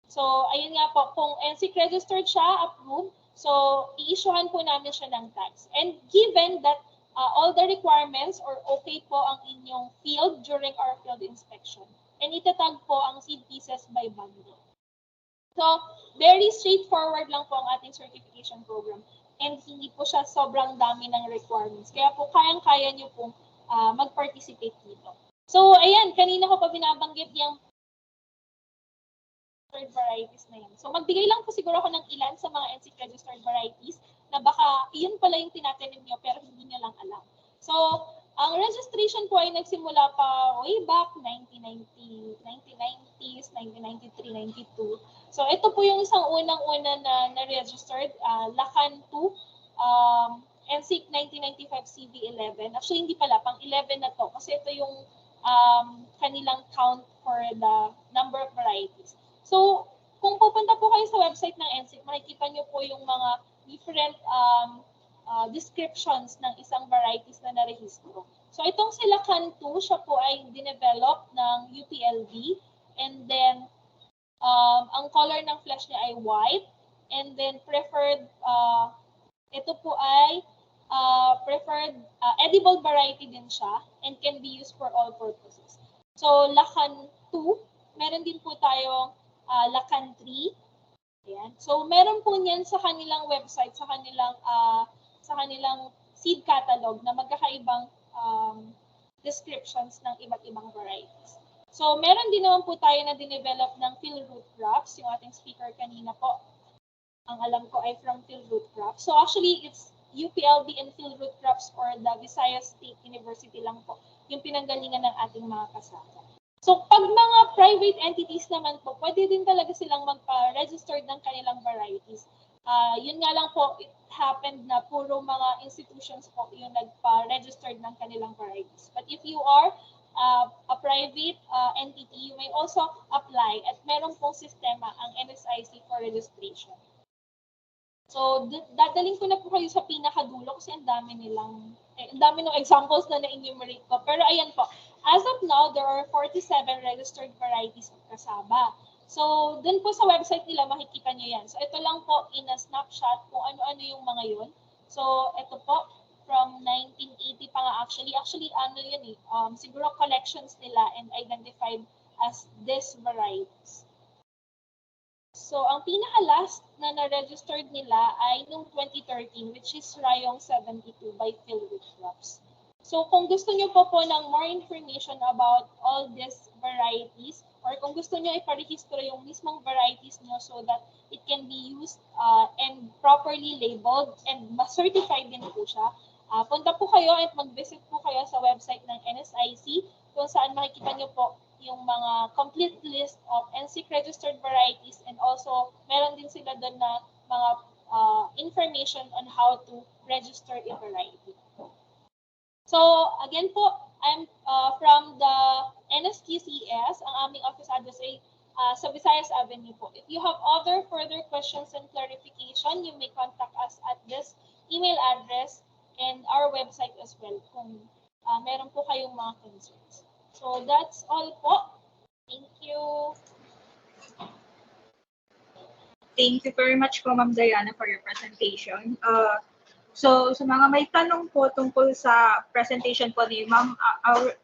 So, ayun nga po, kung NSIC registered siya, approved, so i-issuehan po namin siya ng tags. And given that all the requirements or okay po ang inyong field during our field inspection, and itatag po ang seed pieces by bundle. So, very straightforward lang po ang ating certification program. And hindi po siya sobrang dami ng requirements. Kaya po, kayang-kaya nyo pong mag-participate dito. So, ayan, kanina ko pa binabanggit yung varieties na yan. So, magbigay lang po siguro ako ng ilan sa mga NSIC registered varieties na baka iyon pala yung tinatanim nyo pero hindi nyo lang alam. So, ang registration po ay nagsimula pa way back 1990s, 1993, 92. So, ito po yung isang unang-una na registered, Lakan 2, NSIC 1995 CV11. Actually, hindi pala, pang 11 na to kasi ito yung kanilang count for the number of varieties. So, kung pupunta po kayo sa website ng NSIC, makikita nyo po yung mga different descriptions ng isang varieties na narehistro. So, itong Silakan 2, siya po ay dinevelop ng UPLB. And then, ang color ng flesh niya ay white. And then, preferred, ito po ay preferred edible variety din siya and can be used for all purposes. So, Lakan 2, meron din po tayong Lakan 3. Ayan. So, meron po niyan sa kanilang website, sa kanilang seed catalog na magkakaibang descriptions ng iba't ibang varieties. So, meron din naman po tayo na dinevelop ng field root crops. Yung ating speaker kanina po, ang alam ko ay from field root crops. So, actually, it's UPLB and field root crops for the Visayas State University lang po yung pinanggalingan ng ating mga kasama. So, pag mga private entities naman po, pwede din talaga silang magpa-registered ng kanilang varieties. Yun nga lang po, it happened na puro mga institutions po yung nagpa-registered ng kanilang varieties. But if you are a private entity, you may also apply at meron pong sistema ang NSIC for registration. So, dadaling ko na po kayo sa pinakadulo kasi ang dami ng examples na na-enumerate ko. Pero ayan po, as of now, there are 47 registered varieties of cassava. So, dun po sa website nila, makikita nyo yan. So, ito lang po in a snapshot kung ano-ano yung mga yun. So, ito po, from 1980 pa nga actually. Actually, ano yun eh, siguro collections nila and identified as these varieties. So, ang pinaka-last na na-registered nila ay noong 2013, which is Rayong 72 by Phil Whitlops. So, kung gusto nyo po ng more information about all these varieties, or kung gusto nyo iparehistro yung mismong varieties nyo so that it can be used and properly labeled and ma-certified din po siya, punta po kayo at mag-visit po kayo sa website ng NSIC kung saan makikita nyo po yung mga complete list of NSIC registered varieties, and also meron din sila doon na mga information on how to register a variety. So again po, I'm from the NSQCS. Ang aming office address ay sa Visayas Avenue po. If you have other further questions and clarification, you may contact us at this email address and our website as well kung meron po kayong mga concerns. So that's all po. Thank you. Thank you very much po, Ma'am Diana, for your presentation. So, sa mga may tanong po tungkol sa presentation po ni Ma'am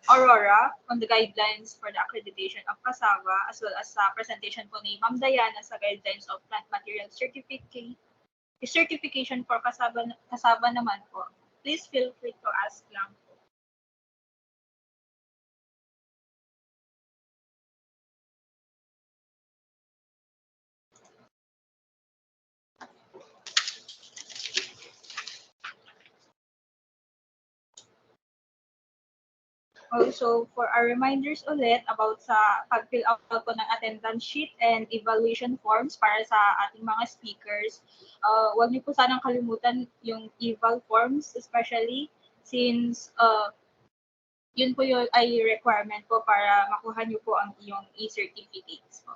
Aurora on the guidelines for the accreditation of cassava, as well as sa presentation po ni Ma'am Diana sa guidelines of plant material certification for cassava naman po, please feel free to ask lang po. Also, for our reminders ulit about sa pag-fill out po ng attendance sheet and evaluation forms para sa ating mga speakers, huwag niyo po sanang kalimutan yung eval forms, especially since yun po yung ay requirement po para makuha niyo po ang iyong e-certificates po.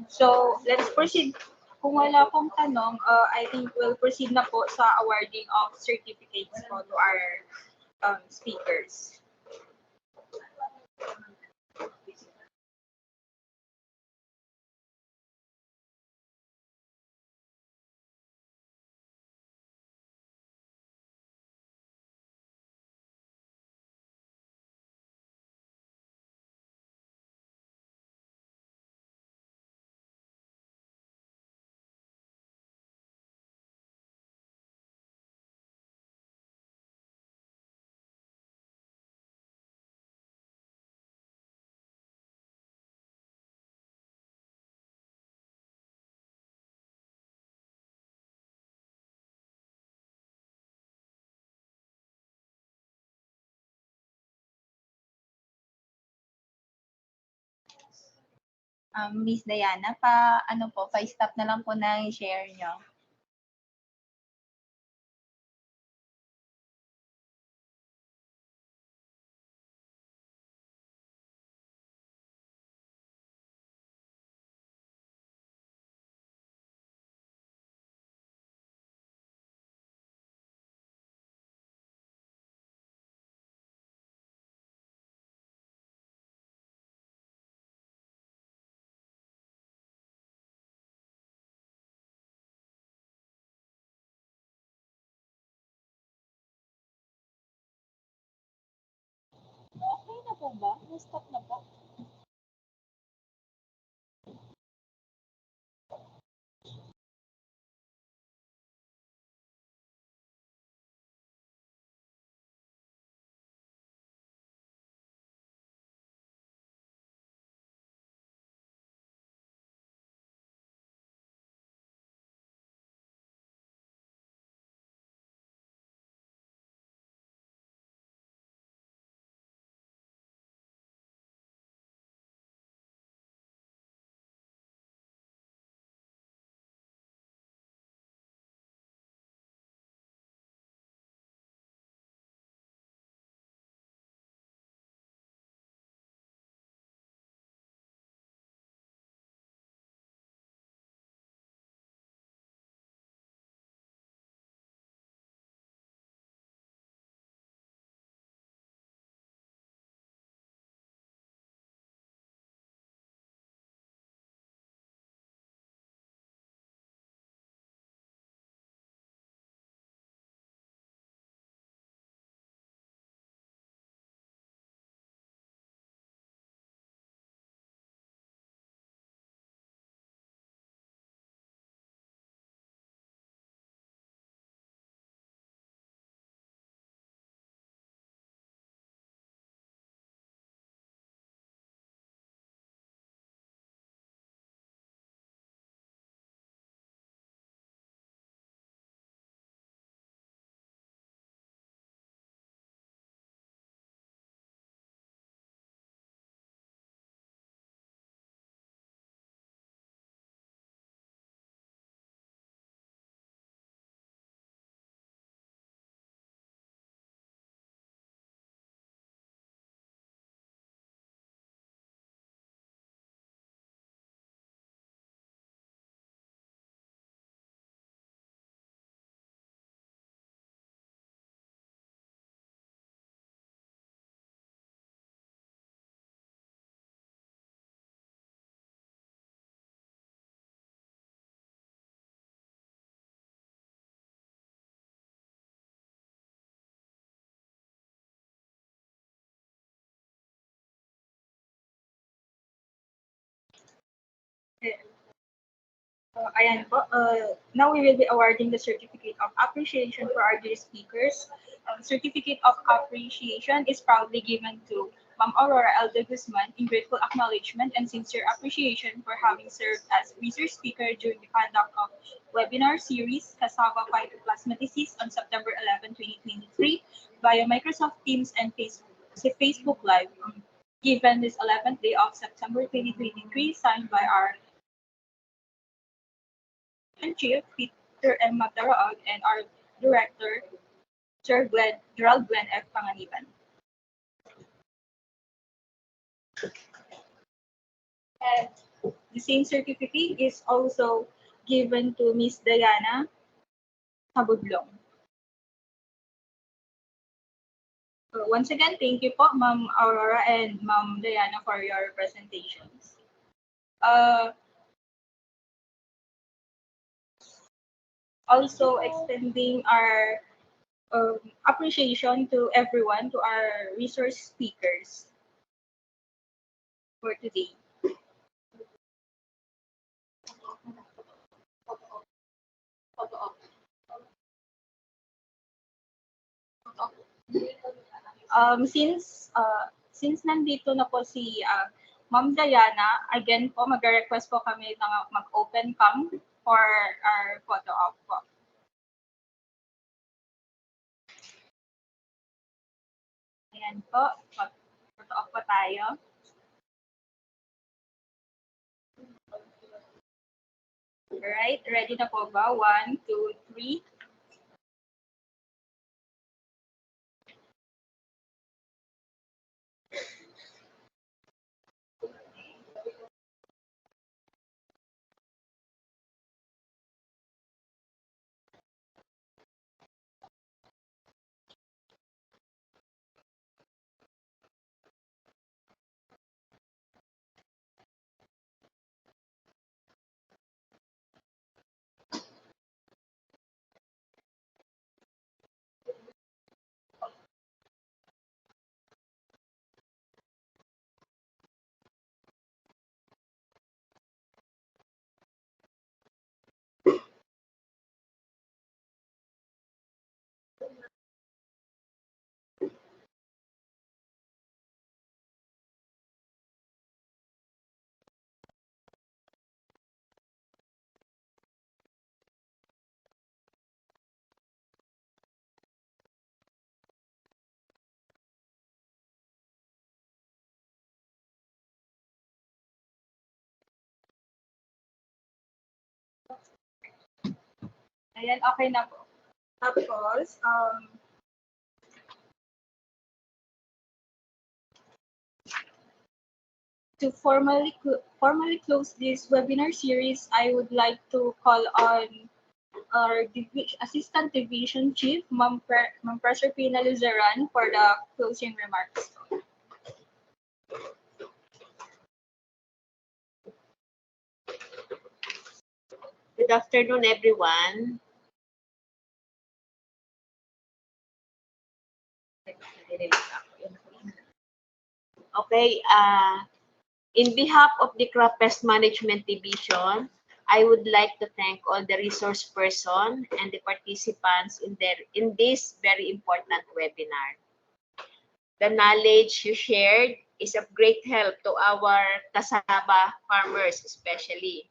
So let's proceed. Kung wala pong tanong, I think we'll proceed na po sa awarding of certificates po to our speakers. Miss Diana, pa-stop na lang po na i-share nyo. Okay na po ba? Na-stop na po? Ayan po. Now we will be awarding the Certificate of Appreciation for our dear speakers. Certificate of Appreciation is proudly given to Ma'am Aurora L. de Guzman in grateful acknowledgement and sincere appreciation for having served as research speaker during the conduct of webinar series Cassava Phytoplasma Disease on September 11, 2023 via Microsoft Teams and Facebook Live, given this 11th day of September 2023, signed by our Chief Peter M. Mataraog and our Director, Sir Gerald Glenn F. Panganiban. And the same certificate is also given to Miss Diana Habudlong. Once again, thank you po, Ma'am Aurora and Ma'am Diana, for your presentations. Also extending our appreciation to everyone, to our resource speakers for today. Since nandito na po si Ma'am Diana, again po mag-request po kami na mag-open cam for our photo op po. Ayan po, photo op po tayo. Alright, ready na po ba? 1, 2, 3. Ayan, okay na po. Tapos, to formally close this webinar series, I would like to call on our Assistant Division Chief, Ma'am Proserpina Luzeran, for the closing remarks. Good afternoon, everyone. Okay, in behalf of the Crop Pest Management Division, I would like to thank all the resource person and the participants in this very important webinar. The knowledge you shared is of great help to our cassava farmers especially.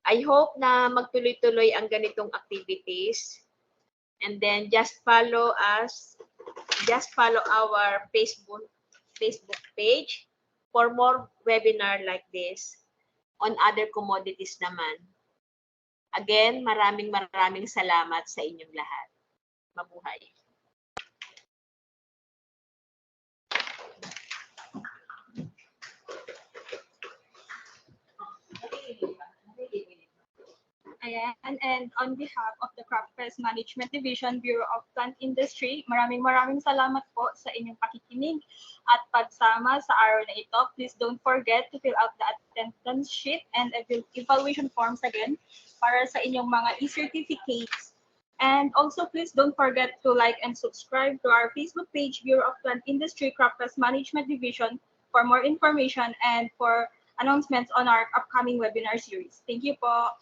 I hope na magtuloy-tuloy ang ganitong activities, and then just follow our Facebook page for more webinar like this on other commodities naman. Again, maraming salamat sa inyong lahat. Mabuhay. Ayan, and on behalf of the Crop Pest Management Division, Bureau of Plant Industry, maraming salamat po sa inyong pakikinig at pagsama sa araw na ito. Please don't forget to fill out the attendance sheet and evaluation forms again para sa inyong mga e-certificates. And also, please don't forget to like and subscribe to our Facebook page, Bureau of Plant Industry, Crop Pest Management Division, for more information and for announcements on our upcoming webinar series. Thank you po.